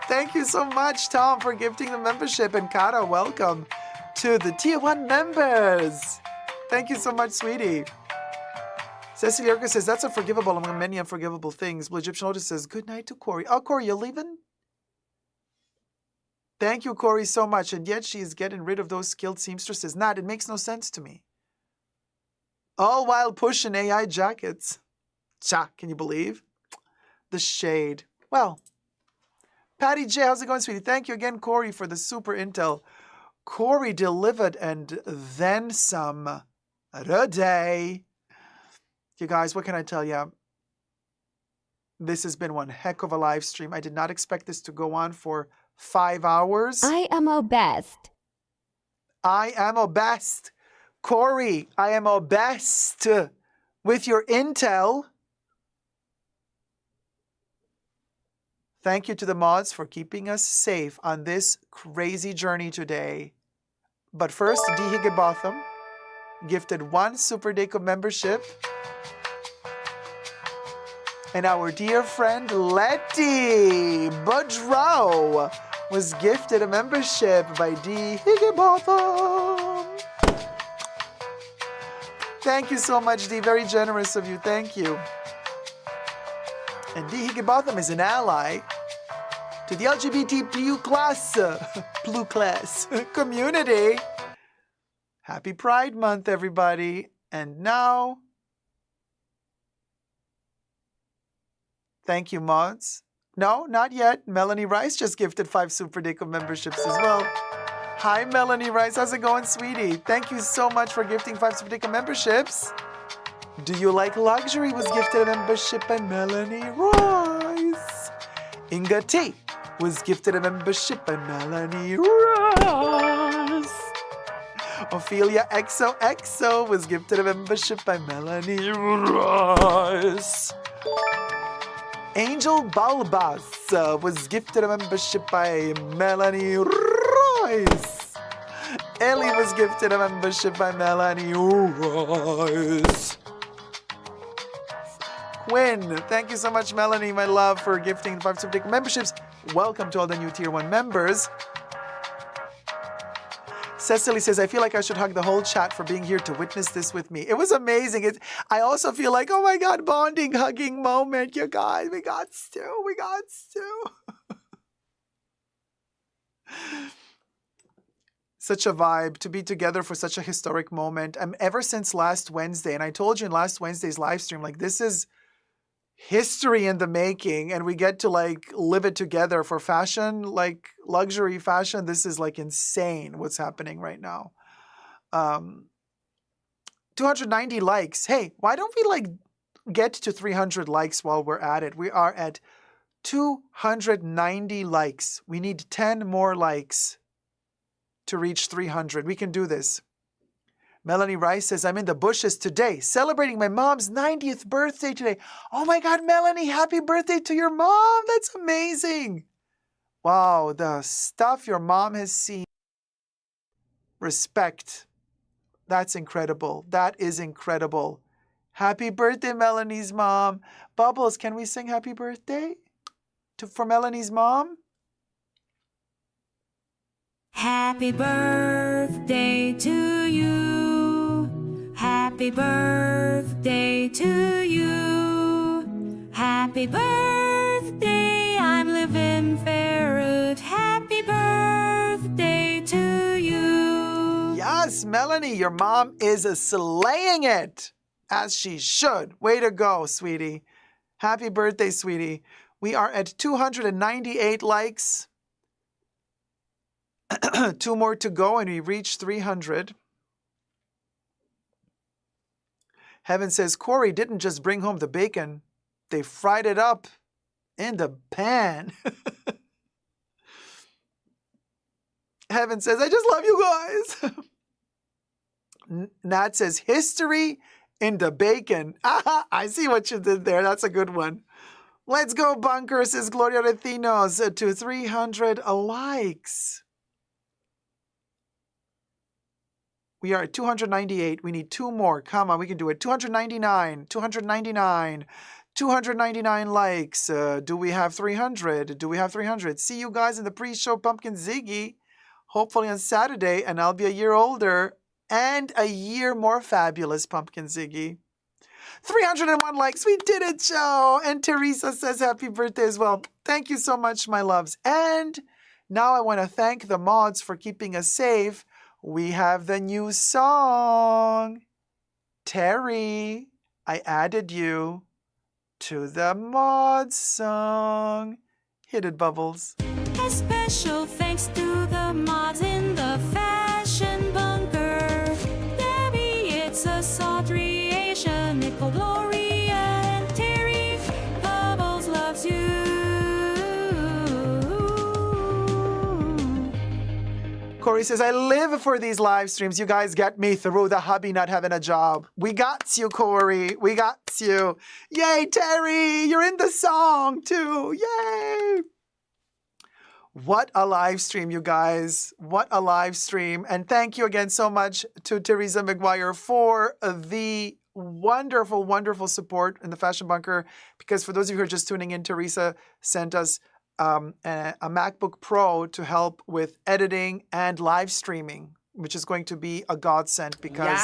Thank you so much, Tom, for gifting the membership. And Kara, welcome to the Tier 1 members. Thank you so much, sweetie. Cecilia Erka says, that's unforgivable among many unforgivable things. Blue Egyptian Lotus says, good night to Kori. Oh, Kori, you're leaving? Thank you, Kori, so much. And yet she is getting rid of those skilled seamstresses. It makes no sense to me. All while pushing AI jackets. Cha, can you believe? The shade. Well, Patty J, how's it going, sweetie? Thank you again, Kori, for the super intel. Kori delivered and then some today. You guys, what can I tell you? This has been one heck of a live stream. I did not expect this to go on for 5 hours. I am obessed. I am obessed. Kori, I am obessed with your intel. Thank you to the mods for keeping us safe on this crazy journey today. But first, D. Higginbotham gifted 1 Super Dacob membership. And our dear friend Letty Boudreau was gifted a membership by D. Higginbotham. Thank you so much, D. Very generous of you. Thank you. And D. Higginbotham is an ally to the LGBT plus community. Happy Pride Month, everybody. And now, thank you, mods. No, not yet. Melanie Rice just gifted 5 Super Dacob memberships as well. Hi, Melanie Rice. How's it going, sweetie? Thank you so much for gifting 5 Super Dacob memberships. Do You Like Luxury was gifted a membership by Melanie Rice. Inga T was gifted a membership by Melanie Rice. Ophelia XOXO was gifted a membership by Melanie Rice. Angel Balbas was gifted a membership by Melanie Rice. Ellie was gifted a membership by Melanie Rice. Quinn, thank you so much, Melanie, my love, for gifting 5 Super Dacob memberships. Welcome to all the new Tier 1 members. Cecily says, I feel like I should hug the whole chat for being here to witness this with me. It was amazing. I also feel like, oh my God, bonding, hugging moment, you guys. We got to. Such a vibe to be together for such a historic moment. Ever since last Wednesday, and I told you in last Wednesday's live stream, like this is history in the making, and we get to like live it together for fashion, like luxury fashion. This is like insane what's happening right now. 290 likes. Hey, why don't we like get to 300 likes while we're at it? We are at 290 likes. We need 10 more likes to reach 300. We can do this. Melanie Rice says, I'm in the bushes today, celebrating my mom's 90th birthday today. Oh my God, Melanie, happy birthday to your mom. That's amazing. Wow, the stuff your mom has seen. Respect. That's incredible. That is incredible. Happy birthday, Melanie's mom. Bubbles, can we sing happy birthday for Melanie's mom? Happy birthday to you. Happy birthday to you. Happy birthday, I'm living Ferret. Happy birthday to you. Yes, Melanie, your mom is slaying it, as she should. Way to go, sweetie. Happy birthday, sweetie. We are at 298 likes. 2 more to go and we reach 300. Heaven says, Kori didn't just bring home the bacon. They fried it up in the pan. Heaven says, I just love you guys. Nat says, history in the bacon. Aha, I see what you did there. That's a good one. Let's go, Bunker, says Gloria Retinos, to 300 likes. We are at 298. We need 2 more. Come on, we can do it. 299, 299, 299 likes. Do we have 300? Do we have 300? See you guys in the pre-show Pumpkin Ziggy, hopefully on Saturday, and I'll be a year older and a year more fabulous, Pumpkin Ziggy. 301 likes. We did it, Joe. And Teresa says happy birthday as well. Thank you so much, my loves. And now I want to thank the mods for keeping us safe. We have the new song. Terry, I added you to the mod song. Hit it, Bubbles. A special thanks to the mods in the fashion bunker. Debbie, it's a sultry Asian, Nicole, Gloria, and Terry. Bubbles loves you. Kori says, I live for these live streams. You guys get me through the hubby not having a job. We got you, Kori. We got you. Yay, Terry. You're in the song, too. Yay. What a live stream, you guys. What a live stream. And thank you again so much to Teresa McGuire for the wonderful, wonderful support in the Fashion Bunker. Because for those of you who are just tuning in, Teresa sent us a MacBook Pro to help with editing and live streaming, which is going to be a godsend because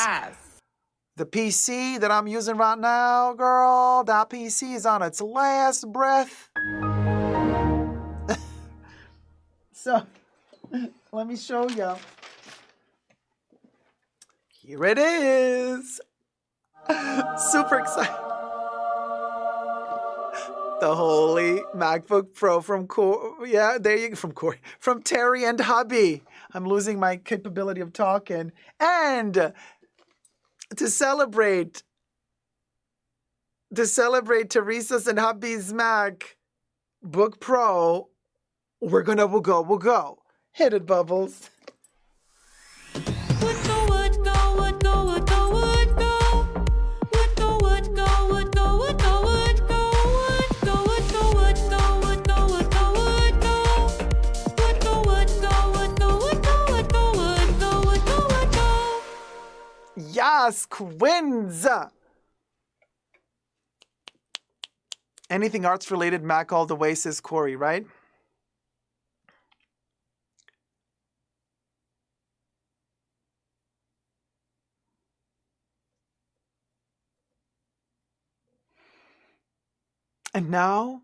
the PC that I'm using right now, girl, that PC is on its last breath. So, let me show you. Here it is. Super excited. The holy MacBook Pro from from Terry and hubby. I'm losing my capability of talking. And to celebrate Teresa's and hubby's MacBook Pro, we'll go. Hit it, Bubbles. Yes, Quins. Anything arts related, Mac all the way, says Kori, right? And now,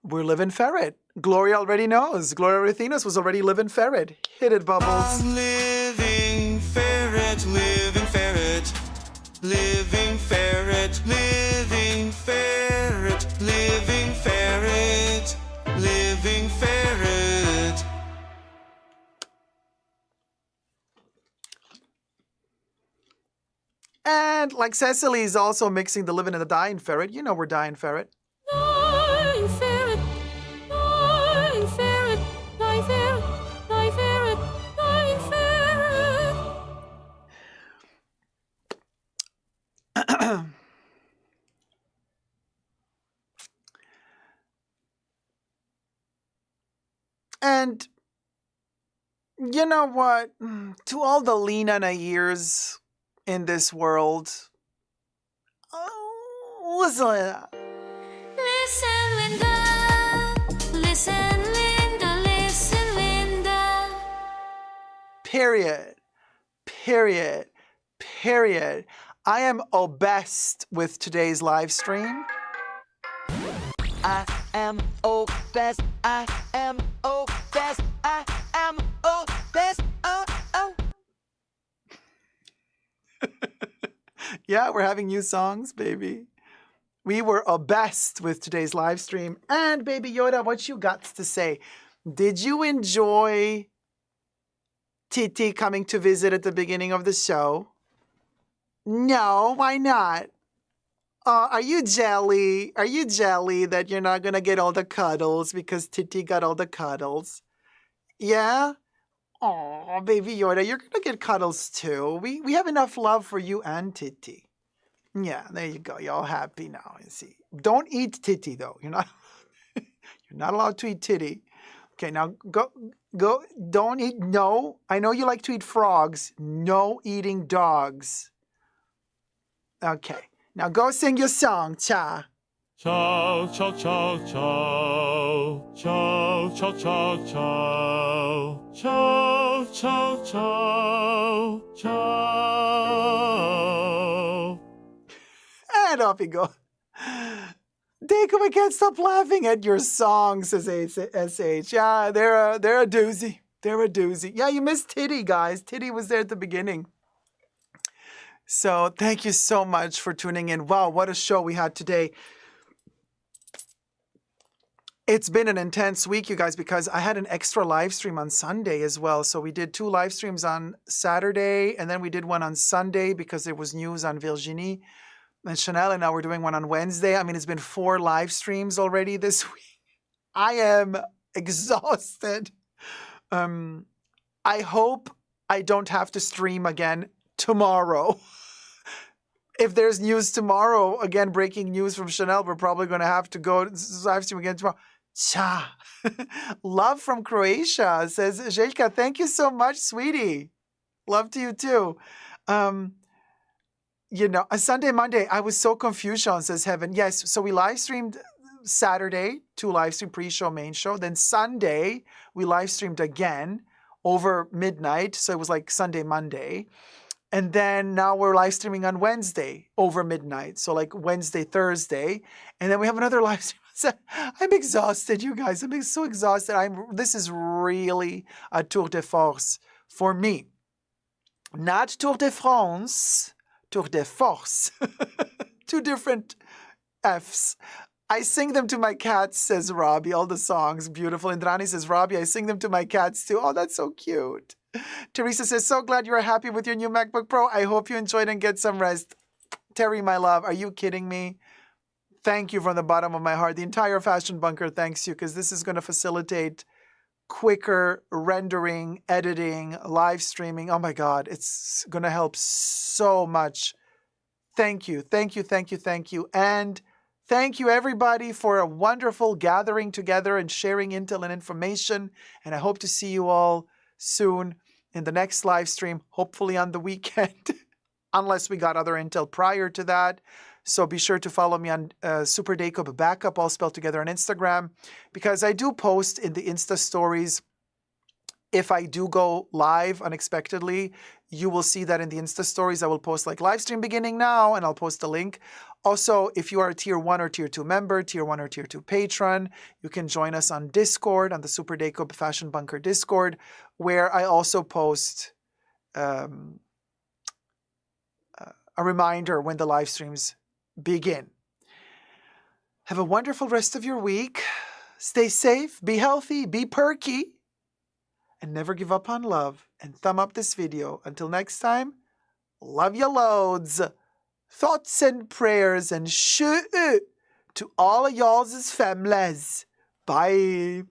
we're living ferret. Gloria already knows. Gloria Ruthinos was already living ferret. Hit it, Bubbles. I'm living ferret, living ferret. Living ferret, living ferret. Living ferret, living ferret. And like Cecily's also mixing the living and the dying ferret. You know we're dying ferret. Dying ferret, dying ferret, dying ferret, dying ferret, dying ferret. And you know what? To all the Lena Nairs in this world, listen, Linda. Listen, Linda. Listen, Linda. Listen, Linda. Period. Period. Period. I am obsessed with today's live stream. I am obsessed. I am obsessed. I am obsessed. Oh. Yeah, we're having new songs, baby. We were obsessed with today's live stream. And Baby Yoda, what you got to say? Did you enjoy Titi coming to visit at the beginning of the show? No, why not? Are you jelly? Are you jelly that you're not going to get all the cuddles because Titi got all the cuddles? Yeah? Oh, Baby Yoda, you're going to get cuddles too. We have enough love for you and Titi. Yeah, there you go. You're all happy now. You see. Don't eat Titi though. You're not allowed to eat Titi. Okay, now go. Don't eat. No, I know you like to eat frogs. No eating dogs. Okay, now go sing your song, Cha. Ciao, ciao, ciao, ciao. Ciao, ciao, ciao, ciao. Ciao, ciao, ciao. Ciao. And off you go. Dacob, I can't stop laughing at your songs, says SH. Yeah, they're a doozy. They're a doozy. Yeah, you missed Titty, guys. Titty was there at the beginning. So thank you so much for tuning in. Wow, what a show we had today. It's been an intense week, you guys, because I had an extra live stream on Sunday as well. So we did 2 live streams on Saturday, and then we did one on Sunday because there was news on Virginie and Chanel, and now we're doing one on Wednesday. I mean, it's been 4 live streams already this week. I am exhausted. I hope I don't have to stream again tomorrow. If there's news tomorrow, again, breaking news from Chanel, we're probably going to have to go live stream again tomorrow. Cha. Love from Croatia, says Željka. Thank you so much, sweetie. Love to you too. You know, a Sunday, Monday, I was so confused, Sean, says Heaven. Yes, so we live streamed Saturday, 2 live stream, pre-show, main show. Then Sunday, we live streamed again over midnight. So it was like Sunday, Monday. And then now we're live streaming on Wednesday over midnight. So like Wednesday, Thursday. And then we have another live stream. I'm exhausted, you guys. I'm so exhausted. This is really a tour de force for me. Not Tour de France, Tour de Force. 2 different Fs. I sing them to my cats, says Robbie. All the songs, beautiful. Indrani says, Robbie, I sing them to my cats too. Oh, that's so cute. Teresa says, so glad you are happy with your new MacBook Pro. I hope you enjoyed and get some rest. Terry, my love, are you kidding me? Thank you from the bottom of my heart. The entire Fashion Bunker thanks you, because this is going to facilitate quicker rendering, editing, live streaming. Oh my God, it's going to help so much. Thank you, thank you, thank you, thank you. And thank you, everybody, for a wonderful gathering together and sharing intel and information. And I hope to see you all soon in the next live stream, hopefully on the weekend, unless we got other intel prior to that. So be sure to follow me on Super Dacob Backup, all spelled together, on Instagram, because I do post in the Insta stories. If I do go live unexpectedly, you will see that in the Insta stories. I will post like live stream beginning now, and I'll post a link. Also, if you are a Tier 1 or Tier 2 member, Tier 1 or Tier 2 patron, you can join us on Discord, on the Super Dacob Fashion Bunker Discord, where I also post a reminder when the live streams begin. Have a wonderful rest of your week. Stay safe, be healthy, be perky, and never give up on love. And thumb up this video. Until next time, love you loads. Thoughts and prayers and shoo to all of y'all's families. Bye.